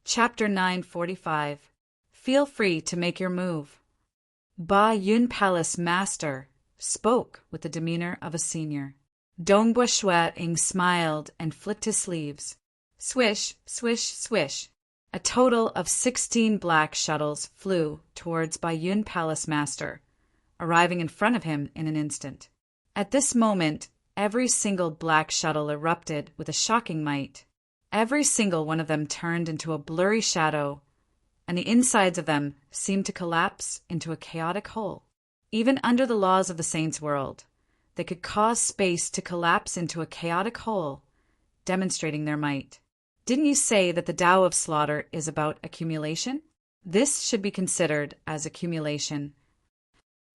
Chapter 945. Feel free to make your move. Ba Yun Palace Master spoke with the demeanor of a senior. Dongbua Shuai-ing smiled and flicked his sleeves. Swish, swish, swish. A total of 16 black shuttles flew towards Ba Yun Palace Master, arriving in front of him in an instant. At this moment, every single black shuttle erupted with a shocking might. Every single one of them turned into a blurry shadow, and the insides of them seemed to collapse into a chaotic whole. Even under the laws of the Saints' world, they could cause space to collapse into a chaotic whole, demonstrating their might. Didn't you say that the Tao of Slaughter is about accumulation? This should be considered as accumulation.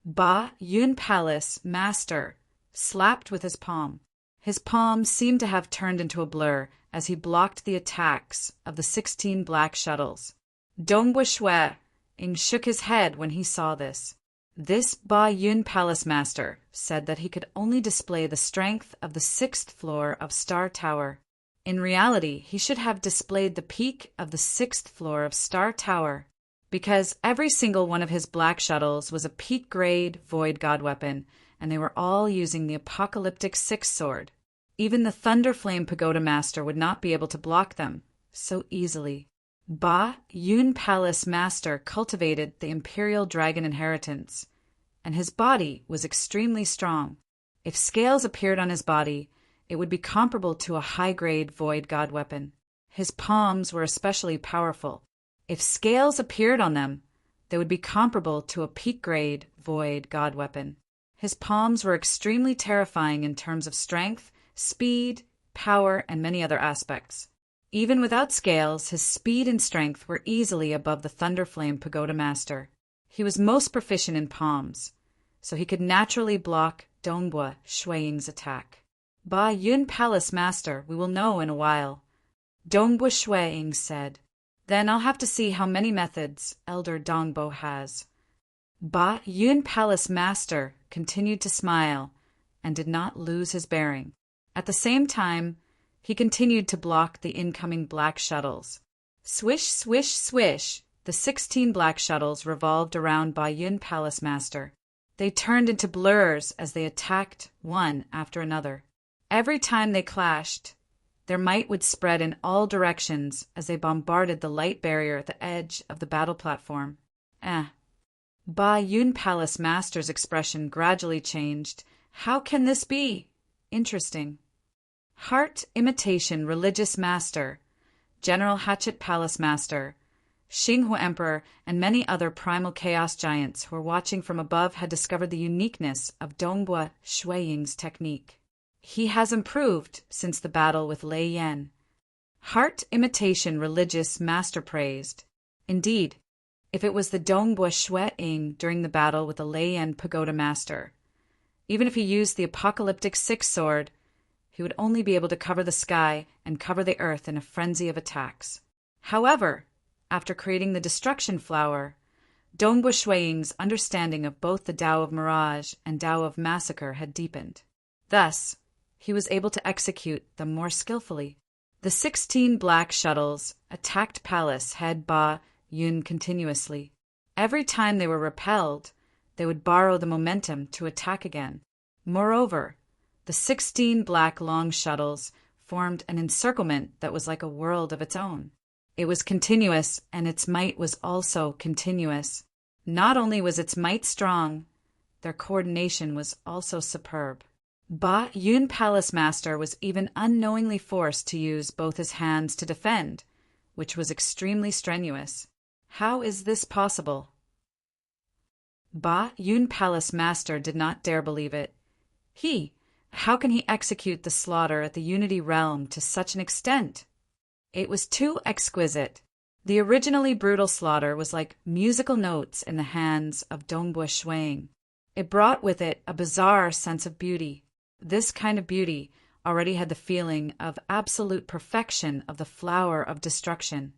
Ba Yun Palace Master slapped with his palm. His palm seemed to have turned into a blur as he blocked the attacks of the 16 black shuttles. Dongbua Shuai-ing shook his head when he saw this. This Ba Yun Palace Master said that he could only display the strength of the 6th floor of Star Tower. In reality, he should have displayed the peak of the 6th floor of Star Tower, because every single one of his black shuttles was a peak-grade Void God weapon, and they were all using the apocalyptic 6th sword. Even the Thunderflame Pagoda Master would not be able to block them so easily. Ba Yun Palace Master cultivated the Imperial Dragon inheritance, and his body was extremely strong. If scales appeared on his body, it would be comparable to a high-grade Void God weapon. His palms were especially powerful. If scales appeared on them, they would be comparable to a peak-grade Void God weapon. His palms were extremely terrifying in terms of strength, speed, power, and many other aspects. Even without scales, his speed and strength were easily above the Thunderflame Pagoda Master. He was most proficient in palms, so he could naturally block Dongbua Shuai-ing's attack. Ba Yun Palace Master, we will know in a while, Dongbua Shuai-ing said. Then I'll have to see how many methods Elder Dongbo has. Ba Yun Palace Master continued to smile and did not lose his bearing. At the same time, he continued to block the incoming black shuttles. Swish, swish, swish, the 16 black shuttles revolved around Ba Yun Palace Master. They turned into blurs as they attacked one after another. Every time they clashed, their might would spread in all directions as they bombarded the light barrier at the edge of the battle platform. Ba Yun Palace Master's expression gradually changed. How can this be? Interesting. Heart Imitation Religious Master, General Hatchet Palace Master, Xinghu Emperor, and many other primal chaos giants who were watching from above had discovered the uniqueness of Dongbua Shuai-ing's technique. He has improved since the battle with Lei Yan. Heart Imitation Religious Master praised. Indeed, if it was the Dongbua Shuai-ing during the battle with the Lei Yan Pagoda Master, even if he used the apocalyptic 6th sword, he would only be able to cover the sky and cover the earth in a frenzy of attacks. However, after creating the Destruction Flower, Dongbua Shuai-ing's understanding of both the Tao of Mirage and Tao of Massacre had deepened. Thus, he was able to execute them more skillfully. The 16 black shuttles attacked Palace Head Ba Yun continuously. Every time they were repelled, they would borrow the momentum to attack again. Moreover, the 16 black long shuttles formed an encirclement that was like a world of its own. It was continuous, and its might was also continuous. Not only was its might strong, their coordination was also superb. Ba Yun Palace Master was even unknowingly forced to use both his hands to defend, which was extremely strenuous. How is this possible? Ba Yun Palace Master did not dare believe it. How can he execute the slaughter at the Unity Realm to such an extent? It was too exquisite. The originally brutal slaughter was like musical notes in the hands of Dongbua Shuai-ing. It brought with it a bizarre sense of beauty. This kind of beauty already had the feeling of absolute perfection of the flower of destruction.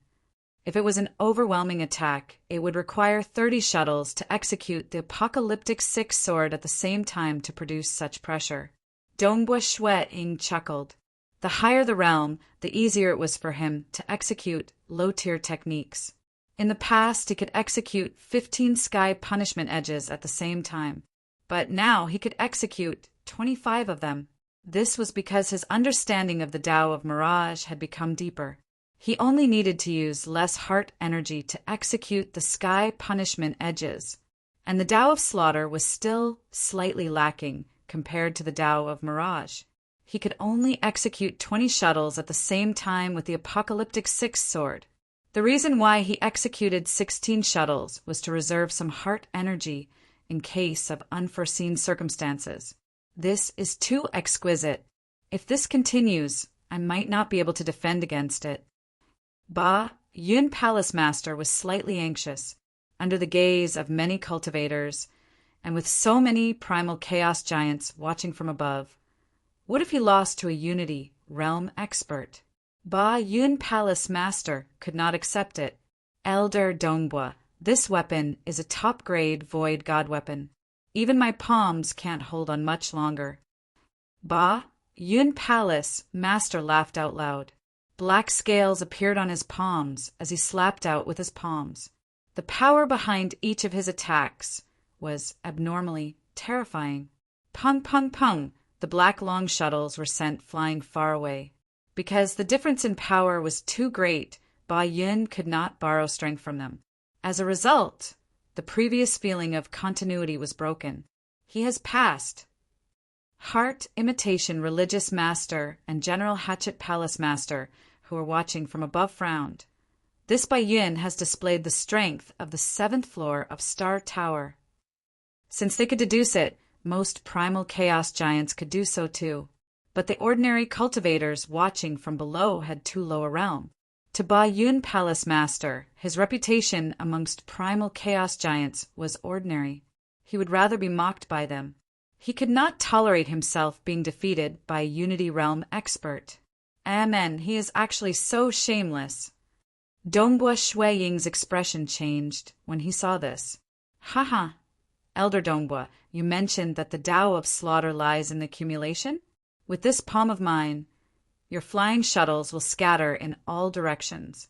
If it was an overwhelming attack, it would require 30 shuttles to execute the apocalyptic 6th sword at the same time to produce such pressure. Dongbua Shuai-ing chuckled. The higher the realm, the easier it was for him to execute low-tier techniques. In the past, he could execute 15 sky punishment edges at the same time, but now he could execute 25 of them. This was because his understanding of the Tao of Mirage had become deeper. He only needed to use less heart energy to execute the sky punishment edges, and the Tao of Slaughter was still slightly lacking compared to the Tao of Mirage. He could only execute 20 shuttles at the same time with the Apocalyptic Sixth Sword. The reason why he executed 16 shuttles was to reserve some heart energy in case of unforeseen circumstances. This is too exquisite. If this continues, I might not be able to defend against it. Ba Yun Palace Master was slightly anxious, under the gaze of many cultivators, and with so many primal chaos giants watching from above. What if he lost to a Unity realm expert? Ba Yun Palace Master could not accept it. Elder Dongbua, this weapon is a top-grade void god weapon. Even my palms can't hold on much longer. Ba Yun Palace Master laughed out loud. Black scales appeared on his palms as he slapped out with his palms. The power behind each of his attacks was abnormally terrifying. Pung, pung, pung, the black long shuttles were sent flying far away. Because the difference in power was too great, Ba Yun could not borrow strength from them. As a result, the previous feeling of continuity was broken. He has passed. Heart Imitation Religious Master and General Hatchet Palace Master, who were watching from above, frowned. This Ba Yun has displayed the strength of the 7th floor of Star Tower. Since they could deduce it, most primal chaos giants could do so too. But the ordinary cultivators watching from below had too low a realm. To Ba Yun Palace Master, his reputation amongst primal chaos giants was ordinary. He would rather be mocked by them. He could not tolerate himself being defeated by a Unity Realm expert. Amen, he is actually so shameless. Dongbua Shuiying's expression changed when he saw this. Haha, Elder Dongbua, you mentioned that the Tao of Slaughter lies in the accumulation? With this palm of mine, your flying shuttles will scatter in all directions.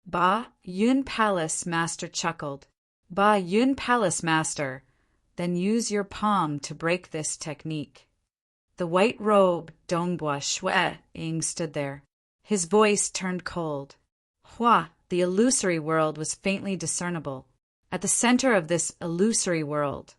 Ba Yun Palace Master chuckled. Ba Yun Palace Master, then use your palm to break this technique. The white-robed Dongbua Shuiying stood there. His voice turned cold. Hua, the illusory world was faintly discernible. At the center of this illusory world,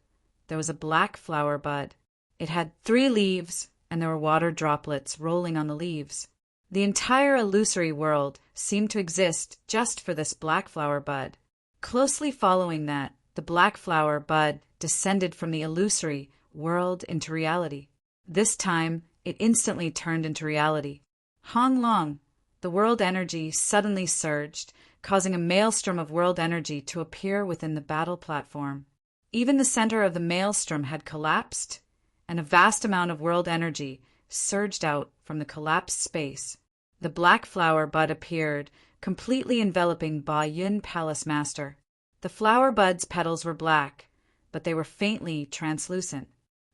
there was a black flower bud. It had 3 leaves, and there were water droplets rolling on the leaves. The entire illusory world seemed to exist just for this black flower bud. Closely following that, the black flower bud descended from the illusory world into reality. This time, it instantly turned into reality. Hong Long, the world energy suddenly surged, causing a maelstrom of world energy to appear within the battle platform. Even the center of the maelstrom had collapsed, and a vast amount of world energy surged out from the collapsed space. The black flower bud appeared, completely enveloping Ba Yun Palace Master. The flower bud's petals were black, but they were faintly translucent.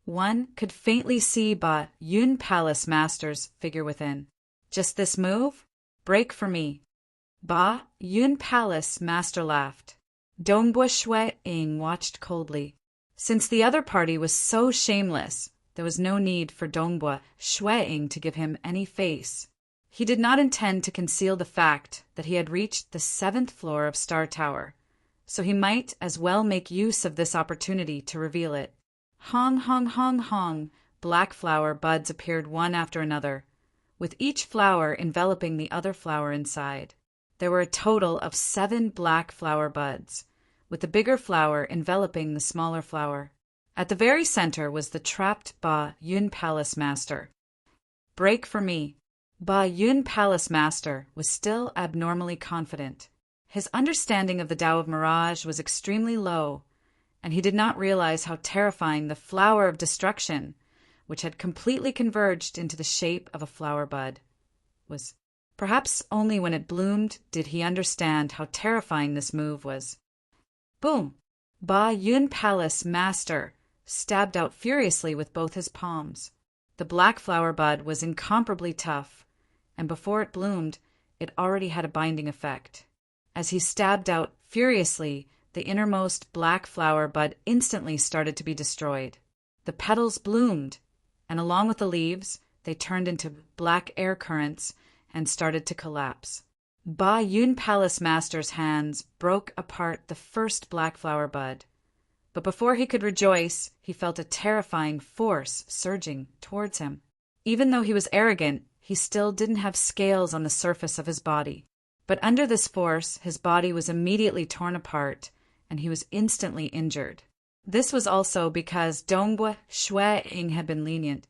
One could faintly see Ba Yun Palace Master's figure within. Just this move? Break for me. Ba Yun Palace Master laughed. Dongbua Shuiying watched coldly. Since the other party was so shameless, there was no need for Dongbua Shuiying to give him any face. He did not intend to conceal the fact that he had reached the 7th floor of Star Tower, so he might as well make use of this opportunity to reveal it. Hong, hong, hong, hong, black flower buds appeared one after another, with each flower enveloping the other flower inside. There were a total of 7 black flower buds, with the bigger flower enveloping the smaller flower. At the very center was the trapped Ba Yun Palace Master. Break for me. Ba Yun Palace Master was still abnormally confident. His understanding of the Tao of Mirage was extremely low, and he did not realize how terrifying the flower of destruction, which had completely converged into the shape of a flower bud, was. Perhaps only when it bloomed did he understand how terrifying this move was. Boom! Ba Yun Palace Master stabbed out furiously with both his palms. The black flower bud was incomparably tough, and before it bloomed, it already had a binding effect. As he stabbed out furiously, the innermost black flower bud instantly started to be destroyed. The petals bloomed, and along with the leaves, they turned into black air currents and started to collapse. Ba Yun Palace Master's hands broke apart the first black flower bud. But before he could rejoice, he felt a terrifying force surging towards him. Even though he was arrogant, he still didn't have scales on the surface of his body. But under this force, his body was immediately torn apart, and he was instantly injured. This was also because Dongbua Shui-ing had been lenient,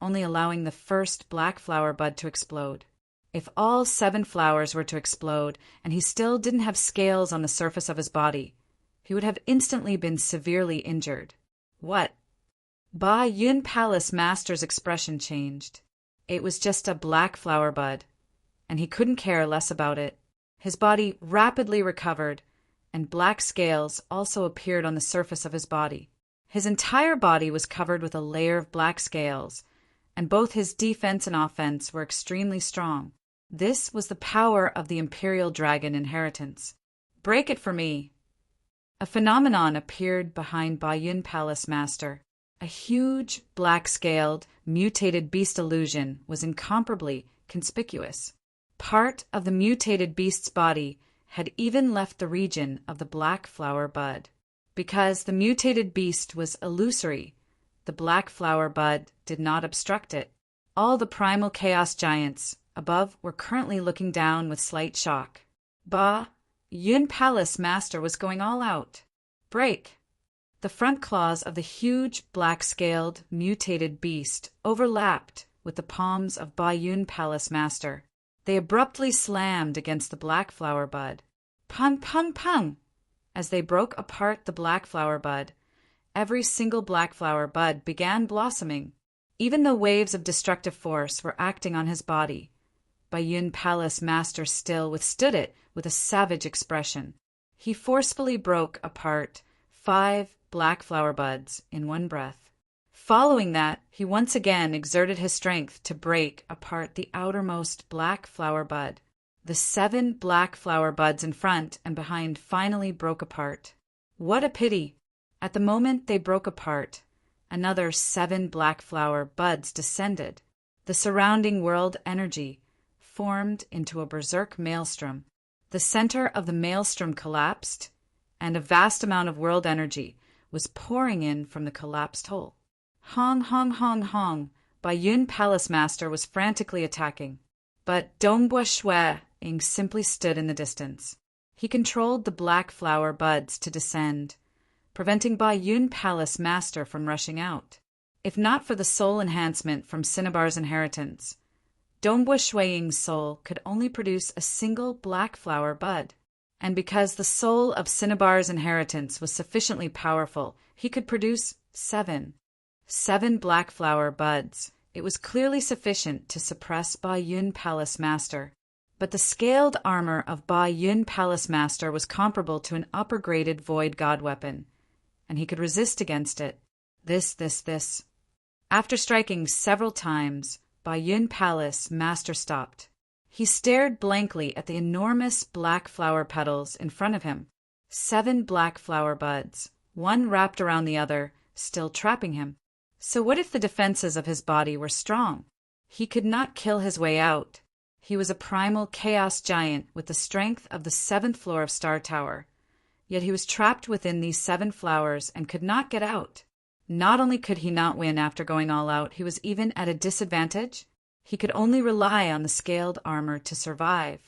only allowing the first black flower bud to explode. If all 7 flowers were to explode, and he still didn't have scales on the surface of his body, he would have instantly been severely injured. What? Ba Yun Palace Master's expression changed. It was just a black flower bud, and he couldn't care less about it. His body rapidly recovered, and black scales also appeared on the surface of his body. His entire body was covered with a layer of black scales, and both his defense and offense were extremely strong. This was the power of the Imperial Dragon inheritance. Break it for me. A phenomenon appeared behind Ba Yun Palace Master. A huge, black-scaled, mutated beast illusion was incomparably conspicuous. Part of the mutated beast's body had even left the region of the black flower bud. Because the mutated beast was illusory, the black flower bud did not obstruct it. All the primal chaos giants above were currently looking down with slight shock. Ba Yun Palace Master was going all out. Break! The front claws of the huge, black-scaled, mutated beast overlapped with the palms of Ba Yun Palace Master. They abruptly slammed against the black flower bud. Pung, pung, pung! As they broke apart the black flower bud, every single black flower bud began blossoming. Even though waves of destructive force were acting on his body, Ba Yun Palace Master still withstood it with a savage expression. He forcefully broke apart 5 black flower buds in one breath. Following that, he once again exerted his strength to break apart the outermost black flower bud. The 7 black flower buds in front and behind finally broke apart. What a pity! At the moment they broke apart, another 7 black flower buds descended. The surrounding world energy formed into a berserk maelstrom. The center of the maelstrom collapsed, and a vast amount of world energy was pouring in from the collapsed hole. Hong, hong, hong, hong, Ba Yun Palace Master was frantically attacking. But Dongbua Shui-ing simply stood in the distance. He controlled the black flower buds to descend, preventing Ba Yun Palace Master from rushing out. If not for the soul enhancement from Cinnabar's inheritance, Dongbua Shui-ing's soul could only produce a single black flower bud. And because the soul of Cinnabar's inheritance was sufficiently powerful, he could produce 7 black flower buds. It was clearly sufficient to suppress Ba Yun Palace Master. But the scaled armor of Ba Yun Palace Master was comparable to an upper-graded void god weapon, and he could resist against it. This. After striking several times, Ba Yun Palace Master stopped. He stared blankly at the enormous black flower petals in front of him. 7 black flower buds, one wrapped around the other, still trapping him. So what if the defenses of his body were strong? He could not kill his way out. He was a primal chaos giant with the strength of the 7th floor of Star Tower. Yet he was trapped within these 7 flowers and could not get out. Not only could he not win after going all out, he was even at a disadvantage. He could only rely on the scaled armor to survive.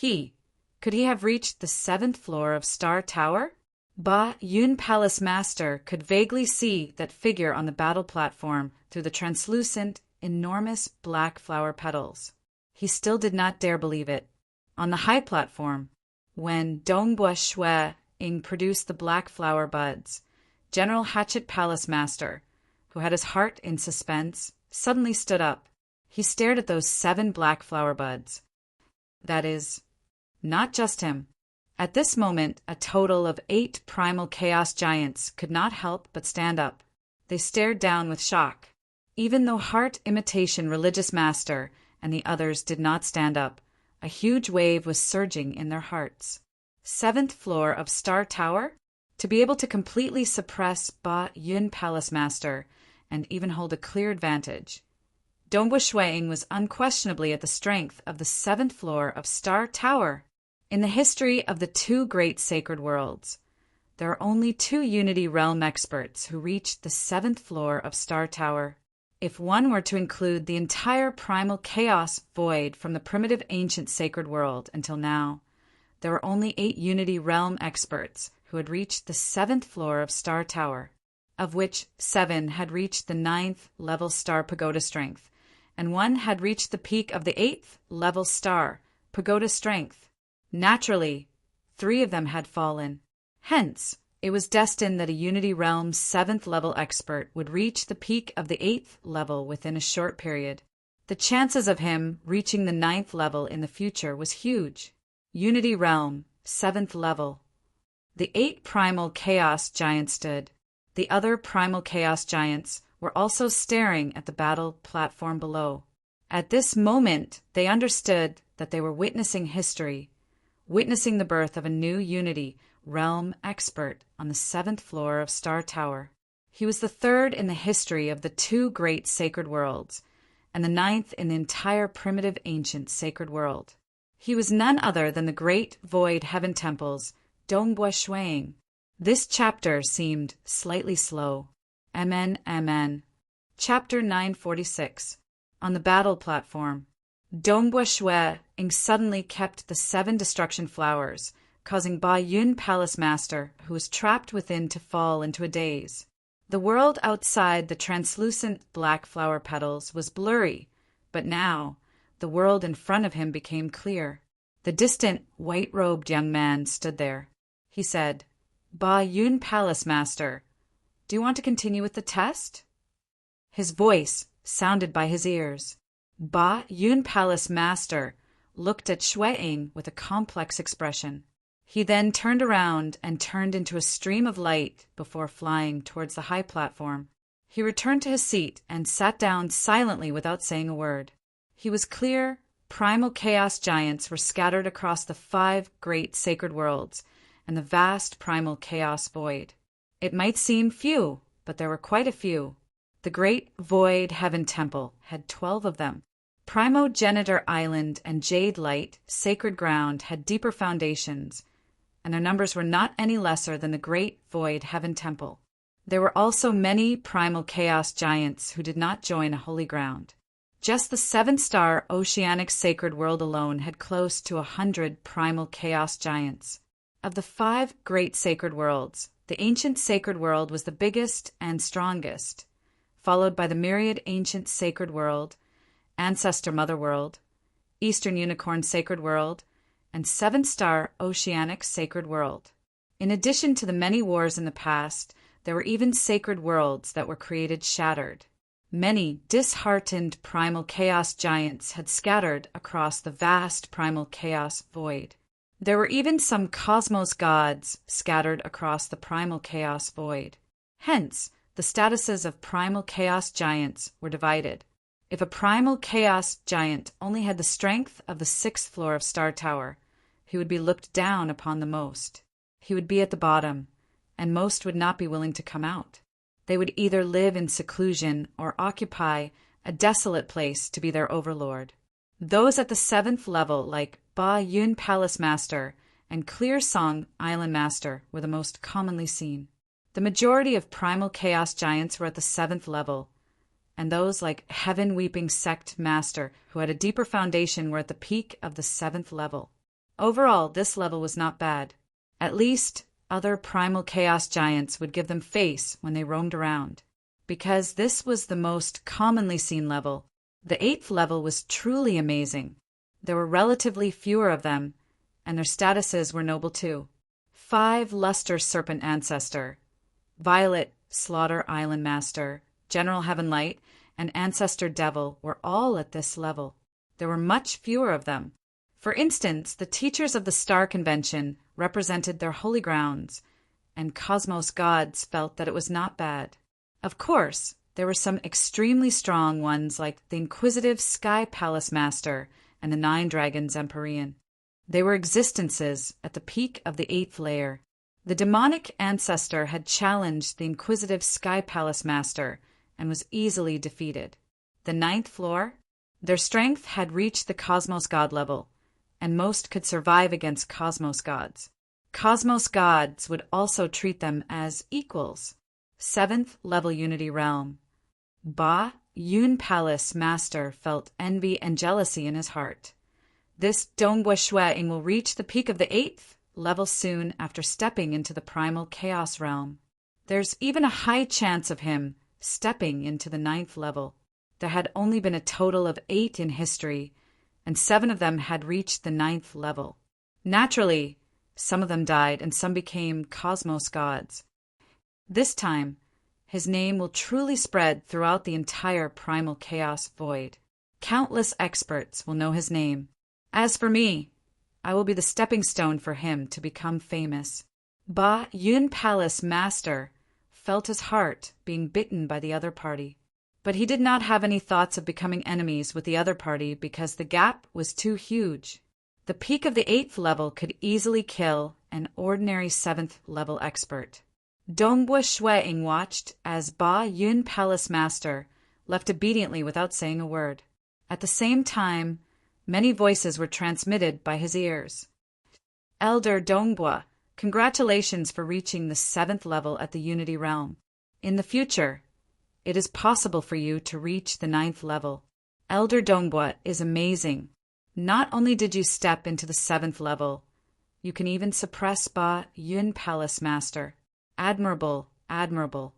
Could he have reached the 7th floor of Star Tower? Ba Yun Palace Master could vaguely see that figure on the battle platform through the translucent, enormous black flower petals. He still did not dare believe it. On the high platform, when Dongbua Shui-ing produced the black flower buds, General Hatchet Palace Master, who had his heart in suspense, suddenly stood up. He stared at those 7 black flower buds. That is, not just him. At this moment, a total of 8 primal chaos giants could not help but stand up. They stared down with shock. Even though Heart Imitation Religious Master and the others did not stand up, A huge wave was surging in their hearts. 7th floor of Star Tower? To be able to completely suppress Ba Yun Palace Master and even hold a clear advantage. Dongbo Shuang was unquestionably at the strength of the 7th floor of Star Tower. In the history of the two great sacred worlds, there are only 2 Unity Realm experts who reached the 7th floor of Star Tower. If one were to include the entire primal chaos void from the primitive ancient sacred world until now, there were only 8 Unity Realm experts who had reached the 7th floor of Star Tower, of which 7 had reached the 9th level star pagoda strength, and 1 had reached the peak of the 8th level star pagoda strength. Naturally, 3 of them had fallen. Hence, it was destined that a Unity Realm's 7th level expert would reach the peak of the 8th level within a short period. The chances of him reaching the 9th level in the future was huge. Unity Realm, 7th level. The 8 primal chaos giants stood. The other primal chaos giants were also staring at the battle platform below. At this moment, they understood that they were witnessing history, witnessing the birth of a new Unity Realm expert on the 7th floor of Star Tower. He was the 3rd in the history of the 2 great sacred worlds, and the 9th in the entire primitive ancient sacred world. He was none other than the great void heaven temple's Dongbo Shuang. This chapter seemed slightly slow. Amen. Chapter 946. On the battle platform. Dongbo Shuang suddenly kept the 7 destruction flowers, causing Ba Yun Palace Master, who was trapped within, to fall into a daze. The world outside the translucent black flower petals was blurry, but now the world in front of him became clear. The distant, white-robed young man stood there. He said, "Ba Yun Palace Master, do you want to continue with the test?" His voice sounded by his ears. Ba Yun Palace Master looked at Shuang with a complex expression. He then turned around and turned into a stream of light before flying towards the high platform. He returned to his seat and sat down silently without saying a word. He was clear. Primal chaos giants were scattered across the 5 great sacred worlds and the vast primal chaos void. It might seem few, but there were quite a few. The great void heaven temple had 12 of them. Primogenitor Island and Jade Light, sacred ground, had deeper foundations, and their numbers were not any lesser than the great void heaven temple. There were also many primal chaos giants who did not join a holy ground. Just the 7-star oceanic sacred world alone had close to 100 primal chaos giants. Of the 5 great sacred worlds, the ancient sacred world was the biggest and strongest, followed by the myriad ancient sacred world, ancestor mother world, eastern unicorn sacred world, and 7-star oceanic sacred world. In addition to the many wars in the past, there were even sacred worlds that were created shattered. Many disheartened primal chaos giants had scattered across the vast primal chaos void. There were even some cosmos gods scattered across the primal chaos void. Hence, the statuses of primal chaos giants were divided. If a primal chaos giant only had the strength of the 6th floor of Star Tower, he would be looked down upon the most. He would be at the bottom, and most would not be willing to come out. They would either live in seclusion or occupy a desolate place to be their overlord. Those at the 7th level, like Ba Yun Palace Master and Clear Song Island Master, were the most commonly seen. The majority of primal chaos giants were at the 7th level, and those like Heaven Weeping Sect Master, who had a deeper foundation, were at the peak of the 7th level. Overall, this level was not bad. At least, other primal chaos giants would give them face when they roamed around. Because this was the most commonly seen level, the 8th level was truly amazing. There were relatively fewer of them, and their statuses were noble too. 5 Luster Serpent Ancestor, Violet Slaughter Island Master, General Heaven Light, and Ancestor Devil were all at this level. There were much fewer of them. For instance, the teachers of the Star Convention represented their holy grounds, and cosmos gods felt that it was not bad. Of course, there were some extremely strong ones like the Inquisitive Sky Palace Master and the 9 dragons Empyrean. They were existences at the peak of the 8th layer. The demonic ancestor had challenged the inquisitive Sky Palace Master and was easily defeated. The 9th floor? Their strength had reached the Cosmos God level, and most could survive against Cosmos Gods. Cosmos Gods would also treat them as equals. 7th level Unity Realm. Ba Yun Palace Master felt envy and jealousy in his heart. This Dongbua Shueing will reach the peak of the 8th level soon after stepping into the primal chaos realm. There's even a high chance of him stepping into the 9th level. There had only been a total of 8 in history, and 7 of them had reached the 9th level. Naturally, some of them died and some became Cosmos Gods. This time, his name will truly spread throughout the entire primal chaos void. Countless experts will know his name. As for me, I will be the stepping stone for him to become famous. Ba Yun Palace Master felt his heart being bitten by the other party. But he did not have any thoughts of becoming enemies with the other party because the gap was too huge. The peak of the 8th level could easily kill an ordinary 7th level expert. Dongbua Shueing watched as Ba Yun Palace Master left obediently without saying a word. At the same time, many voices were transmitted by his ears. Elder Dongbua, congratulations for reaching the 7th level at the Unity Realm. In the future, it is possible for you to reach the 9th level. Elder Dongbua is amazing. Not only did you step into the 7th level, you can even suppress Ba Yun Palace Master. Admirable, admirable.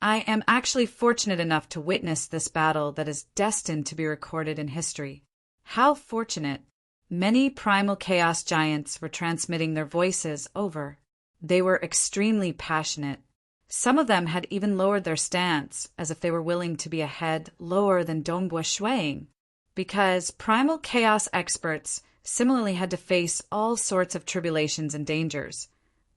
I am actually fortunate enough to witness this battle that is destined to be recorded in history. How fortunate. Many primal chaos giants were transmitting their voices over. They were extremely passionate. Some of them had even lowered their stance, as if they were willing to be a head lower than Dongbua Shueing, because primal chaos experts similarly had to face all sorts of tribulations and dangers.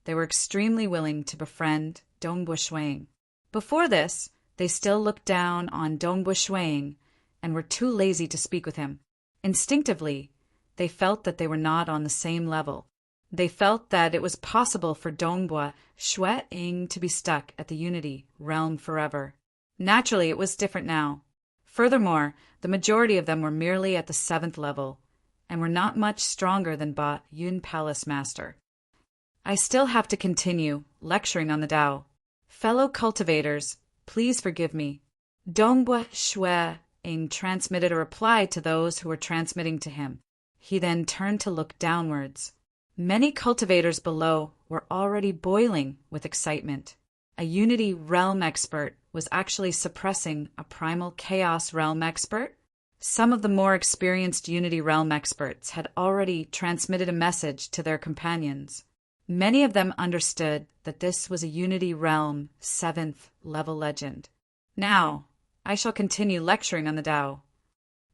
They were extremely willing to befriend Dongbua Shueing. Before this, they still looked down on Dongbua Shueing and were too lazy to speak with him. Instinctively, they felt that they were not on the same level. They felt that it was possible for Dongbua Shueing to be stuck at the Unity Realm forever. Naturally, it was different now. Furthermore, the majority of them were merely at the 7th level, and were not much stronger than Ba Yun Palace Master. I still have to continue lecturing on the Tao. Fellow cultivators, please forgive me. Dongbua Shueing transmitted a reply to those who were transmitting to him. He then turned to look downwards. Many cultivators below were already boiling with excitement. A Unity Realm expert was actually suppressing a Primal Chaos Realm expert. Some of the more experienced Unity Realm experts had already transmitted a message to their companions. Many of them understood that this was a Unity Realm 7th level legend. Now, I shall continue lecturing on the Tao.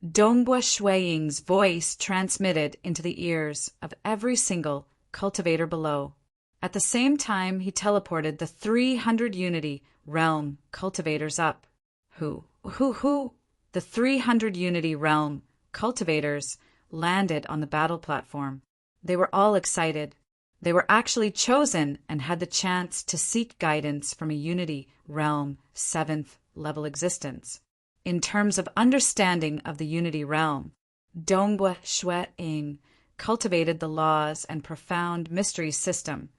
Dongbua Shueing's voice transmitted into the ears of every single cultivator below. At the same time, he teleported the 300 Unity Realm cultivators up. Who? The 300 Unity Realm cultivators landed on the battle platform. They were all excited. They were actually chosen and had the chance to seek guidance from a Unity Realm 7th level existence. In terms of understanding of the Unity Realm, Dongbua Shueing cultivated the laws and profound mystery system.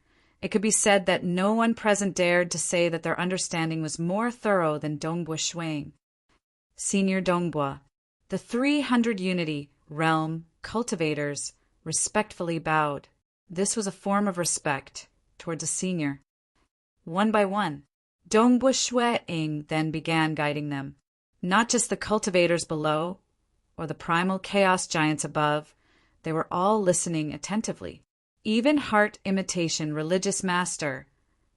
It could be said that no one present dared to say that their understanding was more thorough than Dongbua Shueing. Senior Dongbua, the 300 Unity Realm cultivators respectfully bowed. This was a form of respect towards a senior. One by one, Dongbua Shueing then began guiding them. Not just the cultivators below, or the primal chaos giants above, they were all listening attentively. Even Heart Imitation Religious Master,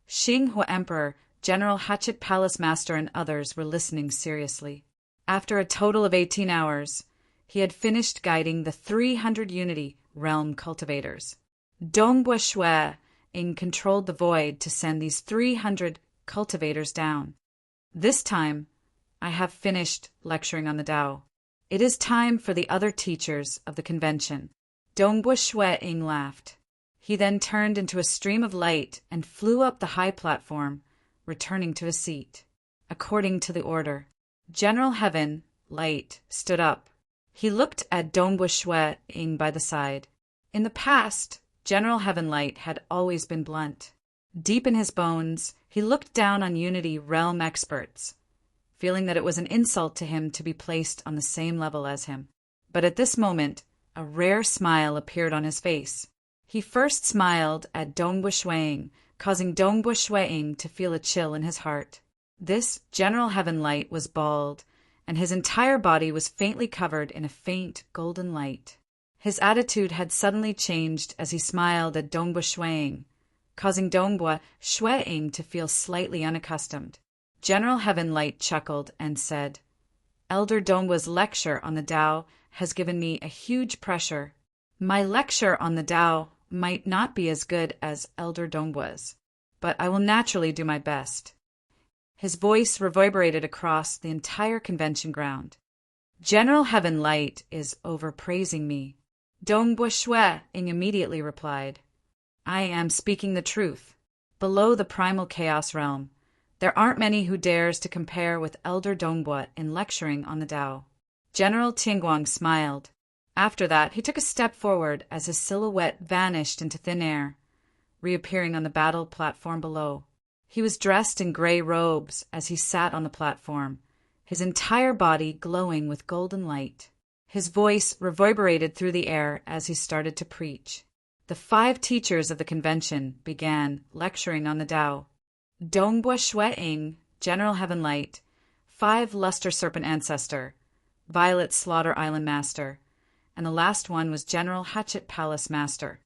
Xinghua Emperor, General Hatchet Palace Master, and others were listening seriously. After a total of 18 hours, he had finished guiding the 300 Unity Realm cultivators. Dongbua Shueing controlled the void to send these 300 cultivators down. This time, I have finished lecturing on the Tao. It is time for the other teachers of the convention. Dongbua Shui-ing laughed. He then turned into a stream of light and flew up the high platform, returning to his seat. According to the order, General Heaven, Light, stood up. He looked at Dongbua Shui-ing by the side. In the past, General Heaven Light had always been blunt. Deep in his bones, he looked down on Unity Realm experts, feeling that it was an insult to him to be placed on the same level as him. But at this moment, a rare smile appeared on his face. He first smiled at Dongbua Shui-ing, causing Dongbua Shui-ing to feel a chill in his heart. This General Heaven Light was bald, and his entire body was faintly covered in a faint golden light. His attitude had suddenly changed as he smiled at Dongbua Shui-ing, causing Dongbua Shui-ing to feel slightly unaccustomed. General Heaven Light chuckled and said, "Elder Dongbua's lecture on the Tao has given me a huge pressure. My lecture on the Tao might not be as good as Elder Dongbua's, but I will naturally do my best." His voice reverberated across the entire convention ground. "General Heaven Light is overpraising me." Dongbua Shui-ing immediately replied, "I am speaking the truth. Below the primal chaos realm, there aren't many who dares to compare with Elder Dongbua in lecturing on the Tao." General Tianguang smiled. After that, he took a step forward as his silhouette vanished into thin air, reappearing on the battle platform below. He was dressed in gray robes as he sat on the platform, his entire body glowing with golden light. His voice reverberated through the air as he started to preach. The 5 teachers of the convention began lecturing on the Tao. Dongbua Shui-ing, General Heaven Light, 5 Luster Serpent Ancestor, Violet Slaughter Island Master, and the last one was General Hatchet Palace Master.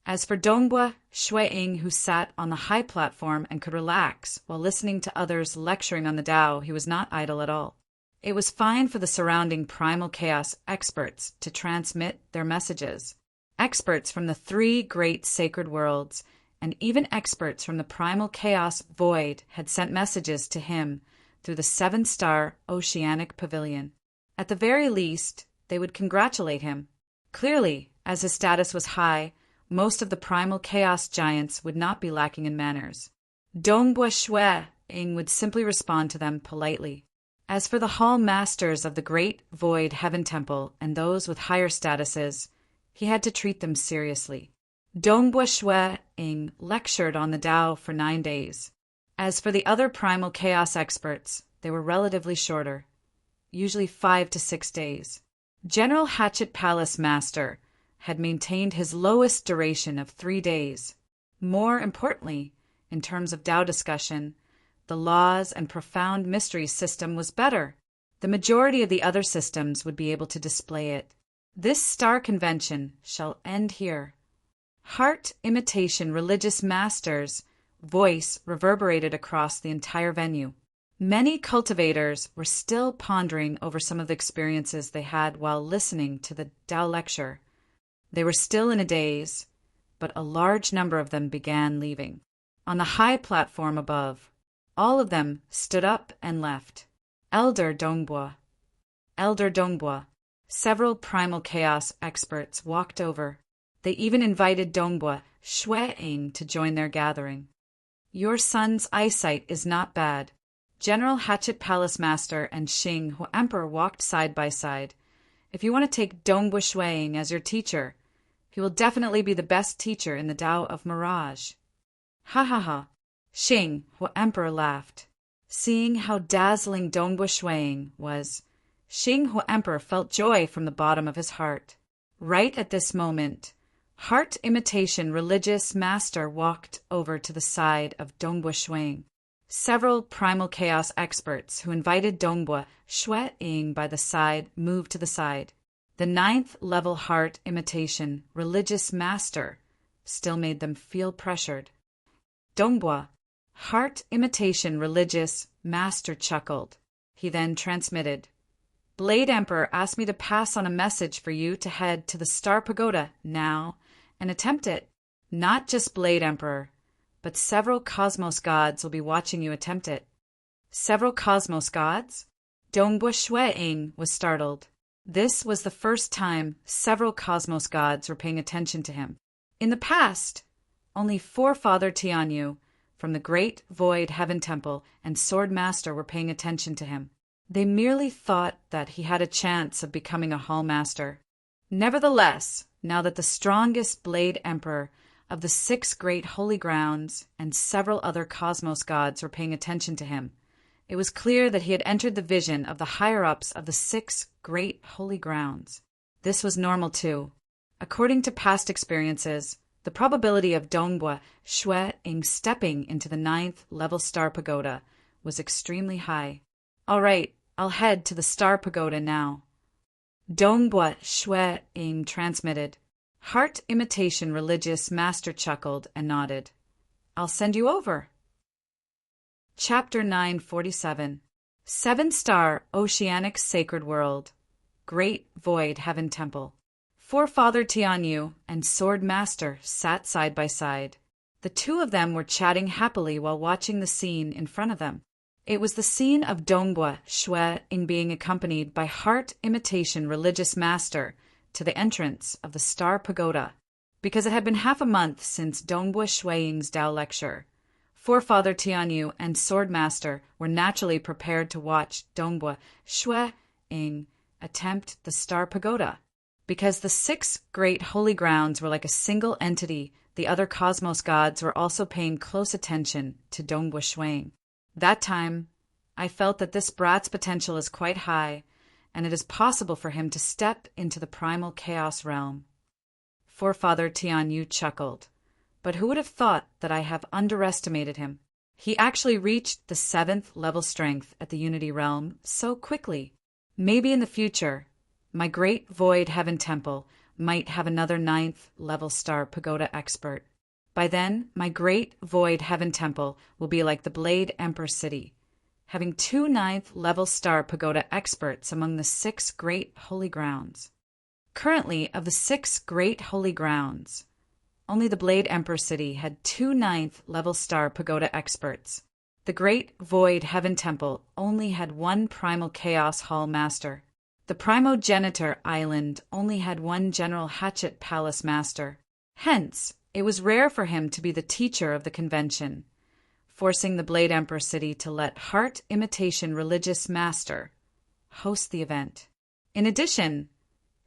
As for Dongbua Shui-ing, who sat on the high platform and could relax while listening to others lecturing on the Tao, he was not idle at all. It was fine for the surrounding primal chaos experts to transmit their messages. Experts from the 3 great sacred worlds, and even experts from the primal chaos void had sent messages to him through the 7-star Oceanic Pavilion. At the very least, they would congratulate him. Clearly, as his status was high, most of the primal chaos giants would not be lacking in manners. Dongbua Shui-ing would simply respond to them politely. As for the hall masters of the Great Void Heaven Temple and those with higher statuses, he had to treat them seriously. Dongbua Shui-ing lectured on the Tao for 9 days. As for the other primal chaos experts, they were relatively shorter, usually 5 to 6 days. General Hatchet Palace Master had maintained his lowest duration of 3 days. More importantly, in terms of Tao discussion, the laws and profound mystery system was better. The majority of the other systems would be able to display it. This star convention shall end here. Heart imitation religious masters' voice reverberated across the entire venue. Many cultivators were still pondering over some of the experiences they had while listening to the Tao lecture. They were still in a daze, but a large number of them began leaving. On the high platform above, all of them stood up and left. Elder Dongbua. Elder Dongbua. Several primal chaos experts walked over. They even invited Dongbua Shui-ing to join their gathering. "Your son's eyesight is not bad." General Hatchet Palace Master and Xing Hu Emperor walked side by side. "If you want to take Dongbua Shui-ing as your teacher, he will definitely be the best teacher in the Tao of Mirage." "Ha ha ha." Xing Hu Emperor laughed. Seeing how dazzling Dongbua Shui-ing was, Xing Hu Emperor felt joy from the bottom of his heart. Right at this moment, Heart Imitation Religious Master walked over to the side of Dongbua Shui-ing. Several primal chaos experts who invited Dongbua Shui-ing by the side moved to the side. The 9th level Heart Imitation Religious Master still made them feel pressured. Dongbua, Heart Imitation Religious Master chuckled. He then transmitted, "Blade Emperor asked me to pass on a message for you to head to the Star Pagoda now and attempt it. Not just Blade Emperor, but several cosmos gods will be watching you attempt it." "Several cosmos gods?" Dongbua Shui-ing was startled. This was the first time several cosmos gods were paying attention to him. In the past, only Forefather Tianyu from the Great Void Heaven Temple and Sword Master were paying attention to him. They merely thought that he had a chance of becoming a Hall Master. Nevertheless, now that the strongest Blade Emperor of the 6 great holy grounds and several other cosmos gods were paying attention to him, it was clear that he had entered the vision of the higher-ups of the 6 great holy grounds. This was normal too. According to past experiences, the probability of Dongbua Shui-ing stepping into the 9th level Star Pagoda was extremely high. All right, I'll head to the Star Pagoda now. Dongbua Shui-ing transmitted. Heart Imitation Religious Master chuckled and nodded. I'll send you over. Chapter 947. 7-Star Oceanic Sacred World. Great Void Heaven Temple. Forefather Tianyu and Sword Master sat side by side. The two of them were chatting happily while watching the scene in front of them. It was the scene of Dongbua Shui-ing being accompanied by Heart Imitation Religious Master to the entrance of the Star Pagoda. Because it had been half a month since Dongbua Shui-ing's Tao lecture, Forefather Tianyu and Sword Master were naturally prepared to watch Dongbua Shui-ing attempt the Star Pagoda. Because the 6 great holy grounds were like a single entity, the other cosmos gods were also paying close attention to Dongbua Shui-ing. That time, I felt that this brat's potential is quite high, and it is possible for him to step into the primal chaos realm. Forefather Tianyu chuckled. But who would have thought that I have underestimated him? He actually reached the 7th level strength at the Unity Realm so quickly. Maybe in the future, my Great Void Heaven Temple might have another 9th level Star Pagoda expert. By then, my Great Void Heaven Temple will be like the Blade Emperor City, having 2 9th level Star Pagoda experts among the 6 great holy grounds. Currently, of the 6 great holy grounds, only the Blade Emperor City had 2 9th level Star Pagoda experts. The Great Void Heaven Temple only had 1 Primal Chaos Hall Master. The Primogenitor Island only had 1 General Hatchet Palace Master. Hence, it was rare for him to be the teacher of the convention, forcing the Blade Emperor City to let Heart Imitation Religious Master host the event. In addition,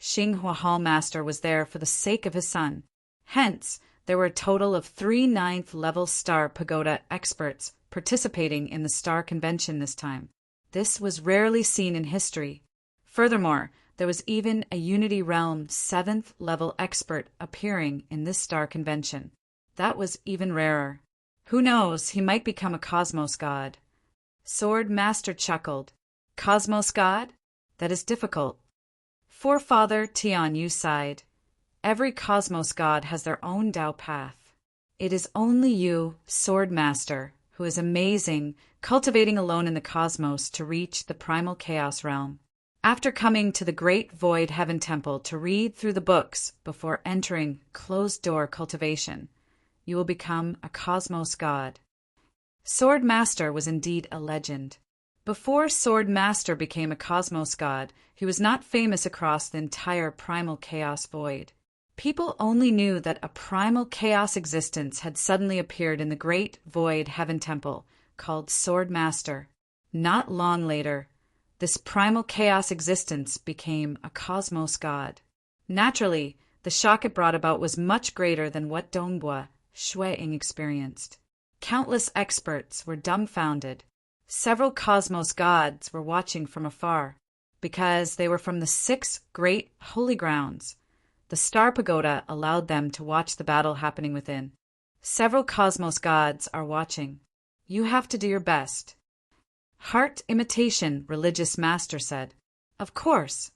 Xinghua Hall Master was there for the sake of his son. Hence, there were a total of 3 9th level Star Pagoda experts participating in the Star Convention this time. This was rarely seen in history. Furthermore, there was even a Unity Realm 7th level expert appearing in this Star Convention. That was even rarer. Who knows, he might become a Cosmos God. Sword Master chuckled. Cosmos God? That is difficult. Forefather Tianyu sighed. Every Cosmos God has their own Tao path. It is only you, Sword Master, who is amazing, cultivating alone in the cosmos to reach the primal chaos realm. After coming to the Great Void Heaven Temple to read through the books before entering closed-door cultivation, you will become a Cosmos God. Sword Master was indeed a legend. Before Sword Master became a Cosmos God, he was not famous across the entire primal chaos void. People only knew that a primal chaos existence had suddenly appeared in the Great Void Heaven Temple, called Sword Master. Not long later, this primal chaos existence became a Cosmos God. Naturally, the shock it brought about was much greater than what Dongbua Shui-ing experienced. Countless experts were dumbfounded. Several Cosmos Gods were watching from afar. Because they were from the 6 great holy grounds, the Star Pagoda allowed them to watch the battle happening within. Several Cosmos Gods are watching. You have to do your best. Heart Imitation Religious Master said. Of course.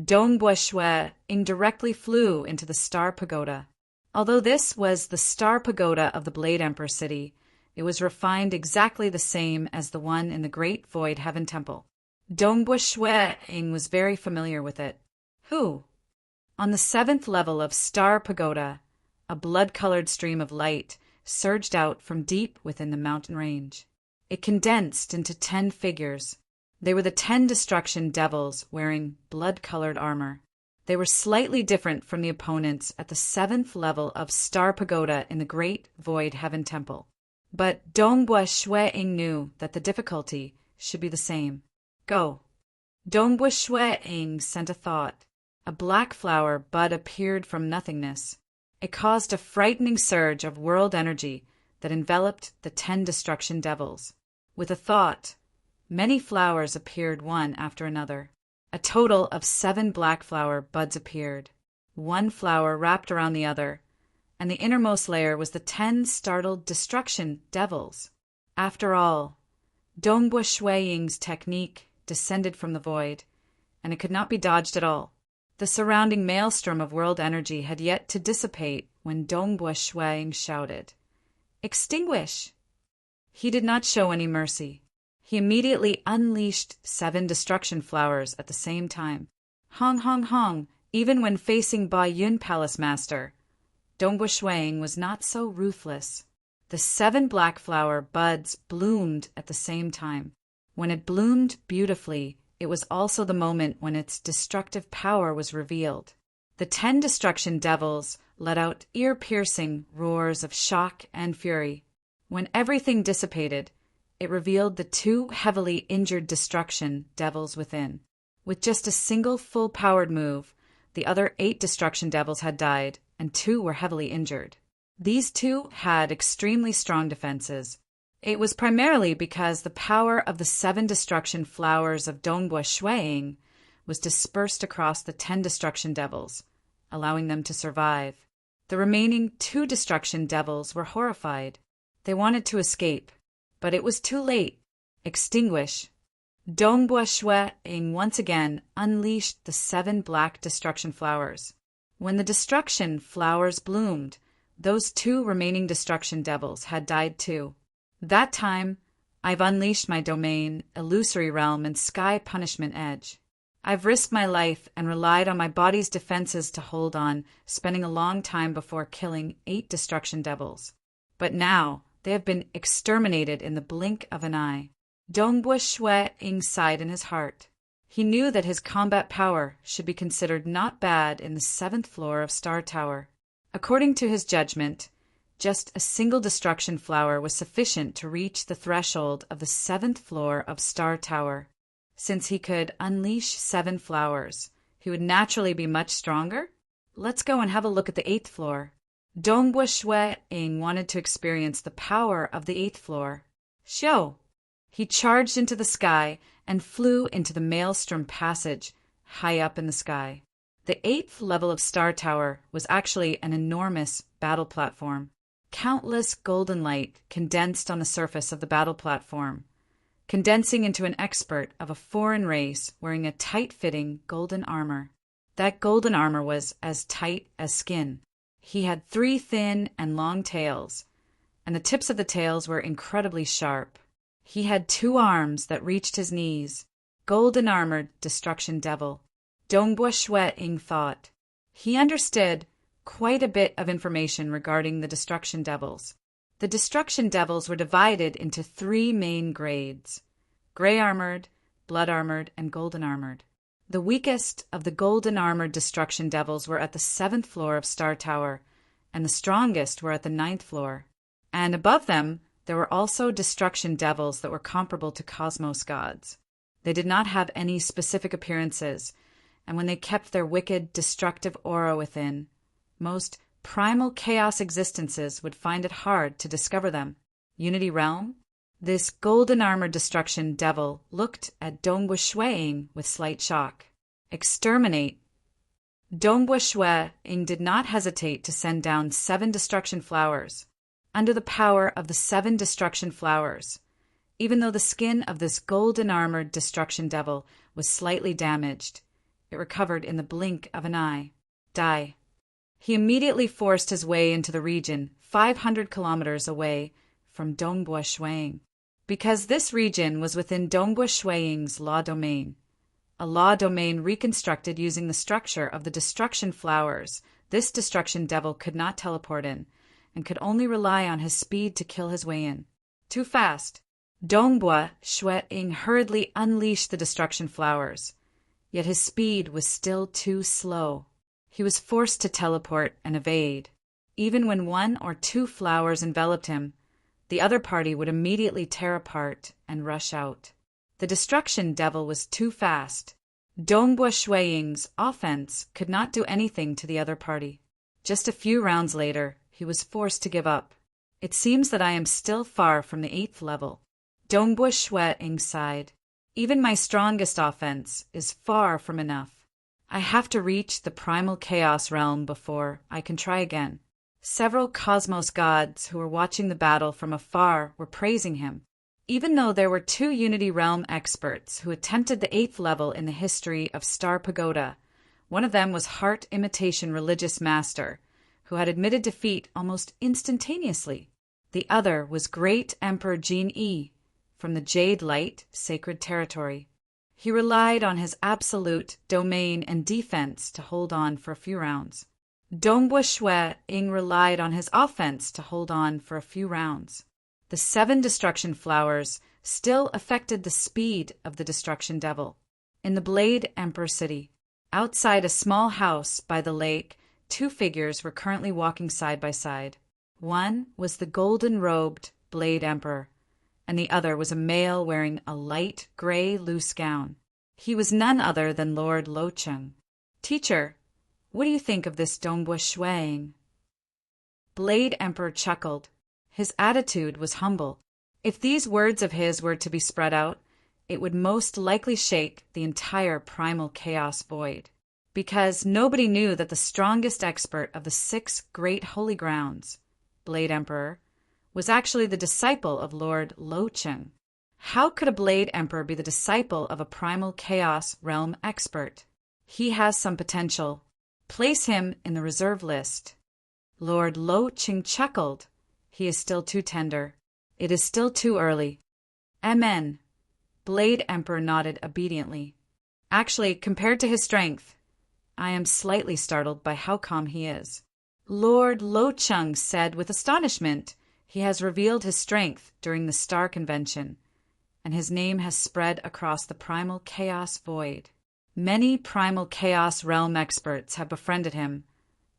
Dongbua Shui-ing directly flew into the Star Pagoda. Although this was the Star Pagoda of the Blade Emperor City, it was refined exactly the same as the one in the Great Void Heaven Temple. Dongbua Shui-ing was very familiar with it. Who? On the 7th level of Star Pagoda, a blood-colored stream of light surged out from deep within the mountain range. It condensed into 10 figures. They were the 10 destruction devils wearing blood-colored armor. They were slightly different from the opponents at the 7th level of Star Pagoda in the Great Void Heaven Temple. But Dongbua Shui-ing knew that the difficulty should be the same. Go. Dongbua Shui-ing sent a thought. A black flower bud appeared from nothingness. It caused a frightening surge of world energy that enveloped the 10 destruction devils. With a thought, many flowers appeared one after another. A total of 7 black flower buds appeared. One flower wrapped around the other, and the innermost layer was the 10 startled destruction devils. After all, Dongbua Shui-ying's technique descended from the void, and it could not be dodged at all. The surrounding maelstrom of world energy had yet to dissipate when Dongbua Shui-ying shouted, "Extinguish!" He did not show any mercy. He immediately unleashed 7 destruction flowers at the same time. Hong, hong, hong, even when facing Ba Yun Palace Master, Dongbua Shui-ying was not so ruthless. The 7 black flower buds bloomed at the same time. When it bloomed beautifully, it was also the moment when its destructive power was revealed. The 10 destruction devils let out ear-piercing roars of shock and fury. When everything dissipated, it revealed the 2 heavily injured destruction devils within. With just a single full-powered move, the other 8 destruction devils had died, and 2 were heavily injured. These 2 had extremely strong defenses. It was primarily because the power of the 7 destruction flowers of Dongbua Shui-ying was dispersed across the 10 destruction devils, allowing them to survive. The remaining 2 destruction devils were horrified. They wanted to escape, but it was too late. Extinguish. Dongbua Shui-ying once again unleashed the 7 black destruction flowers. When the destruction flowers bloomed, those 2 remaining destruction devils had died too. That time, I've unleashed my domain, illusory realm, and sky punishment edge. I've risked my life and relied on my body's defenses to hold on, spending a long time before killing 8 destruction devils. But now, they have been exterminated in the blink of an eye. Dongbua Shui-ying sighed in his heart. He knew that his combat power should be considered not bad in the 7th floor of Star Tower. According to his judgment, just a single destruction flower was sufficient to reach the threshold of the 7th floor of Star Tower. Since he could unleash 7 flowers, he would naturally be much stronger. Let's go and have a look at the 8th floor. Dongbua Shui-ying wanted to experience the power of the 8th floor. Xiao! He charged into the sky and flew into the Maelstrom Passage, high up in the sky. The 8th level of Star Tower was actually an enormous battle platform. Countless golden light condensed on the surface of the battle platform, condensing into an expert of a foreign race wearing a tight-fitting golden armor. That golden armor was as tight as skin. He had 3 thin and long tails, and the tips of the tails were incredibly sharp. He had 2 arms that reached his knees. Golden-armored destruction devil. Dongbua Shui-ying thought. He understood quite a bit of information regarding the destruction devils. The destruction devils were divided into 3 main grades: gray-armored, blood-armored, and golden-armored. The weakest of the golden-armored destruction devils were at the 7th floor of Star Tower, and the strongest were at the 9th floor. And above them, there were also destruction devils that were comparable to cosmos gods. They did not have any specific appearances, and when they kept their wicked, destructive aura within, most primal chaos existences would find it hard to discover them. Unity Realm? This golden-armored destruction devil looked at Dongbua Shui-ying with slight shock. Exterminate. Dongbua Shui-ying did not hesitate to send down 7 destruction flowers. Under the power of the 7 destruction flowers, even though the skin of this golden-armored destruction devil was slightly damaged, it recovered in the blink of an eye. Die. He immediately forced his way into the region 500 kilometers away from Dongbua Shui-ying, because this region was within Dongbua Shui-ying's law domain. A law domain reconstructed using the structure of the destruction flowers. This destruction devil could not teleport in, and could only rely on his speed to kill his way in. Too fast. Dongbua Shui-ing hurriedly unleashed the destruction flowers, yet his speed was still too slow. He was forced to teleport and evade. Even when one or two flowers enveloped him, the other party would immediately tear apart and rush out. The destruction devil was too fast. Dongbua Shui-ing's offense could not do anything to the other party. Just a few rounds later, he was forced to give up. It seems that I am still far from the 8th level. Dongbua Shui-ing sighed. Even my strongest offense is far from enough. I have to reach the primal chaos realm before I can try again. Several cosmos gods who were watching the battle from afar were praising him. Even though there were 2 Unity Realm experts who attempted the 8th level in the history of Star Pagoda, one of them was Heart Imitation Religious Master, who had admitted defeat almost instantaneously. The other was Great Emperor Jin-yi, from the Jade Light Sacred Territory. He relied on his absolute domain and defense to hold on for a few rounds. Dongbua Shui-ing relied on his offense to hold on for a few rounds. The 7 destruction flowers still affected the speed of the destruction devil. In the Blade Emperor city, outside a small house by the lake, 2 figures were currently walking side by side. One was the golden-robed Blade Emperor, and the other was a male wearing a light gray loose gown. He was none other than Lord Locheng. Teacher, what do you think of this Dongbua Shui-ing? Blade Emperor chuckled. His attitude was humble. If these words of his were to be spread out, it would most likely shake the entire primal chaos void, because nobody knew that the strongest expert of the 6 great holy grounds, Blade Emperor, was actually the disciple of Lord Locheng. How could a Blade Emperor be the disciple of a primal chaos realm expert? He has some potential. Place him in the reserve list. Lord Locheng chuckled. He is still too tender. It is still too early. Amen. Blade Emperor nodded obediently. Actually, compared to his strength, I am slightly startled by how calm he is. Lord Locheng said with astonishment. He has revealed his strength during the Star Convention, and his name has spread across the primal chaos void. Many primal chaos realm experts have befriended him,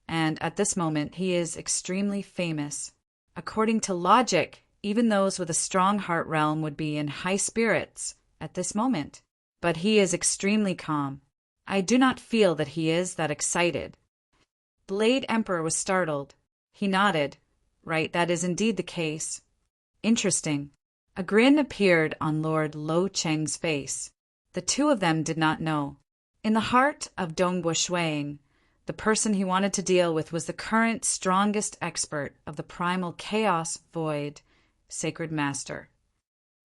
and at this moment he is extremely famous. According to logic, even those with a strong heart realm would be in high spirits at this moment, but he is extremely calm. I do not feel that he is that excited. Blade Emperor was startled. He nodded. Right, that is indeed the case. Interesting. A grin appeared on Lord Locheng's face. The 2 of them did not know. In the heart of Dongbua Shui-ing, the person he wanted to deal with was the current strongest expert of the primal chaos void, Sacred Master.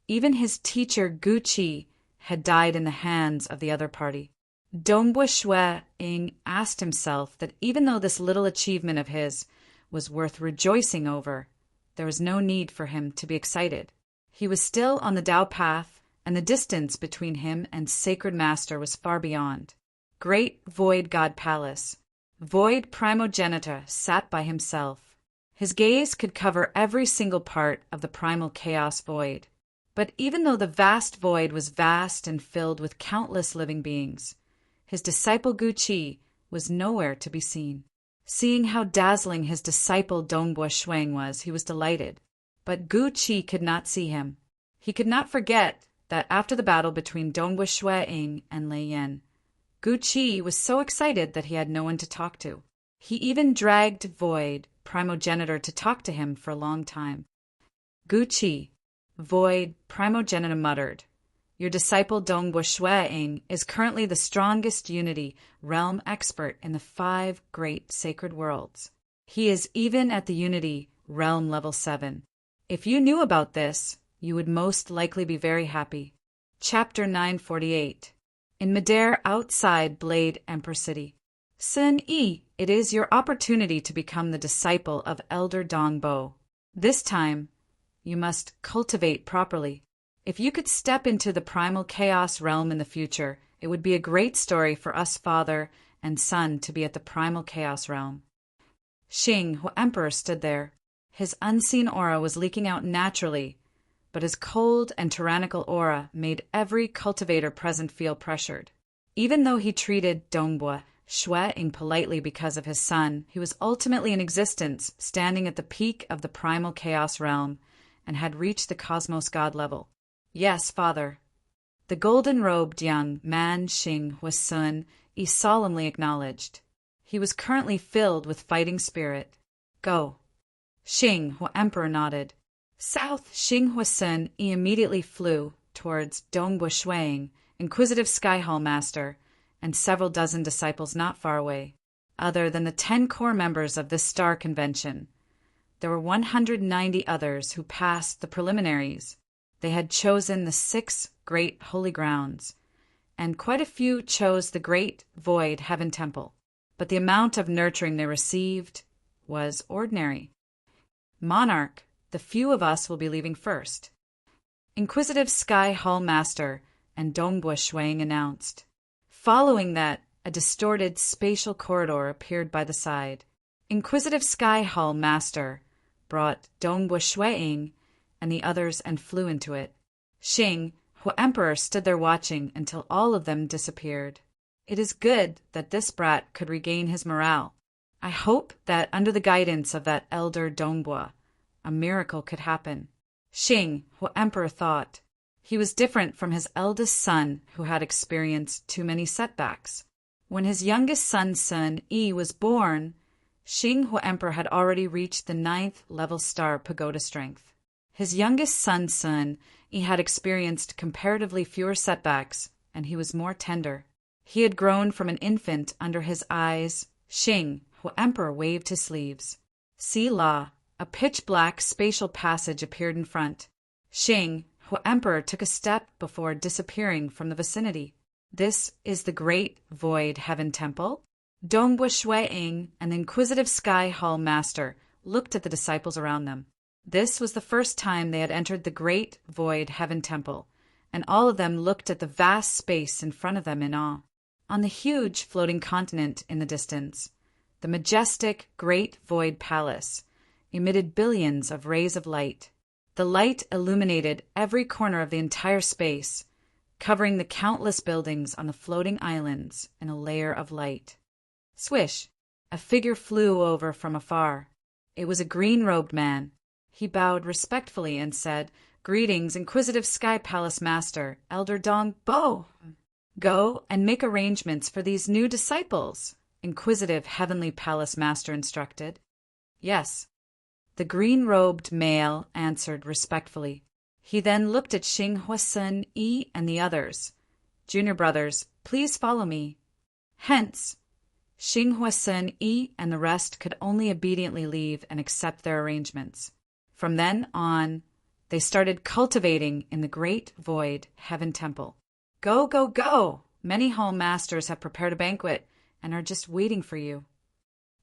Even his teacher Guqi had died in the hands of the other party. Dongbua Shui-ing asked himself that even though this little achievement of his was worth rejoicing over, there was no need for him to be excited. He was still on the Tao path, and the distance between him and Sacred Master was far beyond. Great Void God Palace. Void Primogenitor sat by himself. His gaze could cover every single part of the primal chaos void. But even though the vast void was vast and filled with countless living beings, his disciple Guqi was nowhere to be seen. Seeing how dazzling his disciple Dongbua Shui-ing was, he was delighted. But Guqi could not see him. He could not forget that after the battle between Dongbua Shui-ing and Lei Yan, Guqi was so excited that he had no one to talk to. He even dragged Void Primogenitor to talk to him for a long time. Guqi, Void Primogenitor muttered, "Your disciple Dongbua Shui-ing is currently the strongest Unity realm expert in the 5 great sacred worlds. He is even at the Unity realm level 7. If you knew about this, you would most likely be very happy." Chapter 948. In midair outside Blade Emperor City. Sun Yi, it is your opportunity to become the disciple of Elder Dongbo. This time, you must cultivate properly. If you could step into the primal chaos realm in the future, it would be a great story for us father and son to be at the primal chaos realm. Xing, Emperor, stood there. His unseen aura was leaking out naturally, but his cold and tyrannical aura made every cultivator present feel pressured. Even though he treated Dongbua Shueing politely because of his son, he was ultimately in existence, standing at the peak of the primal chaos realm, and had reached the cosmos god level. Yes, father. The golden-robed young man Xing Huasun solemnly acknowledged. He was currently filled with fighting spirit. Go. Xing Hua Emperor nodded. South Xing Huasun immediately flew towards Dongbua Shueing, inquisitive Sky Hall Master, and several dozen disciples not far away. Other than the 10 core members of this star convention, there were 190 others who passed the preliminaries. They had chosen the 6 great holy grounds, and quite a few chose the great void heaven temple. But the amount of nurturing they received was ordinary. Monarch, the few of us will be leaving first. Inquisitive Sky Hall Master and Dongbua Shueing announced. Following that, a distorted spatial corridor appeared by the side. Inquisitive Sky Hall Master brought Dongbua Shueing and the others and flew into it. Xing, Hua Emperor, stood there watching until all of them disappeared. It is good that this brat could regain his morale. I hope that under the guidance of that elder Dongbua, a miracle could happen. Xing, Hua Emperor, thought. He was different from his eldest son, who had experienced too many setbacks. When his youngest son, Sun Yi, was born, Xing Hua Emperor had already reached the 9th level star pagoda strength. His youngest son, Sun Yi, had experienced comparatively fewer setbacks, and he was more tender. He had grown from an infant under his eyes. Xing Hua Emperor waved his sleeves. See La, a pitch-black spatial passage appeared in front. Xing Hua Emperor took a step before disappearing from the vicinity. This is the Great Void Heaven Temple? Dongbua Shueing and the Inquisitive Sky Hall Master looked at the disciples around them. This was the first time they had entered the Great Void Heaven Temple, and all of them looked at the vast space in front of them in awe. On the huge floating continent in the distance, the majestic Great Void Palace emitted billions of rays of light. The light illuminated every corner of the entire space, covering the countless buildings on the floating islands in a layer of light. Swish! A figure flew over from afar. It was a green-robed man. He bowed respectfully and said, Greetings, Inquisitive Sky Palace Master, Elder Dongbo. Go and make arrangements for these new disciples, Inquisitive Heavenly Palace Master instructed. Yes. The green-robed male answered respectfully. He then looked at Xing Huasun Yi and the others. Junior brothers, please follow me. Hence, Xing Huasun Yi and the rest could only obediently leave and accept their arrangements. From then on, they started cultivating in the Great Void Heaven Temple. Go, go, go! Many hall masters have prepared a banquet and are just waiting for you.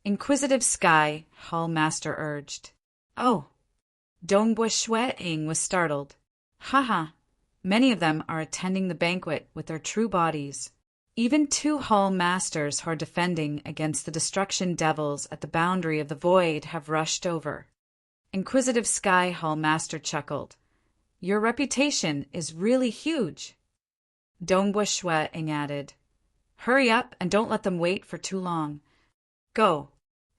Inquisitive Sky Hall Master urged. Oh! Dongbua Shueing was startled. Haha! Many of them are attending the banquet with their true bodies. Even 2 hall masters who are defending against the destruction devils at the boundary of the void have rushed over. Inquisitive Sky Hall Master chuckled. Your reputation is really huge. Dongbua Shueing added. Hurry up and don't let them wait for too long. Go.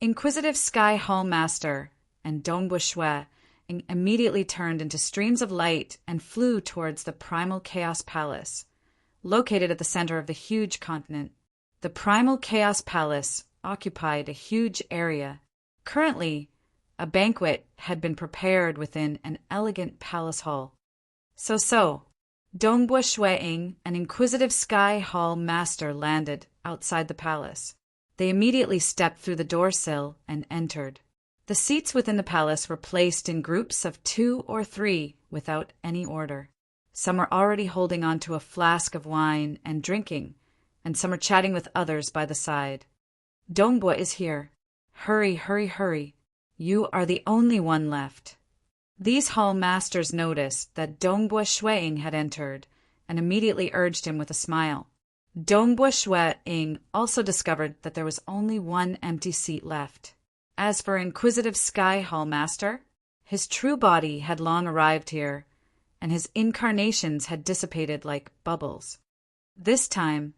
Inquisitive Sky Hall Master and Dongbua Shueing immediately turned into streams of light and flew towards the Primal Chaos Palace, located at the center of the huge continent. The Primal Chaos Palace occupied a huge area. Currently, a banquet had been prepared within an elegant palace hall. So, Dongbua Shueing and Inquisitive Sky Hall Master landed outside the palace. They immediately stepped through the door sill and entered. The seats within the palace were placed in groups of 2 or 3 without any order. Some were already holding on to a flask of wine and drinking, and some are chatting with others by the side. Dongbua is here. Hurry, hurry, hurry. You are the only one left. These hall masters noticed that Dongbua Shueing had entered and immediately urged him with a smile. Dongbua Shueing also discovered that there was only one empty seat left. As for Inquisitive Sky Hall Master, his true body had long arrived here, and his incarnations had dissipated like bubbles. This time,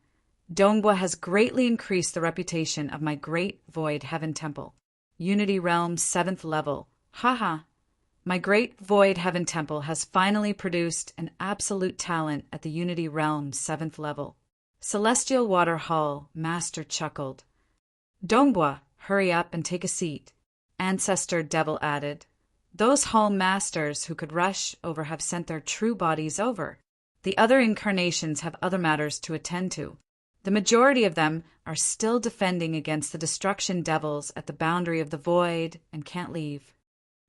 Dongbua has greatly increased the reputation of my great void heaven temple. Unity Realm 7th level. Haha. My great void heaven temple has finally produced an absolute talent at the Unity Realm 7th level. Celestial Water Hall Master chuckled. Dongbua, hurry up and take a seat. Ancestor Devil added. Those hall masters who could rush over have sent their true bodies over. The other incarnations have other matters to attend to. The majority of them are still defending against the destruction devils at the boundary of the void and can't leave.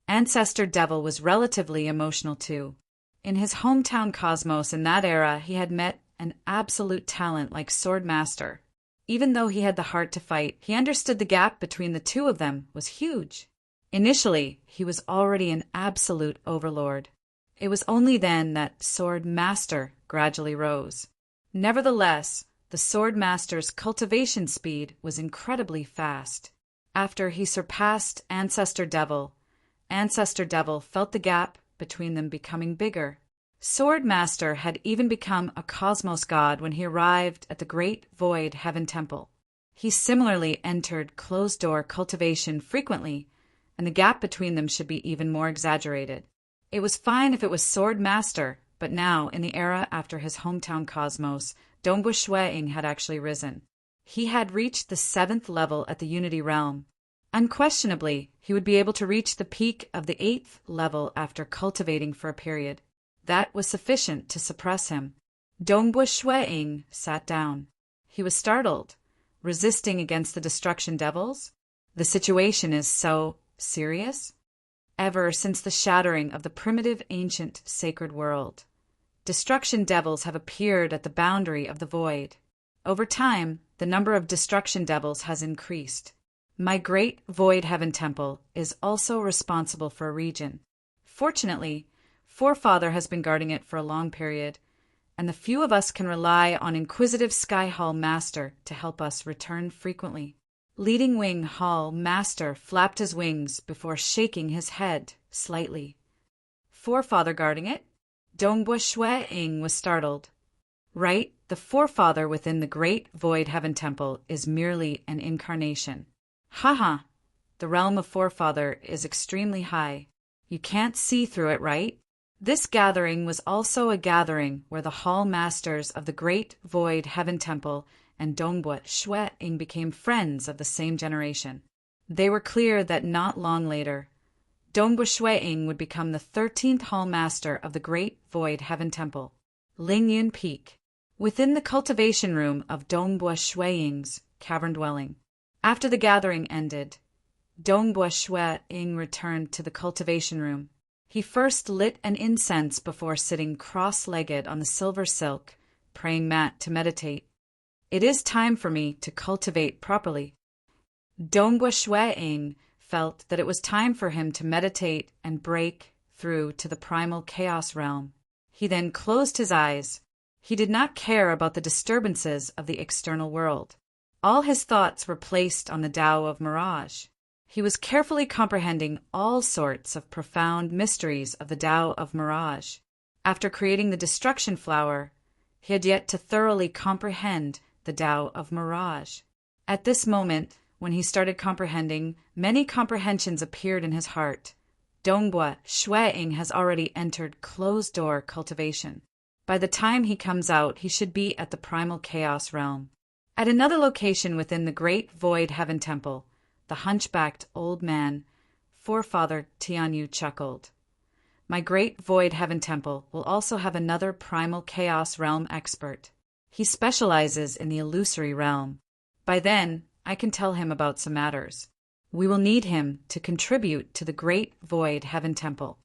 Ancestor Devil was relatively emotional too. In his hometown cosmos in that era, he had met an absolute talent like Sword Master. Even though he had the heart to fight, he understood the gap between the two of them was huge. Initially, he was already an absolute overlord. It was only then that Sword Master gradually rose. Nevertheless, the Sword Master's cultivation speed was incredibly fast. After he surpassed Ancestor Devil felt the gap between them becoming bigger. Sword Master had even become a cosmos god when he arrived at the Great Void Heaven Temple. He similarly entered closed-door cultivation frequently, and the gap between them should be even more exaggerated. It was fine if it was Sword Master, but now, in the era after his hometown cosmos, Dongbua Shueing had actually risen. He had reached the 7th level at the Unity Realm. Unquestionably, he would be able to reach the peak of the 8th level after cultivating for a period. That was sufficient to suppress him. Dongbua Shueing sat down. He was startled. Resisting against the destruction devils? The situation is so serious? Ever since the shattering of the primitive ancient sacred world, destruction devils have appeared at the boundary of the void. Over time, the number of destruction devils has increased. My great void heaven temple is also responsible for a region. Fortunately, Forefather has been guarding it for a long period, and the few of us can rely on Inquisitive Sky Hall Master to help us return frequently. Leading Wing Hall Master flapped his wings before shaking his head slightly. Forefather guarding it? Dongbua Shueing was startled. Right, the Forefather within the Great Void Heaven Temple is merely an incarnation. Haha, the realm of Forefather is extremely high. You can't see through it, right? This gathering was also a gathering where the Hall Masters of the Great Void Heaven Temple and Dongbua Shueing became friends of the same generation. They were clear that not long later, Dongbua Shueing would become the 13th Hall Master of the Great Void Heaven Temple, Lingyun Peak, within the cultivation room of Dongbua Shueing's cavern dwelling. After the gathering ended, Dongbua Shueing returned to the cultivation room. He first lit an incense before sitting cross-legged on the silver silk, praying mat to meditate. It is time for me to cultivate properly. Dongbua Shueing felt that it was time for him to meditate and break through to the primal chaos realm. He then closed his eyes. He did not care about the disturbances of the external world. All his thoughts were placed on the Tao of Mirage. He was carefully comprehending all sorts of profound mysteries of the Tao of Mirage. After creating the destruction flower, he had yet to thoroughly comprehend the Tao of Mirage. At this moment, when he started comprehending, many comprehensions appeared in his heart. Dongbua Shueing has already entered closed-door cultivation. By the time he comes out, he should be at the primal chaos realm. At another location within the Great Void Heaven Temple, the hunchbacked old man, Forefather Tianyu, chuckled. My Great Void Heaven Temple will also have another primal chaos realm expert. He specializes in the illusory realm. By then, I can tell him about some matters. We will need him to contribute to the Great Void Heaven Temple.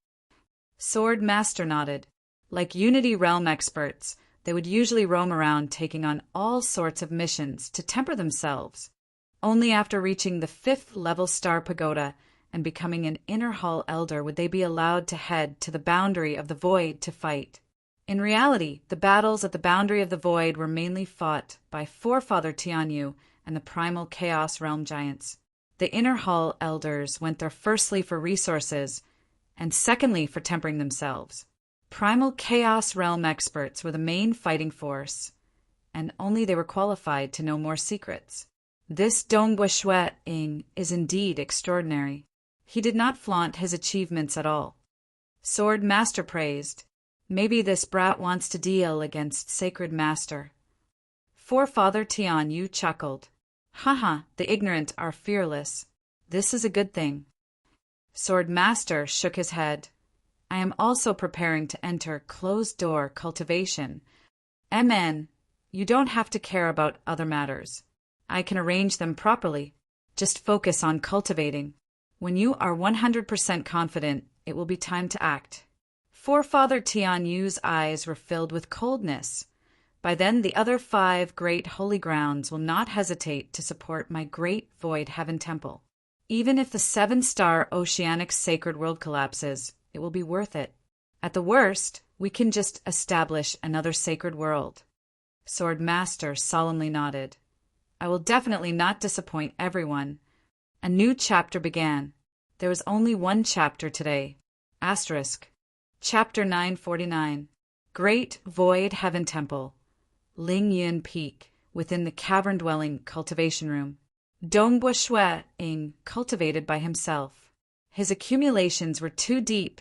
Sword Master nodded. Like Unity Realm experts, they would usually roam around taking on all sorts of missions to temper themselves. Only after reaching the 5th level Star Pagoda and becoming an Inner Hall Elder would they be allowed to head to the boundary of the Void to fight. In reality, the battles at the boundary of the Void were mainly fought by Forefather Tianyu and the Primal Chaos Realm Giants. The Inner Hall Elders went there firstly for resources, and secondly for tempering themselves. Primal Chaos Realm experts were the main fighting force, and only they were qualified to know more secrets. This Dongbua Shui-ing is indeed extraordinary. He did not flaunt his achievements at all. Sword Master praised, "Maybe this brat wants to deal against Sacred Master." Forefather Tian Yu chuckled. "Haha, the ignorant are fearless. This is a good thing." Sword Master shook his head. "I am also preparing to enter closed-door cultivation. MN, you don't have to care about other matters. I can arrange them properly. Just focus on cultivating. When you are 100% confident, it will be time to act." Forefather Tian Yu's eyes were filled with coldness. "By then the other 5 great holy grounds will not hesitate to support my great void heaven temple. Even if the 7-star oceanic sacred world collapses, it will be worth it. At the worst, we can just establish another sacred world." Sword Master solemnly nodded. "I will definitely not disappoint everyone." A new chapter began. There was only one chapter today. Asterisk. Chapter 949. Great Void Heaven Temple. Ling Yun Peak, within the cavern-dwelling cultivation room. Dongbua Shui-ing cultivated by himself. His accumulations were too deep,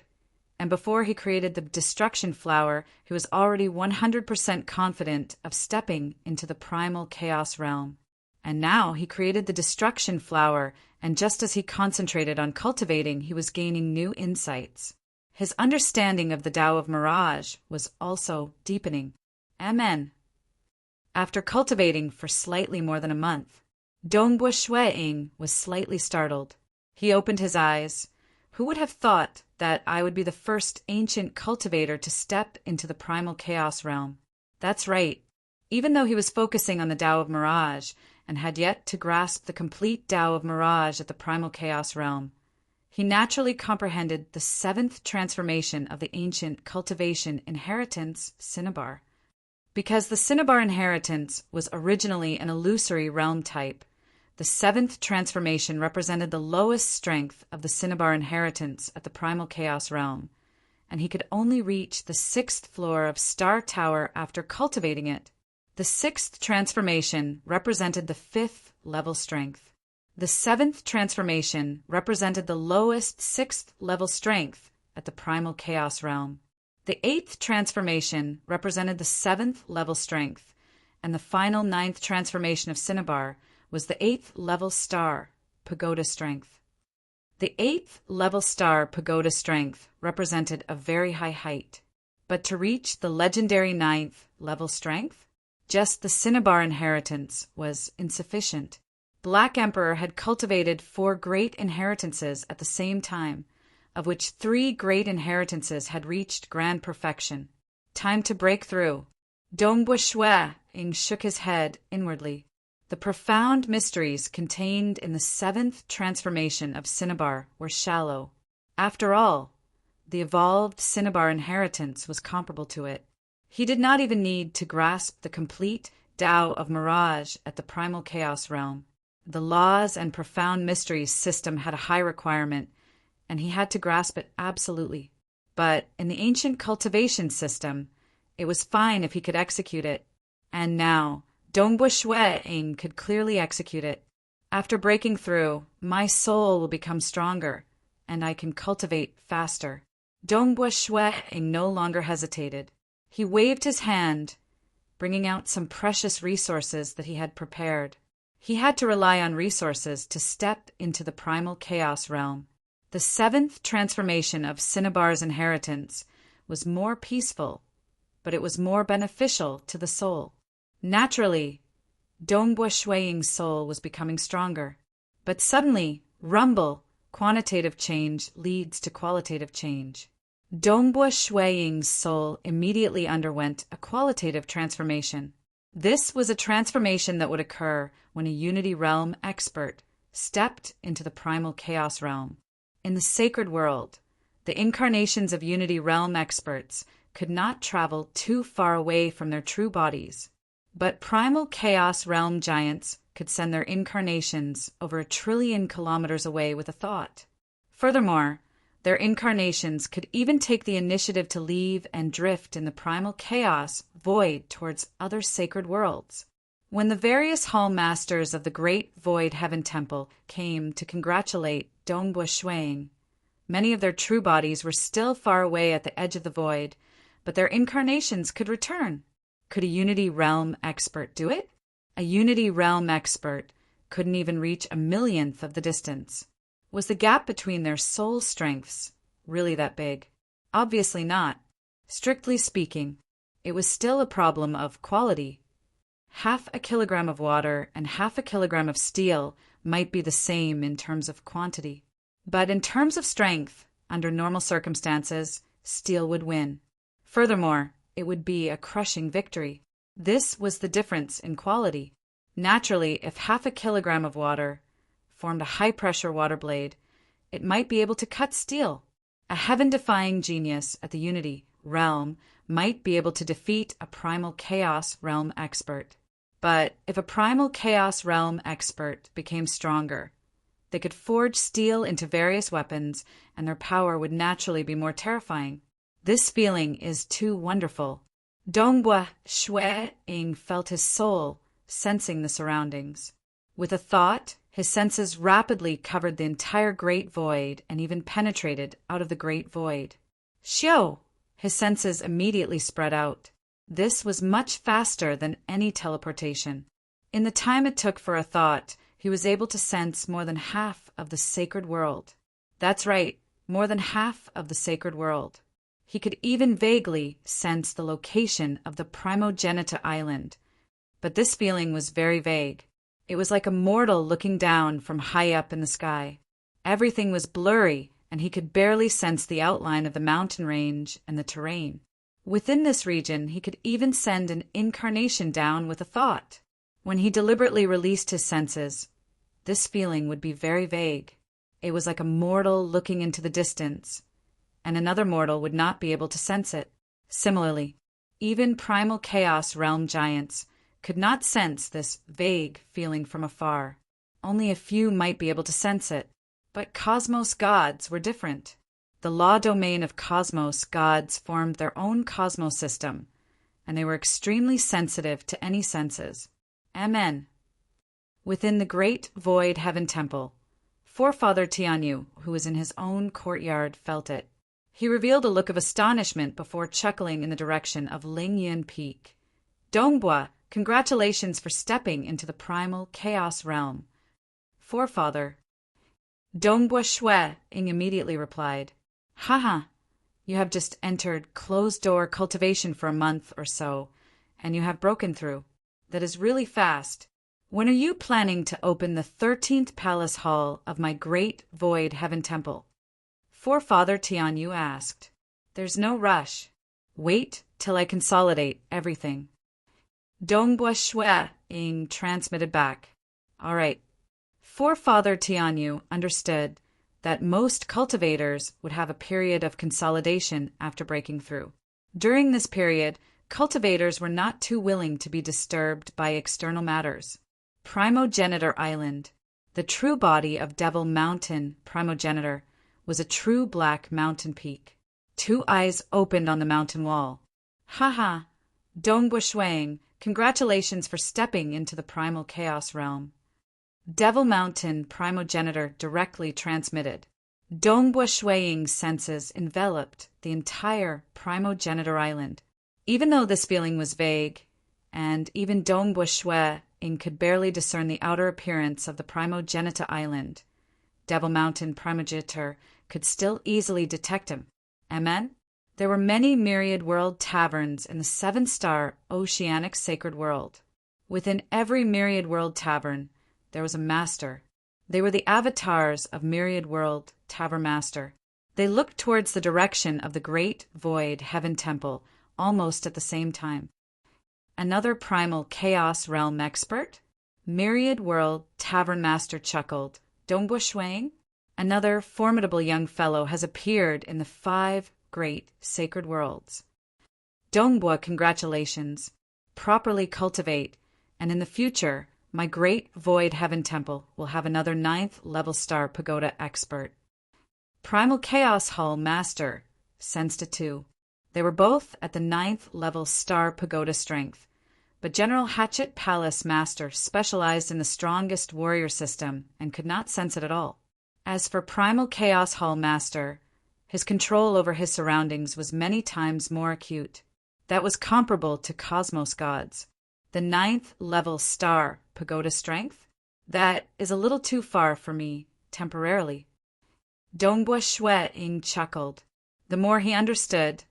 and before he created the destruction flower, he was already 100% confident of stepping into the primal chaos realm. And now he created the destruction flower, and just as he concentrated on cultivating, he was gaining new insights. His understanding of the Tao of Mirage was also deepening. Amen. After cultivating for slightly more than a month, Dongbua Shui-ing was slightly startled. He opened his eyes. Who would have thought that I would be the first ancient cultivator to step into the primal chaos realm? That's right. Even though he was focusing on the Tao of Mirage and had yet to grasp the complete Tao of Mirage at the primal chaos realm, he naturally comprehended the 7th transformation of the ancient cultivation inheritance, Cinnabar. Because the Cinnabar inheritance was originally an illusory realm type, the 7th transformation represented the lowest strength of the Cinnabar inheritance at the primal chaos realm, and he could only reach the 6th floor of Star Tower after cultivating it. The 6th transformation represented the 5th level strength. The 7th transformation represented the lowest 6th level strength at the primal chaos realm. The 8th transformation represented the 7th level strength, and the final 9th transformation of Cinnabar was the 8th level star, pagoda strength. The 8th level star pagoda strength represented a very high height, but to reach the legendary 9th level strength, just the Cinnabar inheritance was insufficient. Black Emperor had cultivated 4 great inheritances at the same time, of which 3 great inheritances had reached grand perfection. Time to break through. Dongbua Shui-ing shook his head inwardly. The profound mysteries contained in the 7th transformation of Cinnabar were shallow. After all, the evolved Cinnabar inheritance was comparable to it. He did not even need to grasp the complete Tao of Mirage at the primal chaos realm. The laws and profound mysteries system had a high requirement, and he had to grasp it absolutely. But in the ancient cultivation system, it was fine if he could execute it. And now, Dongbua Shui-ing could clearly execute it. After breaking through, my soul will become stronger, and I can cultivate faster. Dongbua Shui-ing no longer hesitated. He waved his hand, bringing out some precious resources that he had prepared. He had to rely on resources to step into the primal chaos realm. The 7th transformation of Cinnabar's inheritance was more peaceful, but it was more beneficial to the soul. Naturally, Dongbua Shui-ing's soul was becoming stronger. But suddenly, rumble, quantitative change leads to qualitative change. Dongbua Shui-ing's soul immediately underwent a qualitative transformation. This was a transformation that would occur when a Unity Realm expert stepped into the primal chaos realm. In the sacred world, the incarnations of Unity Realm experts could not travel too far away from their true bodies, but primal chaos realm giants could send their incarnations over 1 trillion kilometers away with a thought. Furthermore, Their incarnations could even take the initiative to leave and drift in the primal chaos void towards other sacred worlds. When the various hall masters of the great void heaven temple came to congratulate Dongbua Shuang, many of their true bodies were still far away at the edge of the void, but their incarnations could return. Could a Unity Realm expert do it? A Unity Realm expert couldn't even reach a millionth of the distance. Was the gap between their soul strengths really that big? Obviously not. Strictly speaking, it was still a problem of quality. Half a kilogram of water and half a kilogram of steel might be the same in terms of quantity. But in terms of strength, under normal circumstances, steel would win. Furthermore, it would be a crushing victory. This was the difference in quality. Naturally, if half a kilogram of water formed a high-pressure water blade, it might be able to cut steel. A heaven-defying genius at the Unity Realm might be able to defeat a Primal Chaos Realm expert. But if a Primal Chaos Realm expert became stronger, they could forge steel into various weapons, and their power would naturally be more terrifying. This feeling is too wonderful. Dongbua Shuang felt his soul sensing the surroundings. With a thought, his senses rapidly covered the entire great void and even penetrated out of the great void. Xiao! His senses immediately spread out. This was much faster than any teleportation. In the time it took for a thought, he was able to sense more than half of the sacred world. That's right, more than half of the sacred world. He could even vaguely sense the location of the Primogenita Island. But this feeling was very vague. It was like a mortal looking down from high up in the sky. Everything was blurry, and he could barely sense the outline of the mountain range and the terrain. Within this region, he could even send an incarnation down with a thought. When he deliberately released his senses, this feeling would be very vague. It was like a mortal looking into the distance, and another mortal would not be able to sense it. Similarly, even Primal Chaos Realm giants could not sense this vague feeling from afar. Only a few might be able to sense it. But cosmos gods were different. The law domain of cosmos gods formed their own cosmos system, and they were extremely sensitive to any senses. Amen. Within the great void heaven temple, Forefather Tianyu, who was in his own courtyard, felt it. He revealed a look of astonishment before chuckling in the direction of Lingyan Peak. Dongbua, congratulations for stepping into the primal chaos realm. Forefather. Dongbua Shuang immediately replied, Haha, you have just entered closed-door cultivation for a month or so, and you have broken through. That is really fast. When are you planning to open the 13th palace hall of my great void heaven temple? Forefather Tianyu asked. There's no rush. Wait till I consolidate everything. Dongbua Shuang transmitted back. All right. Forefather Tianyu understood that most cultivators would have a period of consolidation after breaking through. During this period, cultivators were not too willing to be disturbed by external matters. Primogenitor Island, the true body of Devil Mountain Primogenitor, was a true black mountain peak. 2 eyes opened on the mountain wall. Haha, Dongbua Shuang, congratulations for stepping into the primal chaos realm. Devil Mountain Primogenitor directly transmitted. Dongbua Shuang's senses enveloped the entire Primogenitor Island. Even though this feeling was vague, and even Dongbua Shuang could barely discern the outer appearance of the Primogenita Island, Devil Mountain Primogenitor could still easily detect him. Amen? There were many myriad world taverns in the 7-star oceanic sacred world. Within every myriad world tavern, there was a master. They were the avatars of myriad world tavern master. They looked towards the direction of the great void heaven temple almost at the same time. Another primal chaos realm expert? Myriad world tavern master chuckled. Dongbua Shuang? Another formidable young fellow has appeared in the 5 great sacred worlds. Dongbua, congratulations. Properly cultivate, and in the future, my great void heaven temple will have another 9th level star pagoda expert. Primal Chaos Hall Master sensed it too. They were both at the 9th level Star Pagoda strength, but General Hatchet Palace Master specialized in the strongest warrior system and could not sense it at all. As for Primal Chaos Hall Master, his control over his surroundings was many times more acute. That was comparable to Cosmos Gods. The 9th level Star Pagoda strength? That is a little too far for me, temporarily. Dongbua Shue-ing chuckled. The more he understood,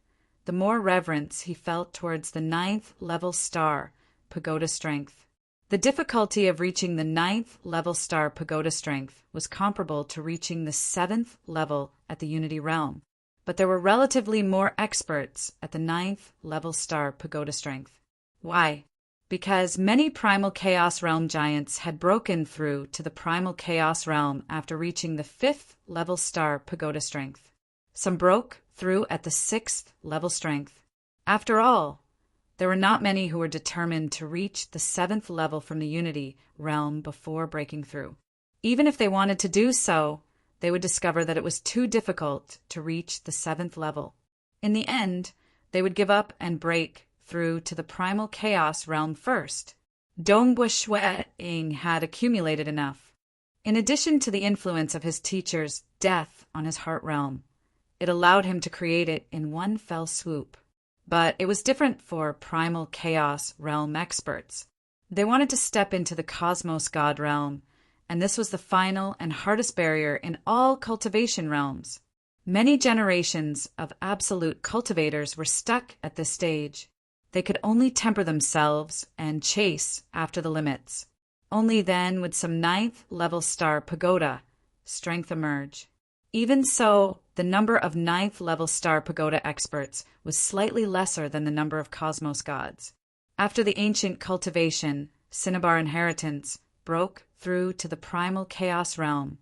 the more reverence he felt towards the 9th level Star Pagoda strength. The difficulty of reaching the 9th level Star Pagoda strength was comparable to reaching the 7th level at the Unity Realm, but there were relatively more experts at the 9th level Star Pagoda strength. Why? Because many Primal Chaos Realm giants had broken through to the Primal Chaos Realm after reaching the 5th level Star Pagoda strength. Some broke through at the 6th level strength. After all, there were not many who were determined to reach the 7th level from the Unity Realm before breaking through. Even if they wanted to do so, they would discover that it was too difficult to reach the 7th level. In the end, they would give up and break through to the Primal Chaos Realm first. Dongbua Shue-ing had accumulated enough. In addition to the influence of his teacher's death on his heart realm, it allowed him to create it in one fell swoop. But it was different for Primal Chaos Realm experts. They wanted to step into the Cosmos God realm, and this was the final and hardest barrier in all cultivation realms. Many generations of absolute cultivators were stuck at this stage. They could only temper themselves and chase after the limits. Only then would some 9th level Star Pagoda strength emerge. Even so, the number of 9th level Star Pagoda experts was slightly lesser than the number of Cosmos Gods. After the ancient cultivation, Cinnabar inheritance broke through to the Primal Chaos Realm,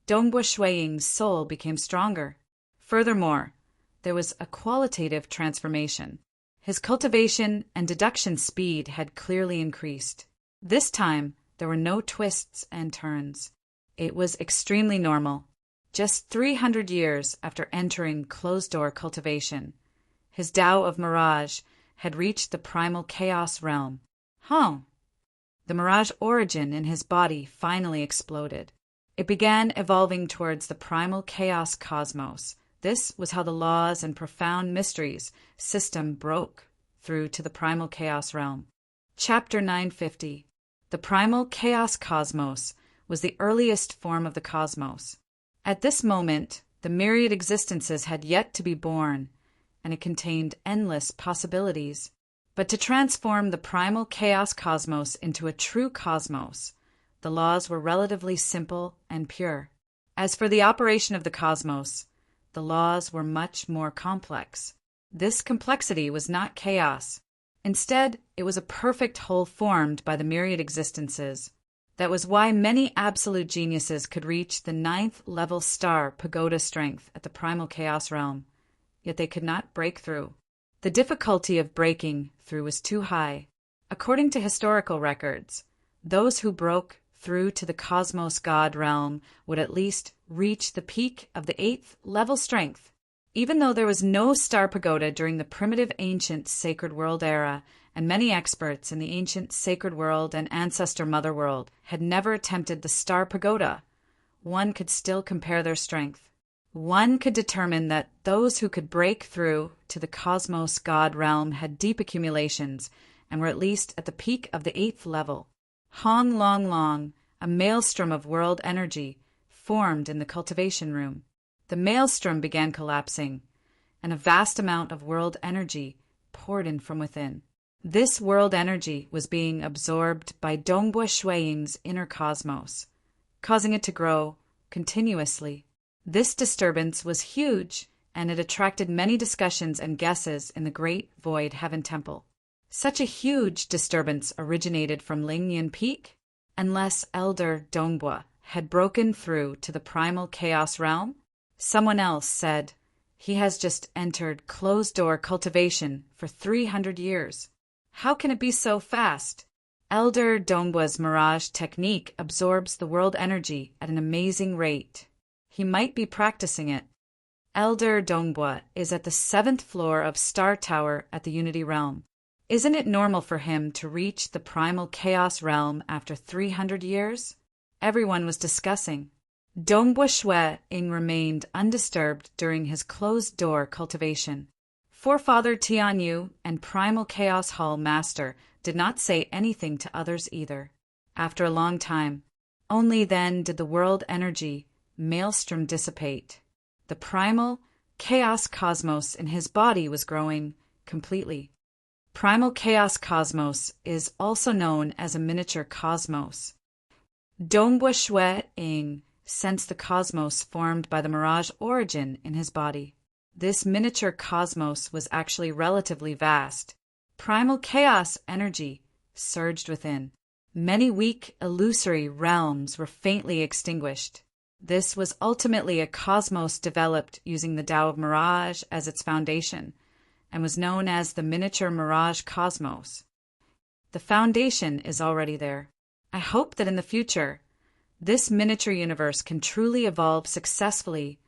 Dongbua Shue-ing's soul became stronger. Furthermore, there was a qualitative transformation. His cultivation and deduction speed had clearly increased. This time, there were no twists and turns. It was extremely normal. Just 300 years after entering closed-door cultivation, his Tao of Mirage had reached the Primal Chaos Realm. The Mirage origin in his body finally exploded. It began evolving towards the Primal Chaos Cosmos. This was how the laws and profound mysteries system broke through to the Primal Chaos Realm. Chapter 950. The Primal Chaos Cosmos was the earliest form of the cosmos. At this moment, the myriad existences had yet to be born, and it contained endless possibilities. But to transform the Primal Chaos Cosmos into a true cosmos, the laws were relatively simple and pure. As for the operation of the cosmos, the laws were much more complex. This complexity was not chaos. Instead, it was a perfect whole formed by the myriad existences. That was why many absolute geniuses could reach the 9th level Star Pagoda strength at the Primal Chaos Realm, yet they could not break through. The difficulty of breaking through was too high. According to historical records, those who broke through to the Cosmos God realm would at least reach the peak of the 8th level strength. Even though there was no Star Pagoda during the primitive ancient Sacred World era, and many experts in the ancient Sacred World and Ancestor Mother World had never attempted the Star Pagoda, one could still compare their strength. One could determine that those who could break through to the Cosmos God realm had deep accumulations and were at least at the peak of the 8th level. Hong Long Long, a maelstrom of world energy, formed in the cultivation room. The maelstrom began collapsing, and a vast amount of world energy poured in from within. This world energy was being absorbed by Dongbua Shue-ing's inner cosmos, causing it to grow continuously. This disturbance was huge, and it attracted many discussions and guesses in the Great Void Heaven Temple. Such a huge disturbance originated from Lingyan Peak, unless Elder Dongbua had broken through to the Primal Chaos Realm. Someone else said, he has just entered closed-door cultivation for 300 years. How can it be so fast? Elder Dongbua's Mirage technique absorbs the world energy at an amazing rate. He might be practicing it. Elder Dongbua is at the 7th floor of Star Tower at the Unity Realm. Isn't it normal for him to reach the primal chaos realm after 300 years? Everyone was discussing. Dongbua Shue Ing remained undisturbed during his closed-door cultivation. Forefather Tianyu and Primal Chaos Hall Master did not say anything to others either. After a long time, only then did the world energy maelstrom dissipate. The primal chaos cosmos in his body was growing completely. Primal chaos cosmos is also known as a miniature cosmos. Dongbua Shue Ing sensed the cosmos formed by the mirage origin in his body. This miniature cosmos was actually relatively vast. Primal chaos energy surged within. Many weak, illusory realms were faintly extinguished. This was ultimately a cosmos developed using the Tao of Mirage as its foundation, and was known as the miniature mirage cosmos. The foundation is already there. I hope that in the future, this miniature universe can truly evolve successfully,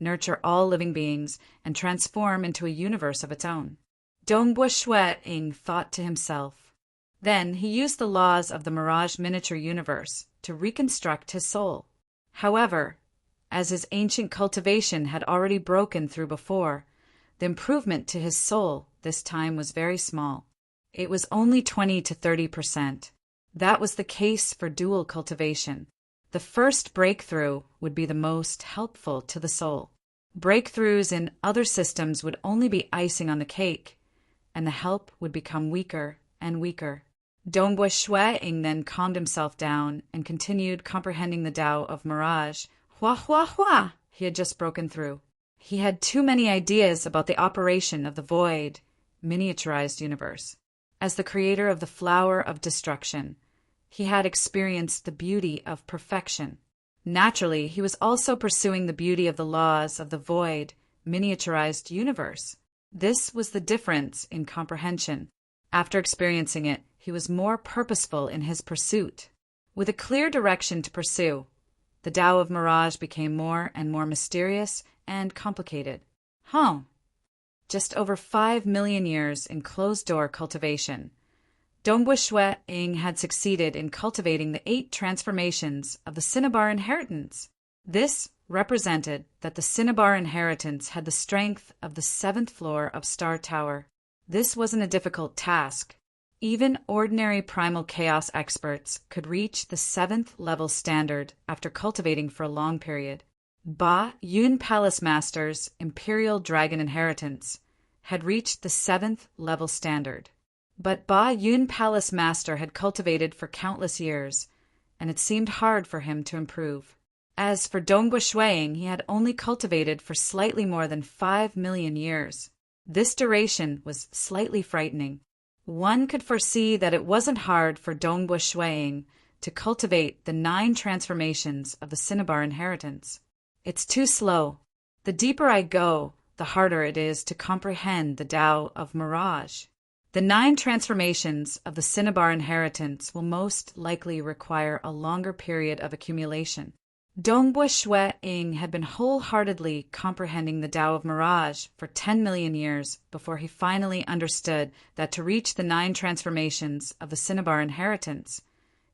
nurture all living beings, and transform into a universe of its own. Dongbua Shue Ing thought to himself. Then he used the laws of the Mirage miniature universe to reconstruct his soul. However, as his ancient cultivation had already broken through before, the improvement to his soul this time was very small. It was only 20 to 30%. That was the case for dual cultivation. The first breakthrough would be the most helpful to the soul. Breakthroughs in other systems would only be icing on the cake, and the help would become weaker and weaker. Dongbua Shue Ing then calmed himself down and continued comprehending the Tao of Mirage. Hua hua hua! He had just broken through. He had too many ideas about the operation of the void, miniaturized universe. As the creator of the flower of destruction, he had experienced the beauty of perfection. Naturally, he was also pursuing the beauty of the laws of the void, miniaturized universe. This was the difference in comprehension. After experiencing it, he was more purposeful in his pursuit. With a clear direction to pursue, the Tao of Mirage became more and more mysterious and complicated. Just over 5 million years in closed-door cultivation, Dongbua Shue Ing had succeeded in cultivating the 8 transformations of the Cinnabar inheritance. This represented that the Cinnabar inheritance had the strength of the 7th floor of Star Tower. This wasn't a difficult task. Even ordinary primal chaos experts could reach the 7th level standard after cultivating for a long period. Ba Yun Palace Master's Imperial Dragon Inheritance had reached the 7th level standard. But Ba Yun Palace Master had cultivated for countless years, and it seemed hard for him to improve. As for Dongbua Shue Ing, he had only cultivated for slightly more than 5 million years. This duration was slightly frightening. One could foresee that it wasn't hard for Dongbua Shue Ing to cultivate the 9 transformations of the Cinnabar inheritance. It's too slow. The deeper I go, the harder it is to comprehend the Tao of Mirage. The 9 transformations of the Cinnabar inheritance will most likely require a longer period of accumulation. Dongbua Shue Ing had been wholeheartedly comprehending the Tao of Mirage for 10 million years before he finally understood that to reach the 9 transformations of the Cinnabar inheritance,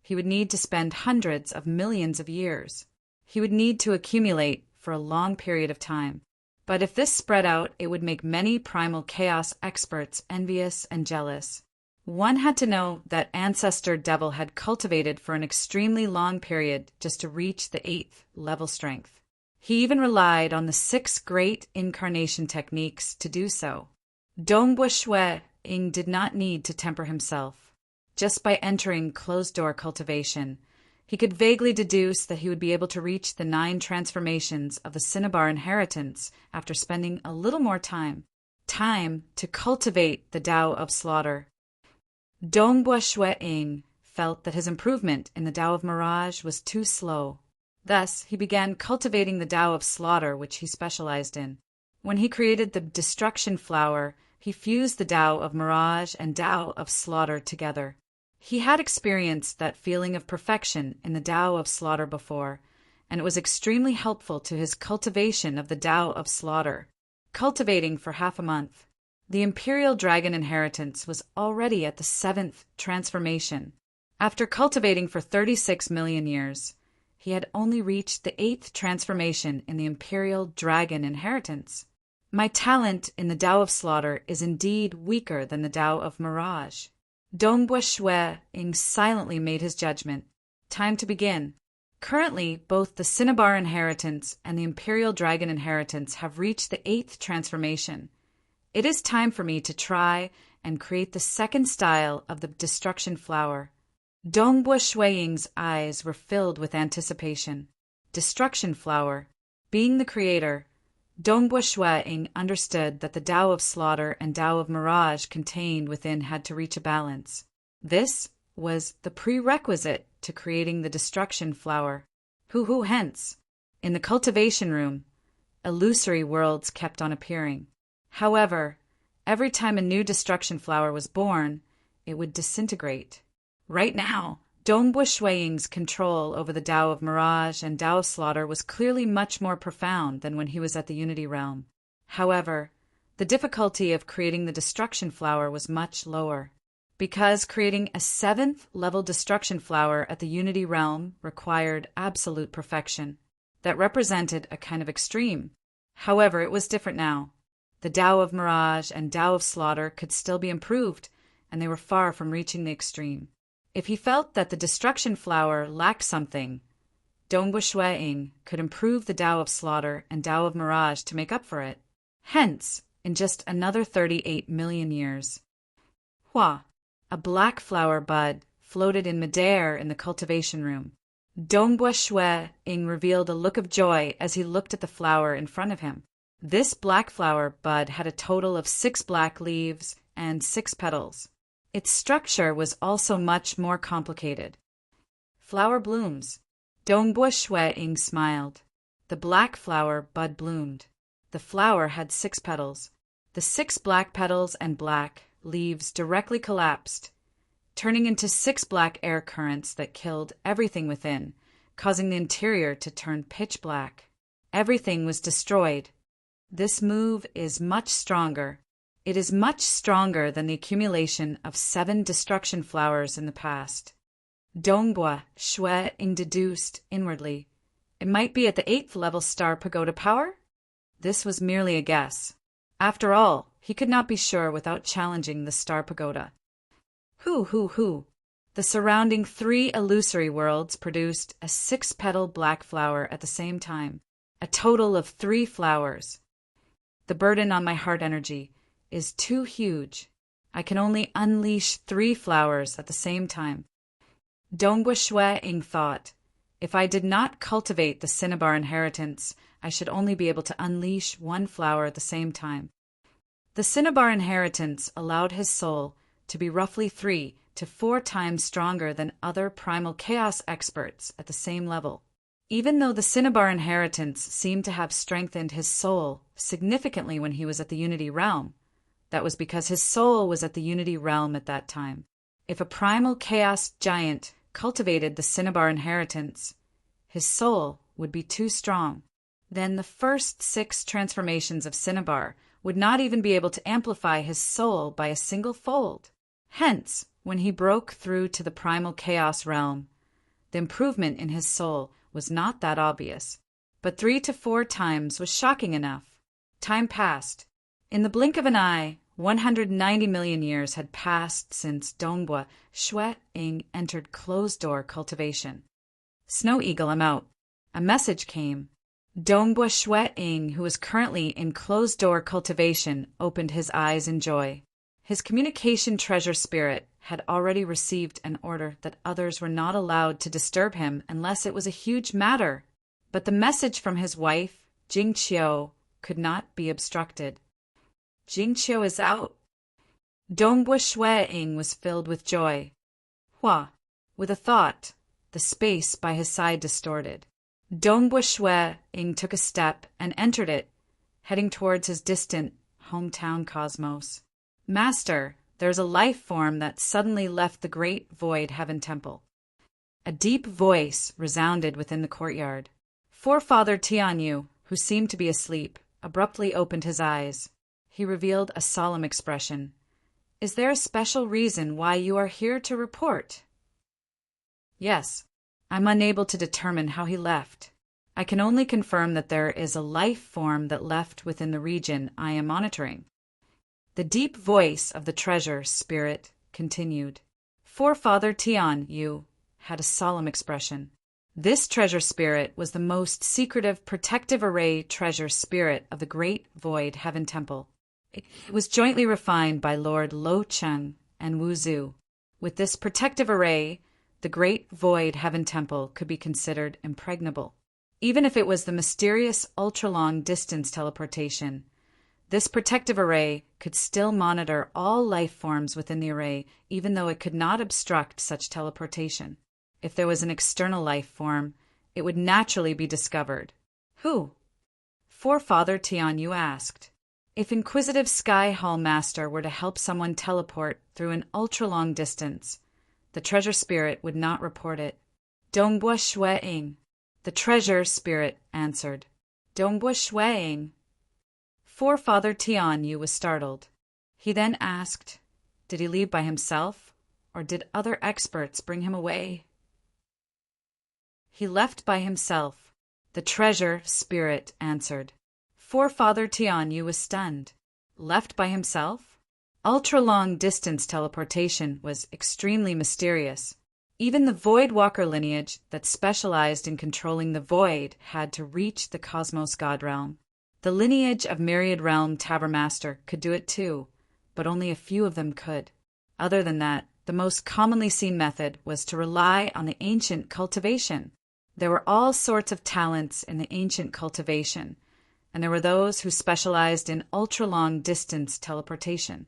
he would need to spend hundreds of millions of years. He would need to accumulate for a long period of time. But if this spread out, it would make many primal chaos experts envious and jealous. One had to know that Ancestor Devil had cultivated for an extremely long period just to reach the 8th level strength. He even relied on the 6 great incarnation techniques to do so. Dongbua Shue Ing did not need to temper himself. Just by entering closed-door cultivation, he could vaguely deduce that he would be able to reach the 9 transformations of the Cinnabar inheritance after spending a little more time. Time to cultivate the Tao of Slaughter. Dongbua Shue Ing felt that his improvement in the Tao of Mirage was too slow. Thus, he began cultivating the Tao of Slaughter, which he specialized in. When he created the Destruction Flower, he fused the Tao of Mirage and Tao of Slaughter together. He had experienced that feeling of perfection in the Tao of Slaughter before, and it was extremely helpful to his cultivation of the Tao of Slaughter. Cultivating for half a month. The Imperial Dragon Inheritance was already at the 7th transformation. After cultivating for 36 million years, he had only reached the 8th transformation in the Imperial Dragon Inheritance. My talent in the Tao of Slaughter is indeed weaker than the Tao of Mirage. Dongbua Shui Ying silently made his judgment. Time to begin. Currently, both the Cinnabar Inheritance and the Imperial Dragon Inheritance have reached the 8th transformation. It is time for me to try and create the second style of the Destruction Flower. Dongbua Shui Ying's eyes were filled with anticipation. Destruction Flower. Being the creator, Dongbua Shui Ying understood that the Tao of Slaughter and Tao of Mirage contained within had to reach a balance. This was the prerequisite to creating the Destruction Flower. Hence, in the cultivation room, illusory worlds kept on appearing. However, every time a new Destruction Flower was born, it would disintegrate. Right now, Dongbua Shui Ying's control over the Tao of Mirage and Tao of Slaughter was clearly much more profound than when he was at the Unity Realm. However, the difficulty of creating the Destruction Flower was much lower, because creating a 7th level Destruction Flower at the Unity Realm required absolute perfection. That represented a kind of extreme. However, it was different now. The Tao of Mirage and Tao of Slaughter could still be improved, and they were far from reaching the extreme. If he felt that the Destruction Flower lacked something, Dongbua Shui Ying could improve the Tao of Slaughter and Tao of Mirage to make up for it. Hence, in just another 38 million years. A black flower bud floated in midair in the cultivation room. Dongbua Shui Ying revealed a look of joy as he looked at the flower in front of him. This black flower bud had a total of 6 black leaves and 6 petals. Its structure was also much more complicated. Flower blooms. Dongbua Shui Ying smiled. The black flower bud bloomed. The flower had 6 petals. The 6 black petals and black leaves directly collapsed, turning into 6 black air currents that killed everything within, causing the interior to turn pitch black. Everything was destroyed. This move is much stronger. It is much stronger than the accumulation of 7 Destruction Flowers in the past. Dongbua Shui Ying deduced inwardly. It might be at the 8th level Star Pagoda power? This was merely a guess. After all, he could not be sure without challenging the Star Pagoda. The surrounding 3 illusory worlds produced a 6-petal black flower at the same time, a total of 3 flowers. The burden on my heart energy is too huge. I can only unleash 3 flowers at the same time. Dongbua Shui Ying thought, if I did not cultivate the Cinnabar Inheritance, I should only be able to unleash 1 flower at the same time. The Cinnabar Inheritance allowed his soul to be roughly 3 to 4 times stronger than other primal chaos experts at the same level. Even though the Cinnabar Inheritance seemed to have strengthened his soul significantly when he was at the Unity Realm, that was because his soul was at the Unity Realm at that time. If a primal chaos giant cultivated the Cinnabar Inheritance, his soul would be too strong. Then the first 6 transformations of Cinnabar would not even be able to amplify his soul by a single fold. Hence, when he broke through to the primal chaos realm, the improvement in his soul was not that obvious, but 3 to 4 times was shocking enough. Time passed. In the blink of an eye, 190 million years had passed since Dongbua Shui Ying entered closed-door cultivation. Snow Eagle, I'm out. A message came. Dongbua Shui Ying, who was currently in closed-door cultivation, opened his eyes in joy. His communication treasure spirit had already received an order that others were not allowed to disturb him unless it was a huge matter. But the message from his wife, Jingqiu, could not be obstructed. Jingqiu is out. Dongbua Shui Ying was filled with joy. With a thought, the space by his side distorted. Dongbua Shui Ying took a step and entered it, heading towards his distant hometown cosmos. Master, there's a life form that suddenly left the great void heaven temple. A deep voice resounded within the courtyard. Forefather Tianyu, who seemed to be asleep, abruptly opened his eyes. He revealed a solemn expression. Is there a special reason why you are here to report? Yes. I'm unable to determine how he left. I can only confirm that there is a life form that left within the region I am monitoring. The deep voice of the treasure spirit continued. Forefather Tianyu had a solemn expression. This treasure spirit was the most secretive protective array treasure spirit of the Great Void Heaven Temple. It was jointly refined by Lord Lo Cheng and Wu Zhu. With this protective array, the Great Void Heaven Temple could be considered impregnable. Even if it was the mysterious ultra-long distance teleportation, this protective array could still monitor all life forms within the array, even though it could not obstruct such teleportation. If there was an external life form, it would naturally be discovered. Who? Forefather Tianyu asked. If Inquisitive Sky Hall Master were to help someone teleport through an ultra-long distance, the treasure spirit would not report it. Dongbua Shueing. The treasure spirit answered. Dongbua Shueing. Forefather Tianyu was startled. He then asked, did he leave by himself, or did other experts bring him away? He left by himself, the treasure spirit answered. Forefather Tianyu was stunned. Left by himself? Ultra-long distance teleportation was extremely mysterious. Even the Void Walker lineage that specialized in controlling the void had to reach the Cosmos God Realm. The lineage of Myriad Realm Tabermaster could do it too, but only a few of them could. Other than that, the most commonly seen method was to rely on the ancient cultivation. There were all sorts of talents in the ancient cultivation, and there were those who specialized in ultra-long distance teleportation.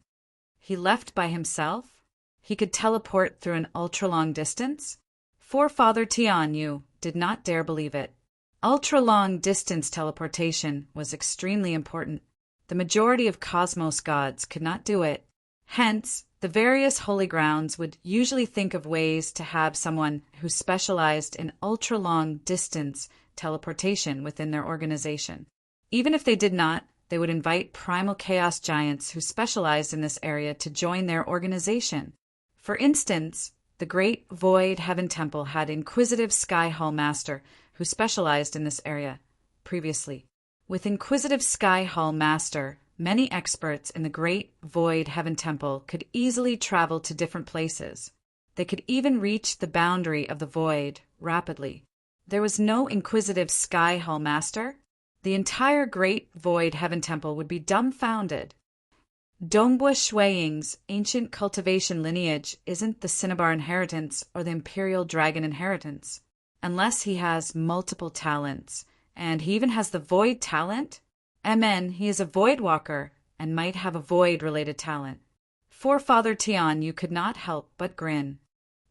He left by himself? He could teleport through an ultra-long distance? Forefather Tianyu did not dare believe it. Ultra-long distance teleportation was extremely important. The majority of cosmos gods could not do it. Hence, the various holy grounds would usually think of ways to have someone who specialized in ultra-long distance teleportation within their organization. Even if they did not, they would invite primal chaos giants who specialized in this area to join their organization. For instance, the Great Void Heaven Temple had Inquisitive Sky Hall Master who specialized in this area previously. With Inquisitive Sky Hall Master, many experts in the Great Void Heaven Temple could easily travel to different places. They could even reach the boundary of the void rapidly. There was no Inquisitive Sky Hall Master. The entire Great Void Heaven Temple would be dumbfounded. Dongbua Shueing's ancient cultivation lineage isn't the Cinnabar inheritance or the Imperial Dragon inheritance. Unless he has multiple talents, and he even has the Void talent, he is a Void Walker and might have a Void-related talent. Forefather Tianyu could not help but grin.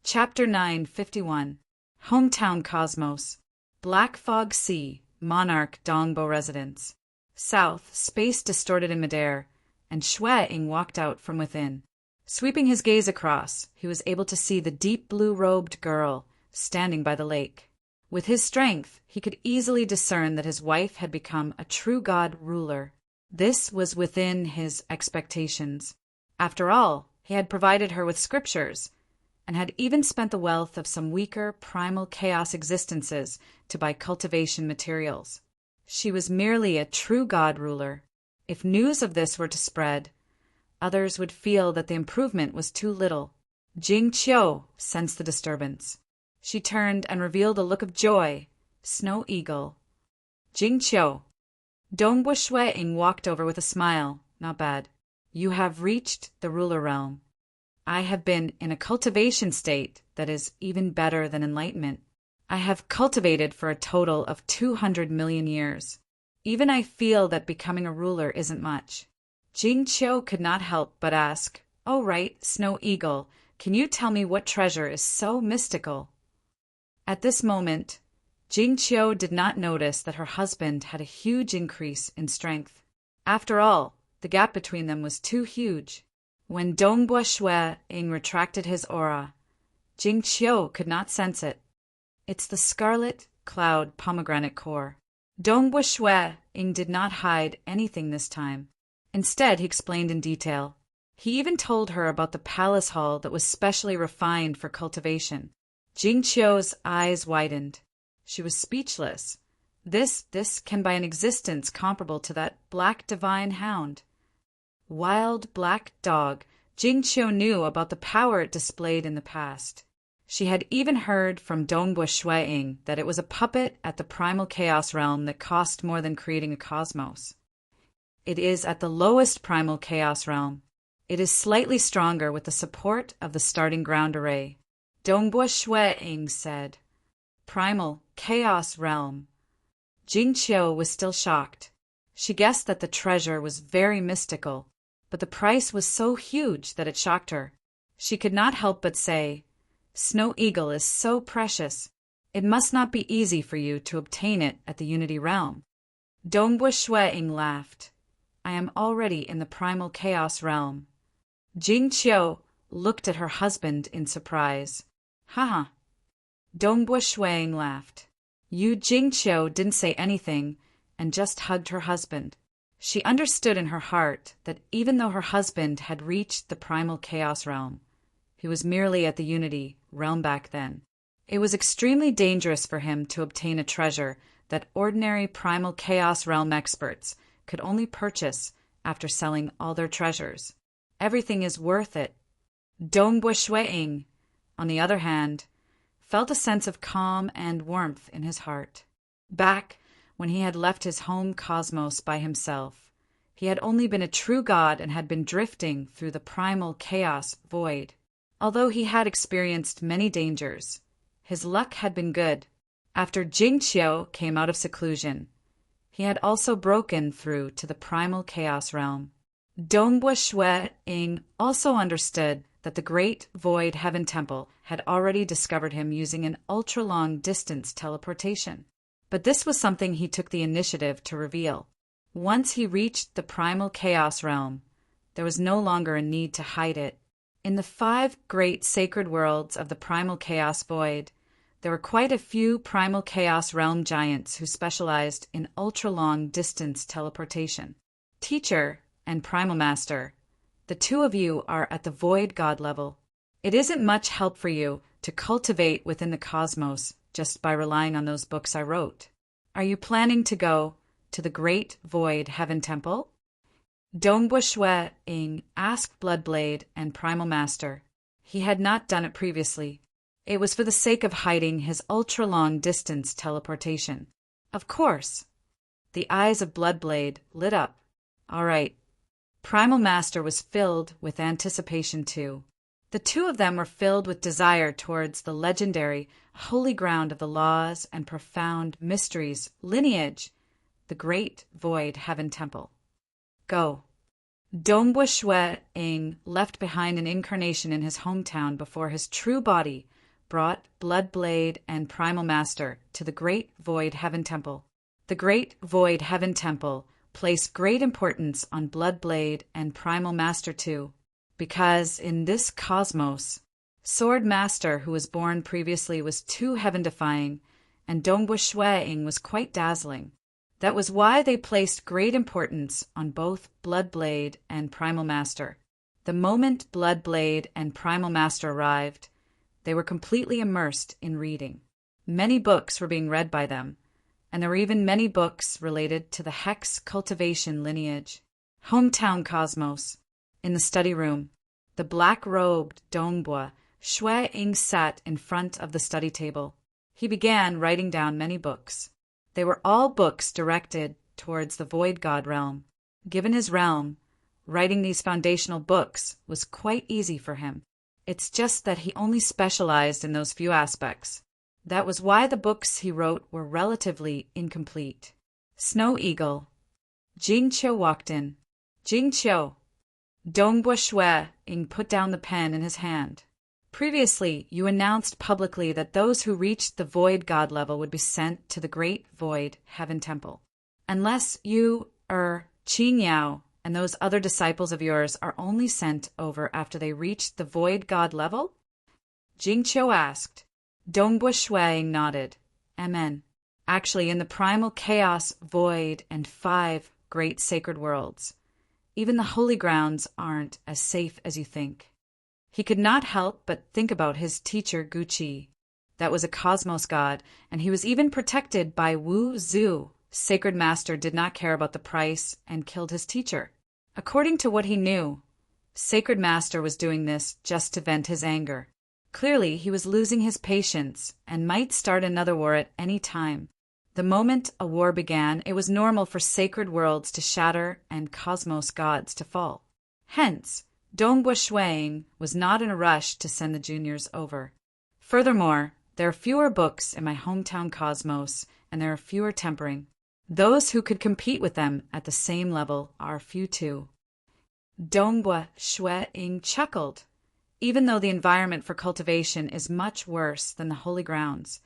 Chapter 951. Hometown Cosmos. Black Fog Sea, Monarch Dongbo Residence. South, space distorted in midair, and Shueing walked out from within. Sweeping his gaze across, he was able to see the deep blue-robed girl standing by the lake. With his strength, he could easily discern that his wife had become a true god ruler. This was within his expectations. After all, he had provided her with scriptures, and had even spent the wealth of some weaker primal chaos existences to buy cultivation materials. She was merely a true god ruler. If news of this were to spread, others would feel that the improvement was too little. Jing Qiu sensed the disturbance. She turned and revealed a look of joy. Snow Eagle. Jing Qiu. Dongbua Shueing walked over with a smile. Not bad. You have reached the ruler realm. I have been in a cultivation state that is even better than enlightenment. I have cultivated for a total of 200 million years. Even I feel that becoming a ruler isn't much. Jing Qiu could not help but ask, "Oh right, Snow Eagle, can you tell me what treasure is so mystical?" At this moment, Jing Qiu did not notice that her husband had a huge increase in strength. After all, the gap between them was too huge. When Dongbua Shueing retracted his aura, Jing Qiu could not sense it. It's the scarlet cloud pomegranate core. Dongbua Shui-ing did not hide anything this time. Instead, he explained in detail. He even told her about the palace hall that was specially refined for cultivation. Jingqiu's eyes widened. She was speechless. This can buy an existence comparable to that black divine hound. Wild black dog, Jingqiu knew about the power it displayed in the past. She had even heard from Dongbua Shui-ing that it was a puppet at the primal chaos realm that cost more than creating a cosmos. It is at the lowest primal chaos realm. It is slightly stronger with the support of the starting ground array. Dongbua Shui-ing said, "Primal chaos realm." Jingqiu was still shocked. She guessed that the treasure was very mystical, but the price was so huge that it shocked her. She could not help but say, "Snow Eagle is so precious. It must not be easy for you to obtain it at the Unity Realm." Dongbua Shui-ing laughed. "I am already in the primal chaos realm." Jingqiu looked at her husband in surprise. "Haha." Dongbua Shui-ing laughed. Jingqiu didn't say anything and just hugged her husband. She understood in her heart that even though her husband had reached the primal chaos realm, he was merely at the Unity realm back then. It was extremely dangerous for him to obtain a treasure that ordinary primal chaos realm experts could only purchase after selling all their treasures. Everything is worth it. Dongbua Shui-ing, on the other hand, felt a sense of calm and warmth in his heart. Back when he had left his home cosmos by himself, he had only been a true god and had been drifting through the primal chaos void. Although he had experienced many dangers, his luck had been good. After Jingqiu came out of seclusion, he had also broken through to the primal chaos realm. Dongbua Shui-ing also understood that the Great Void Heaven Temple had already discovered him using an ultra-long distance teleportation. But this was something he took the initiative to reveal. Once he reached the primal chaos realm, there was no longer a need to hide it. In the 5 great sacred worlds of the primal chaos void, there were quite a few primal chaos realm giants who specialized in ultra-long distance teleportation. Teacher and Primal Master, the two of you are at the void god level. It isn't much help for you to cultivate within the cosmos just by relying on those books I wrote. Are you planning to go to the Great Void Heaven Temple? Dongbua Shui-ing asked Bloodblade and Primal Master. He had not done it previously. It was for the sake of hiding his ultra-long distance teleportation. Of course. The eyes of Bloodblade lit up. All right. Primal Master was filled with anticipation too. The two of them were filled with desire towards the legendary holy ground of the laws and profound mysteries lineage, the Great Void Heaven Temple. Go. Dongbua Shui-ing left behind an incarnation in his hometown before his true body brought Bloodblade and Primal Master to the Great Void Heaven Temple. The Great Void Heaven Temple placed great importance on Bloodblade and Primal Master too, because in this cosmos, Sword Master, who was born previously, was too heaven-defying, and Dongbua Shui-ing was quite dazzling. That was why they placed great importance on both Bloodblade and Primal Master. The moment Bloodblade and Primal Master arrived, they were completely immersed in reading. Many books were being read by them, and there were even many books related to the Hex cultivation lineage. Hometown Cosmos. In the study room, the black-robed Dongbua Shui-ing sat in front of the study table. He began writing down many books. They were all books directed towards the Void God realm. Given his realm, writing these foundational books was quite easy for him. It's just that he only specialized in those few aspects. That was why the books he wrote were relatively incomplete. Snow Eagle. Jingqiu walked in. Jingqiu. Dongbua Shui-ing put down the pen in his hand. Previously, you announced publicly that those who reached the Void God level would be sent to the Great Void Heaven Temple. Unless you, Qing Yao, and those other disciples of yours are only sent over after they reach the Void God level? Jingqiu asked. Dongbua Shui-ing nodded. Amen. Actually, in the primal chaos, void, and 5 great sacred worlds, even the holy grounds aren't as safe as you think. He could not help but think about his teacher Guqi. That was a cosmos god, and he was even protected by Wu Zhu. Sacred Master did not care about the price and killed his teacher. According to what he knew, Sacred Master was doing this just to vent his anger. Clearly, he was losing his patience and might start another war at any time. The moment a war began, it was normal for sacred worlds to shatter and cosmos gods to fall. Hence, Dongbua Shuang was not in a rush to send the juniors over. Furthermore, there are fewer books in my hometown cosmos, and there are fewer tempering. Those who could compete with them at the same level are few too. Dongbua Shuang chuckled. Even though the environment for cultivation is much worse than the holy grounds,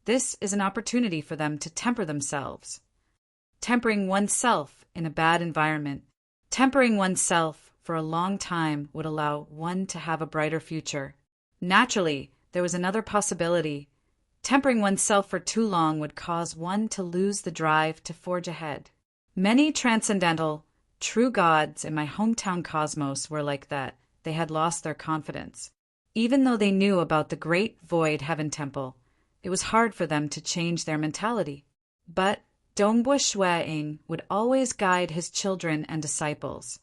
this is an opportunity for them to temper themselves. Tempering oneself in a bad environment, tempering oneself for a long time would allow one to have a brighter future. Naturally, there was another possibility. Tempering oneself for too long would cause one to lose the drive to forge ahead. Many transcendental, true gods in my hometown cosmos were like that. They had lost their confidence. Even though they knew about the great void heaven temple, it was hard for them to change their mentality. But Dongbua Shuang would always guide his children and disciples,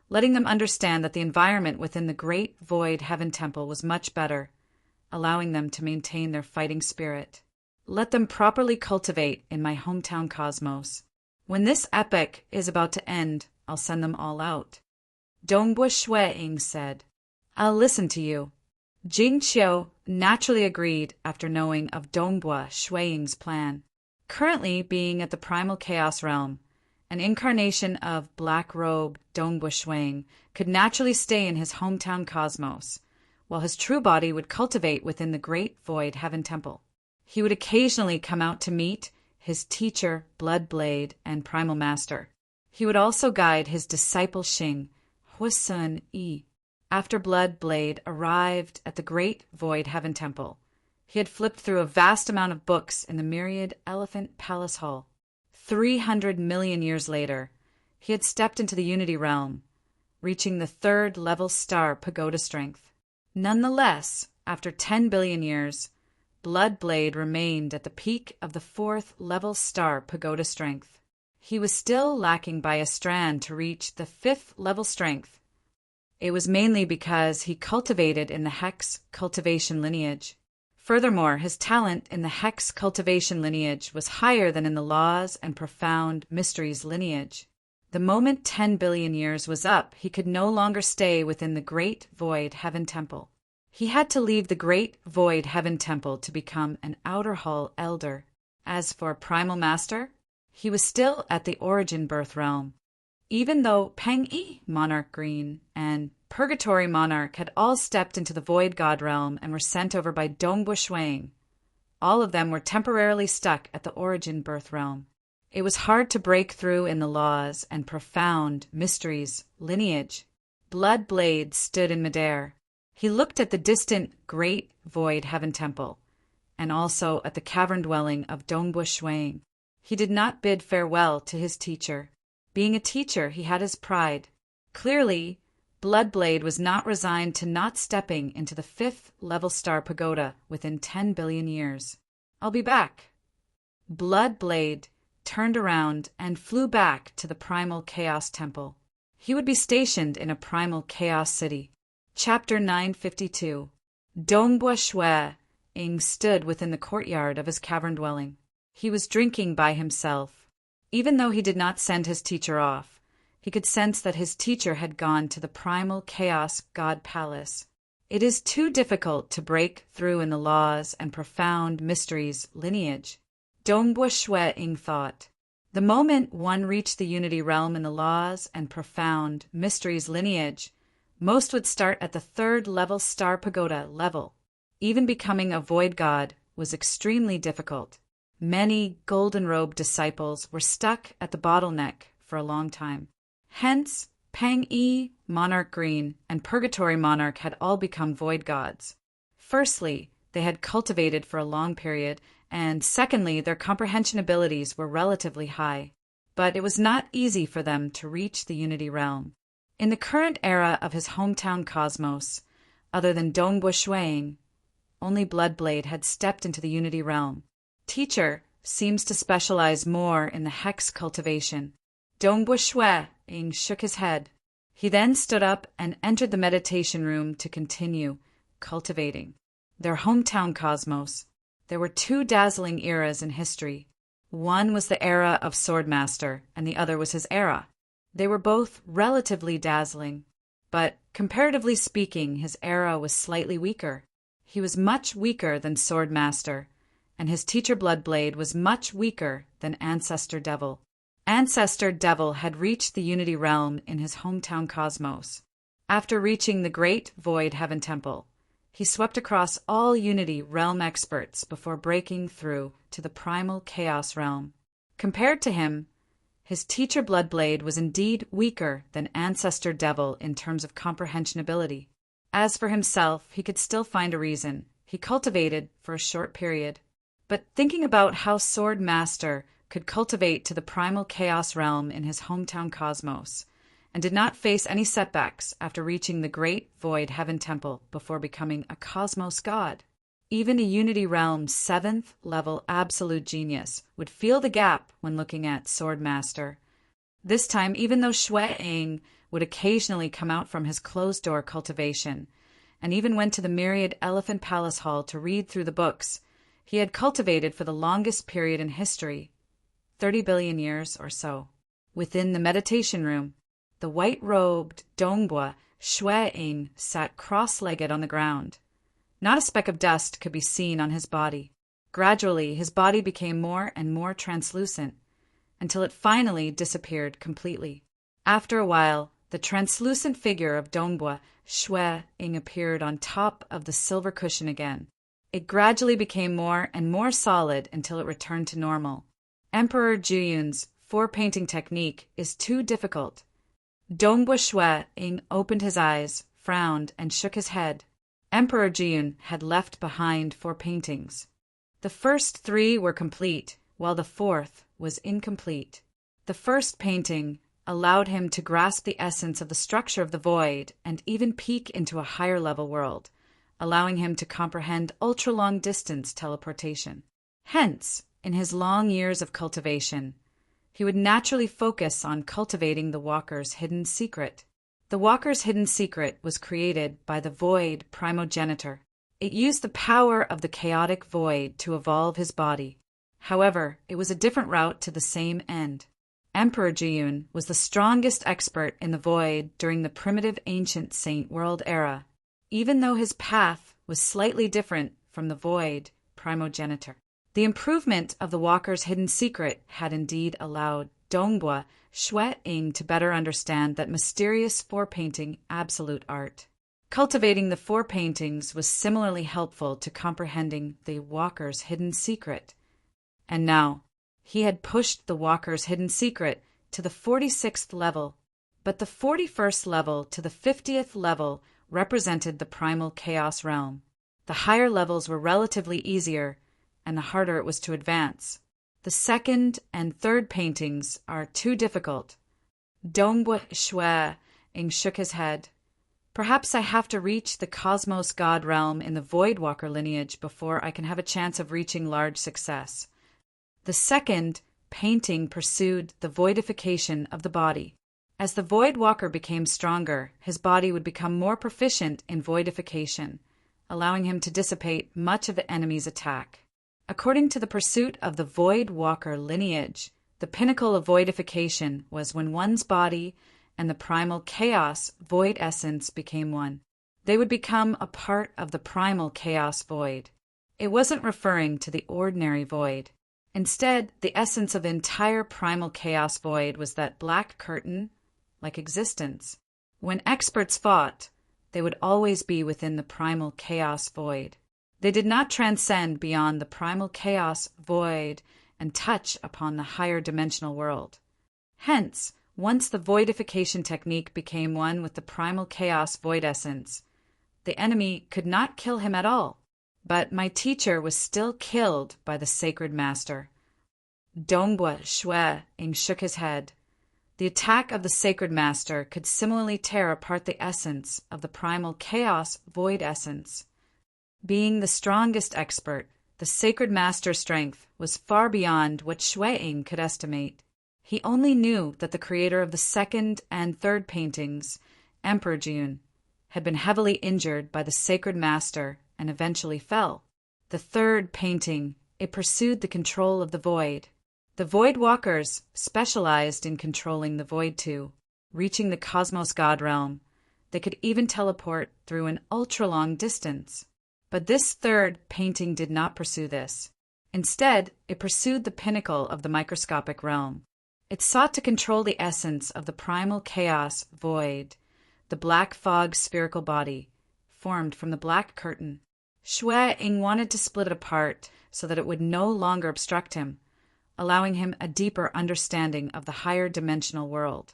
letting them understand that the environment within the great void heaven temple was much better, allowing them to maintain their fighting spirit. Let them properly cultivate in my hometown cosmos. When this epoch is about to end, I'll send them all out. Dongbua Shuang said, I'll listen to you. Jing Qiu naturally agreed after knowing of Dongbua Shuang's plan. Currently being at the primal chaos realm, an incarnation of black-robed Dongbua Shuang could naturally stay in his hometown cosmos, while his true body would cultivate within the great void heaven temple. He would occasionally come out to meet his teacher, Bloodblade, and Primal Master. He would also guide his disciple Xing, Huasun Yi. After Bloodblade arrived at the great void heaven temple, he had flipped through a vast amount of books in the myriad elephant palace hall. 300 million years later, he had stepped into the unity realm, reaching the 3rd level star pagoda strength. Nonetheless, after 10 billion years, Bloodblade remained at the peak of the 4th level star pagoda strength. He was still lacking by a strand to reach the 5th level strength. It was mainly because he cultivated in the Hex cultivation lineage. Furthermore, his talent in the Hex cultivation lineage was higher than in the Laws and Profound Mysteries lineage. The moment 10 billion years was up, he could no longer stay within the Great Void Heaven Temple. He had to leave the Great Void Heaven Temple to become an Outer Hall Elder. As for Primal Master, he was still at the Origin Birth Realm. Even though Peng Yi, Monarch Green, and Purgatory Monarch had all stepped into the Void God Realm and were sent over by Dongbua Shuang, all of them were temporarily stuck at the Origin Birth Realm. It was hard to break through in the Laws and Profound Mysteries lineage. Bloodblade stood in midair. He looked at the distant Great Void Heaven Temple, and also at the cavern dwelling of Dongbua Shuang. He did not bid farewell to his teacher. Being a teacher, he had his pride. Clearly, Bloodblade was not resigned to not stepping into the 5th level star pagoda within 10 billion years. I'll be back. Bloodblade turned around and flew back to the Primal Chaos Temple. He would be stationed in a Primal Chaos City. Chapter 952. Dongbua Shuang stood within the courtyard of his cavern dwelling. He was drinking by himself. Even though he did not send his teacher off, he could sense that his teacher had gone to the Primal Chaos God Palace. It is too difficult to break through in the Laws and Profound Mysteries lineage, Dongbua Shuang thought. The moment one reached the Unity Realm in the Laws and Profound Mysteries lineage, most would start at the 3rd level Star Pagoda level. Even becoming a Void God was extremely difficult. Many golden-robed disciples were stuck at the bottleneck for a long time. Hence, Peng Yi, Monarch Green, and Purgatory Monarch had all become Void Gods. Firstly, they had cultivated for a long period and secondly, their comprehension abilities were relatively high. But it was not easy for them to reach the Unity Realm. In the current era of his hometown cosmos, other than Dongbua Shuang, only Bloodblade had stepped into the Unity Realm. Teacher seems to specialize more in the hex cultivation. Dongbua Shuang shook his head. He then stood up and entered the meditation room to continue cultivating. Their hometown cosmos. There were two dazzling eras in history. One was the era of Swordmaster, and the other was his era. They were both relatively dazzling, but comparatively speaking, his era was slightly weaker. He was much weaker than Swordmaster, and his teacher Bloodblade was much weaker than Ancestor Devil. Ancestor Devil had reached the Unity Realm in his hometown cosmos. After reaching the Great Void Heaven Temple, he swept across all Unity Realm experts before breaking through to the Primal Chaos Realm. Compared to him, his teacher Bloodblade was indeed weaker than Ancestor Devil in terms of comprehension ability. As for himself, he could still find a reason. He cultivated for a short period. But thinking about how Sword Master could cultivate to the Primal Chaos Realm in his hometown cosmos, and did not face any setbacks after reaching the Great Void Heaven Temple before becoming a Cosmos God. Even a Unity Realm 7th level absolute genius would feel the gap when looking at Sword Master. This time, even though Shuang would occasionally come out from his closed-door cultivation, and even went to the Myriad Elephant Palace Hall to read through the books, he had cultivated for the longest period in history, 30 billion years or so. Within the meditation room, the white-robed Dongbua Shuang sat cross-legged on the ground. Not a speck of dust could be seen on his body. Gradually, his body became more and more translucent, until it finally disappeared completely. After a while, the translucent figure of Dongbua Shuang appeared on top of the silver cushion again. It gradually became more and more solid until it returned to normal. Emperor Juyun's 4-painting technique is too difficult. Dongbua Shuang opened his eyes, frowned, and shook his head. Emperor Juyun had left behind 4 paintings. The first 3 were complete, while the 4th was incomplete. The first painting allowed him to grasp the essence of the structure of the void and even peek into a higher-level world, allowing him to comprehend ultra-long-distance teleportation. Hence, in his long years of cultivation, he would naturally focus on cultivating the Walker's hidden secret. The Walker's hidden secret was created by the Void Primogenitor. It used the power of the chaotic void to evolve his body. However, it was a different route to the same end. Emperor Jiyun was the strongest expert in the void during the primitive ancient Saint World era, even though his path was slightly different from the Void Primogenitor. The improvement of the Walker's hidden secret had indeed allowed Dongbua Shuang to better understand that mysterious 4-painting absolute art. Cultivating the 4 paintings was similarly helpful to comprehending the Walker's hidden secret. And now, he had pushed the Walker's hidden secret to the 46th level, but the 41st level to the 50th level represented the Primal Chaos Realm. The higher levels were relatively easier, and the harder it was to advance. The 2nd and 3rd paintings are too difficult. Dongbua Shuang shook his head. Perhaps I have to reach the Cosmos God realm in the Voidwalker lineage before I can have a chance of reaching large success. The 2nd painting pursued the voidification of the body. As the Voidwalker became stronger, his body would become more proficient in voidification, allowing him to dissipate much of the enemy's attack. According to the pursuit of the Voidwalker lineage, the pinnacle of voidification was when one's body and the primal chaos void essence became one. They would become a part of the primal chaos void. It wasn't referring to the ordinary void. Instead, the essence of the entire primal chaos void was that black curtain, like existence. When experts fought, they would always be within the primal chaos void. They did not transcend beyond the primal chaos void and touch upon the higher dimensional world. Hence, once the voidification technique became one with the primal chaos void essence, the enemy could not kill him at all. But my teacher was still killed by the sacred master. Dongbua Shui Ing shook his head. The attack of the sacred master could similarly tear apart the essence of the primal chaos void essence. Being the strongest expert, the sacred master's strength was far beyond what Shui-Ing could estimate. He only knew that the creator of the second and third paintings, Emperor Jun, had been heavily injured by the sacred master and eventually fell. The third painting, it pursued the control of the void. The Void Walkers specialized in controlling the void too, reaching the cosmos god realm. They could even teleport through an ultra-long distance. But this third painting did not pursue this. Instead, it pursued the pinnacle of the microscopic realm. It sought to control the essence of the primal chaos void, the black fog spherical body, formed from the black curtain. Shui-Ing wanted to split it apart so that it would no longer obstruct him, allowing him a deeper understanding of the higher dimensional world.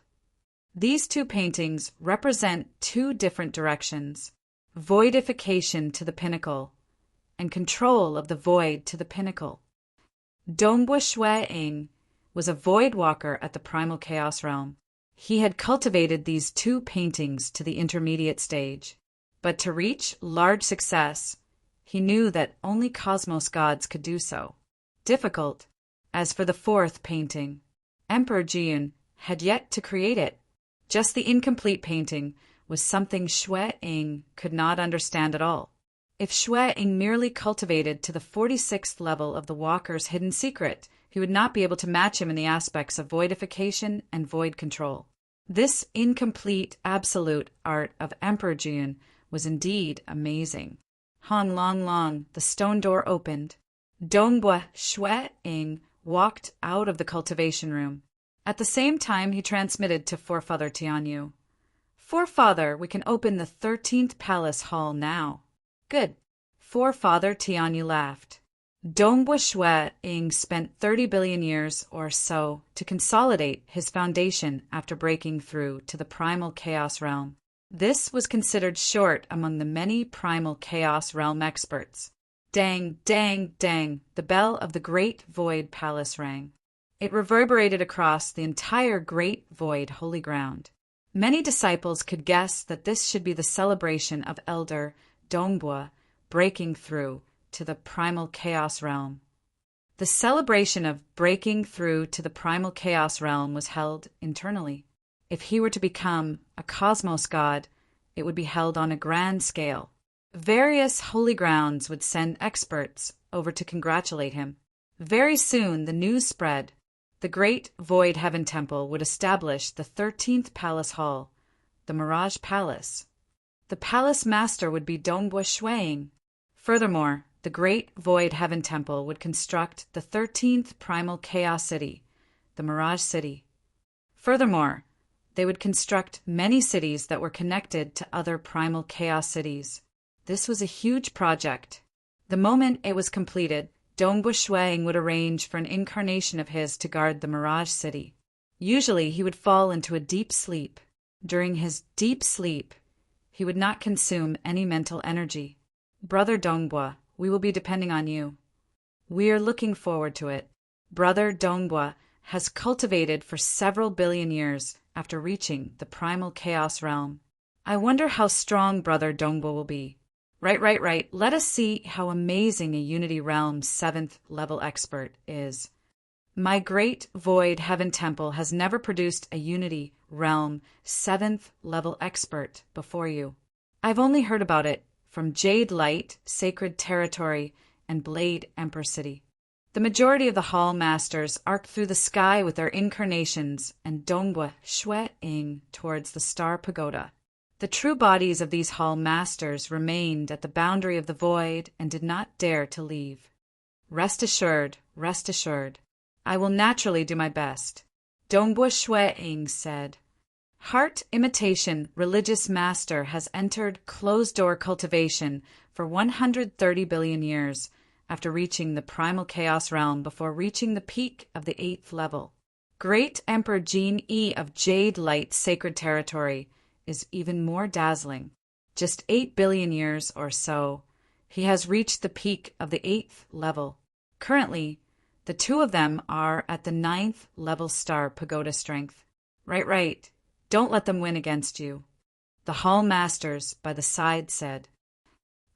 These two paintings represent two different directions: voidification to the pinnacle and control of the void to the pinnacle. Dongbua Shui-Ing was a void walker at the primal chaos realm. He had cultivated these two paintings to the intermediate stage, but to reach large success, he knew that only cosmos gods could do so. Difficult. As for the fourth painting, Emperor Jun had yet to create it. Just the incomplete painting was something Shui-Ing could not understand at all. If Shui-Ing merely cultivated to the 46th level of the Walker's hidden secret, he would not be able to match him in the aspects of voidification and void control. This incomplete absolute art of Emperor Jun was indeed amazing. Han Long Long, the stone door opened. Dongbua Shui-Ing walked out of the cultivation room. At the same time, he transmitted to Forefather Tianyu. Forefather, we can open the 13th palace hall now. Good. Forefather Tianyu laughed. Dongbua Shui-Ing spent 30 billion years or so to consolidate his foundation after breaking through to the primal chaos realm. This was considered short among the many primal chaos realm experts. Dang, dang, dang, the bell of the Great Void Palace rang. It reverberated across the entire Great Void holy ground. Many disciples could guess that this should be the celebration of Elder Dongbua breaking through to the primal chaos realm. The celebration of breaking through to the primal chaos realm was held internally. If he were to become a cosmos god, it would be held on a grand scale. Various holy grounds would send experts over to congratulate him. Very soon the news spread. The Great Void Heaven Temple would establish the 13th Palace Hall, the Mirage Palace. The palace master would be Dongbua Shui-Ing. Furthermore, the Great Void Heaven Temple would construct the 13th Primal Chaos City, the Mirage City. Furthermore, they would construct many cities that were connected to other Primal Chaos cities. This was a huge project. The moment it was completed, Dongbua Shui-Ing would arrange for an incarnation of his to guard the Mirage City. Usually he would fall into a deep sleep. During his deep sleep, he would not consume any mental energy. Brother Dongbua, we will be depending on you. We are looking forward to it. Brother Dongbua has cultivated for several billion years after reaching the primal chaos realm. I wonder how strong Brother Dongbua will be. Right. Let us see how amazing a Unity Realm 7th level expert is. My Great Void Heaven Temple has never produced a Unity Realm 7th level expert before you. I've only heard about it from Jade Light, Sacred Territory, and Blade Emperor City. The majority of the Hall Masters arc through the sky with their incarnations and Dongbua Shui-Ing towards the Star Pagoda. The true bodies of these Hall Masters remained at the boundary of the void and did not dare to leave. Rest assured, I will naturally do my best. Dongbua Shui-Ing said. Heart Imitation Religious Master has entered closed-door cultivation for 130 billion years after reaching the primal chaos realm before reaching the peak of the 8th level. Great Emperor Jean E of Jade Light Sacred Territory is even more dazzling. Just 8 billion years or so, He has reached the peak of the 8th level. Currently, the two of them are at the 9th level star pagoda strength. Right. Don't let them win against you. The hall masters by the side said.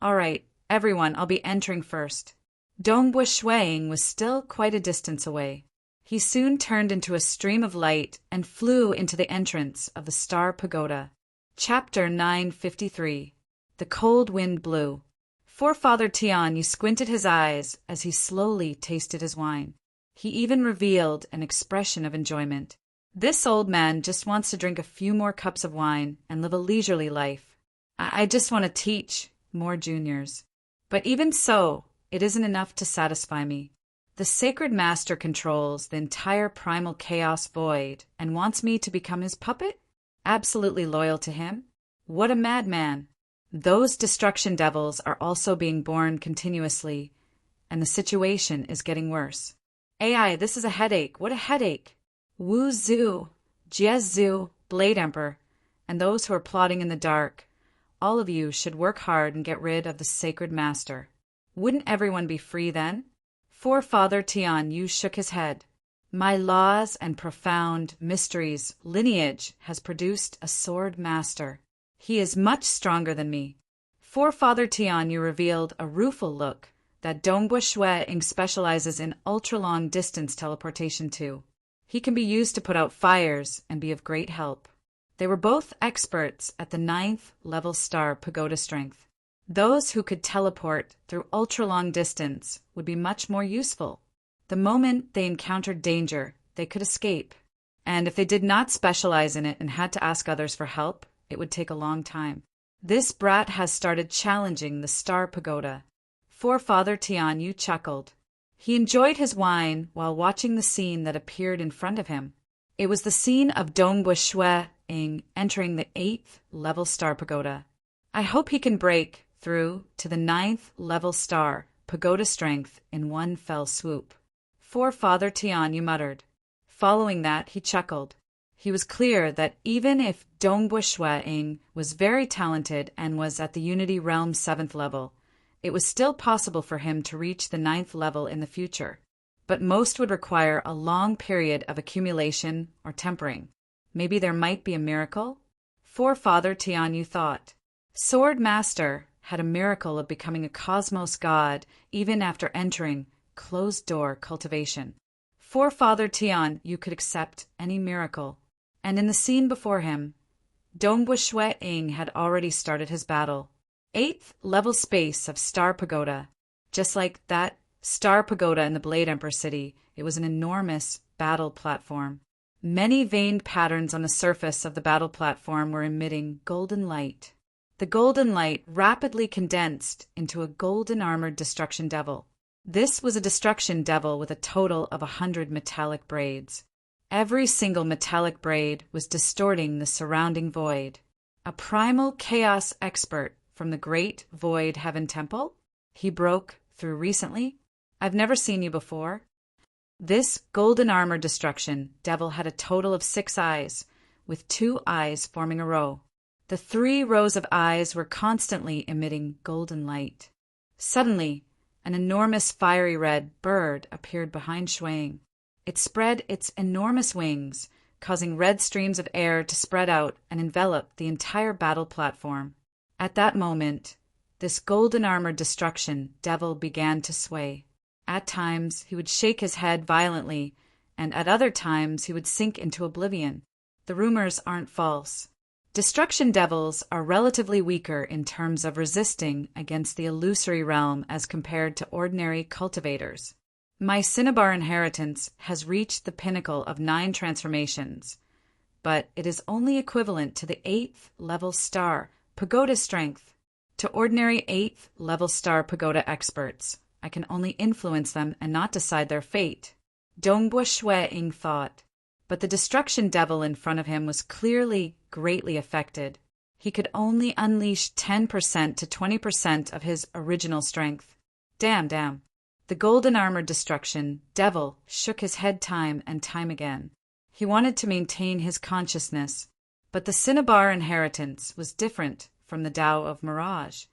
All right, everyone, I'll be entering first. Dongbua Shuang was still quite a distance away. He soon turned into a stream of light and flew into the entrance of the star pagoda. Chapter 953. The Cold Wind Blew. Forefather Tianyu squinted his eyes as he slowly tasted his wine. He even revealed an expression of enjoyment. This old man just wants to drink a few more cups of wine and live a leisurely life. I just want to teach more juniors. But even so, it isn't enough to satisfy me. The sacred master controls the entire primal chaos void and wants me to become his puppet? Absolutely loyal to him? What a madman! Those destruction devils are also being born continuously, and the situation is getting worse. AI, this is a headache. What a headache! Wu Zhu, Jie Zhu, Blade Emperor, and those who are plotting in the dark, all of you should work hard and get rid of the sacred master. Wouldn't everyone be free then? Forefather Tianyu shook his head. My laws and profound mysteries lineage has produced a sword master. He is much stronger than me. Forefather Tianyu revealed a rueful look that Dongbua Shuang specializes in ultra-long distance teleportation to. He can be used to put out fires and be of great help. They were both experts at the 9th level star pagoda strength. Those who could teleport through ultra-long distance would be much more useful. The moment they encountered danger, they could escape. And if they did not specialize in it and had to ask others for help, it would take a long time. This brat has started challenging the star pagoda. Forefather Tianyu chuckled. He enjoyed his wine while watching the scene that appeared in front of him. It was the scene of Dongbua Shuang entering the 8th level star pagoda. I hope he can break through to the 9th level star pagoda strength in one fell swoop. Forefather Tianyu muttered. Following that, he chuckled. He was clear that even if Dongbua Shuang was very talented and was at the Unity Realm 7th level, it was still possible for him to reach the 9th level in the future. But most would require a long period of accumulation or tempering. Maybe there might be a miracle? Forefather Tianyu thought. Sword Master had a miracle of becoming a cosmos god even after entering closed-door cultivation. Forefather Tianyu could accept any miracle. And in the scene before him, Dongbua Shuang had already started his battle. 8th level space of Star Pagoda. Just like that Star Pagoda in the Blade Emperor city, it was an enormous battle platform. Many veined patterns on the surface of the battle platform were emitting golden light. The golden light rapidly condensed into a golden-armored destruction devil. This was a destruction devil with a total of 100 metallic braids. Every single metallic braid was distorting the surrounding void. A primal chaos expert from the Great Void Heaven Temple? He broke through recently? I've never seen you before. This golden armor destruction devil had a total of 6 eyes, with 2 eyes forming a row. The 3 rows of eyes were constantly emitting golden light. Suddenly, an enormous fiery red bird appeared behind Shuang. It spread its enormous wings, causing red streams of air to spread out and envelop the entire battle platform. At that moment, this golden armored destruction devil began to sway. At times, he would shake his head violently, and at other times he would sink into oblivion. The rumors aren't false. Destruction devils are relatively weaker in terms of resisting against the illusory realm as compared to ordinary cultivators. My Cinnabar inheritance has reached the pinnacle of 9 transformations, but it is only equivalent to the 8th level star pagoda strength. To ordinary 8th level star pagoda experts, I can only influence them and not decide their fate. Dongbua Shuang thought, but the destruction devil in front of him was clearly greatly affected. He could only unleash 10% to 20% of his original strength. Damn. The golden armored destruction devil shook his head time and time again. He wanted to maintain his consciousness, but the Cinnabar inheritance was different from the Tao of Mirage.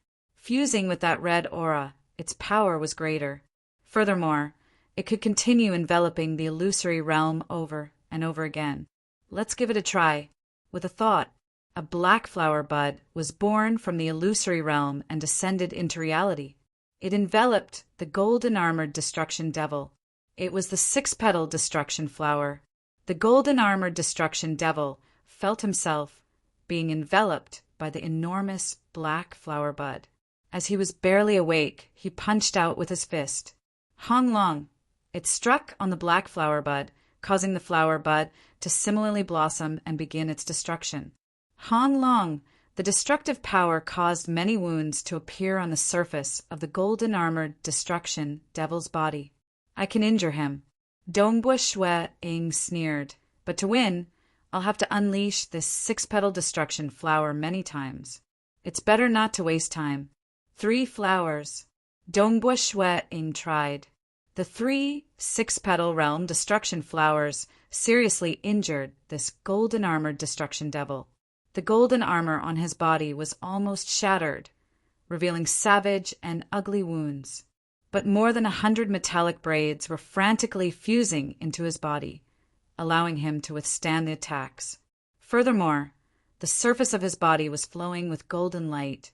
Fusing with that red aura, its power was greater. Furthermore, it could continue enveloping the illusory realm over and over again. Let's give it a try. With a thought, a black flower bud was born from the illusory realm and descended into reality. It enveloped the golden-armored destruction devil. It was the six-petaled destruction flower. The golden-armored destruction devil felt himself being enveloped by the enormous black flower bud. As he was barely awake, he punched out with his fist. Hong Long! It struck on the black flower bud, causing the flower bud to similarly blossom and begin its destruction. Hong Long! The destructive power caused many wounds to appear on the surface of the golden-armored destruction devil's body. I can injure him. Dongbua Shui Ing sneered. But to win, I'll have to unleash this six-petal destruction flower many times. It's better not to waste time. 3 flowers. Dongbua Shui Ing tried. The 3 six-petal realm destruction flowers seriously injured this golden-armored destruction devil. The golden armor on his body was almost shattered, revealing savage and ugly wounds. But more than 100 metallic braids were frantically fusing into his body, allowing him to withstand the attacks. Furthermore, the surface of his body was flowing with golden light,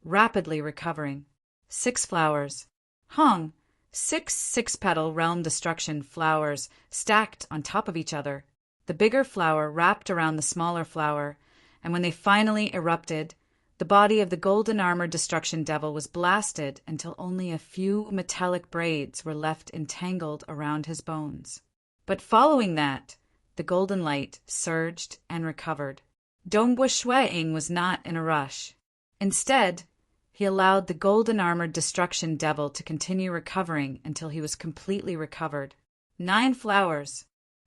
rapidly recovering. 6 flowers. Hong! 6 six-petal realm destruction flowers stacked on top of each other. The bigger flower wrapped around the smaller flower, and when they finally erupted, the body of the golden-armored destruction devil was blasted until only a few metallic braids were left entangled around his bones. But following that, the golden light surged and recovered. Dongbua Shui Ing was not in a rush. Instead, he allowed the golden-armored destruction devil to continue recovering until he was completely recovered. 9 flowers.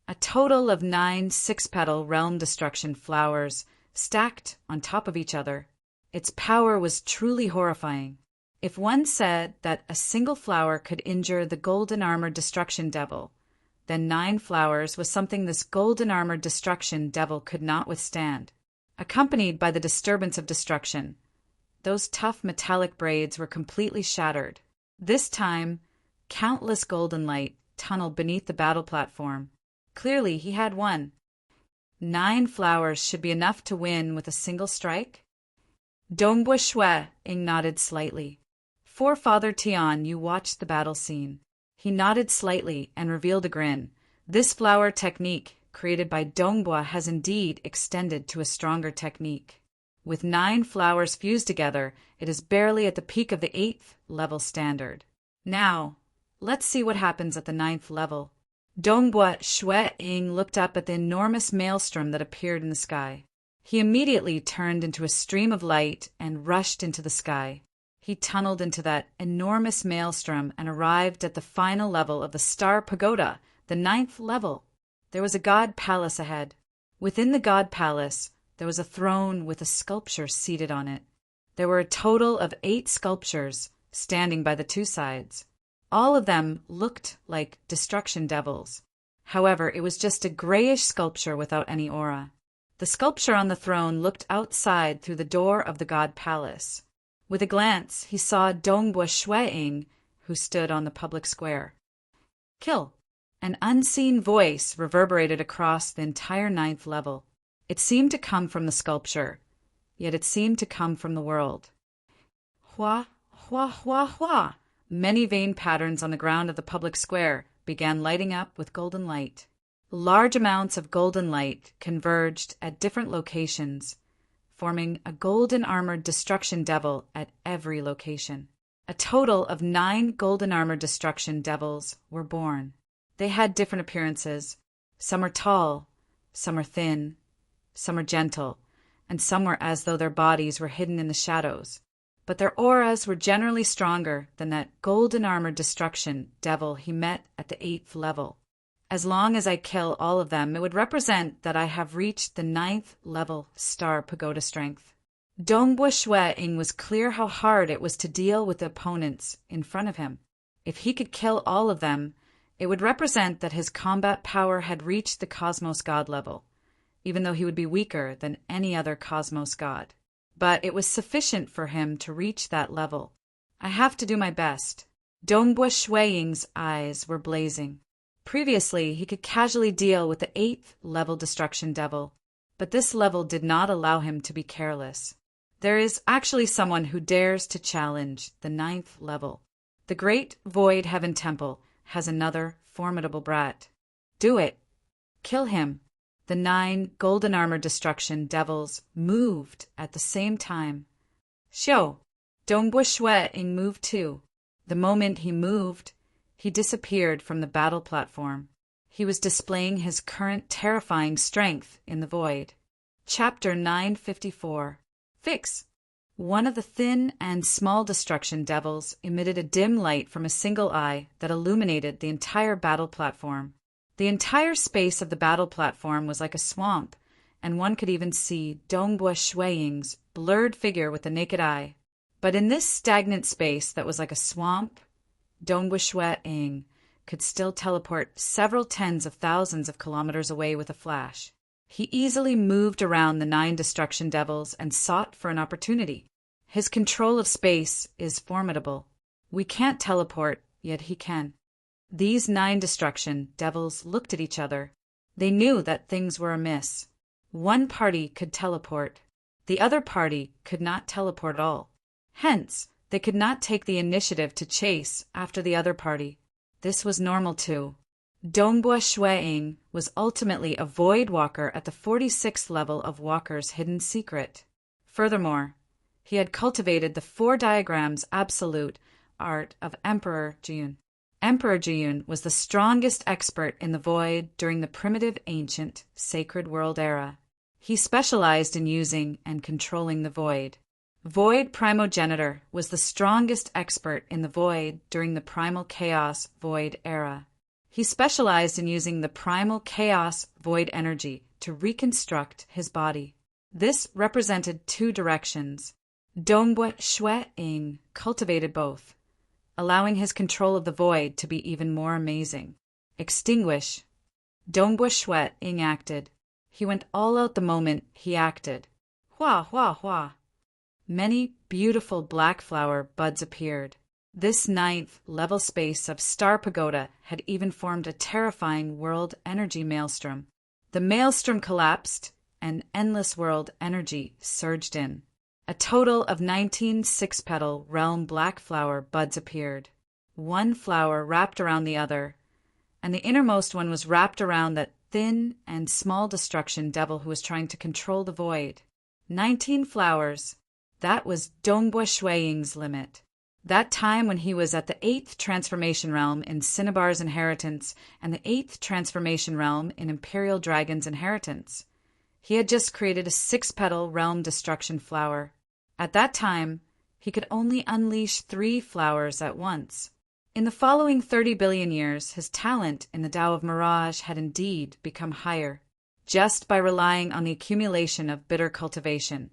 A total of 9 six-petal realm destruction flowers stacked on top of each other. Its power was truly horrifying. If one said that a single flower could injure the golden-armored destruction devil, then 9 flowers was something this golden-armored destruction devil could not withstand. Accompanied by the disturbance of destruction, those tough metallic braids were completely shattered. This time, countless golden light tunneled beneath the battle platform. Clearly, he had won. 9 flowers should be enough to win with a single strike? Dongbua Shui Ing nodded slightly. Forefather Tian, you watched the battle scene. He nodded slightly and revealed a grin. This flower technique, created by Dongbua, has indeed extended to a stronger technique. With 9 flowers fused together, it is barely at the peak of the 8th level standard. Now, let's see what happens at the 9th level. Dongbua Shui Ing looked up at the enormous maelstrom that appeared in the sky. He immediately turned into a stream of light and rushed into the sky. He tunneled into that enormous maelstrom and arrived at the final level of the Star Pagoda, the 9th level. There was a god palace ahead. Within the god palace, there was a throne with a sculpture seated on it. There were a total of 8 sculptures standing by the 2 sides. All of them looked like destruction devils. However, it was just a grayish sculpture without any aura. The sculpture on the throne looked outside through the door of the god palace. With a glance, he saw Dongbua Shui Ing, who stood on the public square. Kill! An unseen voice reverberated across the entire 9th level. It seemed to come from the sculpture, yet it seemed to come from the world. Hua, hua, hua, hua! Many vein patterns on the ground of the public square began lighting up with golden light. Large amounts of golden light converged at different locations, forming a golden-armored destruction devil at every location. A total of 9 golden-armored destruction devils were born. They had different appearances. Some were tall, some were thin, some were gentle, and some were as though their bodies were hidden in the shadows. But their auras were generally stronger than that golden-armored destruction devil he met at the 8th level. As long as I kill all of them, it would represent that I have reached the 9th level Star Pagoda strength. Dongbua Shui Ing was clear how hard it was to deal with the opponents in front of him. If he could kill all of them, it would represent that his combat power had reached the Cosmos God level, even though he would be weaker than any other Cosmos God. but it was sufficient for him to reach that level. I have to do my best. Dongbua Shuiying's eyes were blazing. Previously, he could casually deal with the 8th level destruction devil, but this level did not allow him to be careless. There is actually someone who dares to challenge the 9th level. The Great Void Heaven Temple has another formidable brat. Do it. Kill him. The 9 golden armor destruction devils moved at the same time. Xiu, Dongbua Shuiying moved too. The moment he moved, he disappeared from the battle platform. He was displaying his current terrifying strength in the void. Chapter 954. Fix. One of the thin and small destruction devils emitted a dim light from a single eye that illuminated the entire battle platform. The entire space of the battle platform was like a swamp, and one could even see Dongbua Shuiying's blurred figure with the naked eye. But in this stagnant space that was like a swamp, Dongbua Shuiying could still teleport several tens of thousands of kilometers away with a flash. He easily moved around the 9 destruction devils and sought for an opportunity. His control of space is formidable. We can't teleport, yet he can. These 9 destruction devils looked at each other. They knew that things were amiss. One party could teleport. The other party could not teleport at all. Hence, they could not take the initiative to chase after the other party. This was normal too. Dongbua Shuiying was ultimately a void walker at the 46th level of Walker's hidden secret. Furthermore, he had cultivated the 4 diagrams absolute art of Emperor Jiyun. Emperor Jiyun was the strongest expert in the void during the primitive ancient sacred world era. He specialized in using and controlling the void. Void Primogenitor was the strongest expert in the void during the primal chaos void era. He specialized in using the primal chaos void energy to reconstruct his body. This represented 2 directions. Dongbua Shuiying cultivated both, allowing his control of the void to be even more amazing. Extinguish. Dongbua Shuiying acted. He went all out the moment he acted. Hua, hua, hua. Many beautiful black flower buds appeared. This 9th level space of Star Pagoda had even formed a terrifying world energy maelstrom. The maelstrom collapsed, and endless world energy surged in. A total of 19 6-petal realm black flower buds appeared. One flower wrapped around the other, and the innermost one was wrapped around that thin and small destruction devil who was trying to control the void. 19 flowers. That was Dongbua Shuiying's limit. That time when he was at the 8th transformation realm in Cinnabar's inheritance and the 8th transformation realm in Imperial Dragon's inheritance. He had just created a 6-petal realm destruction flower. At that time, he could only unleash 3 flowers at once. In the following 30 billion years, his talent in the Tao of Mirage had indeed become higher. Just by relying on the accumulation of bitter cultivation,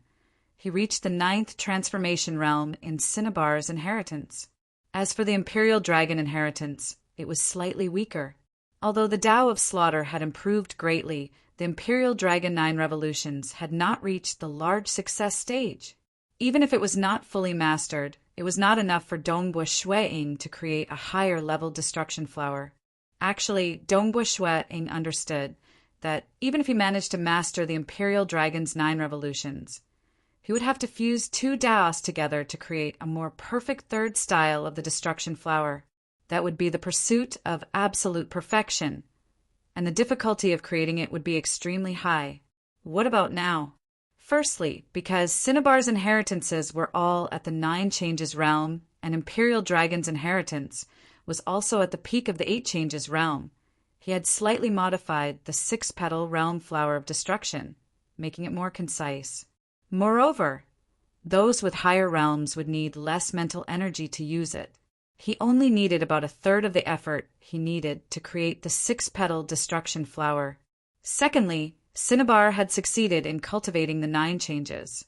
he reached the 9th transformation realm in Cinnabar's inheritance. As for the Imperial Dragon inheritance, it was slightly weaker. Although the Tao of Slaughter had improved greatly, the Imperial Dragon 9 revolutions had not reached the large success stage. Even if it was not fully mastered, it was not enough for Dongbua Shuiying to create a higher level destruction flower. Actually, Dongbua Shuiying understood that even if he managed to master the Imperial Dragon's 9 revolutions, he would have to fuse 2 Daos together to create a more perfect third style of the destruction flower. That would be the pursuit of absolute perfection, and the difficulty of creating it would be extremely high. What about now? Firstly, because Cinnabar's inheritances were all at the 9 changes realm, and Imperial Dragon's inheritance was also at the peak of the 8 changes realm, he had slightly modified the 6-petal realm flower of destruction, making it more concise. Moreover, those with higher realms would need less mental energy to use it. He only needed about a third of the effort he needed to create the 6-petal destruction flower. Secondly, Cinnabar had succeeded in cultivating the 9 changes,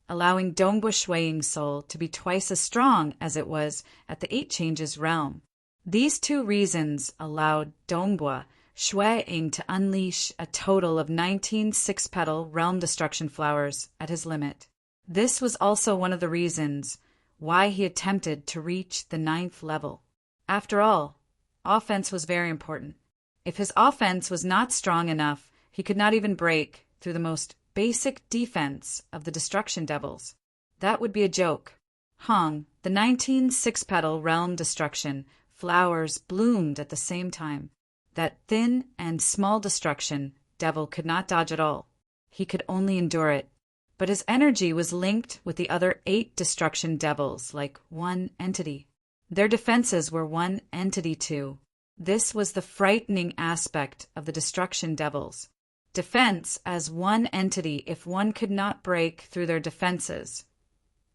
allowing Dongbua Shuiying's soul to be twice as strong as it was at the 8 changes realm. These 2 reasons allowed Dongbua Shuiying to unleash a total of 19 6-petal realm destruction flowers at his limit. This was also one of the reasons why he attempted to reach the 9th level. After all, offense was very important. If his offense was not strong enough, he could not even break through the most basic defense of the Destruction Devils. That would be a joke. Hong, the 19 six-petal realm destruction, flowers bloomed at the same time. That thin and small destruction devil could not dodge at all. He could only endure it. But his energy was linked with the other 8 destruction devils like one entity. Their defenses were one entity too. This was the frightening aspect of the destruction devils. Defense as one entity. If one could not break through their defenses,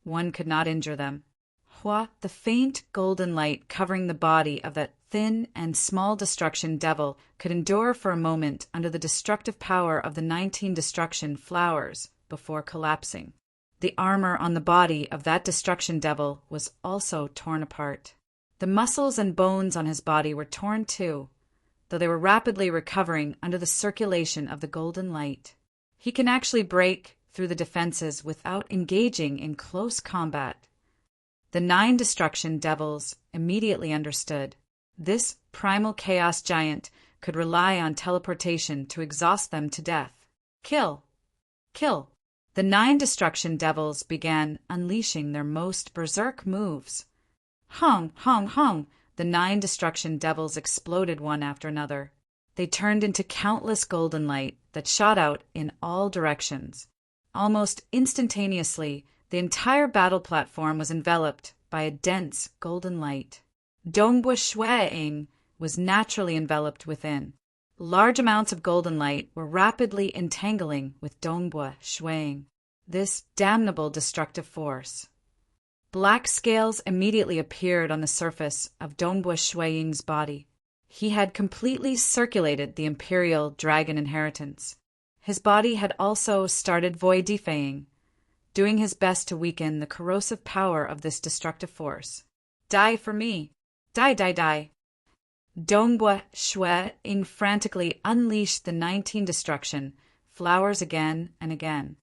one could not injure them. Hua, the faint golden light covering the body of that thin and small destruction devil, could endure for a moment under the destructive power of the 19 destruction flowers before collapsing. The armor on the body of that destruction devil was also torn apart. The muscles and bones on his body were torn too, though they were rapidly recovering under the circulation of the golden light. He can actually break through the defenses without engaging in close combat. The 9 destruction devils immediately understood. This primal chaos giant could rely on teleportation to exhaust them to death. Kill! Kill! The 9 destruction devils began unleashing their most berserk moves. Hong, hong, hong! The 9 destruction devils exploded one after another. They turned into countless golden light that shot out in all directions. Almost instantaneously, the entire battle platform was enveloped by a dense golden light. Dongbua Shueing was naturally enveloped within. Large amounts of golden light were rapidly entangling with Dongbua Shueing, this damnable destructive force. Black scales immediately appeared on the surface of Dongbua Shueing's body. He had completely circulated the imperial dragon inheritance. His body had also started voidifying, doing his best to weaken the corrosive power of this destructive force. Die for me! Die, die, die! Dongbua Shueing frantically unleashed the 19 destruction flowers again and again.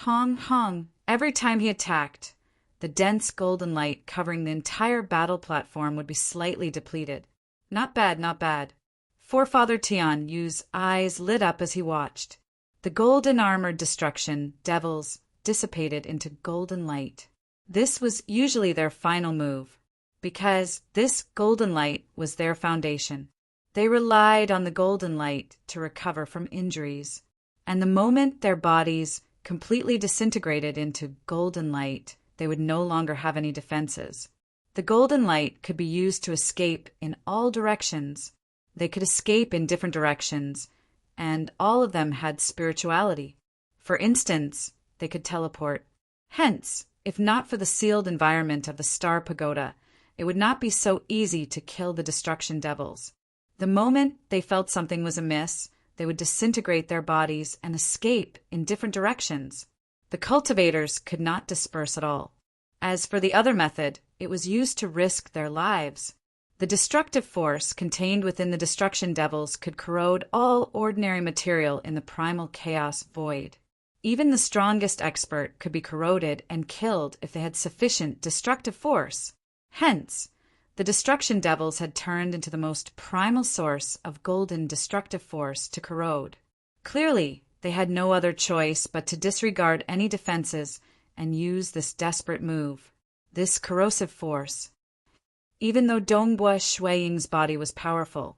Hong, hong! Every time he attacked, the dense golden light covering the entire battle platform would be slightly depleted. Not bad, not bad. Forefather Tian Yu's eyes lit up as he watched. The golden-armored destruction devils dissipated into golden light. This was usually their final move, because this golden light was their foundation. They relied on the golden light to recover from injuries, and the moment their bodies completely disintegrated into golden light, they would no longer have any defenses. The golden light could be used to escape in all directions. They could escape in different directions, and all of them had spirituality. For instance, they could teleport. Hence, if not for the sealed environment of the Star Pagoda, it would not be so easy to kill the destruction devils. The moment they felt something was amiss, they would disintegrate their bodies and escape in different directions. The cultivators could not disperse at all. As for the other method, it was used to risk their lives. The destructive force contained within the destruction devils could corrode all ordinary material in the primal chaos void. Even the strongest expert could be corroded and killed if they had sufficient destructive force. Hence, the destruction devils had turned into the most primal source of golden destructive force to corrode. Clearly, they had no other choice but to disregard any defenses and use this desperate move, this corrosive force. Even though Dongbua Shueing's body was powerful,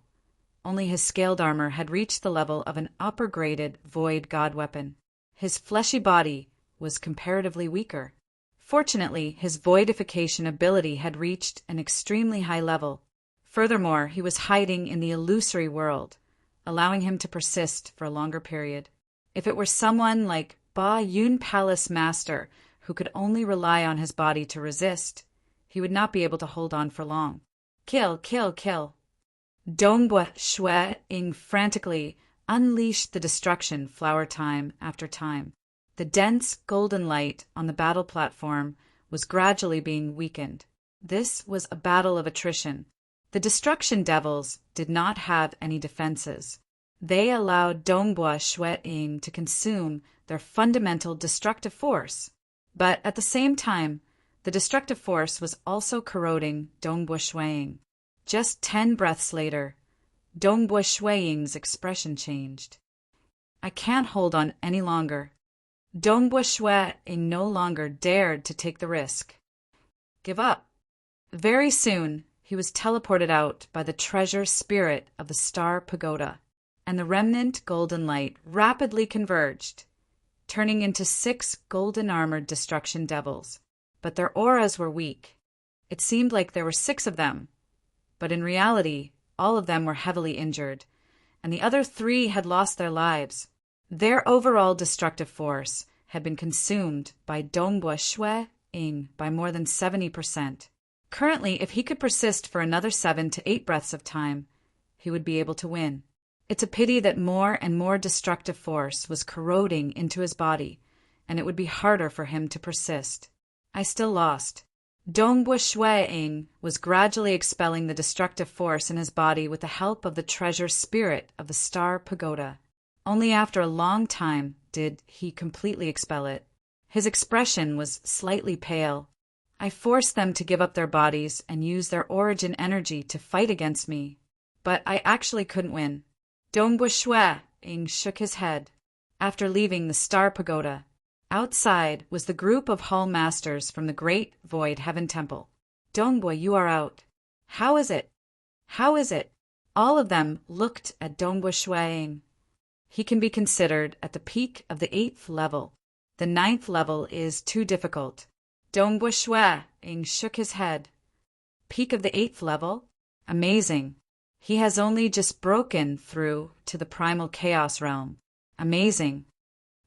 only his scaled armor had reached the level of an upper-graded void god weapon. His fleshy body was comparatively weaker. Fortunately, his voidification ability had reached an extremely high level. Furthermore, he was hiding in the illusory world, allowing him to persist for a longer period. If it were someone like Ba Yun Palace Master, who could only rely on his body to resist, he would not be able to hold on for long. Kill, kill, kill! Dongbua Shueing frantically unleashed the destruction flower time after time. The dense golden light on the battle platform was gradually being weakened. This was a battle of attrition. The destruction devils did not have any defenses. They allowed Dongbua Shueing to consume their fundamental destructive force. But at the same time, the destructive force was also corroding Dongbua Shuiying. Just 10 breaths later, Dongbua Shuiying's expression changed. I can't hold on any longer. Dongbua Shuiying no longer dared to take the risk. Give up. Very soon, he was teleported out by the treasure spirit of the Star Pagoda, and the remnant golden light rapidly converged, turning into 6 golden-armored destruction devils. But their auras were weak. It seemed like there were 6 of them, but in reality, all of them were heavily injured, and the other 3 had lost their lives. Their overall destructive force had been consumed by Dongbua Shuiying by more than 70%. Currently, if he could persist for another 7 to 8 breaths of time, he would be able to win. It's a pity that more and more destructive force was corroding into his body, and it would be harder for him to persist. I still lost. Dongbua Shuiying was gradually expelling the destructive force in his body with the help of the treasure spirit of the Star Pagoda. Only after a long time did he completely expel it. His expression was slightly pale. I forced them to give up their bodies and use their origin energy to fight against me. But I actually couldn't win. Dongbua Shuiying shook his head. After leaving the Star Pagoda, outside was the group of Hall Masters from the Great Void Heaven Temple. Dongbua, you are out. How is it? How is it? All of them looked at Dongbua Shuiying. He can be considered at the peak of the 8th level. The 9th level is too difficult. Dongbua Shuiying shook his head. Peak of the 8th level? Amazing. He has only just broken through to the primal chaos realm. Amazing.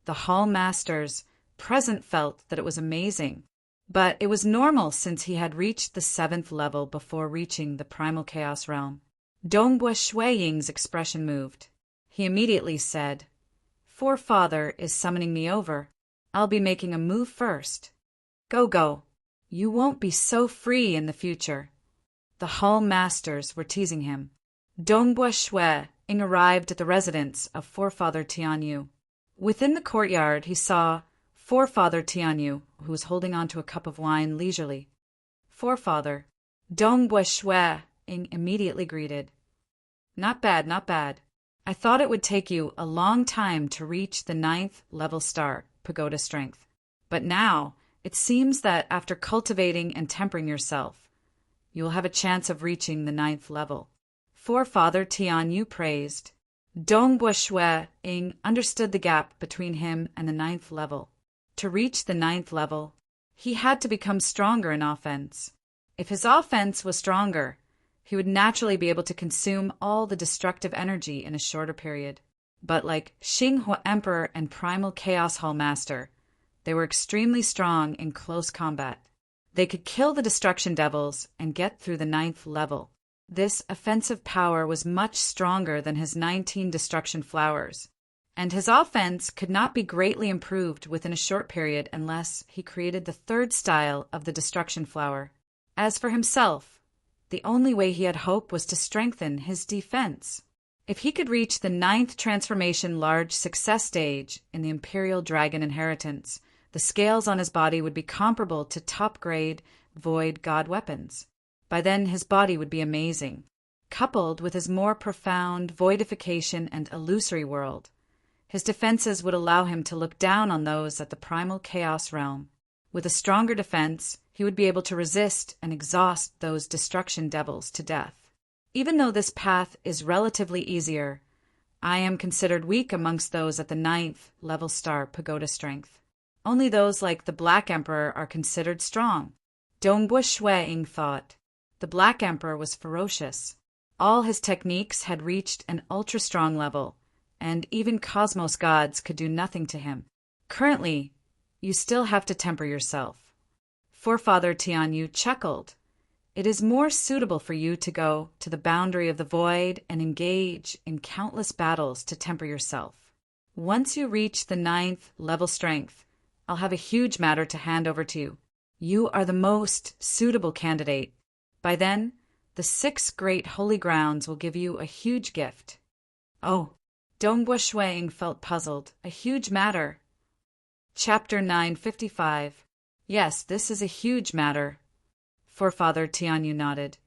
The Hall Masters present felt that it was amazing, but it was normal since he had reached the 7th level before reaching the primal chaos realm. Dongbua Shuiying's expression moved. He immediately said, "Forefather is summoning me over. I'll be making a move first. Go. You won't be so free in the future." The Hall Masters were teasing him. Dongbua Shuiying arrived at the residence of Forefather Tianyu. Within the courtyard, he saw Forefather Tianyu, who was holding on to a cup of wine leisurely. "Forefather," Dongbua Shuiying immediately greeted. Not bad. I thought it would take you a long time to reach the 9th level Star Pagoda strength. But now, it seems that after cultivating and tempering yourself, you will have a chance of reaching the 9th level. Forefather Tianyu praised. Dongbua Shuiying understood the gap between him and the 9th level. To reach the 9th level, he had to become stronger in offense. If his offense was stronger, he would naturally be able to consume all the destructive energy in a shorter period. But like Xinghua Emperor and Primal Chaos Hall Master, they were extremely strong in close combat. They could kill the destruction devils and get through the 9th level. This offensive power was much stronger than his 19 destruction flowers, and his offense could not be greatly improved within a short period unless he created the 3rd style of the destruction flower. As for himself, the only way he had hope was to strengthen his defense. If he could reach the 9th transformation large success stage in the Imperial Dragon Inheritance, the scales on his body would be comparable to top-grade Void God weapons. By then his body would be amazing. Coupled with his more profound voidification and illusory world, his defenses would allow him to look down on those at the primal chaos realm. With a stronger defense, he would be able to resist and exhaust those destruction devils to death. Even though this path is relatively easier, I am considered weak amongst those at the 9th level Star Pagoda strength. Only those like the Black Emperor are considered strong. Dongbua Shuiying thought. The Black Emperor was ferocious. All his techniques had reached an ultra-strong level, and even cosmos gods could do nothing to him. Currently, you still have to temper yourself. Forefather Tianyu chuckled. It is more suitable for you to go to the boundary of the void and engage in countless battles to temper yourself. Once you reach the 9th level strength, I'll have a huge matter to hand over to you. You are the most suitable candidate. By then, the 6 great holy grounds will give you a huge gift. Oh, Dongbua Shuiying felt puzzled. A huge matter. Chapter 955. Yes, this is a huge matter. Forefather Tianyu nodded.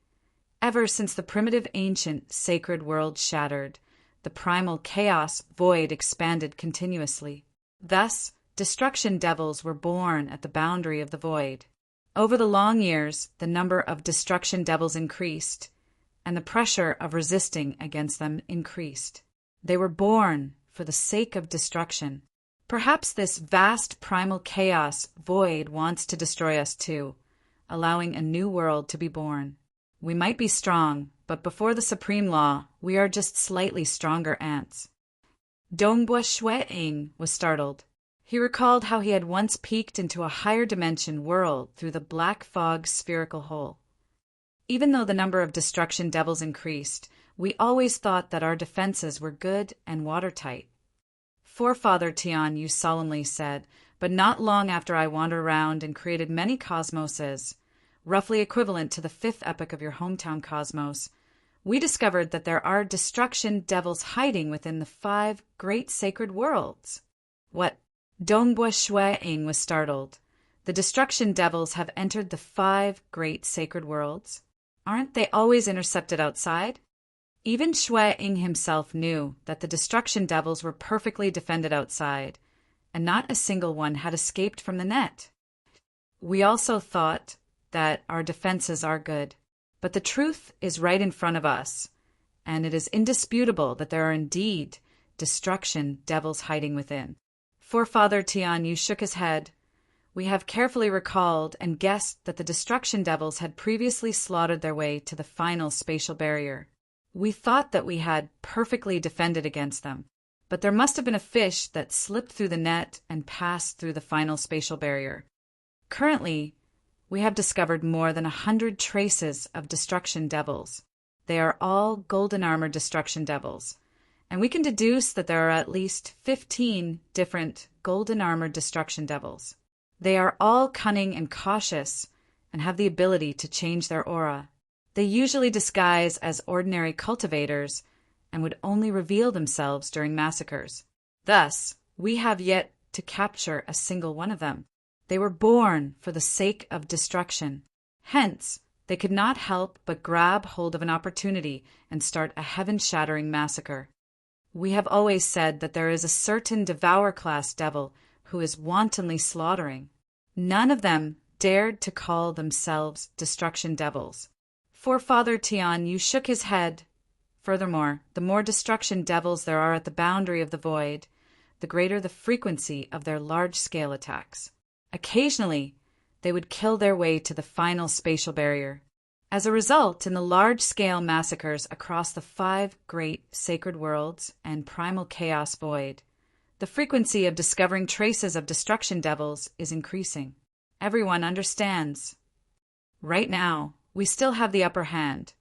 Ever since the primitive ancient sacred world shattered, the primal chaos void expanded continuously. Thus, destruction devils were born at the boundary of the void. Over the long years, the number of destruction devils increased, and the pressure of resisting against them increased. They were born for the sake of destruction. Perhaps this vast primal chaos void wants to destroy us too, allowing a new world to be born. We might be strong, but before the supreme law, we are just slightly stronger ants. Dongbua Shueing was startled. He recalled how he had once peeked into a higher dimension world through the black fog spherical hole. Even though the number of destruction devils increased, we always thought that our defenses were good and watertight. Forefather Tianyu solemnly said, but not long after I wandered around and created many cosmoses, roughly equivalent to the fifth epoch of your hometown cosmos, we discovered that there are destruction devils hiding within the 5 great sacred worlds. What? Dongbua Shueing was startled. The destruction devils have entered the 5 great sacred worlds? Aren't they always intercepted outside? Even Shueing himself knew that the destruction devils were perfectly defended outside, and not a single one had escaped from the net. We also thought that our defenses are good, but the truth is right in front of us, and it is indisputable that there are indeed destruction devils hiding within. Forefather Tianyu shook his head. We have carefully recalled and guessed that the destruction devils had previously slaughtered their way to the final spatial barrier. We thought that we had perfectly defended against them, but there must have been a fish that slipped through the net and passed through the final spatial barrier. Currently, we have discovered more than 100 traces of destruction devils. They are all golden armor destruction devils, and we can deduce that there are at least 15 different golden armor destruction devils. They are all cunning and cautious and have the ability to change their aura. They usually disguise as ordinary cultivators and would only reveal themselves during massacres. Thus, we have yet to capture a single one of them. They were born for the sake of destruction. Hence, they could not help but grab hold of an opportunity and start a heaven-shattering massacre. We have always said that there is a certain Devour-class devil who is wantonly slaughtering. None of them dared to call themselves destruction devils. Forefather Tianyu shook his head. Furthermore, the more destruction devils there are at the boundary of the void, the greater the frequency of their large-scale attacks. Occasionally, they would kill their way to the final spatial barrier. As a result, in the large-scale massacres across the 5 great sacred worlds and primal chaos void, the frequency of discovering traces of destruction devils is increasing. Everyone understands. Right now, we still have the upper hand,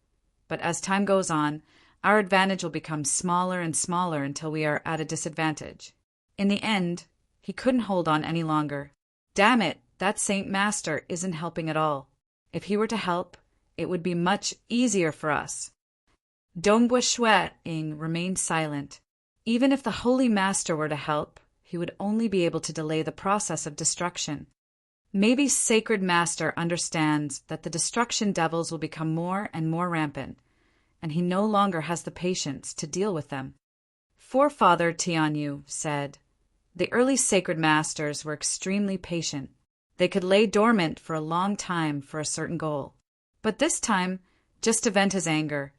but as time goes on, our advantage will become smaller and smaller until we are at a disadvantage. In the end, he couldn't hold on any longer. Damn it, that Saint Master isn't helping at all. If he were to help, it would be much easier for us. Dongbua Shueing remained silent. Even if the Holy Master were to help, he would only be able to delay the process of destruction. Maybe Sacred Master understands that the destruction devils will become more and more rampant, and he no longer has the patience to deal with them. Forefather Tianyu said, the early Sacred Masters were extremely patient. They could lay dormant for a long time for a certain goal. But this time, just to vent his anger,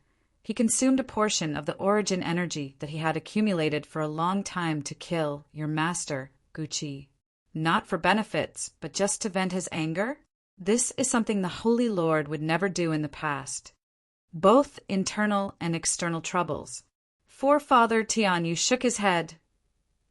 he consumed a portion of the origin energy that he had accumulated for a long time to kill your master, Guqi. Not for benefits, but just to vent his anger? This is something the Holy Lord would never do in the past. Both internal and external troubles. Forefather Tianyu shook his head.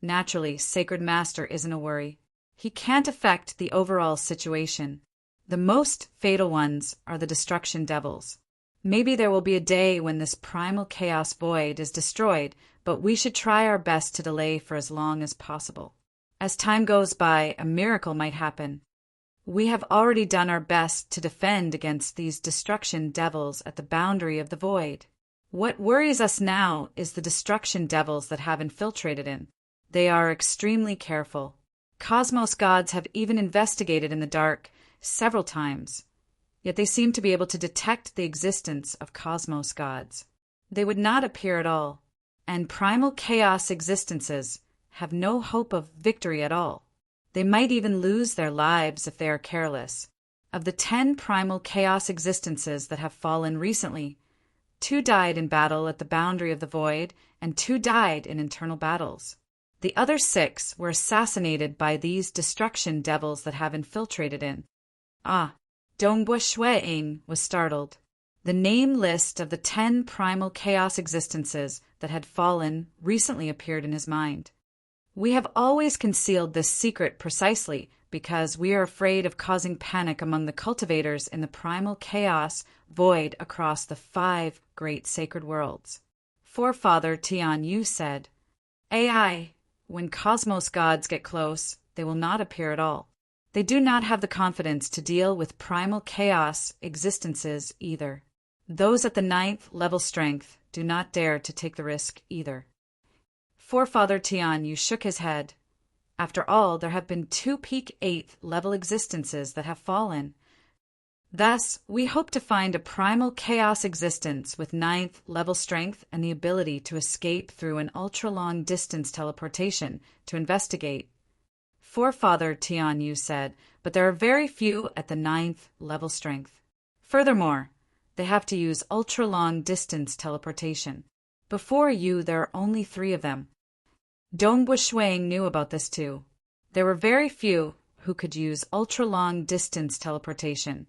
Naturally, Sacred Master isn't a worry. He can't affect the overall situation. The most fatal ones are the destruction devils. Maybe there will be a day when this primal chaos void is destroyed, but we should try our best to delay for as long as possible. As time goes by, a miracle might happen. We have already done our best to defend against these destruction devils at the boundary of the void. What worries us now is the destruction devils that have infiltrated in. They are extremely careful. Cosmos gods have even investigated in the dark several times, yet they seem to be able to detect the existence of cosmos gods. They would not appear at all, and primal chaos existences have no hope of victory at all. They might even lose their lives if they are careless. Of the 10 primal chaos existences that have fallen recently, 2 died in battle at the boundary of the void, and 2 died in internal battles. The other 6 were assassinated by these destruction devils that have infiltrated in. Dongbua Shueing was startled. The name list of the 10 primal chaos existences that had fallen recently appeared in his mind. We have always concealed this secret precisely because we are afraid of causing panic among the cultivators in the primal chaos void across the 5 great sacred worlds. Forefather Tian Yu said, "AI, when cosmos gods get close, they will not appear at all. They do not have the confidence to deal with primal chaos existences either. Those at the 9th level strength do not dare to take the risk either." Forefather Tian Yu shook his head. After all, there have been 2 peak 8th level existences that have fallen. Thus, we hope to find a primal chaos existence with 9th level strength and the ability to escape through an ultra-long distance teleportation to investigate. Forefather Tian Yu said, but there are very few at the 9th level strength. Furthermore, they have to use ultra-long distance teleportation. Before you, there are only 3 of them. Dongbua Shuang knew about this too. There were very few who could use ultra-long distance teleportation,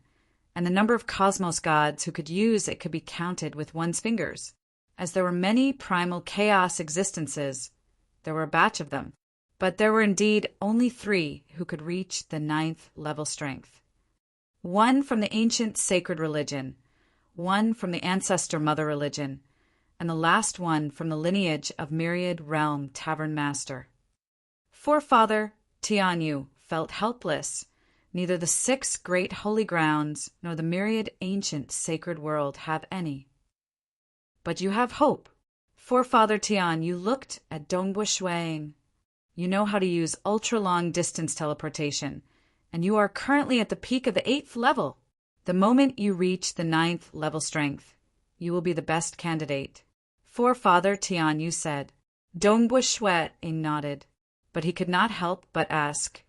and the number of cosmos gods who could use it could be counted with one's fingers. As there were many primal chaos existences, there were a batch of them, but there were indeed only 3 who could reach the 9th level strength. 1 from the ancient sacred religion, 1 from the ancestor mother religion, and the last one from the lineage of Myriad Realm Tavern Master. Forefather Tian Yu felt helpless. Neither the 6 great holy grounds nor the myriad ancient sacred world have any. But you have hope. Forefather Tian Yu looked at Dongbua Shuang. You know how to use ultra-long distance teleportation, and you are currently at the peak of the 8th level. The moment you reach the 9th level strength, you will be the best candidate. Forefather Tian Yu said. Dongbua Shuang nodded, but he could not help but ask.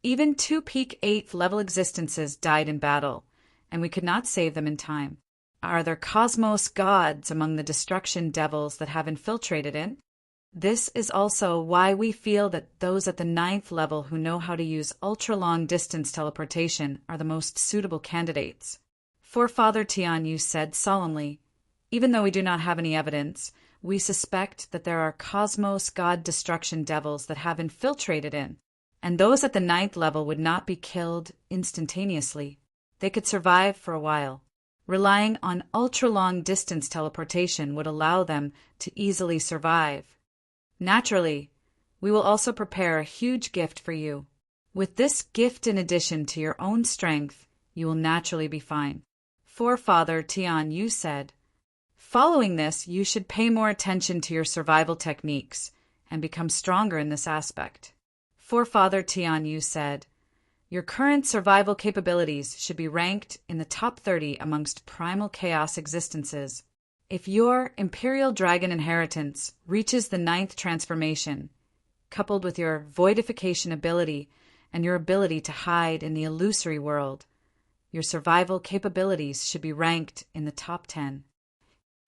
Even 2 peak 8th level existences died in battle, and we could not save them in time. Are there cosmos gods among the destruction devils that have infiltrated in? This is also why we feel that those at the 9th level who know how to use ultra-long distance teleportation are the most suitable candidates. Forefather Tian Yu said solemnly, even though we do not have any evidence, we suspect that there are cosmos god destruction devils that have infiltrated in, and those at the 9th level would not be killed instantaneously. They could survive for a while. Relying on ultra-long distance teleportation would allow them to easily survive. Naturally, we will also prepare a huge gift for you. With this gift in addition to your own strength, you will naturally be fine. Forefather Tian Yu said, following this, you should pay more attention to your survival techniques and become stronger in this aspect. Forefather Tian Yu said, your current survival capabilities should be ranked in the top 30 amongst primal chaos existences. If your Imperial Dragon inheritance reaches the 9th transformation, coupled with your voidification ability and your ability to hide in the illusory world, your survival capabilities should be ranked in the top 10.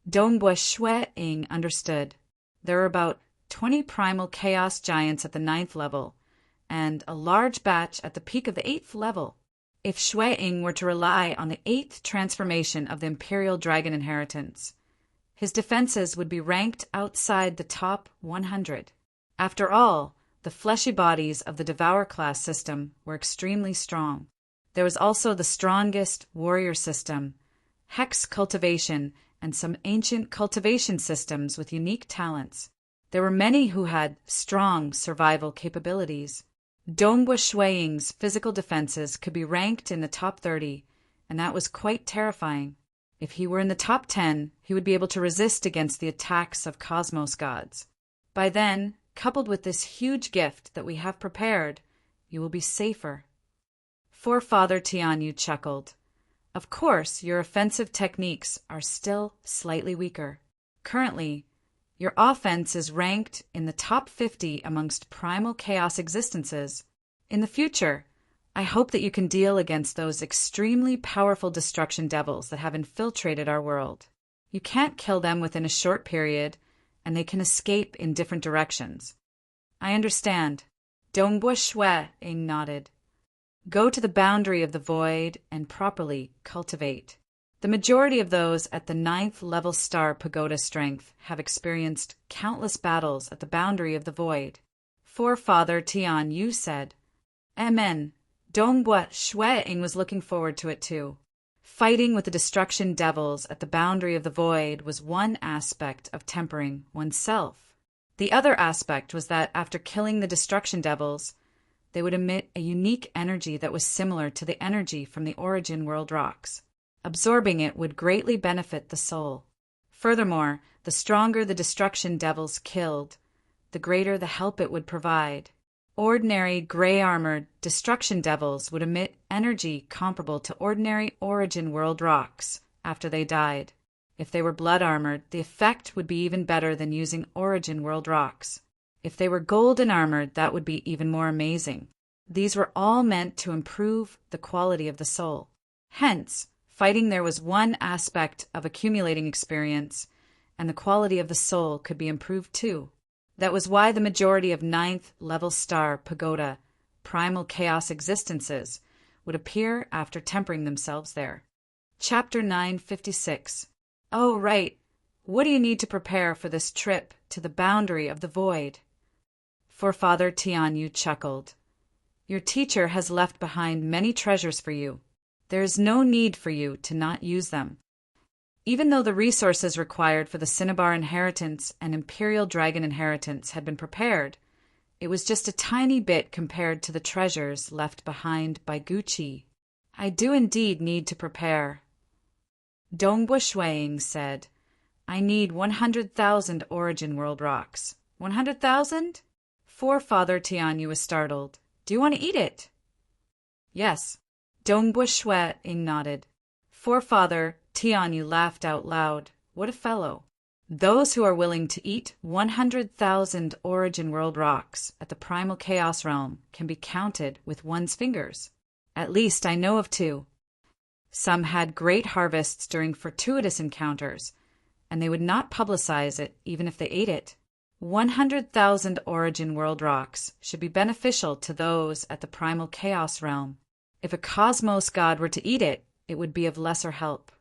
Dongbua Shuang understood. There are about 20 primal chaos giants at the 9th level, and a large batch at the peak of the 8th level. If Shuang were to rely on the 8th transformation of the Imperial Dragon inheritance, his defenses would be ranked outside the top 100. After all, the fleshy bodies of the Devour class system were extremely strong. There was also the strongest warrior system, hex cultivation, and some ancient cultivation systems with unique talents. There were many who had strong survival capabilities. Dongbua Shuang's physical defenses could be ranked in the top 30, and that was quite terrifying. If he were in the top 10, he would be able to resist against the attacks of cosmos gods. By then, coupled with this huge gift that we have prepared, you will be safer. Forefather Tianyu chuckled. Of course, your offensive techniques are still slightly weaker. Currently, your offense is ranked in the top 50 amongst primal chaos existences. In the future, I hope that you can deal against those extremely powerful destruction devils that have infiltrated our world. You can't kill them within a short period, and they can escape in different directions. I understand. Dongbo Shui nodded. Go to the boundary of the void and properly cultivate. The majority of those at the 9th level star pagoda strength have experienced countless battles at the boundary of the void. Forefather Tian Yu said. Amen. Dongbo Shui was looking forward to it too. Fighting with the destruction devils at the boundary of the void was one aspect of tempering oneself. The other aspect was that after killing the destruction devils, they would emit a unique energy that was similar to the energy from the origin world rocks. Absorbing it would greatly benefit the soul. Furthermore, the stronger the destruction devils killed, the greater the help it would provide. Ordinary gray-armored destruction devils would emit energy comparable to ordinary origin world rocks after they died. If they were blood-armored, the effect would be even better than using origin world rocks. If they were golden armored, that would be even more amazing. These were all meant to improve the quality of the soul. Hence, fighting there was one aspect of accumulating experience, and the quality of the soul could be improved too. That was why the majority of 9th level star pagoda primal chaos existences would appear after tempering themselves there. Chapter 956. Oh, right. What do you need to prepare for this trip to the boundary of the void? Forefather Tianyu chuckled. Your teacher has left behind many treasures for you. There is no need for you to not use them. Even though the resources required for the Cinnabar inheritance and Imperial Dragon inheritance had been prepared, it was just a tiny bit compared to the treasures left behind by Gucci. I do indeed need to prepare. Dongbo Shuiying said, I need 100,000 origin world rocks. 100,000? Forefather Tianyu was startled. Do you want to eat it? Yes. Dongbo Shuiying nodded. Forefather Tianyu laughed out loud. What a fellow. Those who are willing to eat 100,000 origin world rocks at the primal chaos realm can be counted with one's fingers. At least I know of two. Some had great harvests during fortuitous encounters, and they would not publicize it even if they ate it. 100,000 origin world rocks should be beneficial to those at the primal chaos realm. If a cosmos god were to eat it, it would be of lesser help.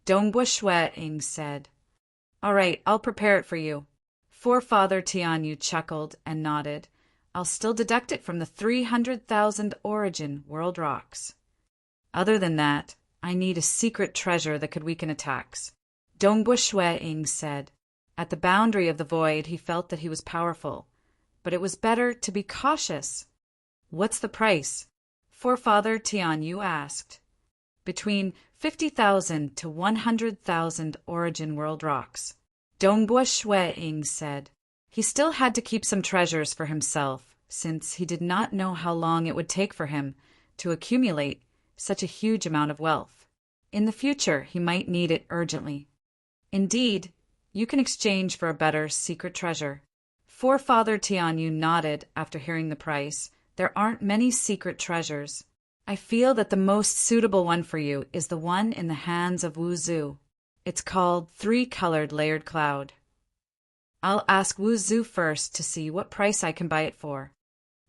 Dongbo Shuiying said, All right, I'll prepare it for you. Forefather Tianyu chuckled and nodded. I'll still deduct it from the 300,000 origin world rocks. Other than that, I need a secret treasure that could weaken attacks. Dongbo Shuiying said. At the boundary of the void, he felt that he was powerful, but it was better to be cautious. What's the price? Forefather Tianyu asked. Between 50,000 to 100,000 origin world rocks. Dongbo Shuiying said. He still had to keep some treasures for himself, since he did not know how long it would take for him to accumulate such a huge amount of wealth. In the future, he might need it urgently. Indeed, you can exchange for a better secret treasure. Forefather Tianyu nodded after hearing the price. There aren't many secret treasures. I feel that the most suitable one for you is the one in the hands of Wu Zhu. It's called 3-colored layered cloud. I'll ask Wu Zhu first to see what price I can buy it for.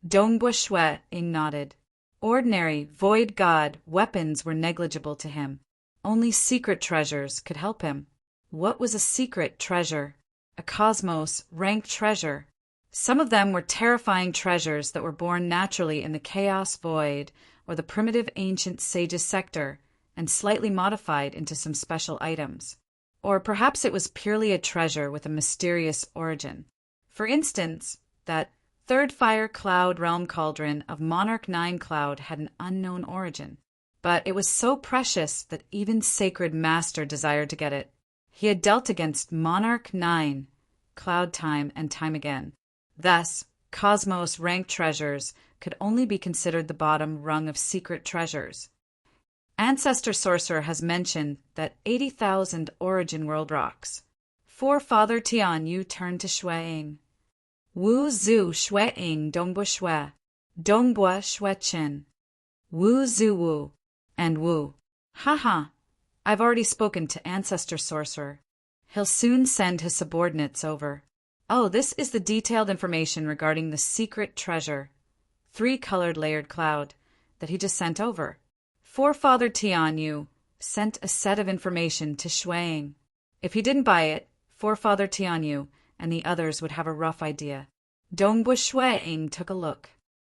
Dongbo Shuiying nodded. Ordinary, void god weapons were negligible to him. Only secret treasures could help him. What was a secret treasure? A cosmos ranked treasure. Some of them were terrifying treasures that were born naturally in the chaos void or the primitive ancient sages sector and slightly modified into some special items. Or perhaps it was purely a treasure with a mysterious origin. For instance, that third fire cloud realm cauldron of Monarch 9 Cloud had an unknown origin. But it was so precious that even Sacred Master desired to get it. He had dealt against Monarch 9 Cloud time and time again. Thus, cosmos ranked treasures could only be considered the bottom rung of secret treasures. Ancestor Sorcerer has mentioned that 80,000 origin world rocks. Forefather Tian Yu turned to Shui-ing. Wu Zhu Shui-ing Dongbua Shui, Dongbua Shui-chen. Wu Zhu Wu, and Wu. Haha, I've already spoken to Ancestor Sorcerer. He'll soon send his subordinates over. Oh, this is the detailed information regarding the secret treasure, 3-colored layered cloud, that he just sent over. Forefather Tian Yu sent a set of information to Shui-ing. If he didn't buy it, Forefather Tian Yu and the others would have a rough idea. Dongbua Shui-ing took a look.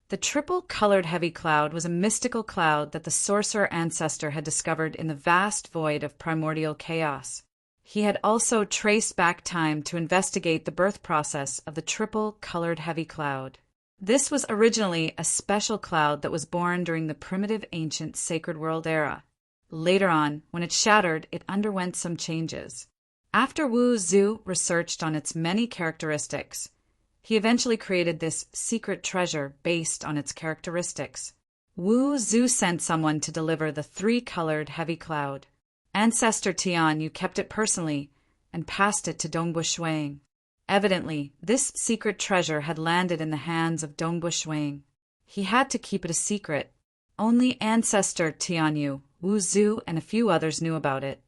The triple-colored heavy cloud was a mystical cloud that the sorcerer ancestor had discovered in the vast void of primordial chaos. He had also traced back time to investigate the birth process of the triple-colored heavy cloud. This was originally a special cloud that was born during the primitive ancient sacred world era. Later on, when it shattered, it underwent some changes. After Wu Zhu researched on its many characteristics, he eventually created this secret treasure based on its characteristics. Wu Zhu sent someone to deliver the 3-colored heavy cloud. Ancestor Tian Yu kept it personally and passed it to Dongbua Shui-ing. Evidently, this secret treasure had landed in the hands of Dongbua Shui-ing. He had to keep it a secret. Only Ancestor Tian Yu, Wu Zhu, and a few others knew about it.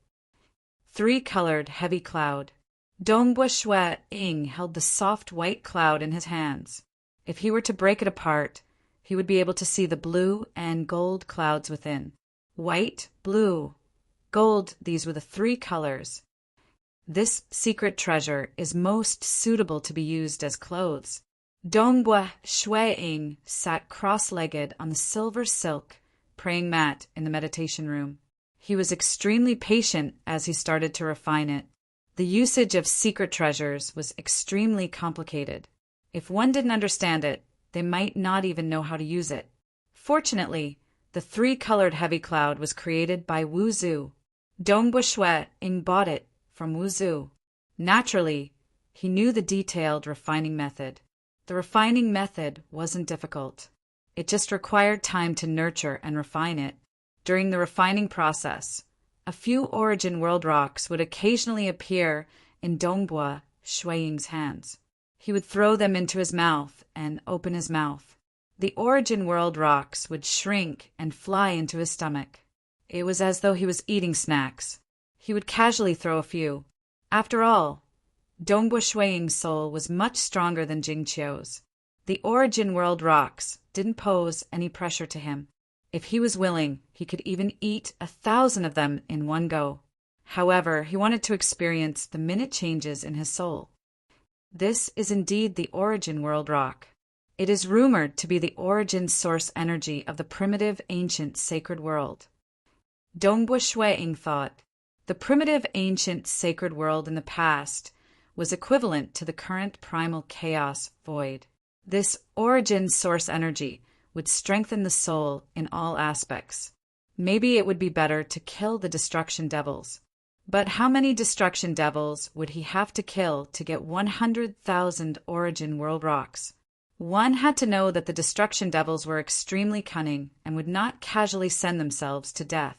3-colored heavy cloud. Dongbua Shui-ing held the soft white cloud in his hands. If he were to break it apart, he would be able to see the blue and gold clouds within. White, blue, gold, these were the 3 colors. This secret treasure is most suitable to be used as clothes. Dongbua Shui-ing sat cross-legged on the silver silk praying mat in the meditation room. He was extremely patient as he started to refine it. The usage of secret treasures was extremely complicated. If one didn't understand it, they might not even know how to use it. Fortunately, the 3-colored heavy cloud was created by Wu Zhu. Dongbua Shui-ing bought it from Wu Zhu. Naturally, he knew the detailed refining method. The refining method wasn't difficult. It just required time to nurture and refine it. During the refining process, a few origin world rocks would occasionally appear in Dongbua Shui-ing's hands. He would throw them into his mouth and open his mouth. The origin world rocks would shrink and fly into his stomach. It was as though he was eating snacks. He would casually throw a few. After all, Dongbua Shui-ing's soul was much stronger than Jingqiu's. The origin world rocks didn't pose any pressure to him. If he was willing, he could even eat 1,000 of them in one go. However, he wanted to experience the minute changes in his soul. This is indeed the origin world rock. It is rumored to be the origin source energy of the primitive ancient sacred world. Dongbua Shui-ing thought, the primitive ancient sacred world in the past was equivalent to the current primal chaos void. This origin source energy would strengthen the soul in all aspects. Maybe it would be better to kill the destruction devils. But how many destruction devils would he have to kill to get 100,000 origin world rocks? One had to know that the destruction devils were extremely cunning and would not casually send themselves to death.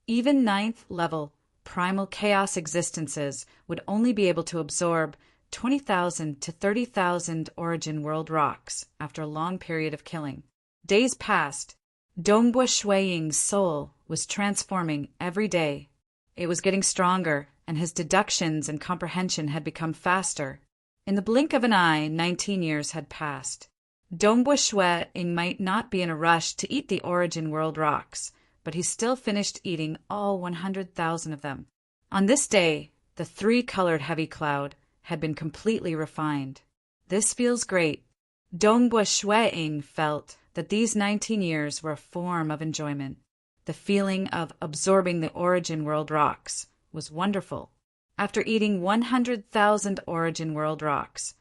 Even 9th level primal chaos existences would only be able to absorb 20,000 to 30,000 origin world rocks after a long period of killing. Days passed. Dongbua Shui-ing's soul was transforming every day. It was getting stronger, and his deductions and comprehension had become faster. In the blink of an eye, 19 years had passed. Dongbua Shui-ing might not be in a rush to eat the origin world rocks, but he still finished eating all 100,000 of them. On this day, the 3-colored heavy cloud had been completely refined. This feels great. Dongbua Shui-ing felt that these 19 years were a form of enjoyment. The feeling of absorbing the origin world rocks was wonderful. After eating 100,000 origin world rocks,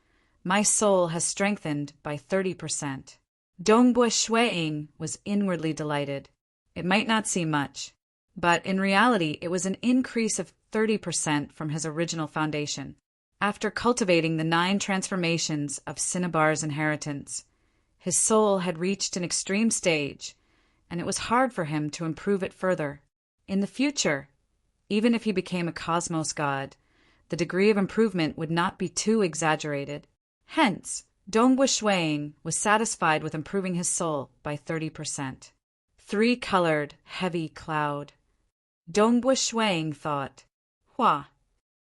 my soul has strengthened by 30%. Dongbua Shui-ing was inwardly delighted. It might not seem much, but in reality it was an increase of 30% from his original foundation. After cultivating the 9 transformations of Cinnabar's inheritance, His soul had reached an extreme stage, and it was hard for him to improve it further. In the future, even if he became a cosmos god, the degree of improvement would not be too exaggerated. Hence, Dongbua Shuang was satisfied with improving his soul by 30%. Three-colored, heavy cloud. Dongbua Shuang thought. Hua.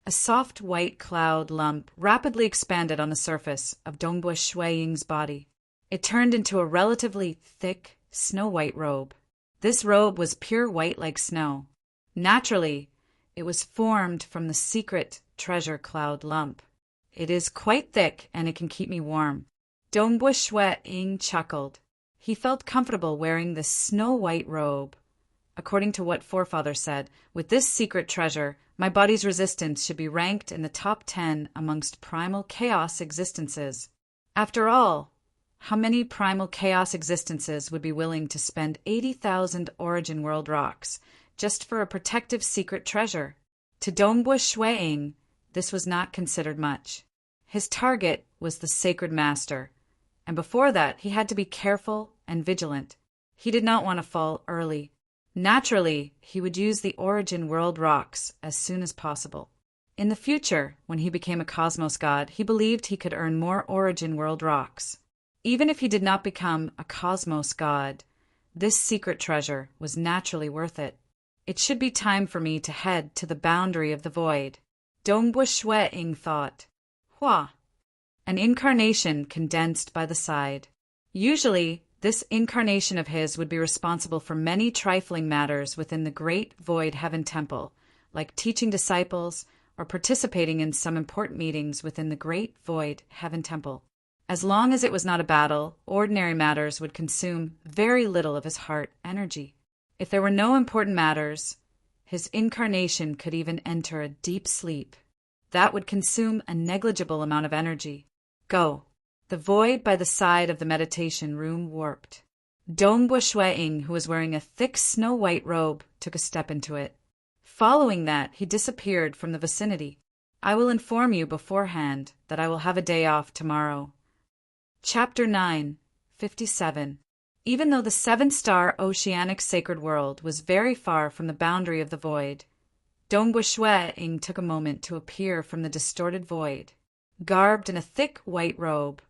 A soft white cloud lump rapidly expanded on the surface of Dongbua Shuang's body. It turned into a relatively thick, snow-white robe. This robe was pure white like snow. Naturally, it was formed from the secret treasure cloud lump. It is quite thick and it can keep me warm. Dongbua Shuang chuckled. He felt comfortable wearing this snow-white robe. According to what Forefather said, with this secret treasure, my body's resistance should be ranked in the top 10 amongst primal chaos existences. After all, how many primal chaos existences would be willing to spend 80,000 origin world rocks just for a protective secret treasure? To Dongbua Shuang, this was not considered much. His target was the sacred master, and before that he had to be careful and vigilant. He did not want to fall early. Naturally, he would use the origin world rocks as soon as possible. In the future, when he became a cosmos god, he believed he could earn more origin world rocks. Even if he did not become a cosmos god, this secret treasure was naturally worth it. It should be time for me to head to the boundary of the void. Dongbua Shuang thought. Hua. An incarnation condensed by the side. Usually, this incarnation of his would be responsible for many trifling matters within the Great Void Heaven Temple, like teaching disciples or participating in some important meetings within the Great Void Heaven Temple. As long as it was not a battle, ordinary matters would consume very little of his heart energy. If there were no important matters, his incarnation could even enter a deep sleep. That would consume a negligible amount of energy. Go. The void by the side of the meditation room warped. Dongbua Shuang, who was wearing a thick snow-white robe, took a step into it. Following that, he disappeared from the vicinity. I will inform you beforehand that I will have a day off tomorrow. Chapter 9, 57. Even though the seven-star oceanic sacred world was very far from the boundary of the void, Dongbua Shuang took a moment to appear from the distorted void. Garbed in a thick white robe,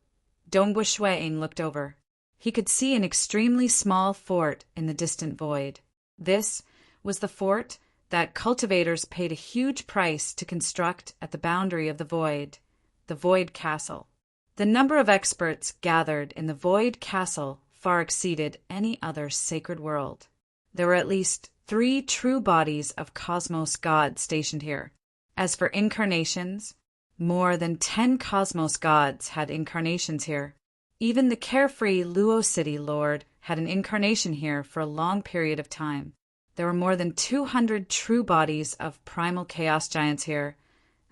Dongbua Shuang looked over. He could see an extremely small fort in the distant void. This was the fort that cultivators paid a huge price to construct at the boundary of the Void Castle. The number of experts gathered in the Void Castle far exceeded any other sacred world. There were at least 3 true bodies of cosmos gods stationed here. As for incarnations, more than 10 cosmos gods had incarnations here. Even the carefree Luo City Lord had an incarnation here for a long period of time. There were more than 200 true bodies of primal chaos giants here,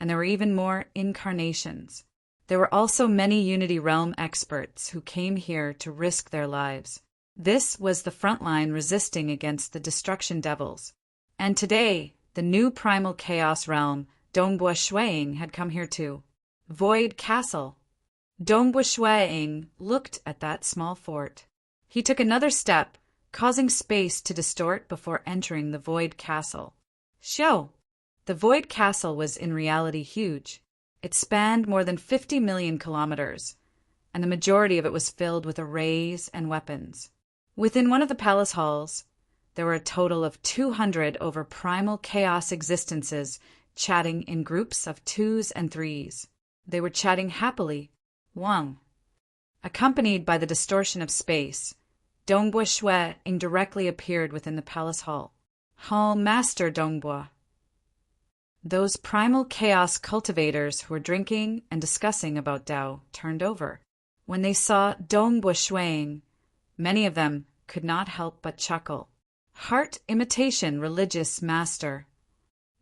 and there were even more incarnations. There were also many Unity Realm experts who came here to risk their lives. This was the front line resisting against the destruction devils. And today, the new primal chaos realm, Dongbua Shuang, had come here too. Void Castle. Dongbua Shuang looked at that small fort. He took another step, causing space to distort before entering the Void Castle. Xiao! The Void Castle was in reality huge. It spanned more than 50 million kilometers, and the majority of it was filled with arrays and weapons. Within one of the palace halls, there were a total of 200 over primal chaos existences chatting in groups of 2s and 3s. They were chatting happily. Wang. Accompanied by the distortion of space, Dongbua Shuang directly appeared within the palace hall. Hall Master Dongbua. Those primal chaos cultivators who were drinking and discussing about Tao turned over. When they saw Dongbua Shuang, many of them could not help but chuckle. Heart imitation religious master.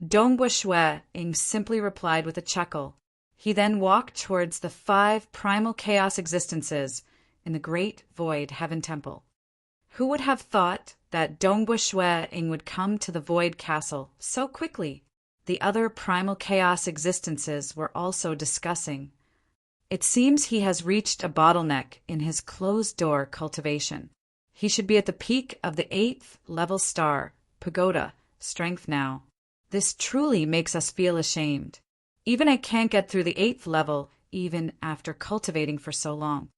Dongbua Shuang simply replied with a chuckle. He then walked towards the 5 primal chaos existences in the Great Void Heaven Temple. Who would have thought that Dongbua Shuang would come to the Void Castle so quickly? The other primal chaos existences were also discussing. It seems he has reached a bottleneck in his closed-door cultivation. He should be at the peak of the 8th level star, pagoda, strength now. This truly makes us feel ashamed. Even I can't get through the 8th level, even after cultivating for so long.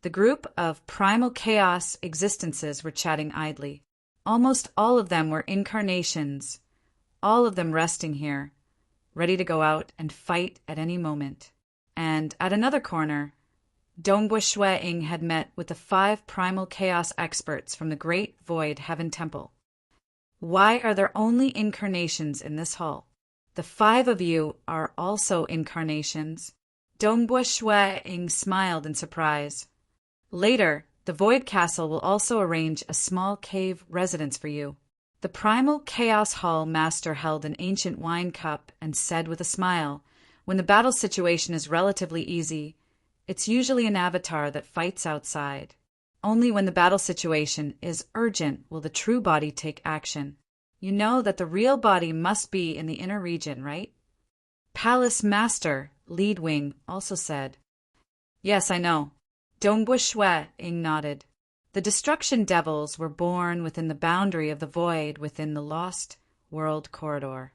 The group of primal chaos existences were chatting idly. Almost all of them were incarnations, all of them resting here, ready to go out and fight at any moment. And at another corner, Dongbua Shui-ing had met with the 5 primal chaos experts from the Great Void Heaven Temple. Why are there only incarnations in this hall? The 5 of you are also incarnations. Dongbua Shui-ing smiled in surprise. Later, the Void Castle will also arrange a small cave residence for you. The Primal Chaos Hall Master held an ancient wine cup and said with a smile, when the battle situation is relatively easy, it's usually an avatar that fights outside. Only when the battle situation is urgent will the true body take action. You know that the real body must be in the inner region, right? Palace Master, Lead Wing, also said. Yes, I know. Dongbua Shui-ing nodded. The Destruction Devils were born within the boundary of the void within the Lost World Corridor.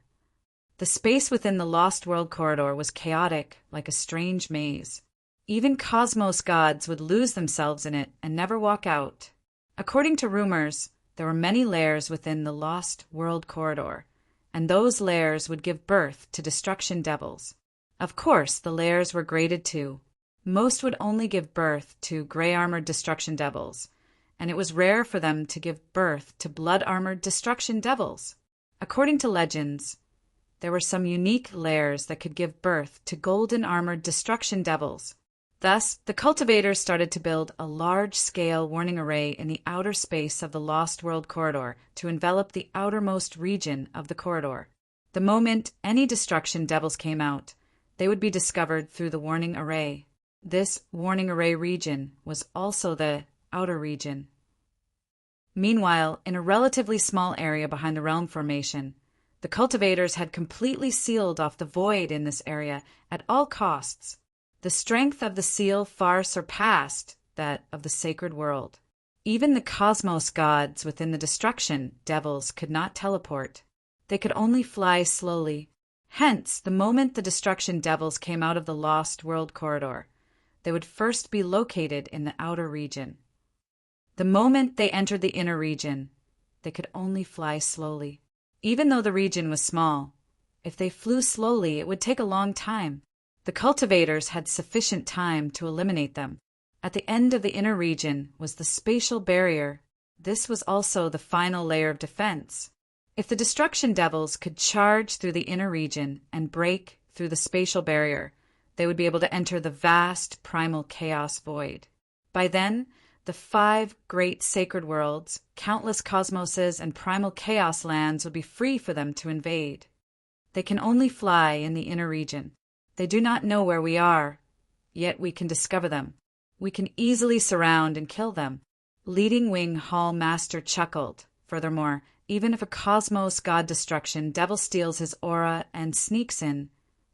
The space within the Lost World Corridor was chaotic, like a strange maze. Even cosmos gods would lose themselves in it and never walk out. According to rumors, there were many layers within the Lost World Corridor, and those layers would give birth to Destruction Devils. Of course, the layers were graded too. Most would only give birth to gray-armored Destruction Devils, and it was rare for them to give birth to blood-armored Destruction Devils. According to legends, there were some unique layers that could give birth to golden-armored Destruction Devils. Thus, the cultivators started to build a large-scale warning array in the outer space of the Lost World Corridor to envelop the outermost region of the corridor. The moment any Destruction Devils came out, they would be discovered through the warning array. This warning array region was also the outer region. Meanwhile, in a relatively small area behind the realm formation, the cultivators had completely sealed off the void in this area at all costs. The strength of the seal far surpassed that of the sacred world. Even the cosmos gods within the Destruction Devils could not teleport. They could only fly slowly. Hence, the moment the Destruction Devils came out of the Lost World Corridor, they would first be located in the outer region. The moment they entered the inner region, they could only fly slowly. Even though the region was small, if they flew slowly, it would take a long time. The cultivators had sufficient time to eliminate them. At the end of the inner region was the spatial barrier. This was also the final layer of defense. If the Destruction Devils could charge through the inner region and break through the spatial barrier, they would be able to enter the vast primal chaos void. By then, the 5 great sacred worlds, countless cosmoses, and primal chaos lands would be free for them to invade. They can only fly in the inner region. They do not know where we are, yet we can discover them. We can easily surround and kill them. Leading Wing Hall Master chuckled. Furthermore, even if a cosmos god Destruction Devil steals his aura and sneaks in,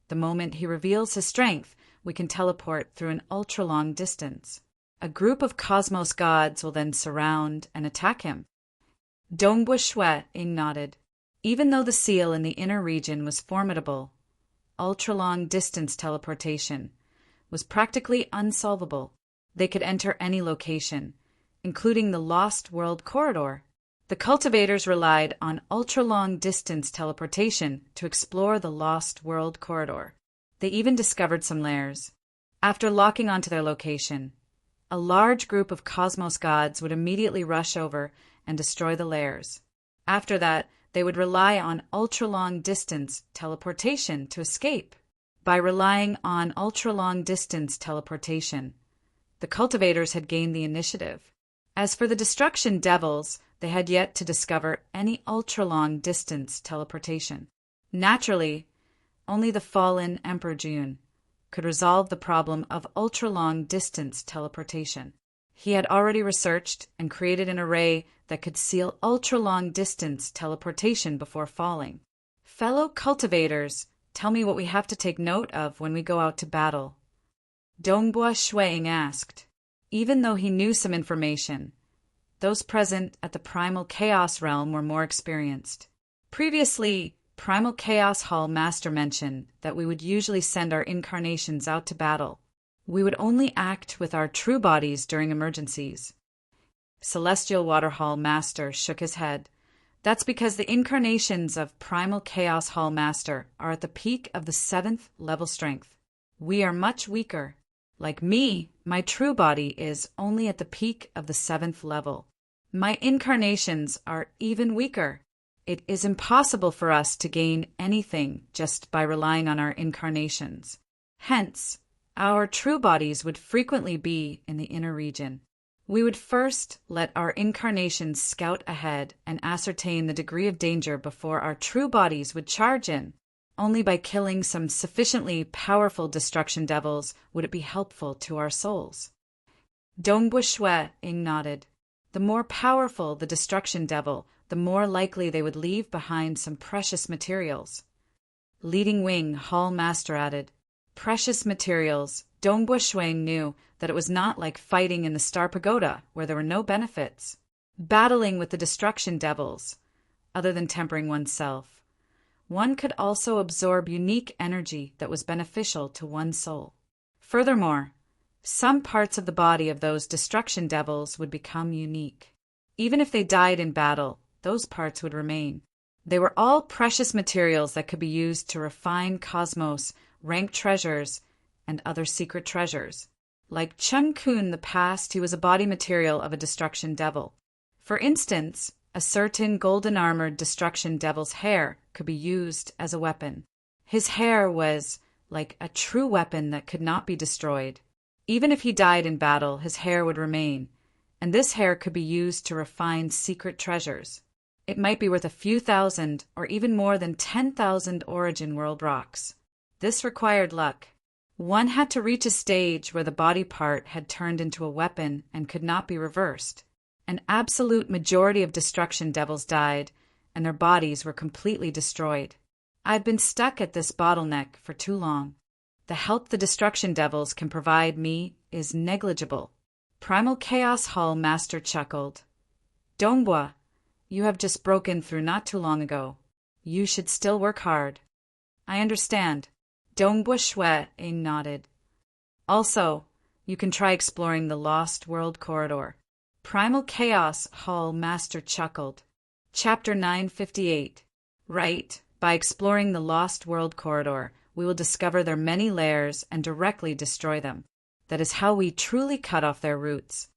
the moment he reveals his strength, we can teleport through an ultra-long distance. A group of cosmos gods will then surround and attack him. Dongbua Shui-ing nodded. Even though the seal in the inner region was formidable, ultra-long distance teleportation was practically unsolvable. They could enter any location, including the Lost World Corridor. The cultivators relied on ultra-long distance teleportation to explore the Lost World Corridor. They even discovered some lairs. After locking onto their location, a large group of cosmos gods would immediately rush over and destroy the lairs. After that, they would rely on ultra-long distance teleportation to escape. By relying on ultra-long distance teleportation, the cultivators had gained the initiative. As for the Destruction Devils, they had yet to discover any ultra-long distance teleportation. Naturally, only the fallen Emperor Jun could resolve the problem of ultra-long distance teleportation. He had already researched and created an array that could seal ultra-long distance teleportation before falling. Fellow cultivators, tell me what we have to take note of when we go out to battle. Dongbua Shuang asked. Even though he knew some information, those present at the Primal Chaos Realm were more experienced. Previously, Primal Chaos Hall Master mentioned that we would usually send our incarnations out to battle. We would only act with our true bodies during emergencies. Celestial Water Hall Master shook his head. That's because the incarnations of Primal Chaos Hall Master are at the peak of the 7th level strength. We are much weaker. Like me, my true body is only at the peak of the 7th level. My incarnations are even weaker. It is impossible for us to gain anything just by relying on our incarnations. Hence, our true bodies would frequently be in the inner region. We would first let our incarnations scout ahead and ascertain the degree of danger before our true bodies would charge in. Only by killing some sufficiently powerful destruction devils would it be helpful to our souls. Dongbua Shuang nodded. The more powerful the destruction devil, the more likely they would leave behind some precious materials. Leading Wing Hall Master added, precious materials. Dongbua Shuang knew that it was not like fighting in the Star Pagoda, where there were no benefits. Battling with the destruction devils, other than tempering oneself, one could also absorb unique energy that was beneficial to one's soul. Furthermore, some parts of the body of those destruction devils would become unique. Even if they died in battle, those parts would remain. They were all precious materials that could be used to refine cosmos, rank treasures, and other secret treasures. Like Chung Kun in the past, he was a body material of a destruction devil. For instance, a certain golden-armored destruction devil's hair could be used as a weapon. His hair was like a true weapon that could not be destroyed. Even if he died in battle, his hair would remain, and this hair could be used to refine secret treasures. It might be worth a few thousand or even more than 10,000 origin world rocks. This required luck. One had to reach a stage where the body part had turned into a weapon and could not be reversed. An absolute majority of destruction devils died, and their bodies were completely destroyed. I've been stuck at this bottleneck for too long. The help the destruction devils can provide me is negligible. Primal Chaos Hall Master chuckled. Dongbua, you have just broken through not too long ago. You should still work hard. I understand. Dongbua Shuang nodded. Also, you can try exploring the Lost World Corridor. Primal Chaos Hall Master chuckled. Chapter 958. Right, by exploring the Lost World Corridor, we will discover their many lairs and directly destroy them. That is how we truly cut off their roots.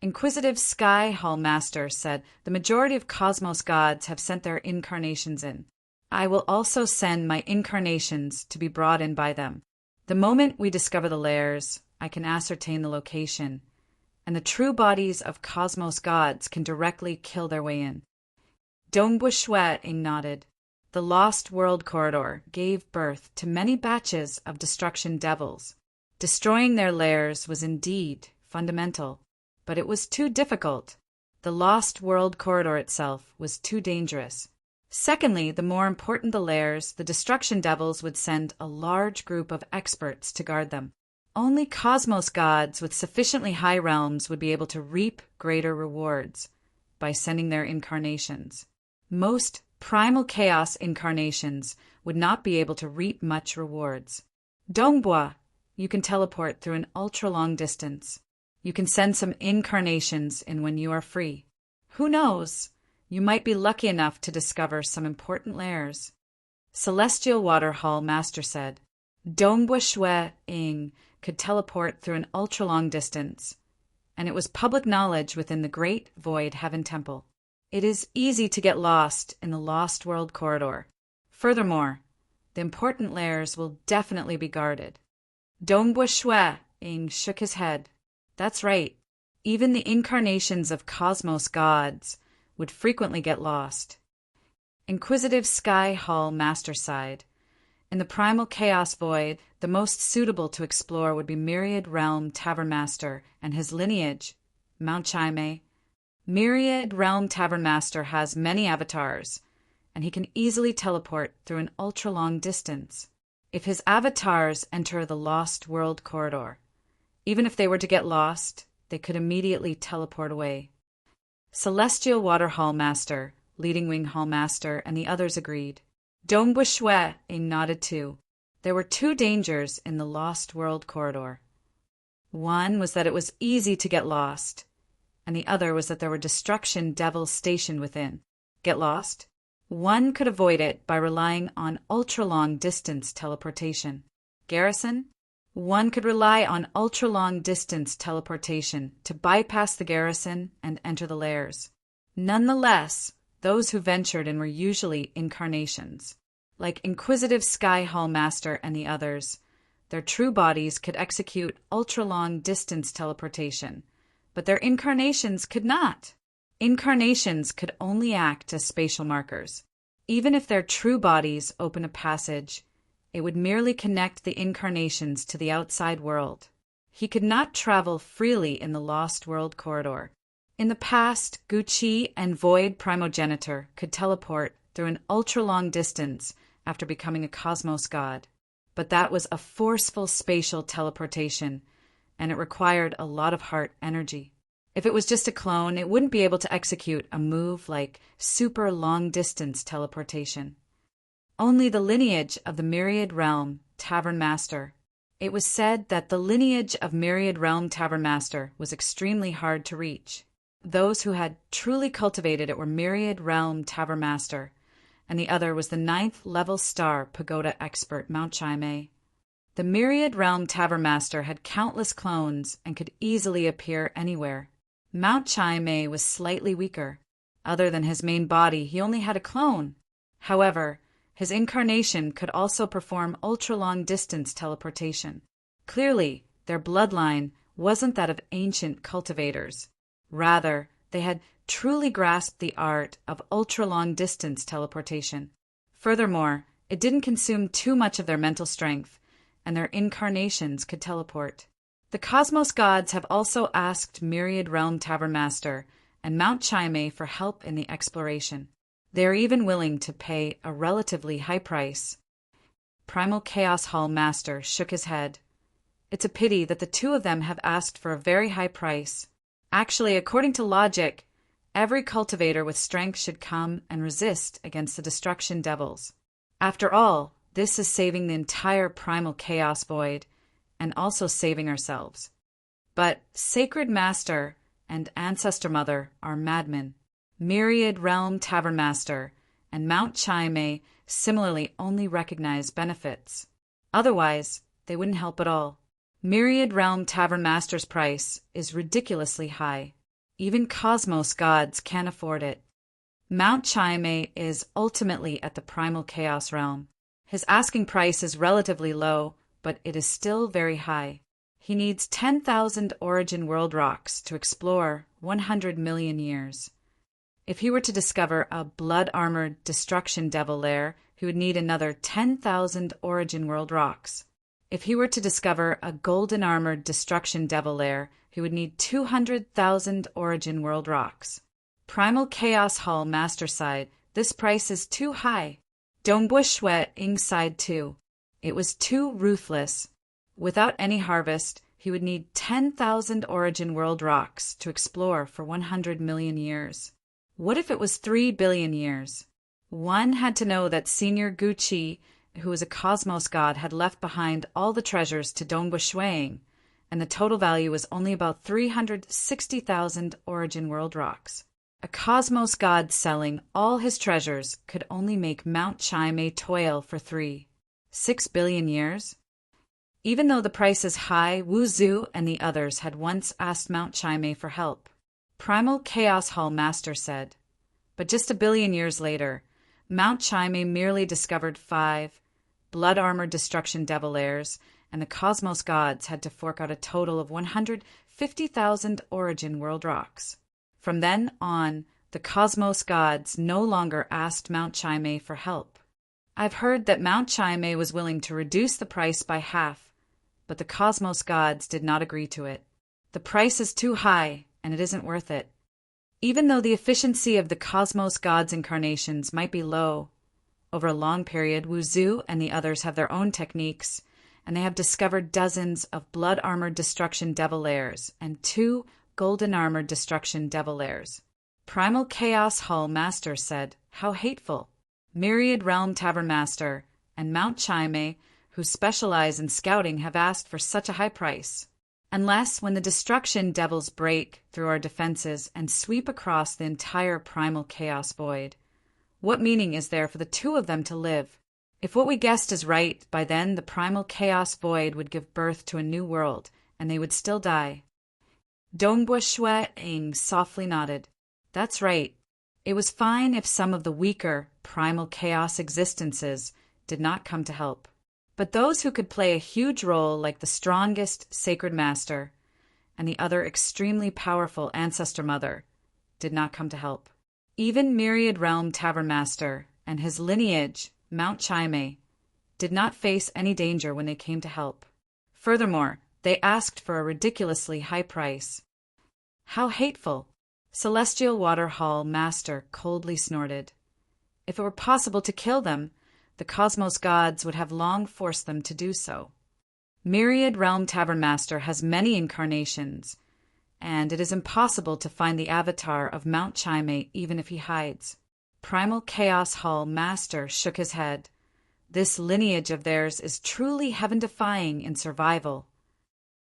Inquisitive Sky Hall Master said the majority of cosmos gods have sent their incarnations in. I will also send my incarnations to be brought in by them. The moment we discover the lairs, I can ascertain the location, and the true bodies of cosmos gods can directly kill their way in. Dongbua Shuang nodded. The Lost World Corridor gave birth to many batches of destruction devils. Destroying their lairs was indeed fundamental, but it was too difficult. The Lost World Corridor itself was too dangerous. Secondly, the more important the lairs, the destruction devils would send a large group of experts to guard them. Only cosmos gods with sufficiently high realms would be able to reap greater rewards by sending their incarnations. Most primal chaos incarnations would not be able to reap much rewards. Dongbua, you can teleport through an ultra-long distance. You can send some incarnations in when you are free. Who knows? You might be lucky enough to discover some important lairs. Celestial Water Hall Master said. Dongbua Shuang could teleport through an ultra-long distance, and it was public knowledge within the Great Void Heaven Temple. It is easy to get lost in the Lost World Corridor. Furthermore, the important lairs will definitely be guarded. Dongbua Shuang shook his head. That's right. Even the incarnations of cosmos gods would frequently get lost. Inquisitive Sky Hall Master sighed. In the primal chaos void, the most suitable to explore would be Myriad Realm Tavern Master and his lineage, Mount Chime. Myriad Realm Tavern Master has many avatars, and he can easily teleport through an ultra-long distance. if his avatars enter the Lost World corridor. Even if they were to get lost, they could immediately teleport away. Celestial Water Hall Master, Leading Wing Hall Master, and the others agreed. Dongbui Shui nodded too. There were two dangers in the Lost World corridor. One was that it was easy to get lost, and the other was that there were destruction devils stationed within. Get lost? One could avoid it by relying on ultra-long distance teleportation. Garrison? One could rely on ultra-long distance teleportation to bypass the garrison and enter the lairs. Nonetheless, those who ventured in were usually incarnations. Like Inquisitive Sky Hall Master and the others, their true bodies could execute ultra-long distance teleportation, but their incarnations could not. Incarnations could only act as spatial markers. Even if their true bodies open a passage, it would merely connect the incarnations to the outside world. He could not travel freely in the Lost World corridor. In the past, Guqi and Void Primogenitor could teleport through an ultra-long distance after becoming a cosmos god. But that was a forceful spatial teleportation, and it required a lot of heart energy. If it was just a clone, it wouldn't be able to execute a move like super long-distance teleportation. Only the lineage of the Myriad Realm Tavern Master. It was said that the lineage of Myriad Realm Tavern Master was extremely hard to reach. Those who had truly cultivated it were Myriad Realm Tavern Master, and the other was the 9th level star pagoda expert Mount Chai. The Myriad Realm Tavern Master had countless clones and could easily appear anywhere. Mount Chai was slightly weaker. Other than his main body, he only had a clone. However, his incarnation could also perform ultra-long distance teleportation. Clearly, their bloodline wasn't that of ancient cultivators. Rather, they had truly grasped the art of ultra-long distance teleportation. Furthermore, it didn't consume too much of their mental strength, and their incarnations could teleport. The Cosmos Gods have also asked Myriad Realm Tavern Master and Mount Chai for help in the exploration. They are even willing to pay a relatively high price. Primal Chaos Hall Master shook his head. It's a pity that the two of them have asked for a very high price. Actually, according to logic, every cultivator with strength should come and resist against the destruction devils. After all, this is saving the entire primal chaos void, and also saving ourselves. But Sacred Master and Ancestor Mother are madmen. Myriad Realm Tavern Master and Mount Chai similarly only recognize benefits. Otherwise, they wouldn't help at all. Myriad Realm Tavern Master's price is ridiculously high. Even Cosmos Gods can't afford it. Mount Chai is ultimately at the Primal Chaos Realm. His asking price is relatively low, but it is still very high. He needs 10,000 Origin World Rocks to explore 100 million years. If he were to discover a blood-armored destruction devil lair, he would need another 10,000 Origin World Rocks. If he were to discover a golden-armored destruction devil lair, he would need 200,000 Origin World Rocks. Primal Chaos Hall Master side, this price is too high. Dongbui Shui side too. It was too ruthless. Without any harvest, he would need 10,000 Origin World Rocks to explore for 100 million years. What if it was 3 billion years? One had to know that Senior Guqi, who was a cosmos god, had left behind all the treasures to Dongbui Shui, and the total value was only about 360,000 Origin World Rocks. A cosmos god selling all his treasures could only make Mount Chai toil for 6 billion years? Even though the price is high, Wu Zhu and the others had once asked Mount Chai for help. Primal Chaos Hall Master said. But just a billion years later, Mount Chai merely discovered 5 blood-armored destruction devil lairs, and the Cosmos Gods had to fork out a total of 150,000 Origin World Rocks. From then on, the Cosmos Gods no longer asked Mount Chai for help. I've heard that Mount Chai was willing to reduce the price by half, but the Cosmos Gods did not agree to it. The price is too high, and it isn't worth it. Even though the efficiency of the Cosmos Gods' incarnations might be low, Over a long period, Wu Zhu and the others have their own techniques, and they have discovered dozens of blood-armored destruction devil lairs and 2 golden-armored destruction devil lairs. Primal Chaos Hall Master said, "How hateful." Myriad Realm Tavern Master and Mount Chime, who specialize in scouting, have asked for such a high price. Unless when the destruction devils break through our defenses and sweep across the entire primal chaos void, what meaning is there for the 2 of them to live? If what we guessed is right, by then the primal chaos void would give birth to a new world, and they would still die. Dongbo Shui-ing softly nodded. That's right. It was fine if some of the weaker primal chaos existences did not come to help. But those who could play a huge role, like the strongest Sacred Master and the other extremely powerful Ancestor Mother, did not come to help. Even Myriad Realm Tavern Master and his lineage, Mount Chime, did not face any danger when they came to help. Furthermore, they asked for a ridiculously high price. How hateful! Celestial Water Hall Master coldly snorted. If it were possible to kill them, the cosmos gods would have long forced them to do so. Myriad Realm Tavern Master has many incarnations, and it is impossible to find the avatar of Mount Chime even if he hides. Primal Chaos Hall Master shook his head. This lineage of theirs is truly heaven-defying in survival.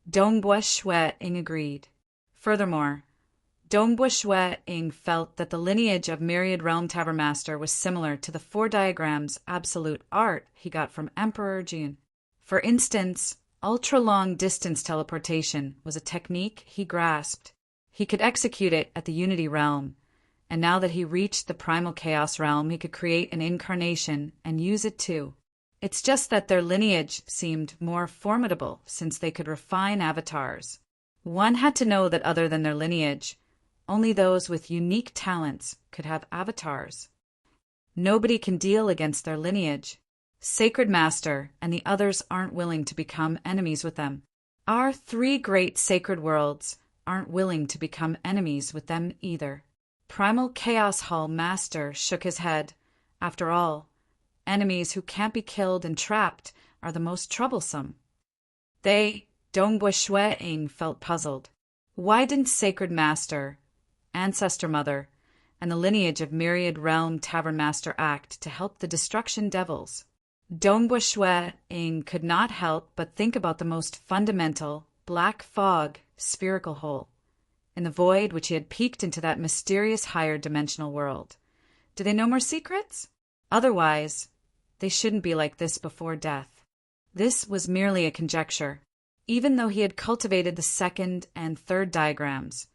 Dongbua Shui-ing agreed. Furthermore, Dongbua Shui-ing felt that the lineage of Myriad Realm Tavern Master was similar to the 4 diagrams absolute art he got from Emperor Jin. For instance, ultra-long distance teleportation was a technique he grasped. He could execute it at the Unity Realm, and now that he reached the Primal Chaos Realm, he could create an incarnation and use it too. It's just that their lineage seemed more formidable since they could refine avatars. One had to know that other than their lineage, only those with unique talents could have avatars. Nobody can deal against their lineage. Sacred Master and the others aren't willing to become enemies with them. Our 3 great sacred worlds aren't willing to become enemies with them either. Primal Chaos Hall Master shook his head. After all, enemies who can't be killed and trapped are the most troublesome. Dongbua Shui-ing felt puzzled. Why didn't Sacred Master, Ancestor Mother, and the lineage of Myriad Realm Tavern Master act to help the destruction devils? Dongbua Shui-ing could not help but think about the most fundamental, black fog, spherical hole in the void which he had peeked into that mysterious higher dimensional world. Do they know more secrets? Otherwise, they shouldn't be like this before death. This was merely a conjecture. Even though he had cultivated the 2nd and 3rd diagrams,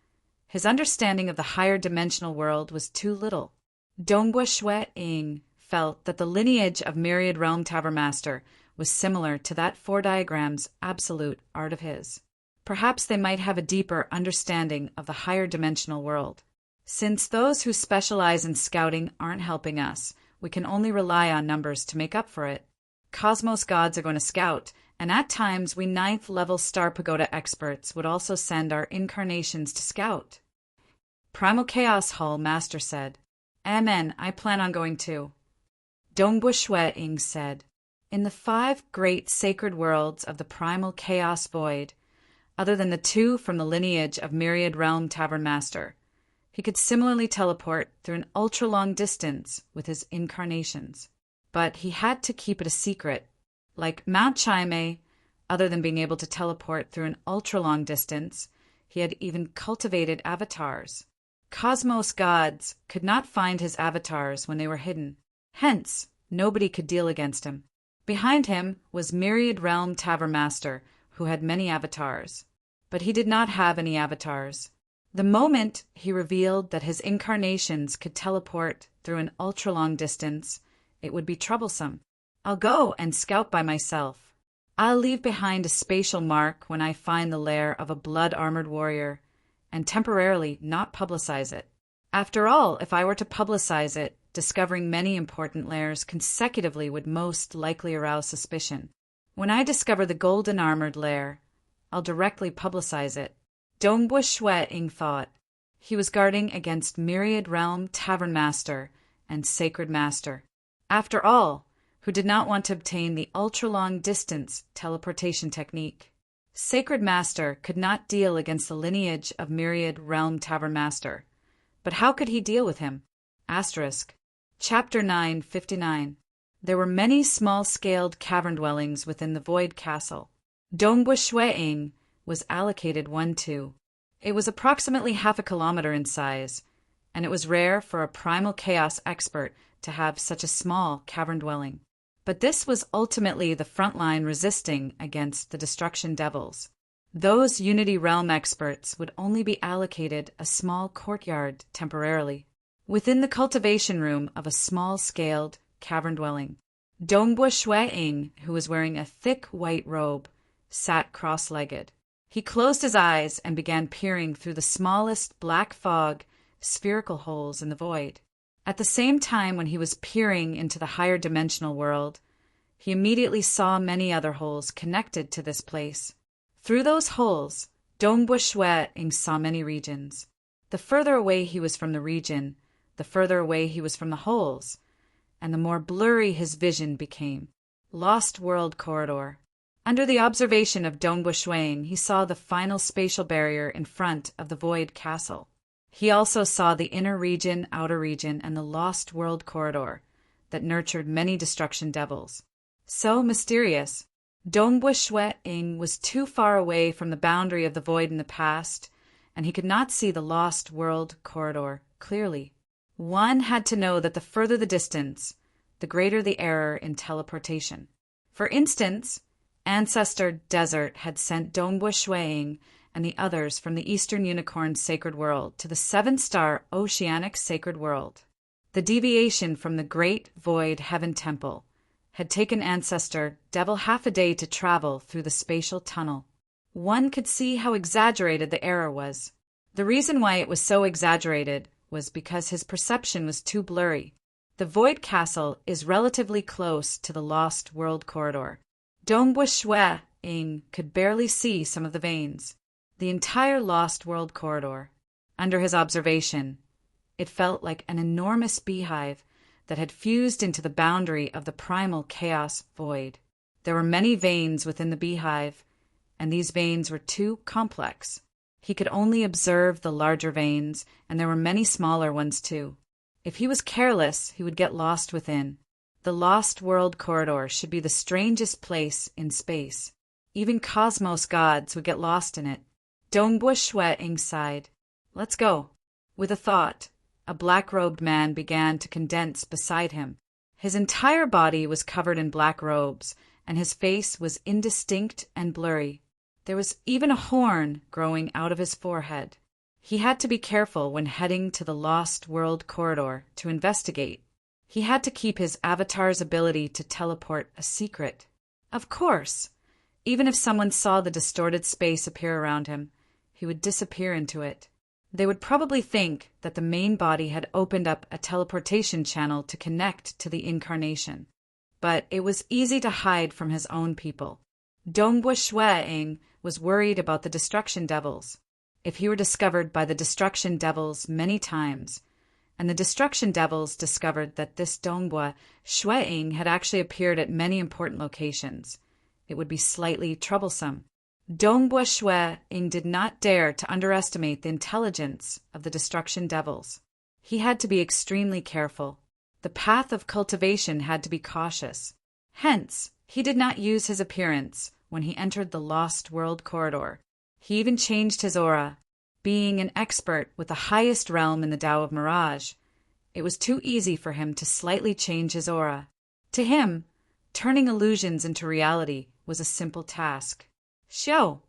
his understanding of the higher dimensional world was too little. Dongbua Shui-ing felt that the lineage of Myriad Realm Tavern Master was similar to that 4 diagrams absolute art of his. Perhaps they might have a deeper understanding of the higher dimensional world. Since those who specialize in scouting aren't helping us, we can only rely on numbers to make up for it. Cosmos gods are going to scout, and at times we 9th-level Star Pagoda experts would also send our incarnations to scout. Primal Chaos Hall Master said, Amen, I plan on going too. Dongbua Shui-ing said, in the 5 great sacred worlds of the Primal Chaos Void, other than the 2 from the lineage of Myriad Realm Tavern Master, he could similarly teleport through an ultra-long distance with his incarnations. But he had to keep it a secret. Like Mount Chime, other than being able to teleport through an ultra-long distance, he had even cultivated avatars. Cosmos gods could not find his avatars when they were hidden. Hence, nobody could deal against him. Behind him was Myriad Realm Tavern Master, who had many avatars. But he did not have any avatars. The moment he revealed that his incarnations could teleport through an ultra-long distance, it would be troublesome. I'll go and scout by myself. I'll leave behind a spatial mark when I find the lair of a blood-armored warrior, and temporarily not publicize it. After all, if I were to publicize it, discovering many important lairs consecutively would most likely arouse suspicion. When I discover the golden armored lair, I'll directly publicize it. Dongbua Shui-ing thought. He was guarding against Myriad Realm Tavern Master and Sacred Master. After all, who did not want to obtain the ultra-long distance teleportation technique? Sacred Master could not deal against the lineage of Myriad Realm Tavern Master. But how could he deal with him? Asterisk. Chapter 959. There were many small-scaled cavern dwellings within the Void Castle. Dongbua Shueing was allocated one too. It was approximately half a kilometer in size, and it was rare for a primal chaos expert to have such a small cavern dwelling. But this was ultimately the front line resisting against the Destruction Devils. Those Unity Realm experts would only be allocated a small courtyard temporarily, within the cultivation room of a small-scaled cavern dwelling. Dongbua Shueing, who was wearing a thick white robe, sat cross-legged. He closed his eyes and began peering through the smallest black fog spherical holes in the void. At the same time when he was peering into the higher dimensional world, he immediately saw many other holes connected to this place. Through those holes, Dongbua Shueing saw many regions. The further away he was from the region, the further away he was from the holes, and the more blurry his vision became. Lost World Corridor. Under the observation of Dongbua Shueing, he saw the final spatial barrier in front of the Void Castle. He also saw the inner region, outer region, and the Lost World Corridor that nurtured many Destruction Devils. So mysterious. Dongbua Shueing was too far away from the boundary of the void in the past, and he could not see the Lost World Corridor clearly. One had to know that the further the distance, the greater the error in teleportation. For instance, Ancestor Desert had sent Dongbua Shueing and the others from the Eastern Unicorn Sacred World to the 7-star Oceanic Sacred World. The deviation from the Great Void Heaven Temple had taken Ancestor Devil half a day to travel through the spatial tunnel. One could see how exaggerated the error was. The reason why it was so exaggerated was because his perception was too blurry. The Void Castle is relatively close to the Lost World Corridor. Dongbua Shueing could barely see some of the veins. The entire Lost World Corridor. Under his observation, it felt like an enormous beehive that had fused into the boundary of the primal chaos void. There were many veins within the beehive, and these veins were too complex. He could only observe the larger veins, and there were many smaller ones too. If he was careless, he would get lost within. The Lost World Corridor should be the strangest place in space. Even cosmos gods would get lost in it. Dongbua Shueing sighed. Let's go. With a thought, a black-robed man began to condense beside him. His entire body was covered in black robes, and his face was indistinct and blurry. There was even a horn growing out of his forehead. He had to be careful when heading to the Lost World Corridor to investigate. He had to keep his avatar's ability to teleport a secret. Of course, even if someone saw the distorted space appear around him, he would disappear into it. They would probably think that the main body had opened up a teleportation channel to connect to the incarnation. But it was easy to hide from his own people. Dongbua Shueing was worried about the Destruction Devils. If he were discovered by the Destruction Devils many times, and the Destruction Devils discovered that this Dongbua Shueing had actually appeared at many important locations, it would be slightly troublesome. Dongbua Shueing did not dare to underestimate the intelligence of the Destruction Devils. He had to be extremely careful. The path of cultivation had to be cautious. Hence, he did not use his appearance when he entered the Lost World Corridor. He even changed his aura. Being an expert with the highest realm in the Tao of Mirage, it was too easy for him to slightly change his aura. To him, turning illusions into reality was a simple task. Xiao!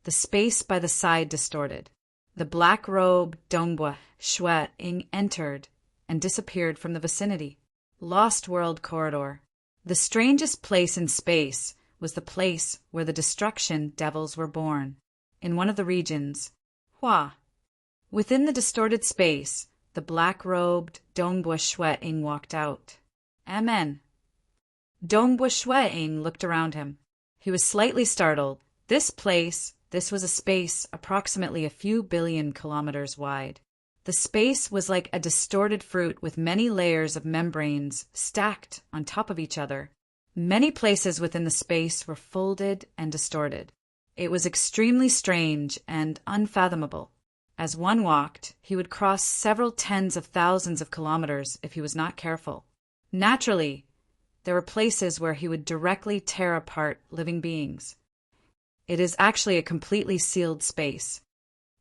The space by the side distorted. The black-robed Dongbua Shueing entered and disappeared from the vicinity. Lost World Corridor. The strangest place in space was the place where the Destruction Devils were born, in one of the regions. Hua. Within the distorted space, the black-robed Dongbua Shueing walked out. Amen. Dongbua Shueing looked around him. He was slightly startled. This was a space approximately a few billion kilometers wide. The space was like a distorted fruit with many layers of membranes stacked on top of each other. Many places within the space were folded and distorted. It was extremely strange and unfathomable. As one walked, he would cross several tens of thousands of kilometers if he was not careful. Naturally, there were places where he would directly tear apart living beings. It is actually a completely sealed space.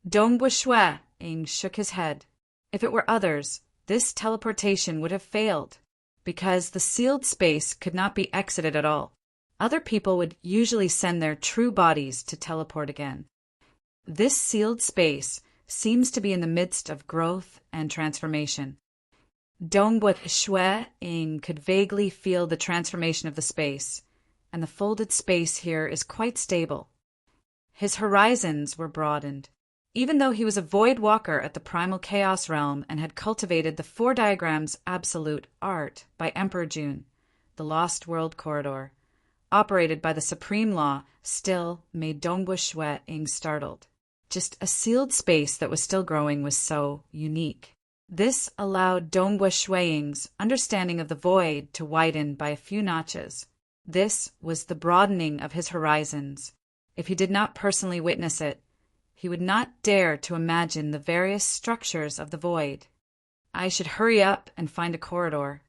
Dongbua Shue Ing shook his head. If it were others, this teleportation would have failed, because the sealed space could not be exited at all. Other people would usually send their true bodies to teleport again. This sealed space seems to be in the midst of growth and transformation. Dongbua Shue Ing could vaguely feel the transformation of the space, and the folded space here is quite stable. His horizons were broadened. Even though he was a void walker at the primal chaos realm and had cultivated the 4 diagrams absolute art by Emperor June, the Lost World Corridor, operated by the supreme law, still made Dongbua Shue Ing startled. Just a sealed space that was still growing was so unique. This allowed Dongbua Shue Ing's understanding of the void to widen by a few notches. This was the broadening of his horizons. If he did not personally witness it, he would not dare to imagine the various structures of the void. I should hurry up and find a corridor.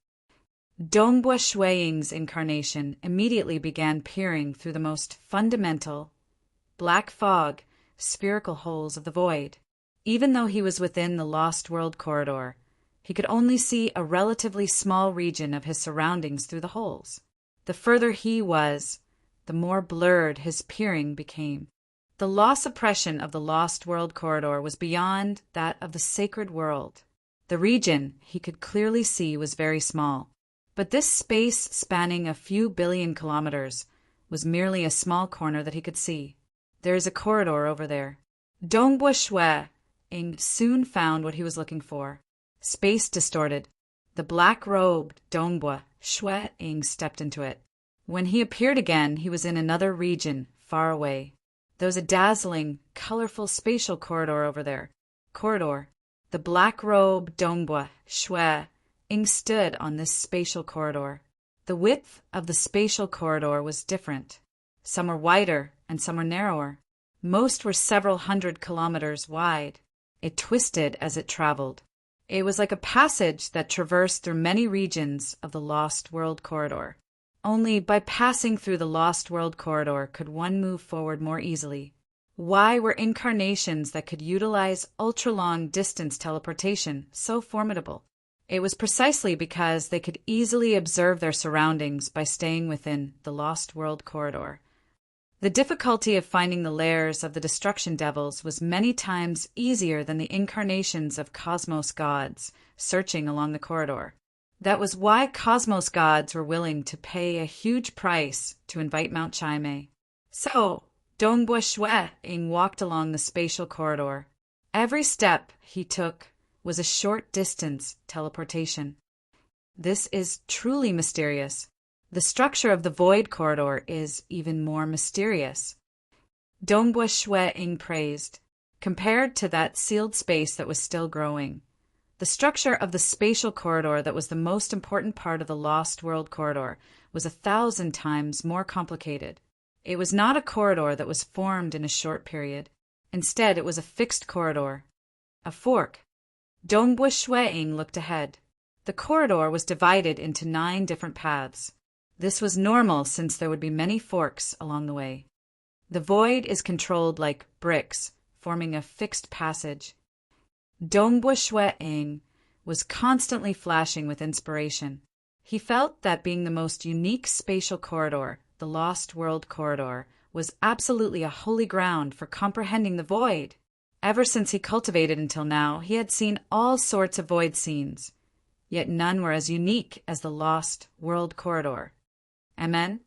Dongbua Shue Ing's incarnation immediately began peering through the most fundamental, black fog, spherical holes of the void. Even though he was within the Lost World Corridor, he could only see a relatively small region of his surroundings through the holes. The further he was, the more blurred his peering became. The law suppression of the Lost World Corridor was beyond that of the sacred world. The region, he could clearly see, was very small. But this space spanning a few billion kilometers was merely a small corner that he could see. There is a corridor over there. Dongbua Shue Ing soon found what he was looking for. Space distorted. The black-robed Dongbua Shue Ing stepped into it. When he appeared again, he was in another region, far away. There was a dazzling, colorful spatial corridor over there. The black-robed Dongbua Shue Ing stood on this spatial corridor. The width of the spatial corridor was different. Some were wider and some were narrower. Most were several hundred kilometers wide. It twisted as it traveled. It was like a passage that traversed through many regions of the Lost World Corridor. Only by passing through the Lost World Corridor could one move forward more easily. Why were incarnations that could utilize ultra-long distance teleportation so formidable? It was precisely because they could easily observe their surroundings by staying within the Lost World Corridor. The difficulty of finding the lairs of the destruction devils was many times easier than the incarnations of cosmos gods searching along the corridor. That was why cosmos gods were willing to pay a huge price to invite Mount Chime. So, Dongbua Shue Ing walked along the spatial corridor. Every step he took was a short distance teleportation. This is truly mysterious. The structure of the void corridor is even more mysterious. Dongbua Shue Ing praised. Compared to that sealed space that was still growing, the structure of the spatial corridor that was the most important part of the Lost World Corridor was 1,000 times more complicated. It was not a corridor that was formed in a short period. Instead, it was a fixed corridor, a fork. Dongbua Shue Ing looked ahead. The corridor was divided into 9 different paths. This was normal since there would be many forks along the way. The void is controlled like bricks, forming a fixed passage. Dongbua Shue Ing was constantly flashing with inspiration. He felt that being the most unique spatial corridor, the Lost World Corridor, was absolutely a holy ground for comprehending the void. Ever since he cultivated until now, he had seen all sorts of void scenes, yet none were as unique as the Lost World Corridor. Amen?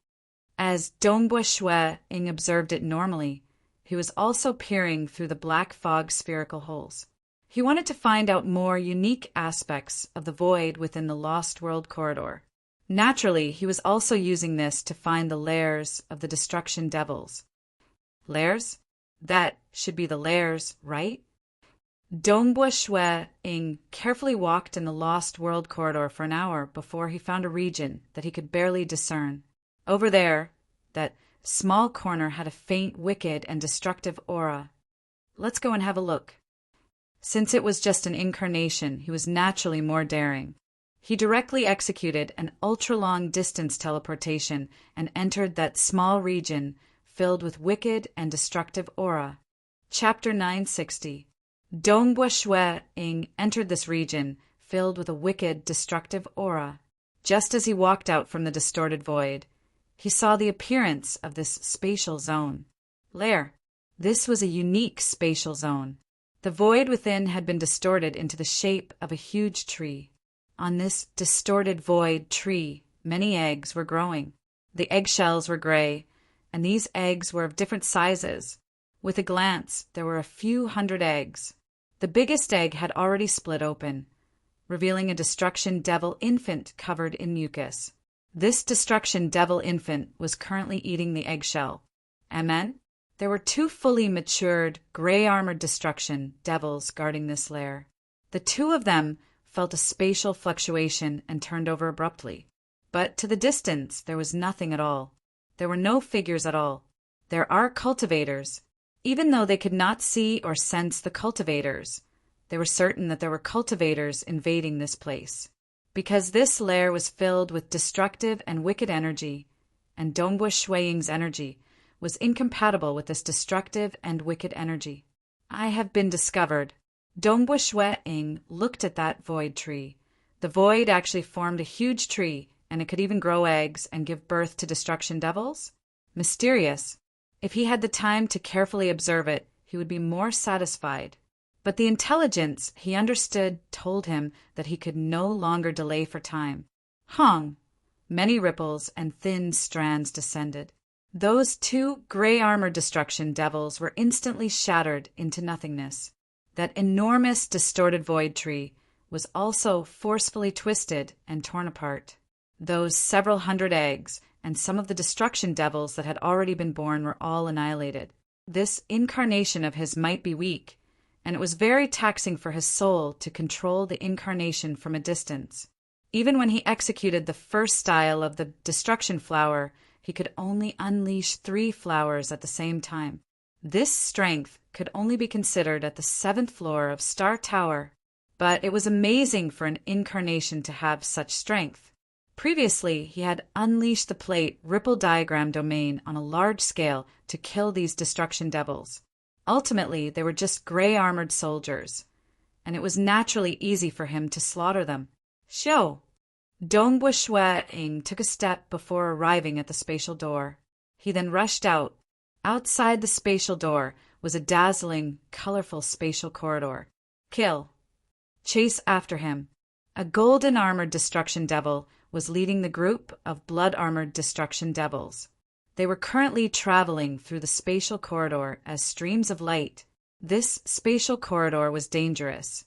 As Dongbua Shue Ing observed it normally, he was also peering through the black fog spherical holes. He wanted to find out more unique aspects of the void within the Lost World Corridor. Naturally, he was also using this to find the lairs of the destruction devils. Lairs? That should be the lairs, right? Dongbua Shue Ing carefully walked in the Lost World corridor for an hour before he found a region that he could barely discern. Over there, that small corner had a faint, wicked, and destructive aura. Let's go and have a look. Since it was just an incarnation, he was naturally more daring. He directly executed an ultra-long distance teleportation and entered that small region filled with wicked and destructive aura. Chapter 960. Dongbua Shue Ing entered this region filled with a wicked, destructive aura. Just as he walked out from the distorted void, he saw the appearance of this spatial zone. Lair. This was a unique spatial zone. The void within had been distorted into the shape of a huge tree. On this distorted void tree, many eggs were growing. The eggshells were gray, and these eggs were of different sizes. With a glance, there were a few hundred eggs. The biggest egg had already split open, revealing a destruction devil infant covered in mucus. This destruction devil infant was currently eating the eggshell. Amen? There were 2 fully matured, gray-armored destruction devils guarding this lair. The 2 of them felt a spatial fluctuation and turned over abruptly. But to the distance, there was nothing at all. There were no figures at all. There are cultivators. Even though they could not see or sense the cultivators, they were certain that there were cultivators invading this place. Because this lair was filled with destructive and wicked energy, and Dongbua Shue Ing's energy was incompatible with this destructive and wicked energy. I have been discovered. Dongbua Shue Ing looked at that void tree. The void actually formed a huge tree, and it could even grow eggs and give birth to destruction devils? Mysterious. If he had the time to carefully observe it, he would be more satisfied. But the intelligence he understood told him that he could no longer delay for time. Hong! Many ripples and thin strands descended. Those 2 gray-armored destruction devils were instantly shattered into nothingness. That enormous distorted void tree was also forcefully twisted and torn apart. Those several hundred eggs and some of the destruction devils that had already been born were all annihilated. This incarnation of his might be weak, and it was very taxing for his soul to control the incarnation from a distance. Even when he executed the first style of the destruction flower, he could only unleash 3 flowers at the same time. This strength could only be considered at the 7th floor of Star Tower, but it was amazing for an incarnation to have such strength. Previously, he had unleashed the plate ripple diagram domain on a large scale to kill these destruction devils. Ultimately, they were just gray-armored soldiers, and it was naturally easy for him to slaughter them. Xiao! Dongbua Shue Ing took a step before arriving at the spatial door. He then rushed out. Outside the spatial door was a dazzling, colorful spatial corridor. Kill! Chase after him. A golden-armored destruction devil was leading the group of blood-armored destruction devils. They were currently traveling through the spatial corridor as streams of light. This spatial corridor was dangerous,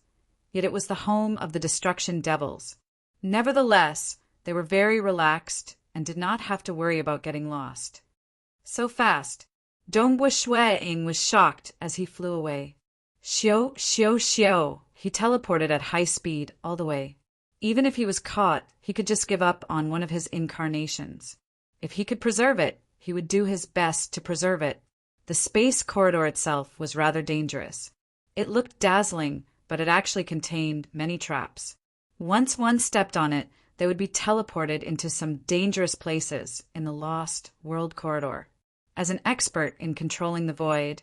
yet it was the home of the destruction devils. Nevertheless, they were very relaxed and did not have to worry about getting lost. So fast. Dongbua Shue Ing was shocked as he flew away. Xiao, xiao, xiao. He teleported at high speed all the way. Even if he was caught, he could just give up on one of his incarnations. If he could preserve it, he would do his best to preserve it. The space corridor itself was rather dangerous. It looked dazzling, but it actually contained many traps. Once one stepped on it, they would be teleported into some dangerous places in the Lost World corridor. As an expert in controlling the void,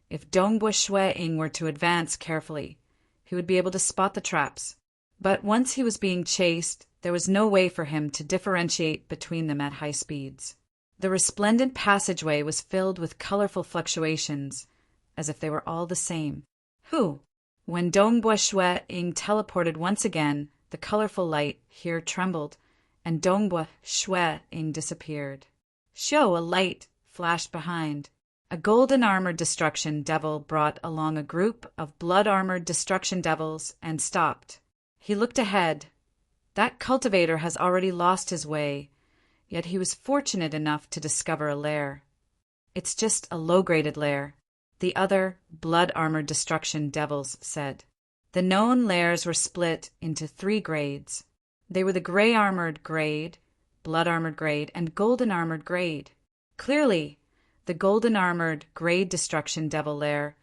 if Dongbua Shue Ing were to advance carefully, he would be able to spot the traps. But once he was being chased, there was no way for him to differentiate between them at high speeds. The resplendent passageway was filled with colorful fluctuations, as if they were all the same. Who? When Dongbua Shue Ing teleported once again, the colorful light here trembled, and Dongbua Shue Ing disappeared. Show a light flashed behind. A golden-armored destruction devil brought along a group of blood-armored destruction devils and stopped. He looked ahead. That cultivator has already lost his way, yet he was fortunate enough to discover a lair. It's just a low-graded lair, the other blood-armored destruction devils said. The known lairs were split into 3 grades. They were the gray-armored grade, blood-armored grade, and golden-armored grade. Clearly, the golden-armored grade destruction devil lair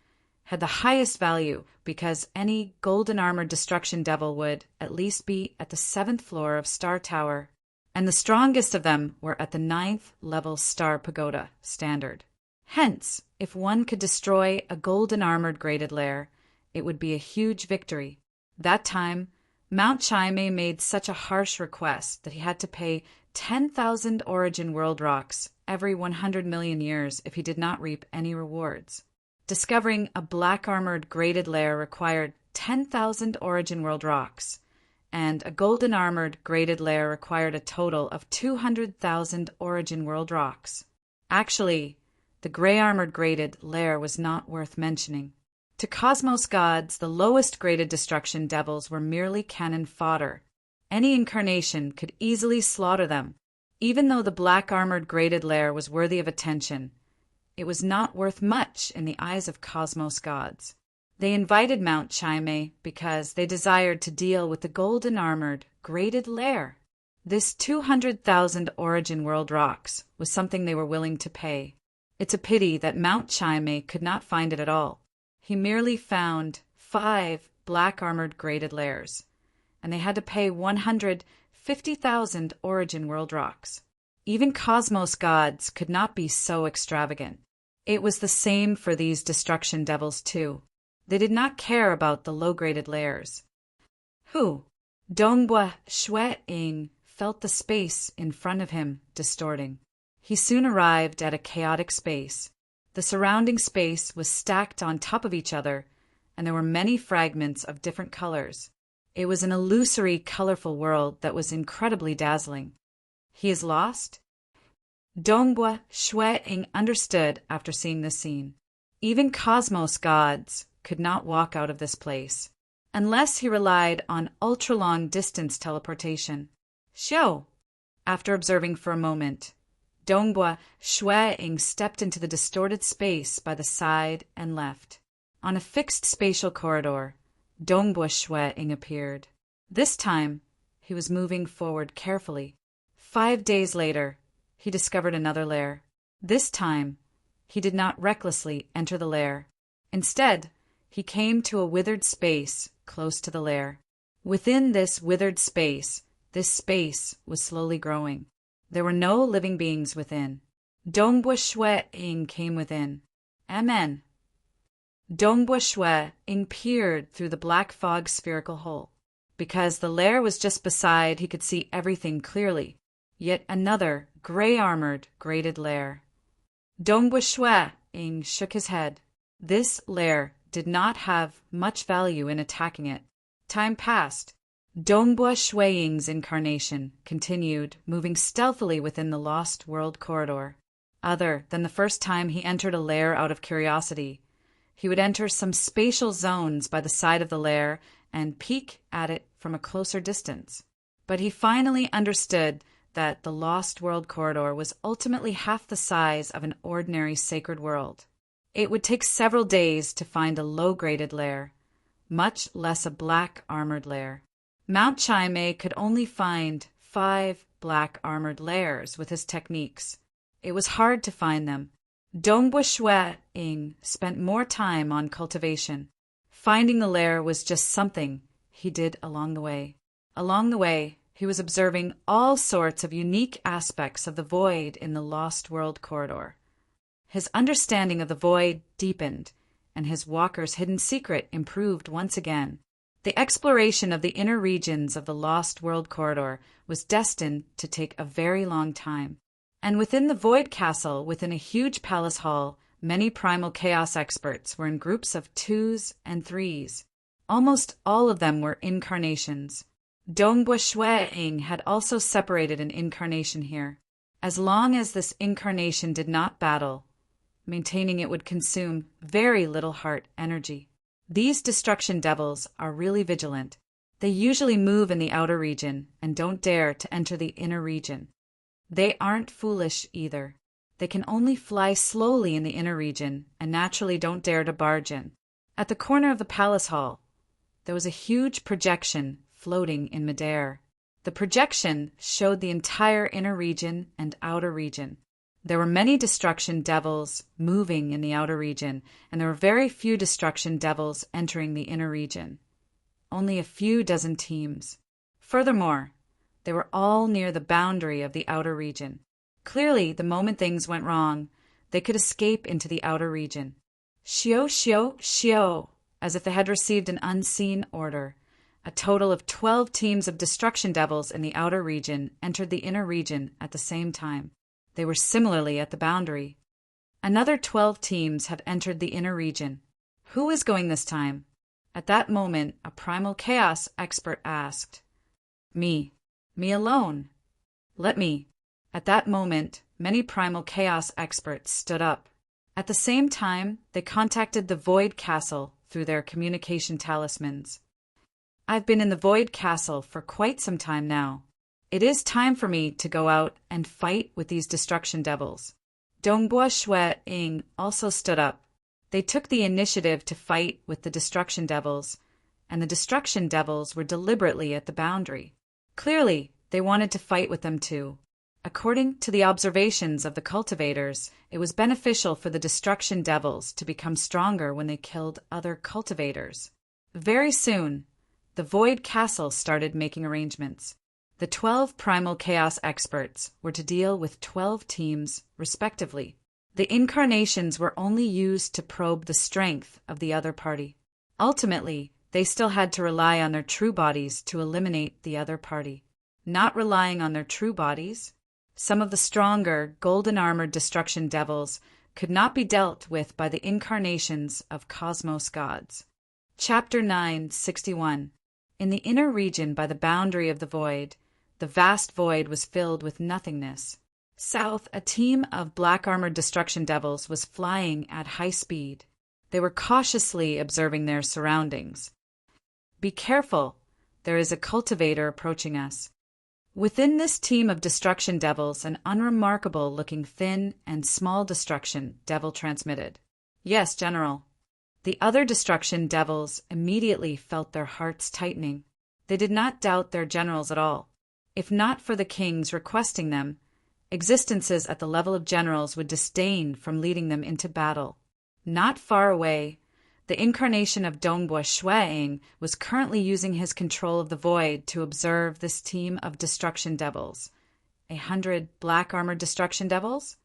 had the highest value because any golden-armored destruction devil would at least be at the 7th floor of Star Tower, and the strongest of them were at the 9th level Star Pagoda standard. Hence, if one could destroy a golden-armored graded lair, it would be a huge victory. That time, Mount Chime made such a harsh request that he had to pay 10,000 Origin World Rocks every 100 million years if he did not reap any rewards. Discovering a black-armored graded lair required 10,000 Origin World Rocks, and a golden-armored graded lair required a total of 200,000 Origin World Rocks. Actually, the gray-armored graded lair was not worth mentioning. To Cosmos gods, the lowest graded destruction devils were merely cannon fodder. Any incarnation could easily slaughter them. Even though the black-armored graded lair was worthy of attention, it was not worth much in the eyes of Cosmos gods. They invited Mount Chime because they desired to deal with the golden-armored graded lair. This 200,000 Origin World Rocks was something they were willing to pay. It's a pity that Mount Chime could not find it at all. He merely found 5 black-armored graded lairs, and they had to pay 150,000 Origin World Rocks. Even Cosmos gods could not be so extravagant. It was the same for these destruction devils too. They did not care about the low-graded lairs. Dongbua Shui-ing felt the space in front of him distorting. He soon arrived at a chaotic space. The surrounding space was stacked on top of each other, and there were many fragments of different colors. It was an illusory, colorful world that was incredibly dazzling. He is lost? Dongbua Shui-ing understood after seeing this scene. Even Cosmos gods could not walk out of this place, unless he relied on ultra-long distance teleportation. Xiao! After observing for a moment, Dongbua Shui-ing stepped into the distorted space by the side and left. On a fixed spatial corridor, Dongbua Shui-ing appeared. This time, he was moving forward carefully. 5 days later, he discovered another lair. This time, he did not recklessly enter the lair. Instead, he came to a withered space close to the lair. Within this withered space, this space was slowly growing. There were no living beings within. Dongbua Shui-ing came within. Amen. Dongbua Shui-ing peered through the black fog spherical hole. Because the lair was just beside, he could see everything clearly. Yet another gray-armored graded lair. Dongbua Shui-ing shook his head. This lair did not have much value in attacking it. Time passed. Dongbua Shui-ing's incarnation continued, moving stealthily within the Lost World corridor. Other than the first time he entered a lair out of curiosity, he would enter some spatial zones by the side of the lair and peek at it from a closer distance. But he finally understood that the Lost World corridor was ultimately half the size of an ordinary sacred world. It would take several days to find a low-graded lair, much less a black-armored lair. Mount Chime could only find 5 black-armored lairs with his techniques. It was hard to find them. Dongbua Shui-ing spent more time on cultivation. Finding the lair was just something he did along the way. Along the way, he was observing all sorts of unique aspects of the void in the Lost World corridor. His understanding of the void deepened, and his walker's hidden secret improved once again. The exploration of the inner regions of the Lost World corridor was destined to take a very long time. And within the Void Castle, within a huge palace hall, many primal chaos experts were in groups of 2s and 3s. Almost all of them were incarnations. Dongbua Shui-ing had also separated an incarnation here. As long as this incarnation did not battle, maintaining it would consume very little heart energy. These destruction devils are really vigilant. They usually move in the outer region and don't dare to enter the inner region. They aren't foolish either. They can only fly slowly in the inner region and naturally don't dare to barge in. At the corner of the palace hall, there was a huge projection floating in midair. The projection showed the entire inner region and outer region. There were many destruction devils moving in the outer region, and there were very few destruction devils entering the inner region. Only a few dozen teams. Furthermore, they were all near the boundary of the outer region. Clearly, the moment things went wrong, they could escape into the outer region. Shio, shio, shio, as if they had received an unseen order. A total of 12 teams of destruction devils in the outer region entered the inner region at the same time. They were similarly at the boundary. Another 12 teams have entered the inner region. Who is going this time? At that moment, a primal chaos expert asked. Me. Me alone. Let me. At that moment, many primal chaos experts stood up. At the same time, they contacted the Void Castle through their communication talismans. I've been in the Void Castle for quite some time now. It is time for me to go out and fight with these destruction devils. Dongbua Shui Ying also stood up. They took the initiative to fight with the destruction devils, and the destruction devils were deliberately at the boundary. Clearly, they wanted to fight with them too. According to the observations of the cultivators, it was beneficial for the destruction devils to become stronger when they killed other cultivators. Very soon, the Void Castle started making arrangements. The 12 primal chaos experts were to deal with 12 teams, respectively. The incarnations were only used to probe the strength of the other party. Ultimately, they still had to rely on their true bodies to eliminate the other party. Not relying on their true bodies, some of the stronger, golden-armored destruction devils could not be dealt with by the incarnations of cosmos gods. Chapter 961. In the inner region by the boundary of the void, the vast void was filled with nothingness. South, a team of black-armored destruction devils was flying at high speed. They were cautiously observing their surroundings. Be careful, there is a cultivator approaching us. Within this team of destruction devils, an unremarkable-looking thin and small destruction devil transmitted. Yes, General. The other destruction devils immediately felt their hearts tightening. They did not doubt their generals at all. If not for the kings requesting them, existences at the level of generals would disdain from leading them into battle. Not far away, the incarnation of Dongbua Shuiying was currently using his control of the void to observe this team of destruction devils. 100 black-armored destruction devils?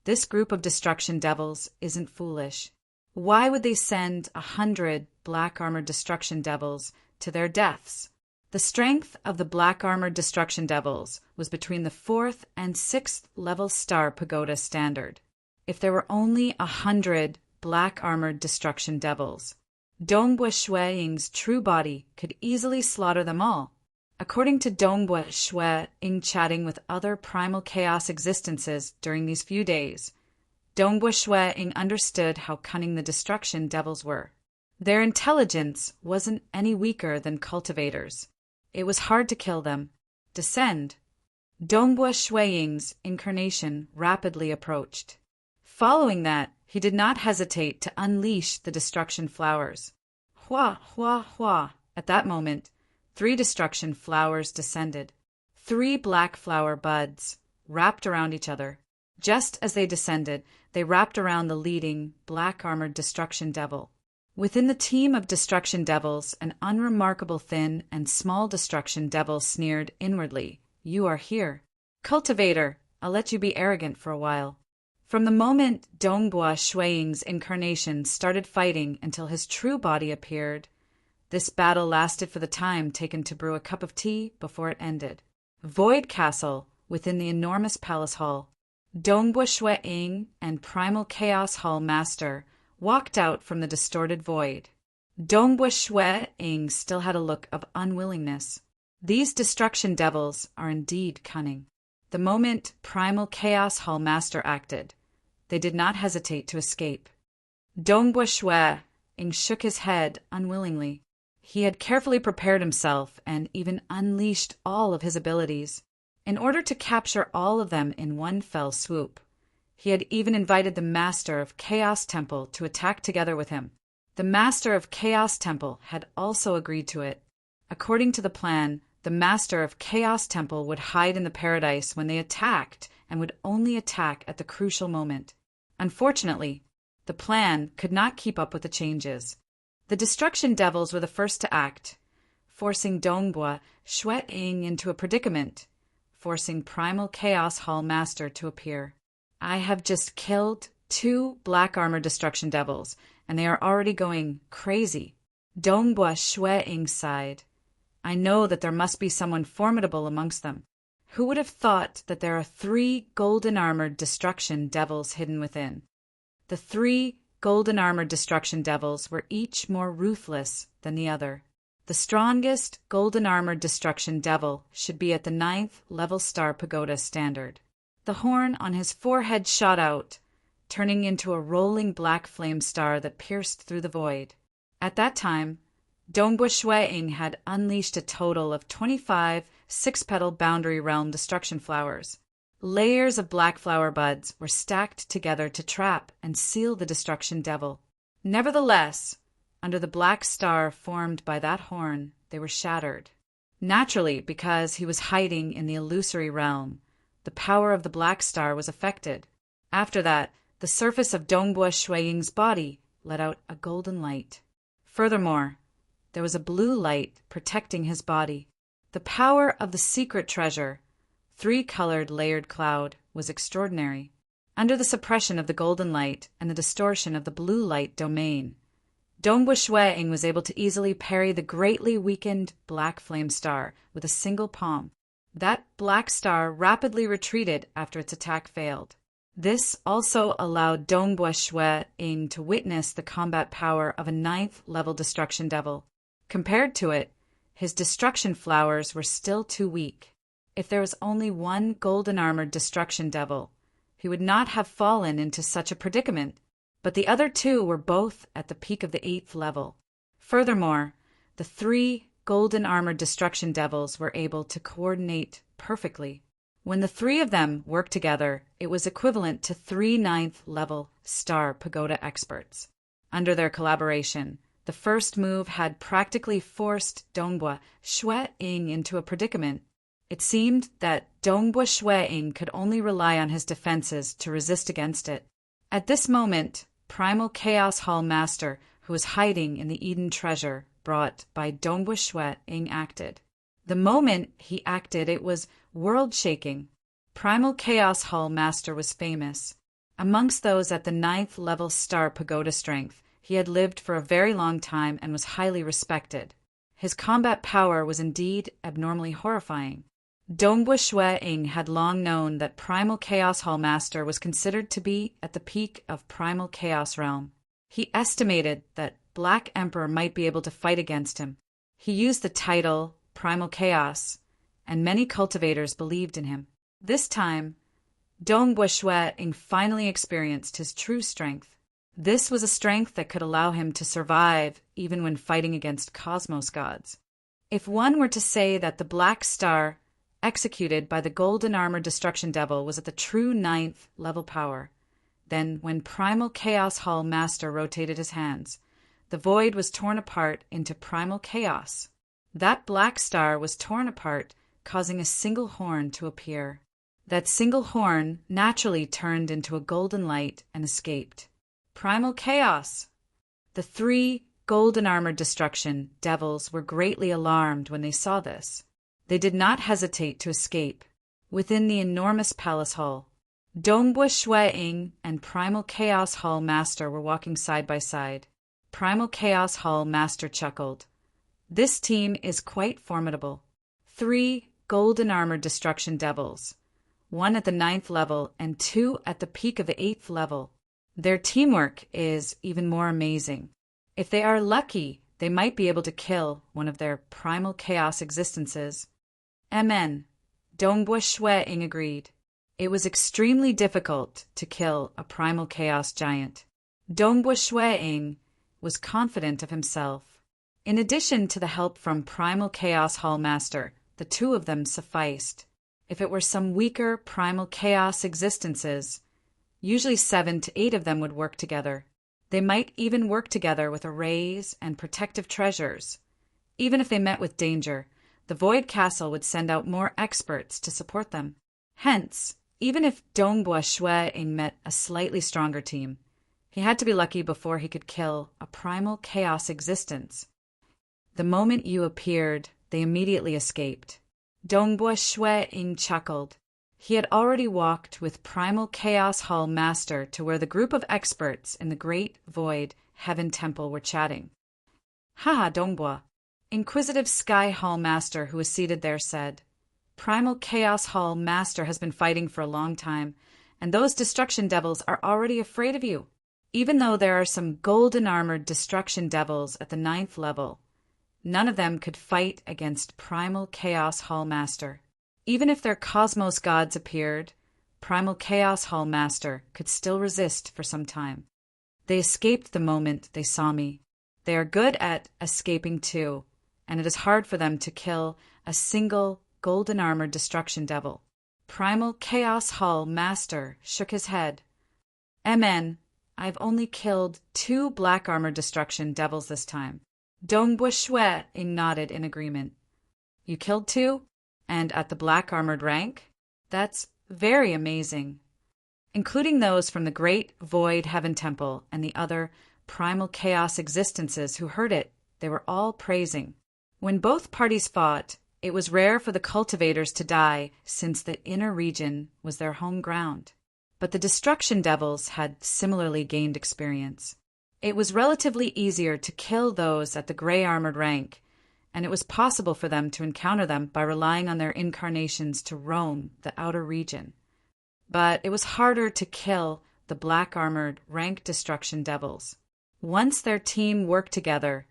This group of destruction devils isn't foolish. Why would they send 100 black-armored destruction devils to their deaths? The strength of the black-armored destruction devils was between the 4th and 6th level star pagoda standard. If there were only 100 black-armored destruction devils, Dongbua Shuiying's true body could easily slaughter them all. According to Dongbua Shuiying chatting with other primal chaos existences during these few days, Dongbua Shuiying understood how cunning the destruction devils were. Their intelligence wasn't any weaker than cultivators. It was hard to kill them. Descend. Dongbua Shuiying's incarnation rapidly approached. Following that, he did not hesitate to unleash the destruction flowers. Hua, hua, hua. At that moment, 3 destruction flowers descended. 3 black flower buds wrapped around each other. Just as they descended, they wrapped around the leading, black-armored destruction devil. Within the team of destruction devils, an unremarkable thin and small destruction devil sneered inwardly. You are here. Cultivator, I'll let you be arrogant for a while. From the moment Dongbua Shuiying's incarnation started fighting until his true body appeared, this battle lasted for the time taken to brew a cup of tea before it ended. Void Castle, within the enormous palace hall. Dongbua Shuiying and Primal Chaos Hall Master walked out from the distorted void. Dongbua Shuiying still had a look of unwillingness. These destruction devils are indeed cunning. The moment Primal Chaos Hall Master acted, they did not hesitate to escape. Dongbua Shuiying shook his head unwillingly. He had carefully prepared himself and even unleashed all of his abilities. In order to capture all of them in one fell swoop, he had even invited the Master of Chaos Temple to attack together with him. The Master of Chaos Temple had also agreed to it. According to the plan, the Master of Chaos Temple would hide in the paradise when they attacked and would only attack at the crucial moment. Unfortunately, the plan could not keep up with the changes. The Destruction Devils were the first to act, forcing Dongbua Shueing into a predicament, forcing Primal Chaos Hall Master to appear. I have just killed 2 Black Armor Destruction Devils, and they are already going crazy. Dongbua Shueing sighed. I know that there must be someone formidable amongst them. Who would have thought that there are 3 golden-armored destruction devils hidden within? The 3 golden-armored destruction devils were each more ruthless than the other. The strongest golden-armored destruction devil should be at the 9th level star pagoda standard. The horn on his forehead shot out, turning into a rolling black flame star that pierced through the void. At that time, Dongbua Shueing had unleashed a total of 25 6-petal boundary realm destruction flowers. Layers of black flower buds were stacked together to trap and seal the destruction devil. Nevertheless, under the black star formed by that horn, they were shattered. Naturally, because he was hiding in the illusory realm, the power of the black star was affected. After that, the surface of Dongbua Shueing's body let out a golden light. Furthermore, there was a blue light protecting his body. The power of the secret treasure, 3-colored layered cloud, was extraordinary. Under the suppression of the golden light and the distortion of the blue light domain, Dongbua Shueing was able to easily parry the greatly weakened black flame star with a single palm. That black star rapidly retreated after its attack failed. This also allowed Dongbua Shueing to witness the combat power of a 9th level destruction devil. Compared to it, his destruction flowers were still too weak. If there was only one golden-armored destruction devil, he would not have fallen into such a predicament, but the other 2 were both at the peak of the 8th level. Furthermore, the 3 golden-armored destruction devils were able to coordinate perfectly. When the 3 of them worked together, it was equivalent to 3 9th level star pagoda experts. Under their collaboration, the first move had practically forced Dongbua Shueing into a predicament. It seemed that Dongbua Shueing could only rely on his defenses to resist against it. At this moment, Primal Chaos Hall Master, who was hiding in the Eden treasure brought by Dongbua Shueing, acted. The moment he acted, it was world-shaking. Primal Chaos Hall Master was famous. Amongst those at the 9th level star pagoda strength, he had lived for a very long time and was highly respected. His combat power was indeed abnormally horrifying. Dongbua Shueing had long known that Primal Chaos Hall Master was considered to be at the peak of Primal Chaos Realm. He estimated that Black Emperor might be able to fight against him. He used the title Primal Chaos, and many cultivators believed in him. This time, Dongbua Shueing finally experienced his true strength. This was a strength that could allow him to survive even when fighting against cosmos gods. If one were to say that the black star executed by the golden armor destruction devil was at the true 9th level power, then when Primal Chaos Hall Master rotated his hands, the void was torn apart into primal chaos. That black star was torn apart, causing a single horn to appear. That single horn naturally turned into a golden light and escaped. Primal chaos! The 3 golden armored destruction devils were greatly alarmed when they saw this. They did not hesitate to escape. Within the enormous palace hall, Dongbua Shueing and Primal Chaos Hall Master were walking side by side. Primal Chaos Hall Master chuckled. This team is quite formidable. 3 golden armored destruction devils, 1 at the 9th level and 2 at the peak of the 8th level. Their teamwork is even more amazing. If they are lucky, they might be able to kill one of their primal chaos existences. Amen. Dongbua Shueing agreed. It was extremely difficult to kill a primal chaos giant. Dongbua Shueing was confident of himself. In addition to the help from Primal Chaos Hall Master, the 2 of them sufficed. If it were some weaker primal chaos existences, usually 7 to 8 of them would work together. They might even work together with arrays and protective treasures. Even if they met with danger, the Void Castle would send out more experts to support them. Hence, even if Dongbua Shui-ing met a slightly stronger team, he had to be lucky before he could kill a primal chaos existence. The moment you appeared, they immediately escaped. Dongbua Shui-ing chuckled. He had already walked with Primal Chaos Hall Master to where the group of experts in the Great Void Heaven Temple were chatting. Haha, Dongbua. Inquisitive Sky Hall Master, who was seated there, said, Primal Chaos Hall Master has been fighting for a long time, and those destruction devils are already afraid of you. Even though there are some golden-armored destruction devils at the 9th level, none of them could fight against Primal Chaos Hall Master. Even if their cosmos gods appeared, Primal Chaos Hall Master could still resist for some time. They escaped the moment they saw me. They are good at escaping too, and it is hard for them to kill a single golden-armored destruction devil. Primal Chaos Hall Master shook his head. MN, I've only killed 2 black-armored destruction devils this time. Dongbua Shui-ing nodded in agreement. You killed 2? And at the black-armored rank? That's very amazing. Including those from the Great Void Heaven Temple and the other Primal Chaos existences who heard it, they were all praising. When both parties fought, it was rare for the cultivators to die since the inner region was their home ground. But the destruction devils had similarly gained experience. It was relatively easier to kill those at the gray-armored rank, and it was possible for them to encounter them by relying on their incarnations to roam the outer region. But it was harder to kill the black-armored rank destruction devils. Once their team worked together,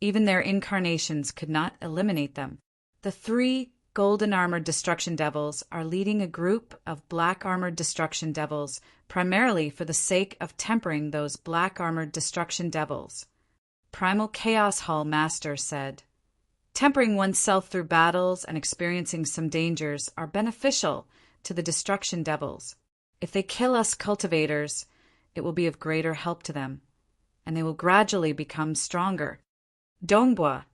even their incarnations could not eliminate them. The 3 golden-armored destruction devils are leading a group of black-armored destruction devils primarily for the sake of tempering those black-armored destruction devils. Primal Chaos Hall Master said, Tempering oneself through battles and experiencing some dangers are beneficial to the destruction devils. If they kill us cultivators, it will be of greater help to them, and they will gradually become stronger. Dongbua,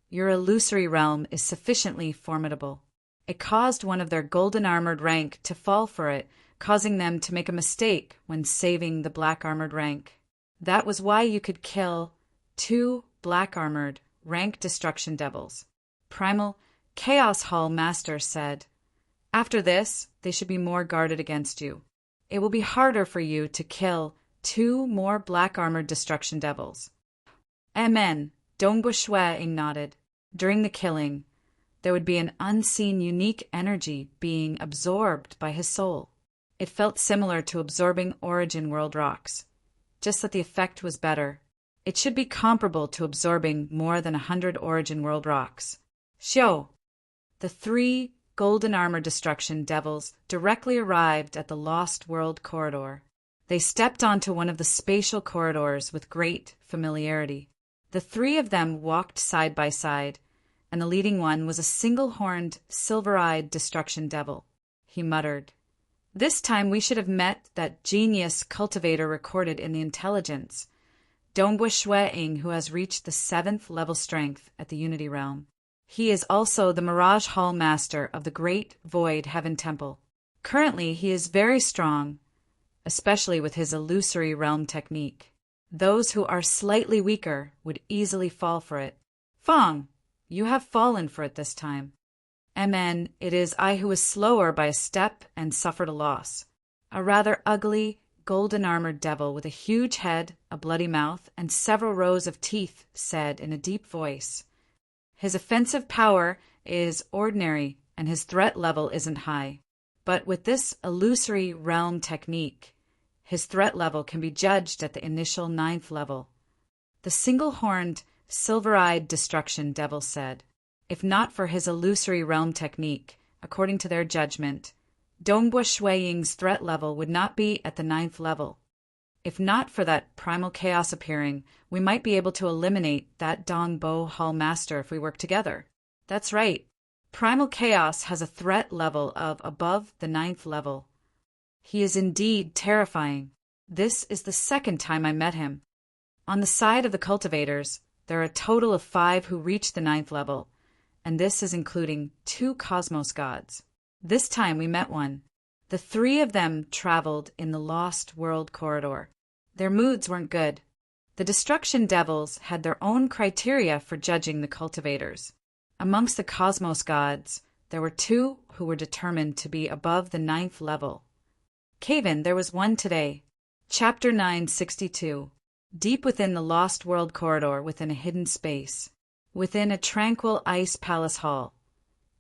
your illusory realm is sufficiently formidable. It caused one of their golden-armored rank to fall for it, causing them to make a mistake when saving the black-armored rank. That was why you could kill 2 black-armored rank destruction devils. Primal Chaos Hall Master said, After this, they should be more guarded against you. It will be harder for you to kill 2 more black-armored destruction devils. Amen. Dongbua Shui-ing nodded. During the killing, there would be an unseen unique energy being absorbed by his soul. It felt similar to absorbing Origin World rocks, just that the effect was better. It should be comparable to absorbing more than 100 Origin World rocks. Xiao! The 3 golden armor destruction devils directly arrived at the Lost World corridor. They stepped onto one of the spatial corridors with great familiarity. The 3 of them walked side by side, and the leading one was a single-horned, silver-eyed destruction devil. He muttered, This time we should have met that genius cultivator recorded in the intelligence, Dongbua Shui-ing, who has reached the 7th level strength at the Unity Realm. He is also the Mirage Hall Master of the Great Void Heaven Temple. Currently, he is very strong, especially with his illusory realm technique. Those who are slightly weaker would easily fall for it. Fong, you have fallen for it this time. MN, it is I who is slower by a step and suffered a loss. A rather ugly, golden-armored devil with a huge head, a bloody mouth, and several rows of teeth said in a deep voice. His offensive power is ordinary and his threat level isn't high. But with this illusory realm technique, his threat level can be judged at the initial 9th level. The single-horned, silver-eyed destruction devil said, If not for his illusory realm technique, according to their judgment, Dongbua Shui-ing's threat level would not be at the 9th level. If not for that primal chaos appearing, we might be able to eliminate that Dongbo Hall Master if we work together. That's right. Primal chaos has a threat level of above the 9th level. He is indeed terrifying. This is the 2nd time I met him. On the side of the cultivators, there are a total of 5 who reach the 9th level, and this is including 2 cosmos gods. This time we met one. The 3 of them traveled in the Lost World corridor. Their moods weren't good. The destruction devils had their own criteria for judging the cultivators. Amongst the cosmos gods, there were 2 who were determined to be above the 9th level. Caven, there was one today. Chapter 962. Deep within the Lost World corridor, within a hidden space, within a tranquil ice palace hall,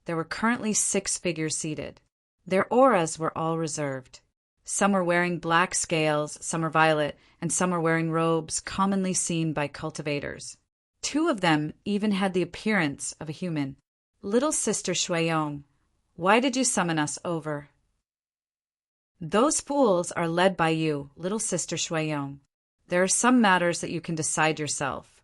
there were currently 6 figures seated. Their auras were all reserved. Some were wearing black scales, some were violet, and some were wearing robes commonly seen by cultivators. 2 of them even had the appearance of a human. Little Sister Shuiyong, why did you summon us over? Those fools are led by you, Little Sister Shuiyong. There are some matters that you can decide yourself,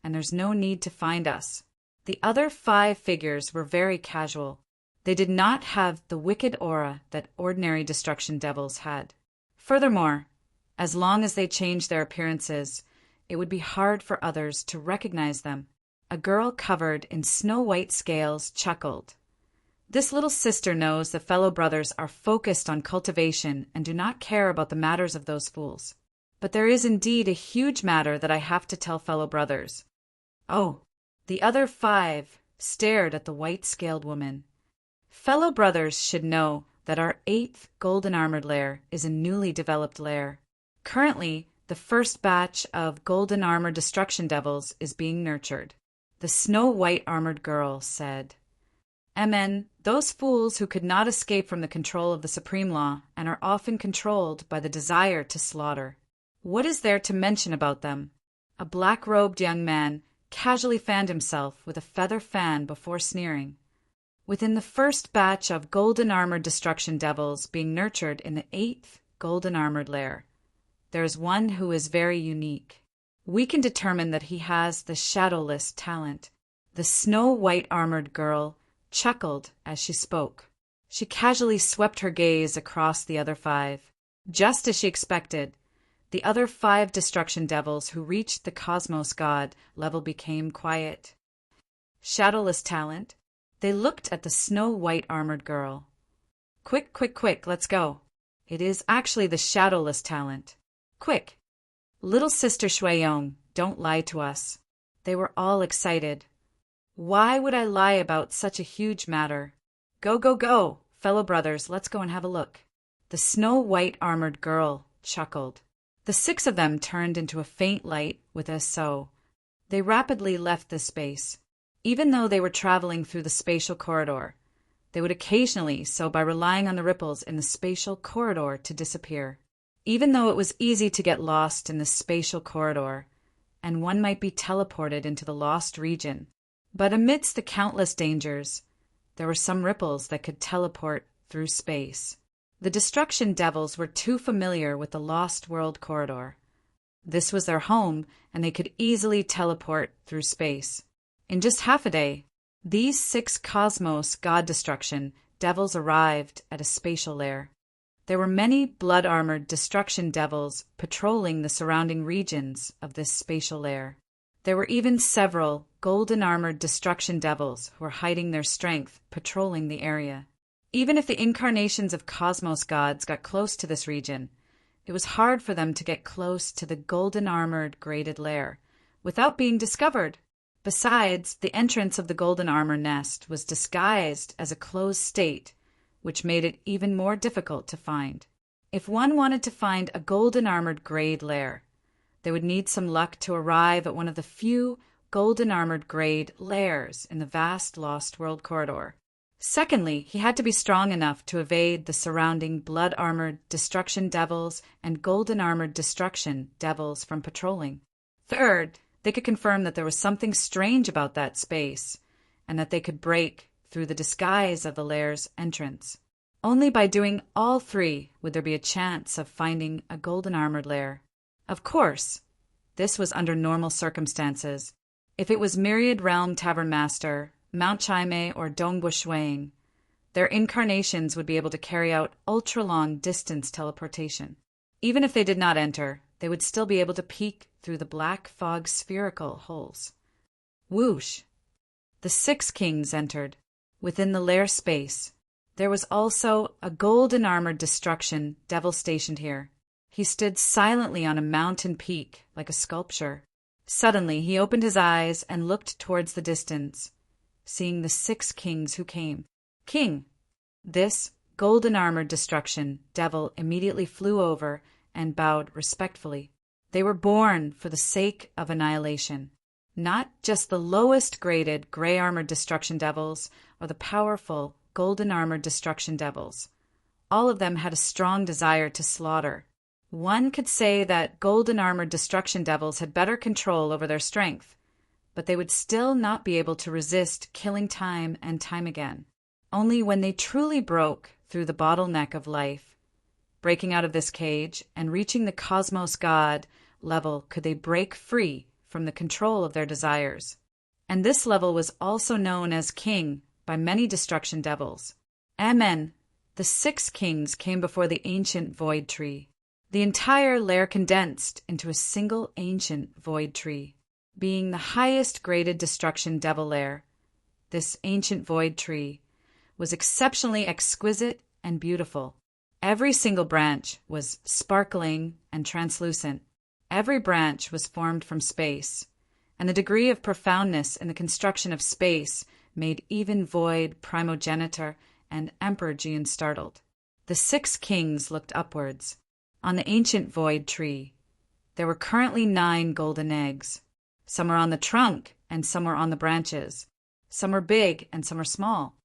and there's no need to find us. The other 5 figures were very casual. They did not have the wicked aura that ordinary destruction devils had. Furthermore, as long as they changed their appearances, it would be hard for others to recognize them. A girl covered in snow-white scales chuckled. This little sister knows the fellow brothers are focused on cultivation and do not care about the matters of those fools. But there is indeed a huge matter that I have to tell fellow brothers. Oh, the other 5 stared at the white-scaled woman. Fellow brothers should know that our 8th golden-armored lair is a newly developed lair. Currently, the first batch of golden-armored destruction devils is being nurtured. The snow-white armored girl said, "Amen, those fools who could not escape from the control of the supreme law and are often controlled by the desire to slaughter. What is there to mention about them?" A black-robed young man casually fanned himself with a feather fan before sneering. Within the first batch of golden-armored destruction devils being nurtured in the 8th golden-armored lair, there is one who is very unique. We can determine that he has the shadowless talent. The snow-white armored girl chuckled as she spoke. She casually swept her gaze across the other 5. Just as she expected, the other 5 destruction devils who reached the cosmos god level became quiet. Shadowless talent. They looked at the snow-white armored girl. Quick, quick, quick, let's go. It is actually the shadowless talent. Quick. Little Sister Shuiyong, don't lie to us. They were all excited. Why would I lie about such a huge matter? Go, go, go, fellow brothers, let's go and have a look. The snow-white armored girl chuckled. The 6 of them turned into a faint light with a so. They rapidly left the space. Even though they were traveling through the spatial corridor, they would occasionally so by relying on the ripples in the spatial corridor to disappear. Even though it was easy to get lost in the spatial corridor, and one might be teleported into the lost region, but amidst the countless dangers, there were some ripples that could teleport through space. The destruction devils were too familiar with the Lost World corridor. This was their home, and they could easily teleport through space. In just half a day, these 6 cosmos god destruction devils arrived at a spatial lair. There were many blood-armored destruction devils patrolling the surrounding regions of this spatial lair. There were even several golden-armored destruction devils who were hiding their strength patrolling the area. Even if the incarnations of cosmos gods got close to this region, it was hard for them to get close to the golden-armored graded lair without being discovered. Besides, the entrance of the golden armor nest was disguised as a closed state, which made it even more difficult to find. If one wanted to find a golden-armored grade lair, they would need some luck to arrive at one of the few golden-armored grade lairs in the vast Lost World corridor. Secondly, he had to be strong enough to evade the surrounding blood-armored destruction devils and golden-armored destruction devils from patrolling. Third, they could confirm that there was something strange about that space, and that they could break through the disguise of the lair's entrance. Only by doing all 3 would there be a chance of finding a golden-armored lair. Of course, this was under normal circumstances. If it was Myriad Realm Tavern Master, Mount Chaime, or Dongbu Shuang, their incarnations would be able to carry out ultra-long distance teleportation. Even if they did not enter, they would still be able to peek through the black fog spherical holes. Whoosh! The 6 kings entered. Within the lair space, there was also a golden armored destruction devil stationed here. He stood silently on a mountain peak, like a sculpture. Suddenly he opened his eyes and looked towards the distance, seeing the 6 kings who came. King! This golden armored destruction devil immediately flew over and bowed respectfully. They were born for the sake of annihilation. Not just the lowest graded gray armored destruction devils or the powerful golden armored destruction devils. All of them had a strong desire to slaughter. One could say that golden armored destruction devils had better control over their strength, but they would still not be able to resist killing time and time again. Only when they truly broke through the bottleneck of life, breaking out of this cage and reaching the cosmos god level, could they break free from the control of their desires. And this level was also known as King by many destruction devils. Amen. The 6 kings came before the ancient void tree. The entire lair condensed into a single ancient void tree. Being the highest graded destruction devil lair, this ancient void tree was exceptionally exquisite and beautiful. Every single branch was sparkling and translucent. Every branch was formed from space, and the degree of profoundness in the construction of space made even void primogenitor and Emperor Jian startled. The 6 kings looked upwards. On the ancient void tree, there were currently 9 golden eggs. Some were on the trunk and some were on the branches. Some were big and some were small.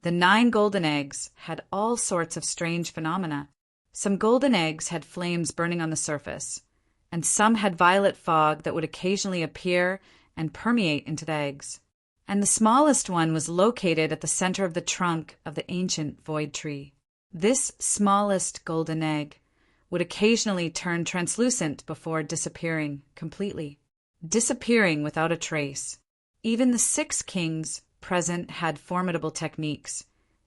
The 9 golden eggs had all sorts of strange phenomena. Some golden eggs had flames burning on the surface, and some had violet fog that would occasionally appear and permeate into the eggs. And the smallest one was located at the center of the trunk of the ancient void tree. This smallest golden egg would occasionally turn translucent before disappearing completely, disappearing without a trace. Even the 6 kings present had formidable techniques,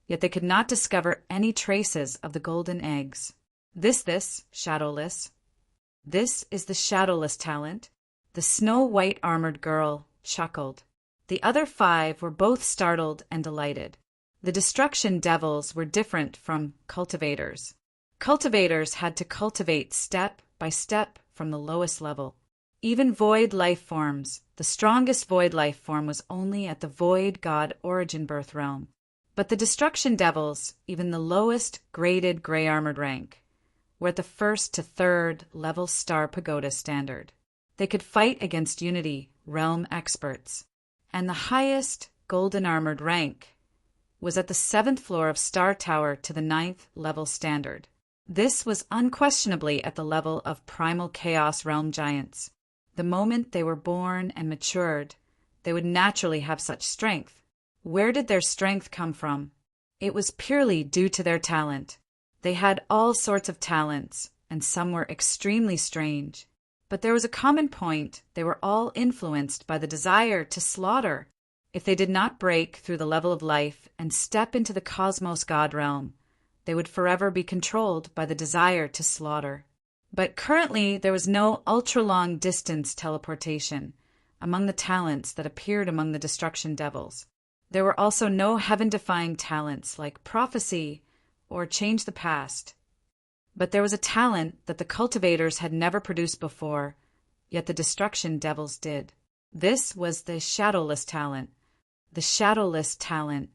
yet they could not discover any traces of the golden eggs. This shadowless. This is the shadowless talent. The snow-white armored girl chuckled. The other 5 were both startled and delighted. The destruction devils were different from cultivators. Cultivators had to cultivate step by step from the lowest level. Even void life forms, the strongest void life form was only at the void god origin birth realm. But the destruction devils, even the lowest graded gray armored rank, were at the 1st to 3rd level star pagoda standard. They could fight against Unity realm experts, and the highest golden armored rank was at the 7th floor of Star Tower to the 9th level standard. This was unquestionably at the level of primal chaos realm giants. The moment they were born and matured, they would naturally have such strength. Where did their strength come from? It was purely due to their talent. They had all sorts of talents, and some were extremely strange. But there was a common point: they were all influenced by the desire to slaughter. If they did not break through the level of life and step into the cosmos god realm, they would forever be controlled by the desire to slaughter. But currently there was no ultra-long distance teleportation among the talents that appeared among the destruction devils. There were also no heaven-defying talents like prophecy or change the past. But there was a talent that the cultivators had never produced before, yet the destruction devils did. This was the shadowless talent. The shadowless talent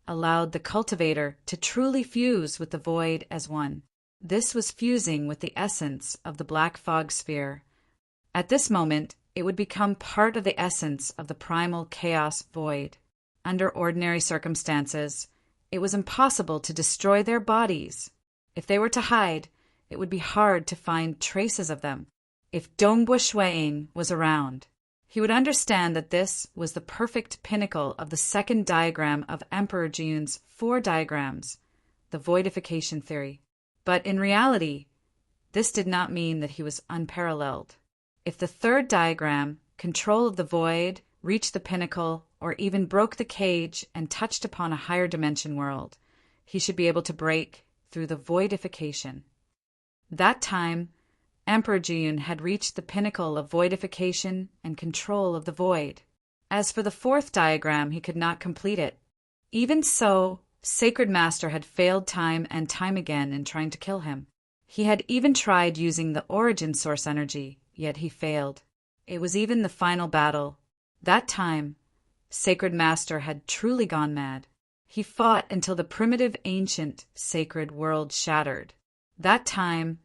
allowed the cultivator to truly fuse with the void as one. This was fusing with the essence of the black fog sphere. At this moment, it would become part of the essence of the primal chaos void. Under ordinary circumstances, it was impossible to destroy their bodies. If they were to hide, it would be hard to find traces of them. If Dongbua Shuiying was around, he would understand that this was the perfect pinnacle of the second diagram of Emperor Jiun's 4 diagrams, the voidification theory. But in reality, this did not mean that he was unparalleled. If the 3rd diagram, control of the void, reached the pinnacle, or even broke the cage and touched upon a higher dimension world, he should be able to break through the voidification. That time, Emperor Juyun had reached the pinnacle of voidification and control of the void. As for the fourth diagram, he could not complete it. Even so, Sacred Master had failed time and time again in trying to kill him. He had even tried using the origin source energy, yet he failed. It was even the final battle. That time, Sacred Master had truly gone mad. He fought until the primitive ancient sacred world shattered. That time,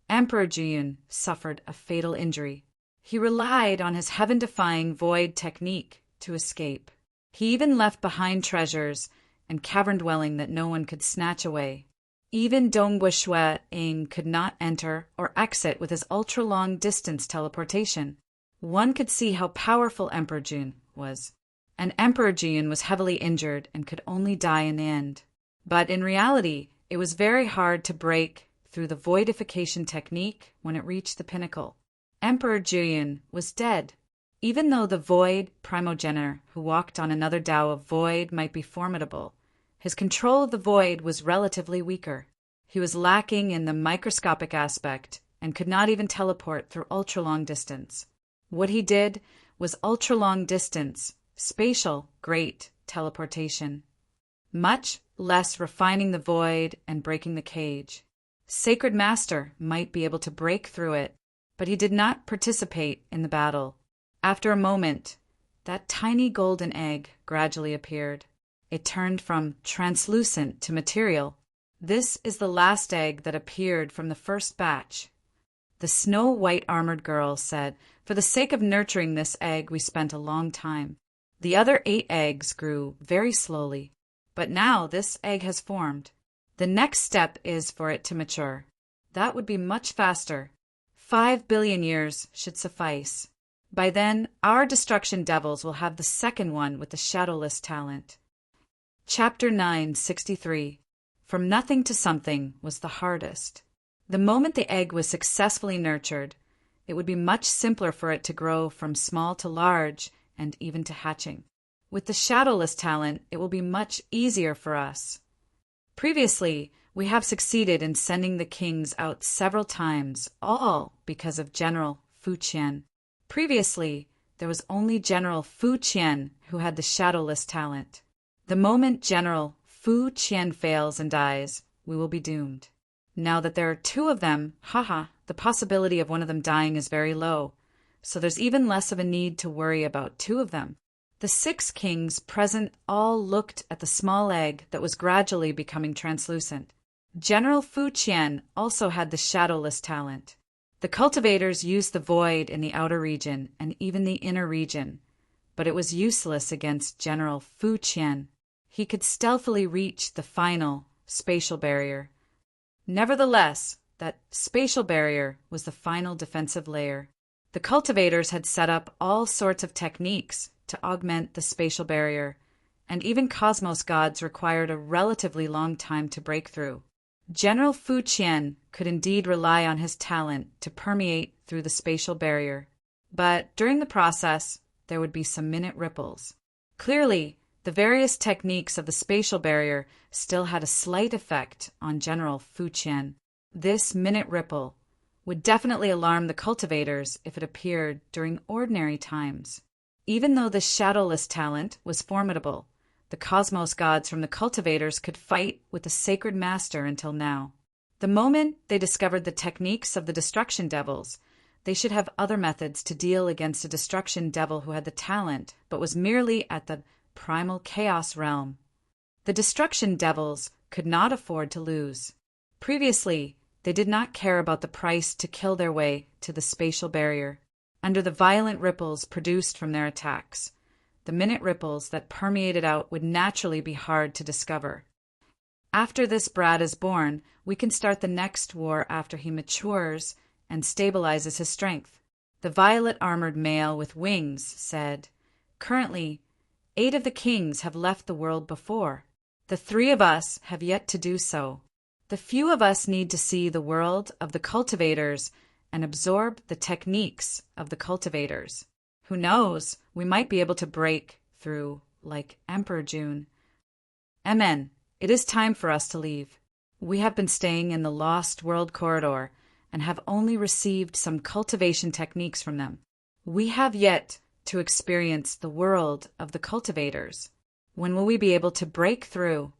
Emperor Juyun suffered a fatal injury. He relied on his heaven-defying void technique to escape. He even left behind treasures and cavern dwelling that no one could snatch away. Even Dongbui Shui Ing could not enter or exit with his ultra-long distance teleportation. One could see how powerful Emperor Juyun was. And Emperor Juyun was heavily injured and could only die in the end. But in reality, it was very hard to break through the voidification technique when it reached the pinnacle. Emperor Juyun was dead. Even though the void primogenitor who walked on another Tao of void might be formidable, his control of the void was relatively weaker. He was lacking in the microscopic aspect and could not even teleport through ultra-long distance. What he did was ultra-long distance, spatial, great teleportation. Much less refining the void and breaking the cage. Sacred Master might be able to break through it, but he did not participate in the battle. After a moment, that tiny golden egg gradually appeared. It turned from translucent to material. This is the last egg that appeared from the first batch. The snow-white armored girl said, "For the sake of nurturing this egg, we spent a long time. The other 8 eggs grew very slowly, but now this egg has formed. The next step is for it to mature. That would be much faster. 5 billion years should suffice. By then, our destruction devils will have the second one with the shadowless talent." Chapter 963. From nothing to something was the hardest. The moment the egg was successfully nurtured, it would be much simpler for it to grow from small to large and even to hatching. With the shadowless talent, it will be much easier for us. Previously, we have succeeded in sending the kings out several times, all because of General Fu Qian. Previously, there was only General Fu Qian who had the shadowless talent. The moment General Fu Qian fails and dies, we will be doomed. Now that there are 2 of them, the possibility of one of them dying is very low, so there's even less of a need to worry about 2 of them. The 6 kings present all looked at the small egg that was gradually becoming translucent. General Fu Qian also had the shadowless talent. The cultivators used the void in the outer region and even the inner region, but it was useless against General Fu Qian. He could stealthily reach the final spatial barrier. Nevertheless, that spatial barrier was the final defensive layer. The cultivators had set up all sorts of techniques to augment the spatial barrier, and even cosmos gods required a relatively long time to break through. General Fu Qian could indeed rely on his talent to permeate through the spatial barrier, but during the process, there would be some minute ripples. Clearly, the various techniques of the spatial barrier still had a slight effect on General Fu Qian. This minute ripple would definitely alarm the cultivators if it appeared during ordinary times. Even though the shadowless talent was formidable, the cosmos gods from the cultivators could fight with the sacred master until now. The moment they discovered the techniques of the destruction devils, they should have other methods to deal against a destruction devil who had the talent, but was merely at the primal chaos realm. The destruction devils could not afford to lose. Previously, they did not care about the price to kill their way to the spatial barrier. Under the violent ripples produced from their attacks, the minute ripples that permeated out would naturally be hard to discover. After this brat is born, we can start the next war after he matures and stabilizes his strength. The violet-armored male with wings said, "Currently, 8 of the kings have left the world before. The 3 of us have yet to do so. The few of us need to see the world of the cultivators and absorb the techniques of the cultivators. Who knows, we might be able to break through like Emperor June. Amen. It is time for us to leave. We have been staying in the Lost World Corridor, and have only received some cultivation techniques from them. We have yet to experience the world of the cultivators. When will we be able to break through?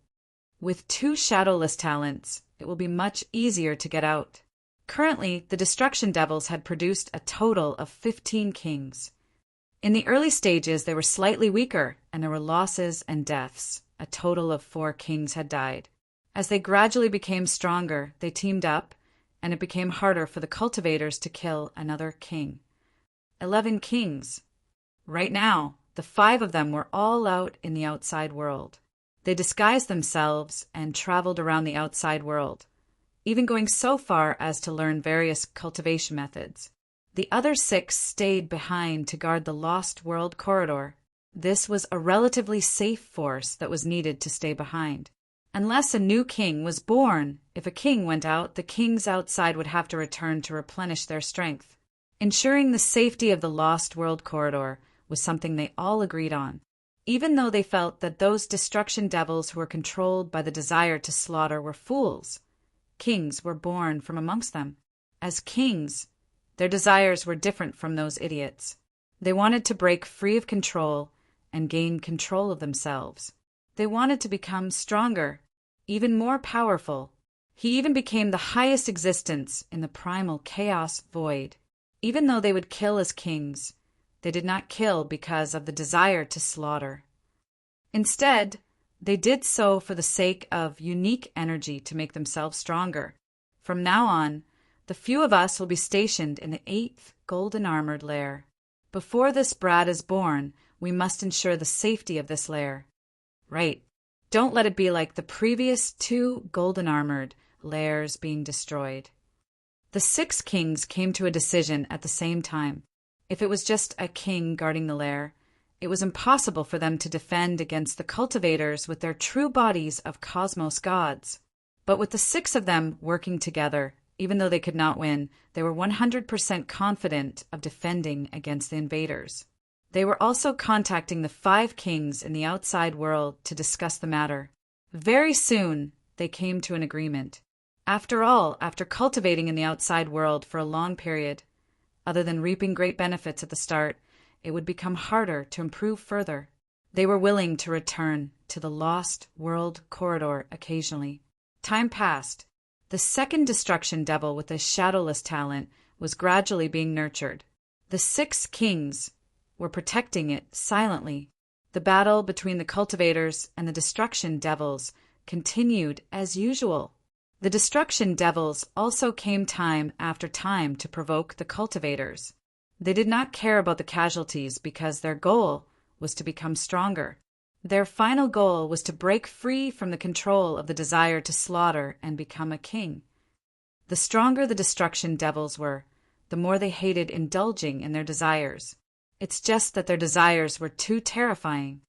With 2 shadowless talents, it will be much easier to get out. Currently, the destruction devils had produced a total of 15 kings. In the early stages, they were slightly weaker, and there were losses and deaths. A total of 4 kings had died. As they gradually became stronger, they teamed up, and it became harder for the cultivators to kill another king. 11 kings. Right now, the 5 of them were all out in the outside world. They disguised themselves and traveled around the outside world, even going so far as to learn various cultivation methods. The other 6 stayed behind to guard the Lost World corridor. This was a relatively safe force that was needed to stay behind. Unless a new king was born, if a king went out, the kings outside would have to return to replenish their strength. Ensuring the safety of the Lost World corridor was something they all agreed on. Even though they felt that those destruction devils who were controlled by the desire to slaughter were fools, kings were born from amongst them. As kings, their desires were different from those idiots. They wanted to break free of control and gain control of themselves. They wanted to become stronger, even more powerful. He even became the highest existence in the primal chaos void. Even though they would kill as kings, they did not kill because of the desire to slaughter. Instead, they did so for the sake of unique energy to make themselves stronger. From now on, the few of us will be stationed in the 8th golden armored lair. Before this brat is born, we must ensure the safety of this lair. Right. Don't let it be like the previous 2 golden armored lairs being destroyed. The 6 kings came to a decision at the same time. If it was just a king guarding the lair, it was impossible for them to defend against the cultivators with their true bodies of cosmos gods. But with the 6 of them working together, even though they could not win, they were 100% confident of defending against the invaders. They were also contacting the 5 kings in the outside world to discuss the matter. Very soon, they came to an agreement. After all, after cultivating in the outside world for a long period, other than reaping great benefits at the start, it would become harder to improve further. They were willing to return to the Lost World corridor occasionally. Time passed. The 2nd destruction devil with a shadowless talent was gradually being nurtured. The 6 kings were protecting it silently. The battle between the cultivators and the destruction devils continued as usual. The destruction devils also came time after time to provoke the cultivators. They did not care about the casualties because their goal was to become stronger. Their final goal was to break free from the control of the desire to slaughter and become a king. The stronger the destruction devils were, the more they hated indulging in their desires. It's just that their desires were too terrifying.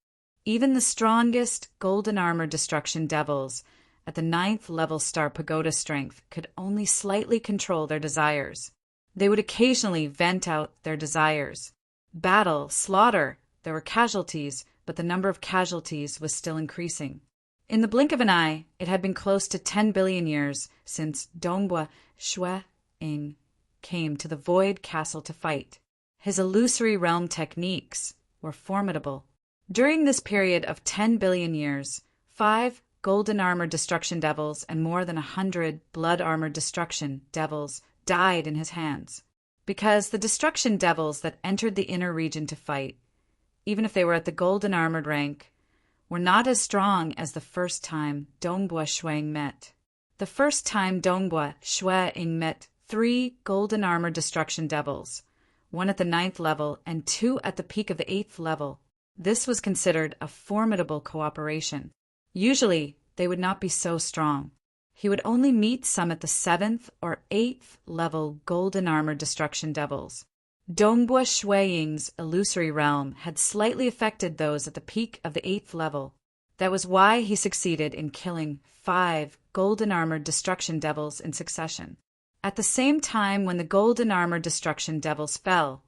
Even the strongest golden armor destruction devils at the 9th level star pagoda strength could only slightly control their desires. They would occasionally vent out their desires. Battle, slaughter, there were casualties, but the number of casualties was still increasing. In the blink of an eye, it had been close to 10 billion years since Dongbua Shui-ing came to the Void Castle to fight. His illusory realm techniques were formidable. During this period of 10 billion years, 5 golden armor destruction devils and more than 100 blood armor destruction devils died in his hands. Because the destruction devils that entered the inner region to fight, even if they were at the golden armored rank, were not as strong as the first time Dongbua Shui-ing met. The first time Dongbua Shui-ing met 3 golden armor destruction devils, 1 at the 9th level and 2 at the peak of the 8th level. This was considered a formidable cooperation. Usually, they would not be so strong. He would only meet some at the 7th or 8th level golden armor destruction devils. Dongbua Shui-ing's illusory realm had slightly affected those at the peak of the 8th level. That was why he succeeded in killing 5 golden armor destruction devils in succession. At the same time when the golden armor destruction devils fell,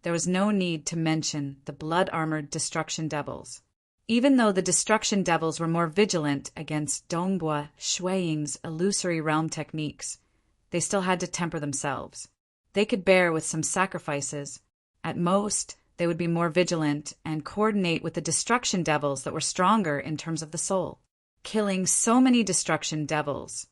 there was no need to mention the blood armored destruction devils. Even though the destruction devils were more vigilant against Dongbua Shui-ing's illusory realm techniques, they still had to temper themselves. They could bear with some sacrifices. At most, they would be more vigilant and coordinate with the destruction devils that were stronger in terms of the soul. Killing so many destruction devils,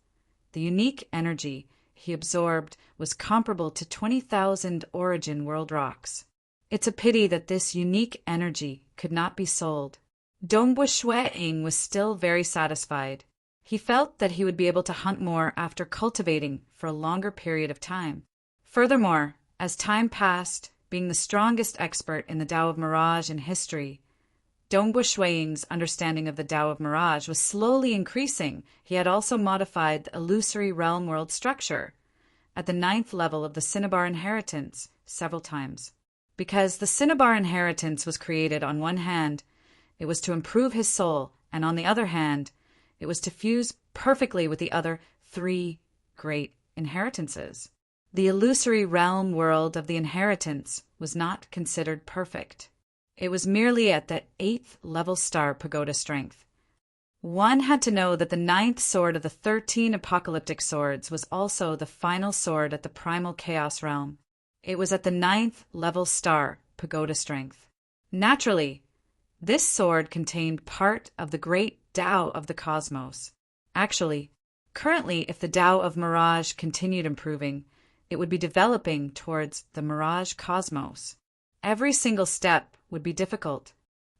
the unique energy he absorbed was comparable to 20,000 origin world rocks. It's a pity that this unique energy could not be sold. Dongbua Shueing was still very satisfied. He felt that he would be able to hunt more after cultivating for a longer period of time. Furthermore, as time passed, being the strongest expert in the Tao of Mirage in history, Dongbua Shueing's understanding of the Tao of Mirage was slowly increasing. He had also modified the illusory realm world structure at the 9th level of the Cinnabar inheritance several times. Because the Cinnabar inheritance was created, on one hand, it was to improve his soul, and on the other hand, it was to fuse perfectly with the other 3 great inheritances. The illusory realm world of the inheritance was not considered perfect. It was merely at the 8th level star pagoda strength. One had to know that the 9th sword of the 13 apocalyptic swords was also the final sword at the primal chaos realm. It was at the 9th level star pagoda strength. Naturally, this sword contained part of the great Tao of the cosmos. Actually, currently, if the Tao of Mirage continued improving, it would be developing towards the Mirage cosmos. Every single step would be difficult.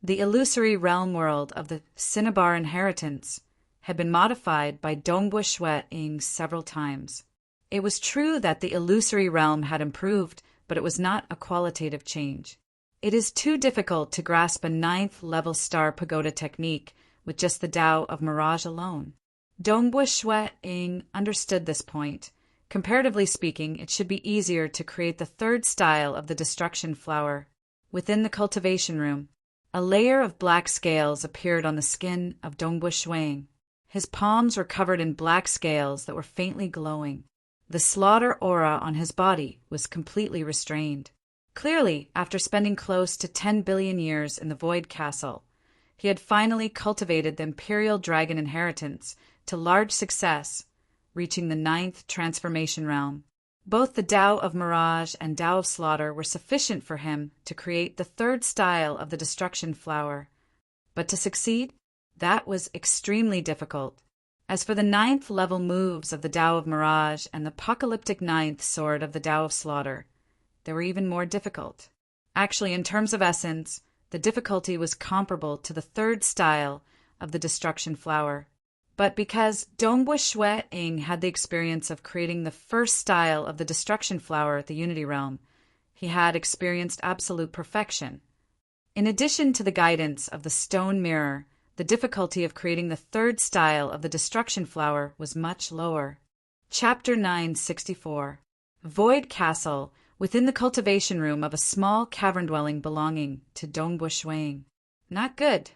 The illusory realm world of the Cinnabar inheritance had been modified by Dongbua Shueing several times. It was true that the illusory realm had improved, but it was not a qualitative change. It is too difficult to grasp a 9th level star pagoda technique with just the Tao of Mirage alone. Dongbua Shueing understood this point. Comparatively speaking, it should be easier to create the 3rd style of the destruction flower. Within the cultivation room, a layer of black scales appeared on the skin of Dongbua Shueing. His palms were covered in black scales that were faintly glowing. The slaughter aura on his body was completely restrained. Clearly, after spending close to 10 billion years in the Void Castle, he had finally cultivated the Imperial Dragon inheritance to large success, reaching the 9th transformation realm. Both the Tao of Mirage and Tao of Slaughter were sufficient for him to create the 3rd style of the destruction flower. But to succeed, that was extremely difficult. As for the 9th level moves of the Tao of Mirage and the apocalyptic 9th sword of the Tao of Slaughter, they were even more difficult. Actually, in terms of essence, the difficulty was comparable to the 3rd style of the destruction flower. But because Dongbua Shueing had the experience of creating the 1st style of the destruction flower at the Unity Realm, he had experienced absolute perfection. In addition to the guidance of the stone mirror, the difficulty of creating the 3rd style of the destruction flower was much lower. Chapter 964. Void Castle, within the cultivation room of a small cavern dwelling belonging to Dongbua Shueing. Not good.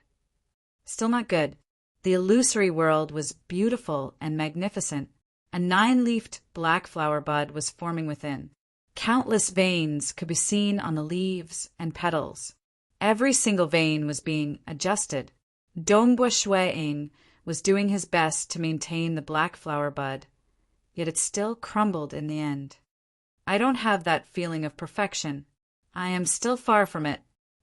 Still not good. The illusory world was beautiful and magnificent. A 9-leafed black flower bud was forming within. Countless veins could be seen on the leaves and petals. Every single vein was being adjusted. Dongbua Shueing was doing his best to maintain the black flower bud, yet it still crumbled in the end. I don't have that feeling of perfection. I am still far from it.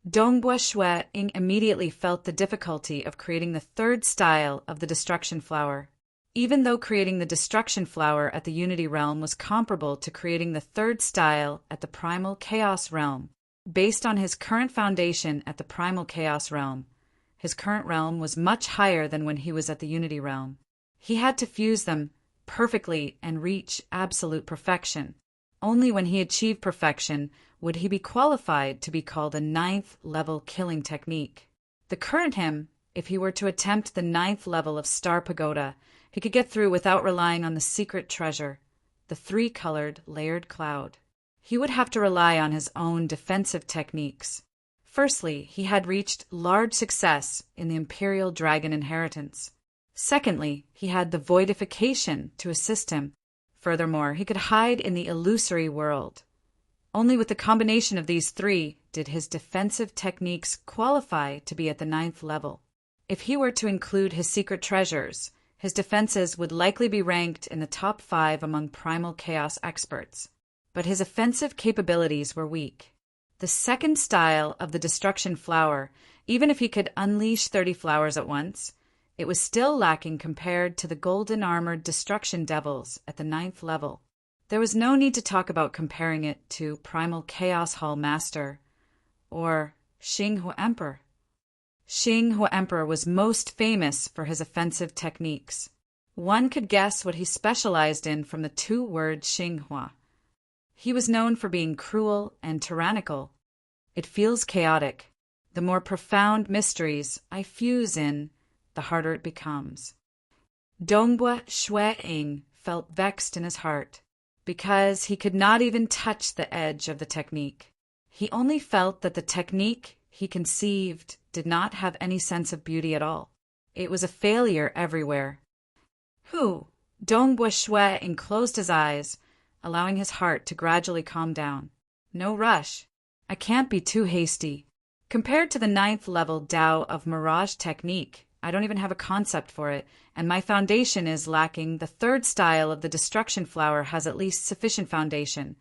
Dongbua Shueing immediately felt the difficulty of creating the 3rd style of the destruction flower. Even though creating the destruction flower at the Unity Realm was comparable to creating the 3rd style at the primal chaos realm, based on his current foundation at the primal chaos realm, his current realm was much higher than when he was at the Unity Realm. He had to fuse them perfectly and reach absolute perfection. Only when he achieved perfection would he be qualified to be called a 9th level killing technique. The current him, if he were to attempt the 9th level of Star Pagoda, he could get through without relying on the secret treasure, the 3-colored layered cloud. He would have to rely on his own defensive techniques. Firstly, he had reached large success in the Imperial Dragon inheritance. Secondly, he had the voidification to assist him. Furthermore, he could hide in the illusory world. Only with the combination of these 3 did his defensive techniques qualify to be at the 9th level. If he were to include his secret treasures, His defenses would likely be ranked in the top 5 among primal chaos experts. But his offensive capabilities were weak. The second style of the destruction flower, even if he could unleash 30 flowers at once, it was still lacking compared to the golden-armored destruction devils at the 9th level. There was no need to talk about comparing it to Primal Chaos Hall Master or Xinghu Emperor. Xinghu Emperor was most famous for his offensive techniques. One could guess what he specialized in from the 2 words Xinghua. He was known for being cruel and tyrannical. It feels chaotic. The more profound mysteries I fuse in, the harder it becomes. Dongbua Shueing felt vexed in his heart, because he could not even touch the edge of the technique. He only felt that the technique he conceived did not have any sense of beauty at all. It was a failure everywhere. Dongbua Shueing closed his eyes, allowing his heart to gradually calm down. No rush. I can't be too hasty. Compared to the 9th level Tao of Mirage technique, I don't even have a concept for it, and my foundation is lacking. The 3rd style of the destruction flower has at least sufficient foundation,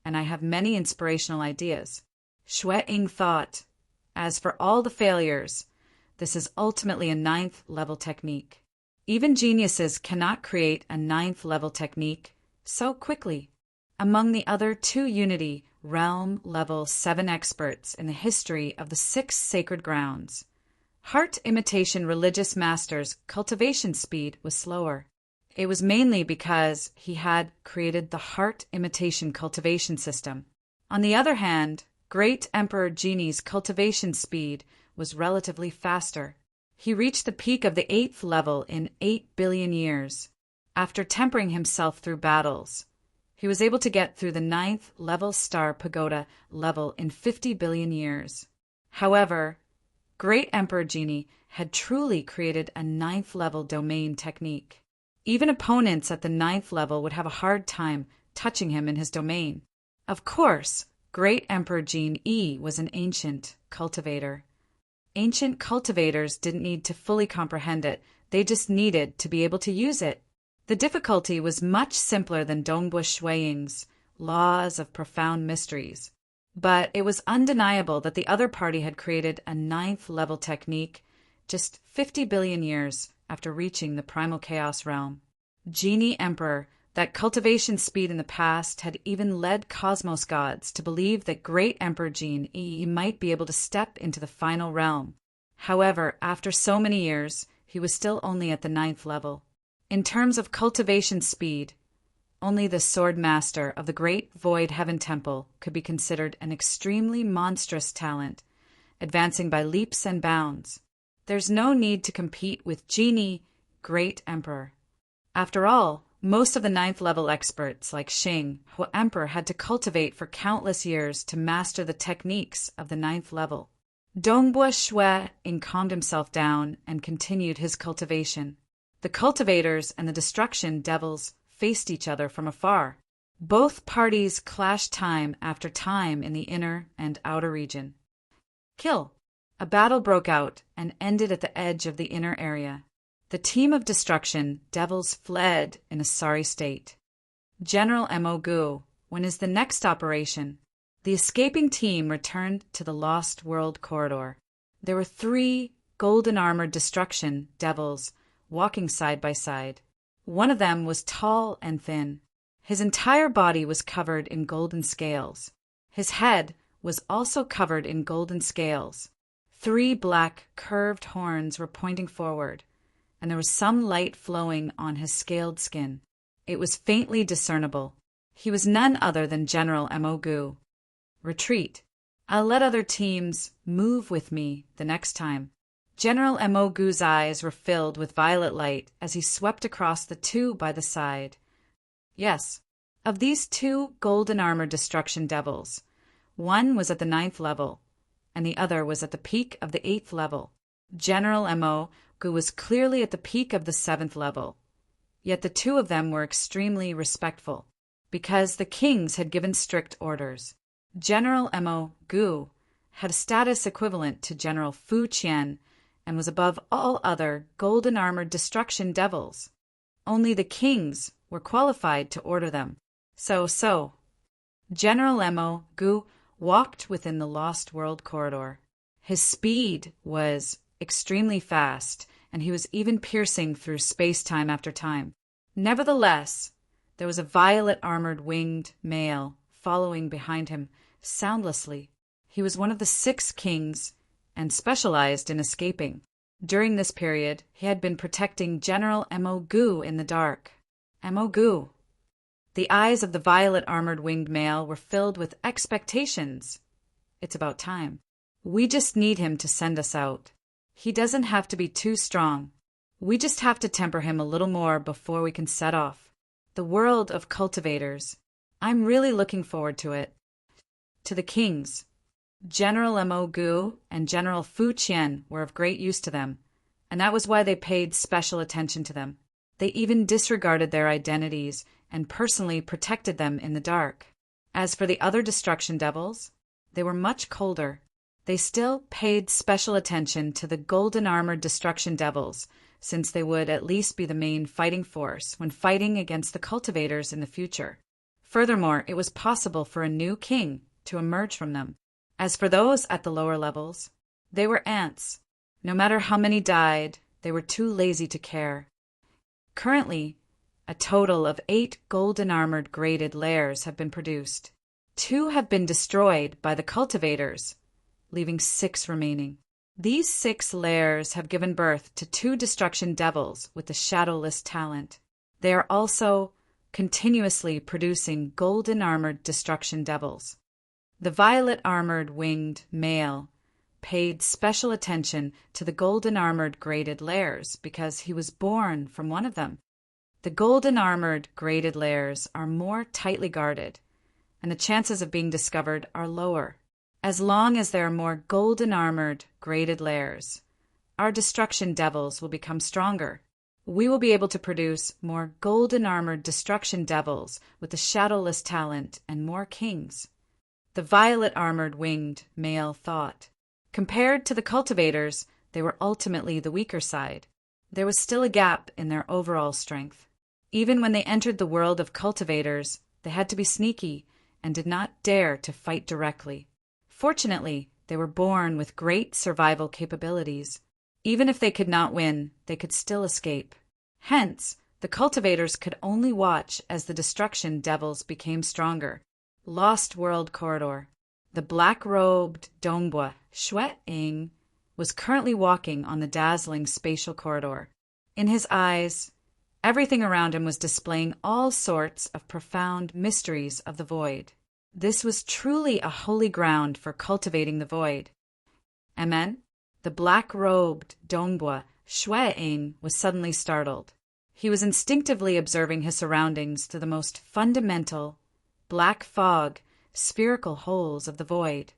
and I have many inspirational ideas. Shueing thought, as for all the failures, this is ultimately a 9th level technique. Even geniuses cannot create a 9th level technique so quickly. Among the other 2 Unity Realm Level 7 experts in the history of the 6 sacred grounds, Heart Imitation Religious Master's cultivation speed was slower. It was mainly because he had created the Heart Imitation cultivation system. On the other hand, Great Emperor Genie's cultivation speed was relatively faster. He reached the peak of the 8th level in 8 billion years. After tempering himself through battles, he was able to get through the 9th level Star Pagoda level in 50 billion years. However, Great Emperor Genie had truly created a 9th level domain technique. Even opponents at the 9th level would have a hard time touching him in his domain. Of course, Great Emperor Genie was an ancient cultivator. Ancient cultivators didn't need to fully comprehend it, they just needed to be able to use it. The difficulty was much simpler than Dongbua Shueing's laws of profound mysteries. But it was undeniable that the other party had created a 9th level technique just 50 billion years after reaching the primal chaos realm. Genie Emperor, that cultivation speed in the past had even led cosmos gods to believe that Great Emperor Genie might be able to step into the final realm. However, after so many years, he was still only at the 9th level. In terms of cultivation speed, only the Sword Master of the Great Void Heaven Temple could be considered an extremely monstrous talent, advancing by leaps and bounds. There's no need to compete with Genie, Great Emperor. After all, most of the 9th level experts like Xinghu Emperor had to cultivate for countless years to master the techniques of the 9th level. Dongbua Shueing calmed himself down and continued his cultivation. The cultivators and the destruction devils faced each other from afar. Both parties clashed time after time in the inner and outer region. Kill. A battle broke out and ended at the edge of the inner area. The team of destruction devils fled in a sorry state. General Mo Gu, when is the next operation? The escaping team returned to the Lost World corridor. There were 3 golden-armored destruction devils walking side by side. One of them was tall and thin. His entire body was covered in golden scales. His head was also covered in golden scales. 3 black, curved horns were pointing forward, and there was some light flowing on his scaled skin. It was faintly discernible. He was none other than General Mo Gu. Retreat. I'll let other teams move with me the next time. General Mo Gu's eyes were filled with violet light as he swept across the 2 by the side. Yes, of these 2 golden armor destruction devils, one was at the 9th level, and the other was at the peak of the 8th level. General Mo Gu was clearly at the peak of the 7th level, yet the 2 of them were extremely respectful, because the kings had given strict orders. General Mo Gu had a status equivalent to General Fu Qian and was above all other golden-armored destruction devils. Only the kings were qualified to order them. So, General Emo Gu walked within the Lost World corridor. His speed was extremely fast, and he was even piercing through space-time after time. Nevertheless, there was a violet-armored winged male following behind him soundlessly. He was one of the 6 kings and specialized in escaping. During this period, he had been protecting General Emo Gu in the dark. Emo Gu. The eyes of the violet-armored winged male were filled with expectations. It's about time. We just need him to send us out. He doesn't have to be too strong. We just have to temper him a little more before we can set off. The world of cultivators. I'm really looking forward to it. To the kings. General Emo Gu and General Fu Qian were of great use to them, and that was why they paid special attention to them. They even disregarded their identities and personally protected them in the dark. As for the other destruction devils, they were much colder. They still paid special attention to the golden-armored destruction devils, since they would at least be the main fighting force when fighting against the cultivators in the future. Furthermore, it was possible for a new king to emerge from them. As for those at the lower levels, they were ants. No matter how many died, they were too lazy to care. Currently, a total of 8 golden-armored graded lairs have been produced. 2 have been destroyed by the cultivators, leaving 6 remaining. These 6 lairs have given birth to 2 destruction devils with the shadowless talent. They are also continuously producing golden-armored destruction devils. The violet-armored winged male paid special attention to the golden-armored graded lairs because he was born from one of them. The golden-armored graded lairs are more tightly guarded, and the chances of being discovered are lower. As long as there are more golden-armored graded lairs, our destruction devils will become stronger. We will be able to produce more golden-armored destruction devils with the shadowless talent and more kings. The violet-armored winged male thought. Compared to the cultivators, they were ultimately the weaker side. There was still a gap in their overall strength. Even when they entered the world of cultivators, they had to be sneaky and did not dare to fight directly. Fortunately, they were born with great survival capabilities. Even if they could not win, they could still escape. Hence, the cultivators could only watch as the destruction devils became stronger. Lost World Corridor. The black-robed Dongbua, Shui-ing, was currently walking on the dazzling spatial corridor. In his eyes, everything around him was displaying all sorts of profound mysteries of the void. This was truly a holy ground for cultivating the void. Amen? The black-robed Dongbua, Shui-ing, was suddenly startled. He was instinctively observing his surroundings through the most fundamental, black fog, spherical holes of the void.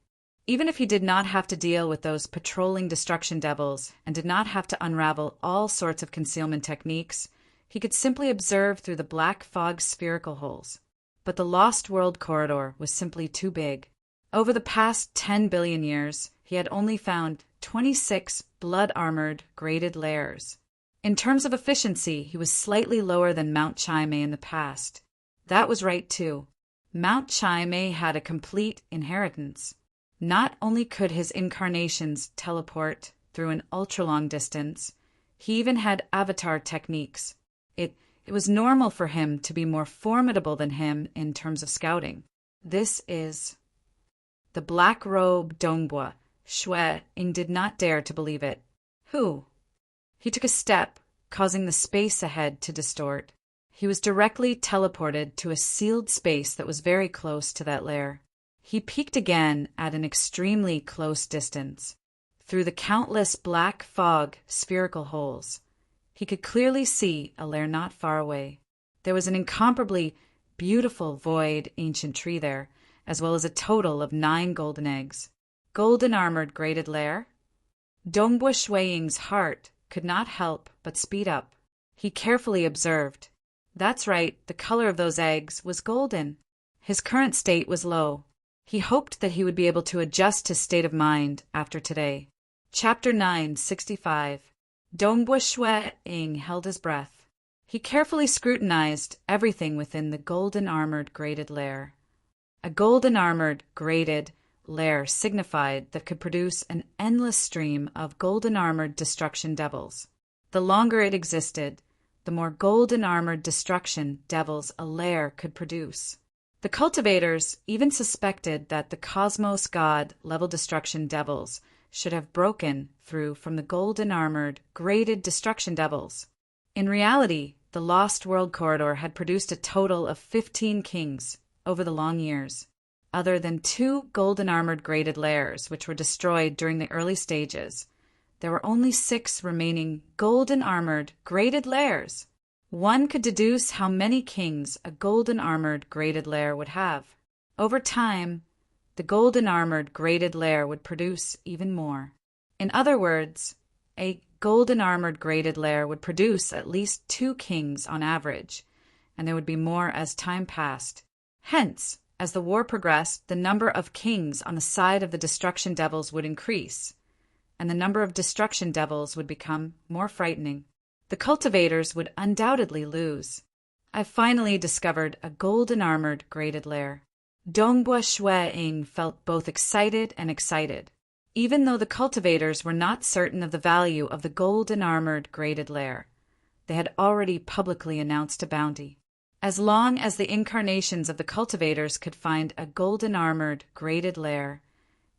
Even if he did not have to deal with those patrolling destruction devils and did not have to unravel all sorts of concealment techniques, he could simply observe through the black fog spherical holes. But the Lost World Corridor was simply too big. Over the past 10 billion years, he had only found 26 blood-armored graded lairs. In terms of efficiency, he was slightly lower than Mount Chimay in the past. That was right, too. Mount Chimay had a complete inheritance. Not only could his incarnations teleport through an ultra-long distance, he even had avatar techniques. It was normal for him to be more formidable than him in terms of scouting. This is... The black-robed Dongbua, Shui-ing, did not dare to believe it. Who? He took a step, causing the space ahead to distort. He was directly teleported to a sealed space that was very close to that lair. He peeked again at an extremely close distance. Through the countless black fog spherical holes, he could clearly see a lair not far away. There was an incomparably beautiful void ancient tree there, as well as a total of 9 golden eggs. Golden-armored graded lair? Dongbua Shui-ing's heart could not help but speed up. He carefully observed. That's right, the color of those eggs was golden. His current state was low. He hoped that he would be able to adjust his state of mind after today. Chapter 965. Dongbua Shue-ing held his breath. He carefully scrutinized everything within the golden-armored grated lair. A golden-armored grated lair signified that could produce an endless stream of golden-armored destruction devils. The longer it existed, the more golden-armored destruction devils a lair could produce. The cultivators even suspected that the cosmos god-level destruction devils should have broken through from the golden-armored, graded destruction devils. In reality, the Lost World Corridor had produced a total of 15 kings over the long years. Other than 2 golden-armored graded lairs, which were destroyed during the early stages, there were only 6 remaining golden-armored graded lairs. One could deduce how many kings a golden-armored graded lair would have. Over time, the golden-armored graded lair would produce even more. In other words, a golden-armored graded lair would produce at least 2 kings on average, and there would be more as time passed. Hence, as the war progressed, the number of kings on the side of the destruction devils would increase, and the number of destruction devils would become more frightening. The cultivators would undoubtedly lose. I finally discovered a golden-armored graded lair. Dongbua Shue-ing felt both excited and excited, even though the cultivators were not certain of the value of the golden-armored graded lair. They had already publicly announced a bounty. As long as the incarnations of the cultivators could find a golden-armored graded lair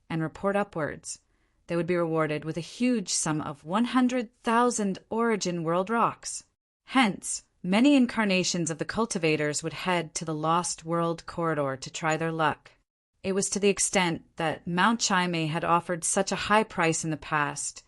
and report upwards, they would be rewarded with a huge sum of 100,000 origin world rocks. Hence, many incarnations of the cultivators would head to the Lost World Corridor to try their luck. It was to the extent that Mount Chime had offered such a high price in the past,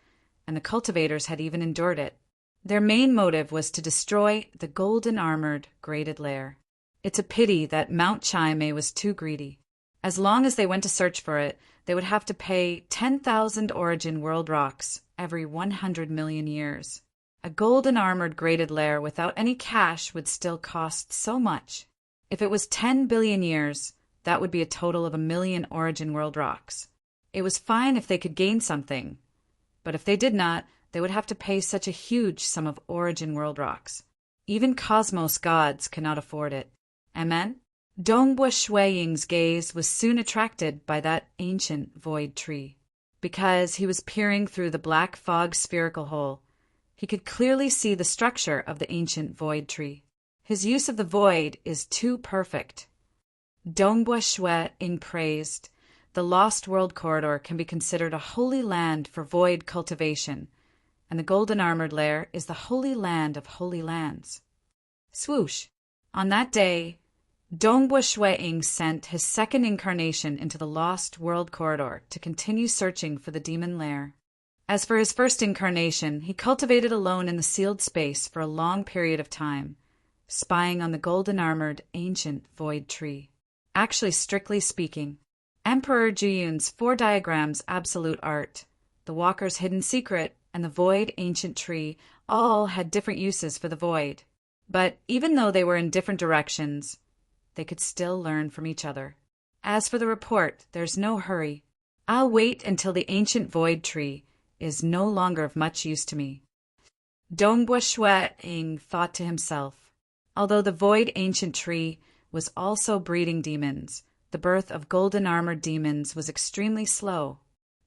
and the cultivators had even endured it. Their main motive was to destroy the golden-armored graded lair. It's a pity that Mount Chime was too greedy. As long as they went to search for it, they would have to pay 10,000 origin world rocks every 100 million years. A golden-armored graded lair without any cash would still cost so much. If it was 10 billion years, that would be a total of 1 million origin world rocks. It was fine if they could gain something, but if they did not, they would have to pay such a huge sum of origin world rocks. Even cosmos gods cannot afford it. Amen? Dongbua Shue-ing's gaze was soon attracted by that ancient void tree. Because he was peering through the black fog spherical hole, he could clearly see the structure of the ancient void tree. His use of the void is too perfect. Dongbua Shue-ing praised, the Lost World Corridor can be considered a holy land for void cultivation, and the golden-armored lair is the holy land of holy lands. Swoosh! On that day, Dongbua Shue-ing sent his second incarnation into the Lost World Corridor to continue searching for the demon lair. As for his first incarnation, he cultivated alone in the sealed space for a long period of time, spying on the golden-armored ancient void tree. Actually, strictly speaking, Emperor Juyun's 4 diagrams absolute art, the Walker's hidden secret, and the void ancient tree all had different uses for the void. But even though they were in different directions, they could still learn from each other. As for the report, there's no hurry. I'll wait until the ancient void tree is no longer of much use to me. Dongbua Shue-ing thought to himself. Although the void ancient tree was also breeding demons, the birth of golden-armored demons was extremely slow.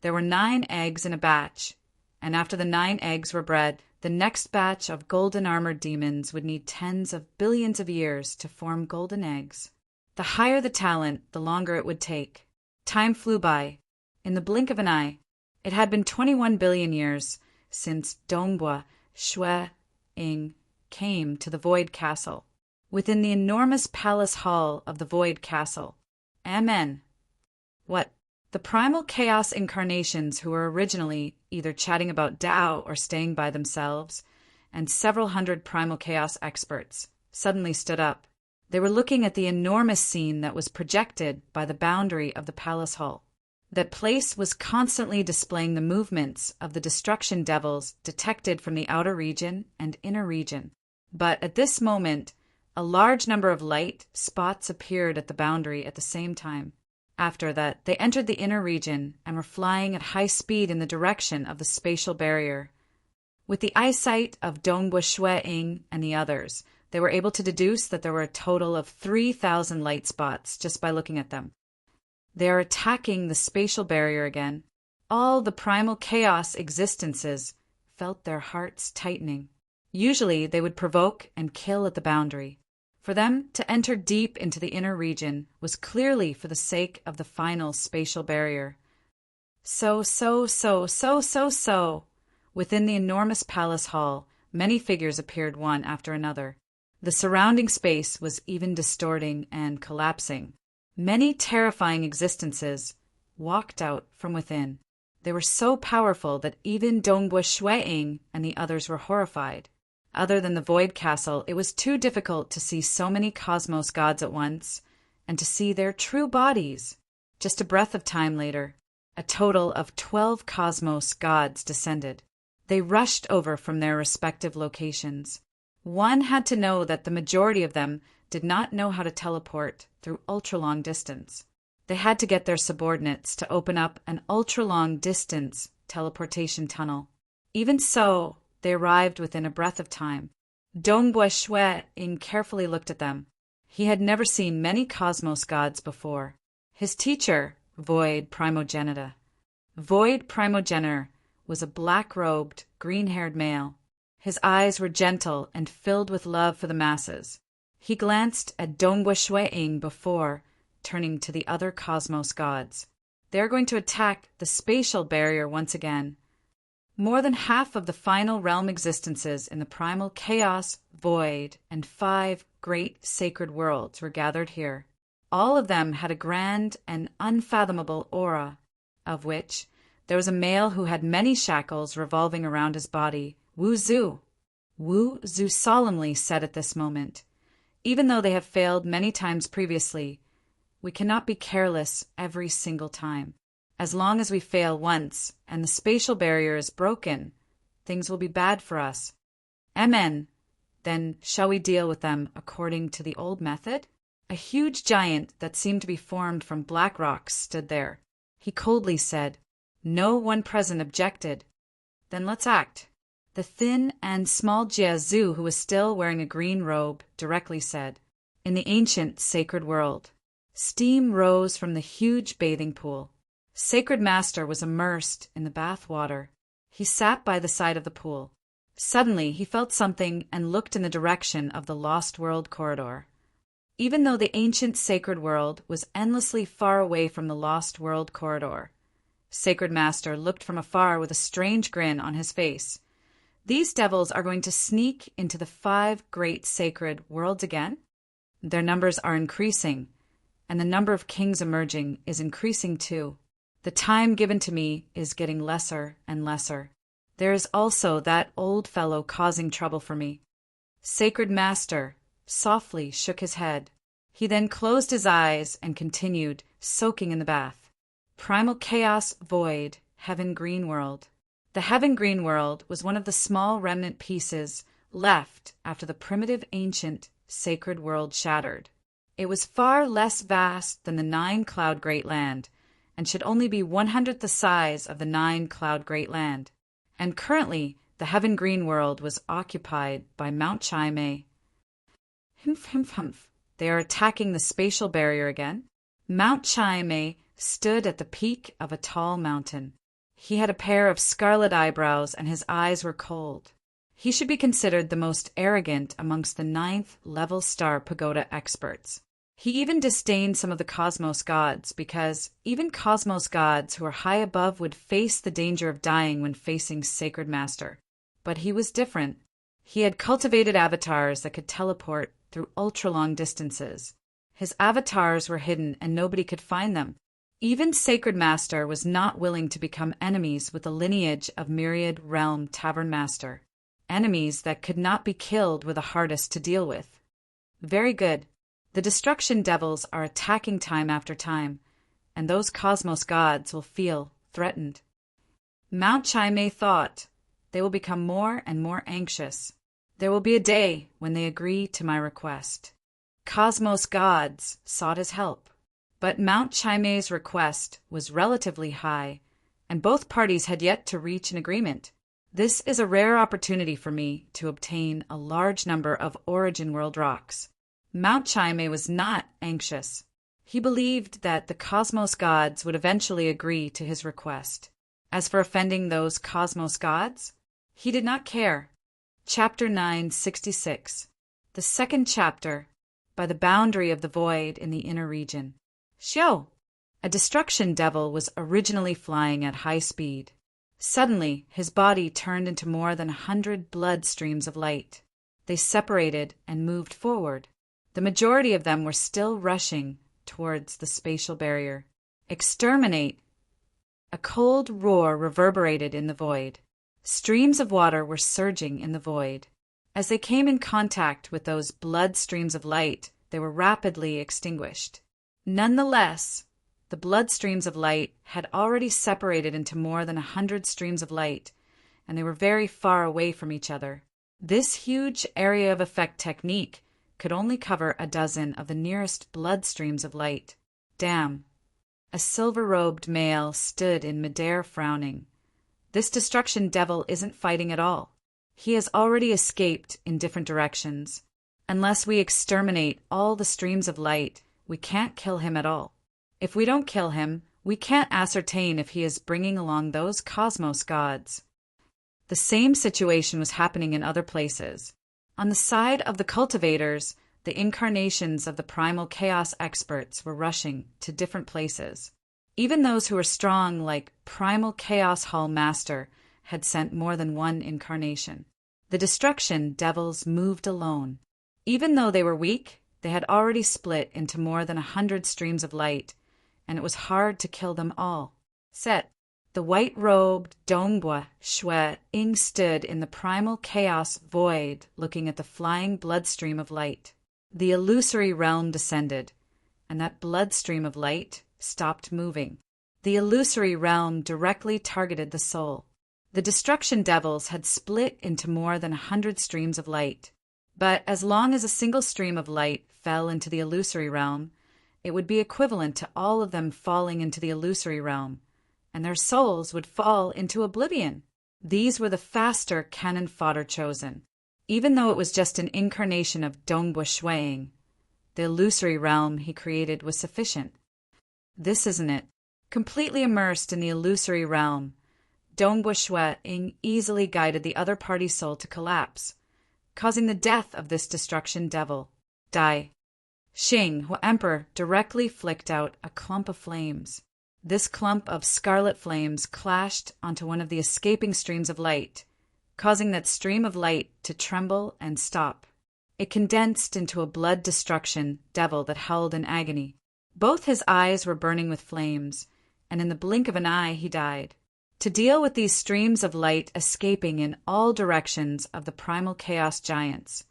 There were 9 eggs in a batch, and after the 9 eggs were bred, the next batch of golden-armored demons would need tens of billions of years to form golden eggs. The higher the talent, the longer it would take. Time flew by. In the blink of an eye, it had been 21 billion years since Dongbua Shue-ing came to the Void Castle. Within the enormous palace hall of the Void Castle. Amen. What? The primal chaos incarnations who were originally either chatting about Tao or staying by themselves, and several hundred primal chaos experts, suddenly stood up. They were looking at the enormous scene that was projected by the boundary of the palace hall. That place was constantly displaying the movements of the destruction devils detected from the outer region and inner region. But at this moment, a large number of light spots appeared at the boundary at the same time. After that, they entered the inner region and were flying at high speed in the direction of the spatial barrier. With the eyesight of Dongbua Shui-ing and the others, they were able to deduce that there were a total of 3,000 light spots just by looking at them. They are attacking the spatial barrier again. All the primal chaos existences felt their hearts tightening. Usually they would provoke and kill at the boundary. For them to enter deep into the inner region was clearly for the sake of the final spatial barrier. So. Within the enormous palace hall, many figures appeared one after another. The surrounding space was even distorting and collapsing. Many terrifying existences walked out from within. They were so powerful that even Dongbua Shui-ing and the others were horrified. Other than the Void Castle, it was too difficult to see so many cosmos gods at once, and to see their true bodies. Just a breath of time later, a total of 12 cosmos gods descended. They rushed over from their respective locations. One had to know that the majority of them did not know how to teleport through ultra-long distance. They had to get their subordinates to open up an ultra-long distance teleportation tunnel. Even so, they arrived within a breath of time. Dongbua Shui-ing carefully looked at them. He had never seen many cosmos gods before. His teacher, Void Primogenitor, was a black-robed, green-haired male. His eyes were gentle and filled with love for the masses. He glanced at Dongbua Shui-ing before turning to the other cosmos gods. They are going to attack the spatial barrier once again. More than half of the final realm existences in the primal chaos, void, and 5 great sacred worlds were gathered here. All of them had a grand and unfathomable aura, of which there was a male who had many shackles revolving around his body, Wu Zhu. Wu Zhu solemnly said at this moment, "Even though they have failed many times previously, we cannot be careless every single time. As long as we fail once and the spatial barrier is broken, things will be bad for us. Amen. Then shall we deal with them according to the old method?" A huge giant that seemed to be formed from black rocks stood there. He coldly said, No one present objected. Then let's act. The thin and small Jia Zhu, who was still wearing a green robe, directly said, In the ancient sacred world, steam rose from the huge bathing pool. Sacred Master was immersed in the bath water. He sat by the side of the pool. Suddenly he felt something and looked in the direction of the Lost World corridor. Even though the ancient sacred world was endlessly far away from the Lost World corridor, Sacred Master looked from afar with a strange grin on his face. These devils are going to sneak into the 5 great sacred worlds again? Their numbers are increasing, and the number of kings emerging is increasing too. The time given to me is getting lesser and lesser. There is also that old fellow causing trouble for me. Sacred Master softly shook his head. He then closed his eyes and continued, soaking in the bath. Primal Chaos Void, Heaven Green World. The Heaven Green World was one of the small remnant pieces left after the primitive ancient sacred world shattered. It was far less vast than the 9-cloud Great Land, and should only be 1/100th the size of the 9-cloud Great Land. And currently, the Heaven Green World was occupied by Mount Chai-mei. Humph. They are attacking the spatial barrier again. Mount Chai-mei stood at the peak of a tall mountain. He had a pair of scarlet eyebrows and his eyes were cold. He should be considered the most arrogant amongst the 9th level star pagoda experts. He even disdained some of the cosmos gods because even cosmos gods who are high above would face the danger of dying when facing Sacred Master. But he was different. He had cultivated avatars that could teleport through ultra-long distances. His avatars were hidden and nobody could find them. Even Sacred Master was not willing to become enemies with the lineage of Myriad Realm Tavern Master. Enemies that could not be killed were the hardest to deal with. Very good. The destruction devils are attacking time after time, and those cosmos gods will feel threatened. Mount Chai-mei thought, they will become more and more anxious. There will be a day when they agree to my request. Cosmos gods sought his help, But Mount Chimei's request was relatively high, and both parties had yet to reach an agreement. This is a rare opportunity for me to obtain a large number of Origin World rocks. Mount Chimei was not anxious. He believed that the cosmos gods would eventually agree to his request. As for offending those cosmos gods, he did not care. Chapter 966. The second chapter, by the boundary of the void in the inner region. Xiao! A destruction devil was originally flying at high speed. Suddenly, his body turned into more than 100 blood streams of light. They separated and moved forward. The majority of them were still rushing towards the spatial barrier. Exterminate! A cold roar reverberated in the void. Streams of water were surging in the void. As they came in contact with those blood streams of light, they were rapidly extinguished. Nonetheless, the blood streams of light had already separated into more than 100 streams of light, and they were very far away from each other. This huge area of effect technique could only cover a dozen of the nearest blood streams of light. Damn! A silver-robed male stood in midair frowning. This destruction devil isn't fighting at all. He has already escaped in different directions. Unless we exterminate all the streams of light, we can't kill him at all. If we don't kill him, we can't ascertain if he is bringing along those cosmos gods. The same situation was happening in other places. On the side of the cultivators, the incarnations of the primal chaos experts were rushing to different places. Even those who were strong, like Primal Chaos Hall Master, had sent more than one incarnation. The destruction devils moved alone. Even though they were weak, they had already split into more than 100 streams of light, and it was hard to kill them all. Set. The white-robed Dongbua Shui Ing stood in the primal chaos void, looking at the flying bloodstream of light. The illusory realm descended, and that bloodstream of light stopped moving. The illusory realm directly targeted the soul. The destruction devils had split into more than 100 streams of light. But as long as a single stream of light fell into the illusory realm, it would be equivalent to all of them falling into the illusory realm, and their souls would fall into oblivion. These were the faster cannon fodder chosen. Even though it was just an incarnation of Dongbua Shuiying, the illusory realm he created was sufficient. This isn't it. Completely immersed in the illusory realm, Dongbua Shuiying easily guided the other party's soul to collapse, causing the death of this destruction devil. Die. Xing, Hu Emperor, directly flicked out a clump of flames. This clump of scarlet flames clashed onto one of the escaping streams of light, causing that stream of light to tremble and stop. It condensed into a blood destruction devil that howled in agony. Both his eyes were burning with flames, and in the blink of an eye he died. To deal with these streams of light escaping in all directions of the primal chaos giants,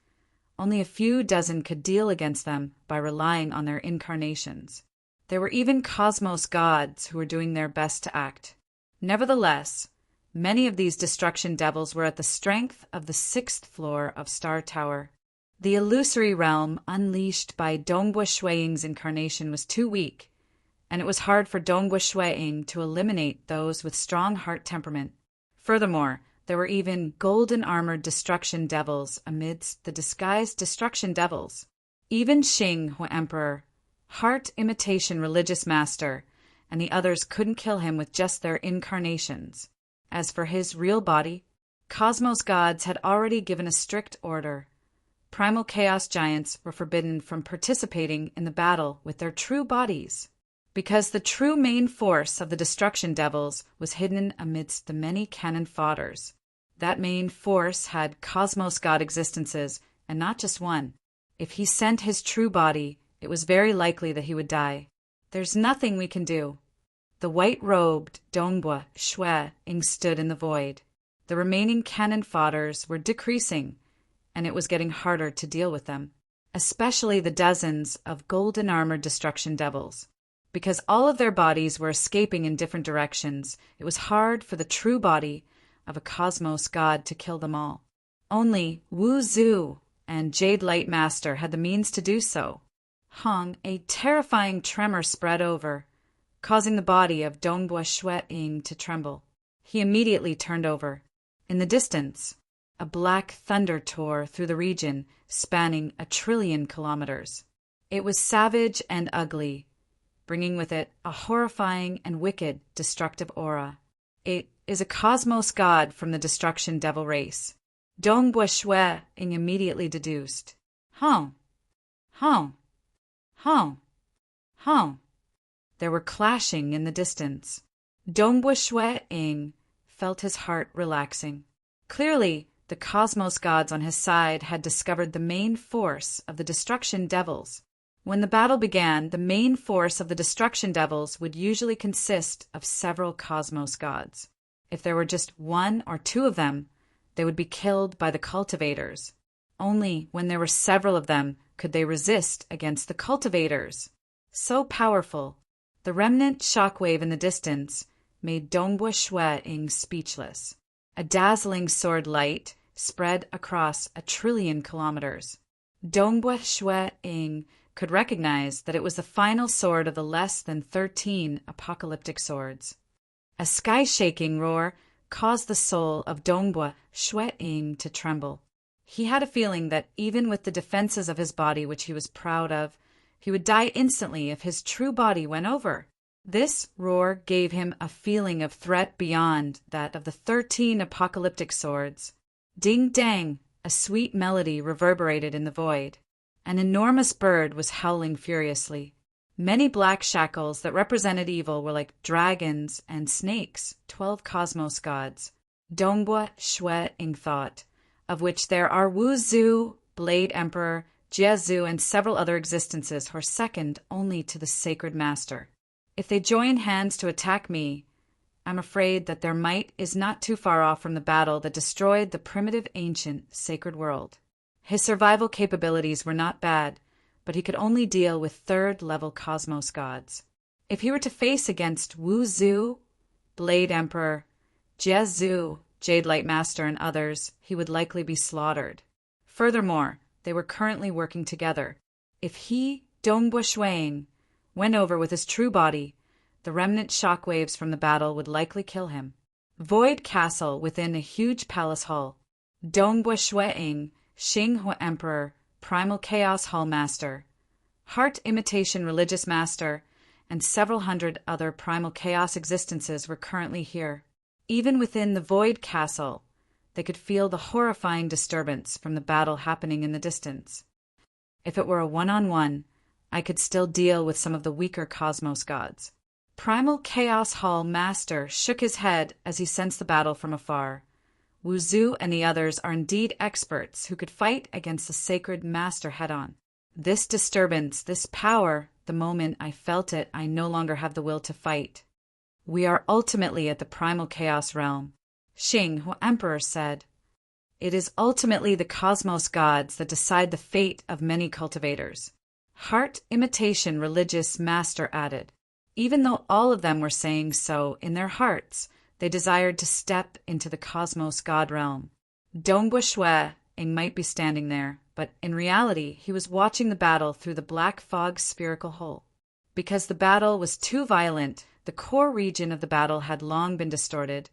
only a few dozen could deal against them by relying on their incarnations. There were even cosmos gods who were doing their best to act. Nevertheless, many of these destruction devils were at the strength of the 6th floor of Star Tower. The illusory realm unleashed by Dongbua Shuiying's incarnation was too weak, and it was hard for Dongbua Shuiying to eliminate those with strong heart temperament. Furthermore, there were even golden-armored destruction devils amidst the disguised destruction devils. Even Xing, Hu Emperor, heart imitation religious master, and the others couldn't kill him with just their incarnations. As for his real body, cosmos gods had already given a strict order. Primal chaos giants were forbidden from participating in the battle with their true bodies, because the true main force of the destruction devils was hidden amidst the many cannon fodders. That main force had cosmos god existences, and not just one. If he sent his true body, it was very likely that he would die. There's nothing we can do. The white-robed Dongbua Shuiying stood in the void. The remaining cannon fodders were decreasing, and it was getting harder to deal with them, especially the dozens of golden-armored destruction devils. Because all of their bodies were escaping in different directions, it was hard for the true body of a cosmos god to kill them all. Only Wu Zhu and Jade Light Master had the means to do so. Hong, a terrifying tremor spread over, causing the body of Dongbua Shueting to tremble. He immediately turned over. In the distance, a black thunder tore through the region, spanning 1,000,000,000,000 kilometers. It was savage and ugly, bringing with it a horrifying and wicked, destructive aura. It is a cosmos god from the destruction devil race. Dongbua Shueting immediately deduced. Hong, Hong, Hong, Hong. There were clashing in the distance. Dongbua Shueting felt his heart relaxing. Clearly, the cosmos gods on his side had discovered the main force of the destruction devils. When the battle began, the main force of the destruction devils would usually consist of several cosmos gods. If there were just one or two of them, they would be killed by the cultivators. Only when there were several of them could they resist against the cultivators. So powerful, the remnant shockwave in the distance made Dongbua Shueting speechless. A dazzling sword light spread across 1,000,000,000,000 kilometers. Dongbua Shueting could recognize that it was the final sword of the less than 13 apocalyptic swords. A sky-shaking roar caused the soul of Dongbua Shueting to tremble. He had a feeling that even with the defenses of his body, which he was proud of, he would die instantly if his true body went over. This roar gave him a feeling of threat beyond that of the 13 apocalyptic swords. Ding-dang, a sweet melody reverberated in the void. An enormous bird was howling furiously. Many black shackles that represented evil were like dragons and snakes, 12 cosmos gods. Dongbua Shueting thought, of which there are Wu Zu, Blade Emperor, Jie Zu, and several other existences who are second only to the Sacred Master. If they join hands to attack me, I'm afraid that their might is not too far off from the battle that destroyed the primitive ancient sacred world. His survival capabilities were not bad, but he could only deal with third-level cosmos gods. If he were to face against Wu Zu, Blade Emperor, Jie Zu, Jade Light Master, and others, he would likely be slaughtered. Furthermore, they were currently working together. If he, Dongbua Shueting, went over with his true body, the remnant shockwaves from the battle would likely kill him. Void Castle within a huge palace hall. Dongbua Shueting, Xinghua Emperor, Primal Chaos Hall Master, Heart Imitation Religious Master, and several hundred other Primal Chaos existences were currently here. Even within the Void Castle, they could feel the horrifying disturbance from the battle happening in the distance. If it were a one-on-one, I could still deal with some of the weaker cosmos gods. Primal Chaos Hall Master shook his head as he sensed the battle from afar. Wu Zu and the others are indeed experts who could fight against the Sacred Master head-on. This disturbance, this power, the moment I felt it, I no longer have the will to fight. We are ultimately at the Primal Chaos realm. Xinghua Emperor said, "It is ultimately the cosmos gods that decide the fate of many cultivators." Heart Imitation Religious Master added, even though all of them were saying so in their hearts, they desired to step into the cosmos god realm. Dongbua Shueting might be standing there, but in reality he was watching the battle through the black fog spherical hole. Because the battle was too violent, the core region of the battle had long been distorted,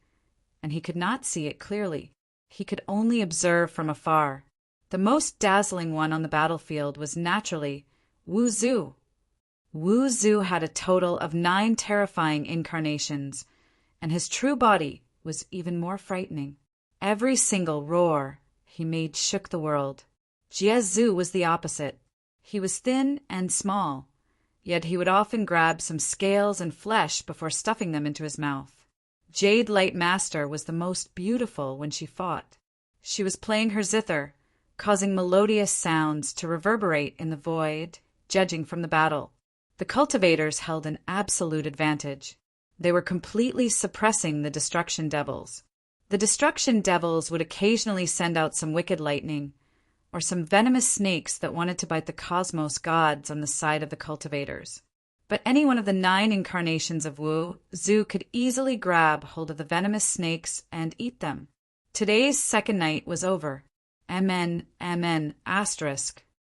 and he could not see it clearly. He could only observe from afar. The most dazzling one on the battlefield was naturally Wu Zu. Wu Zu had a total of 9 terrifying incarnations, and his true body was even more frightening. Every single roar he made shook the world. Jie Zu was the opposite. He was thin and small, yet he would often grab some scales and flesh before stuffing them into his mouth. Jade Light Master was the most beautiful when she fought. She was playing her zither, causing melodious sounds to reverberate in the void, judging from the battle. The cultivators held an absolute advantage. They were completely suppressing the destruction devils. The destruction devils would occasionally send out some wicked lightning, or some venomous snakes that wanted to bite the cosmos gods on the side of the cultivators. But any one of the 9 incarnations of Wu Zu could easily grab hold of the venomous snakes and eat them. Today's second night was over. Amen, amen, asterisk.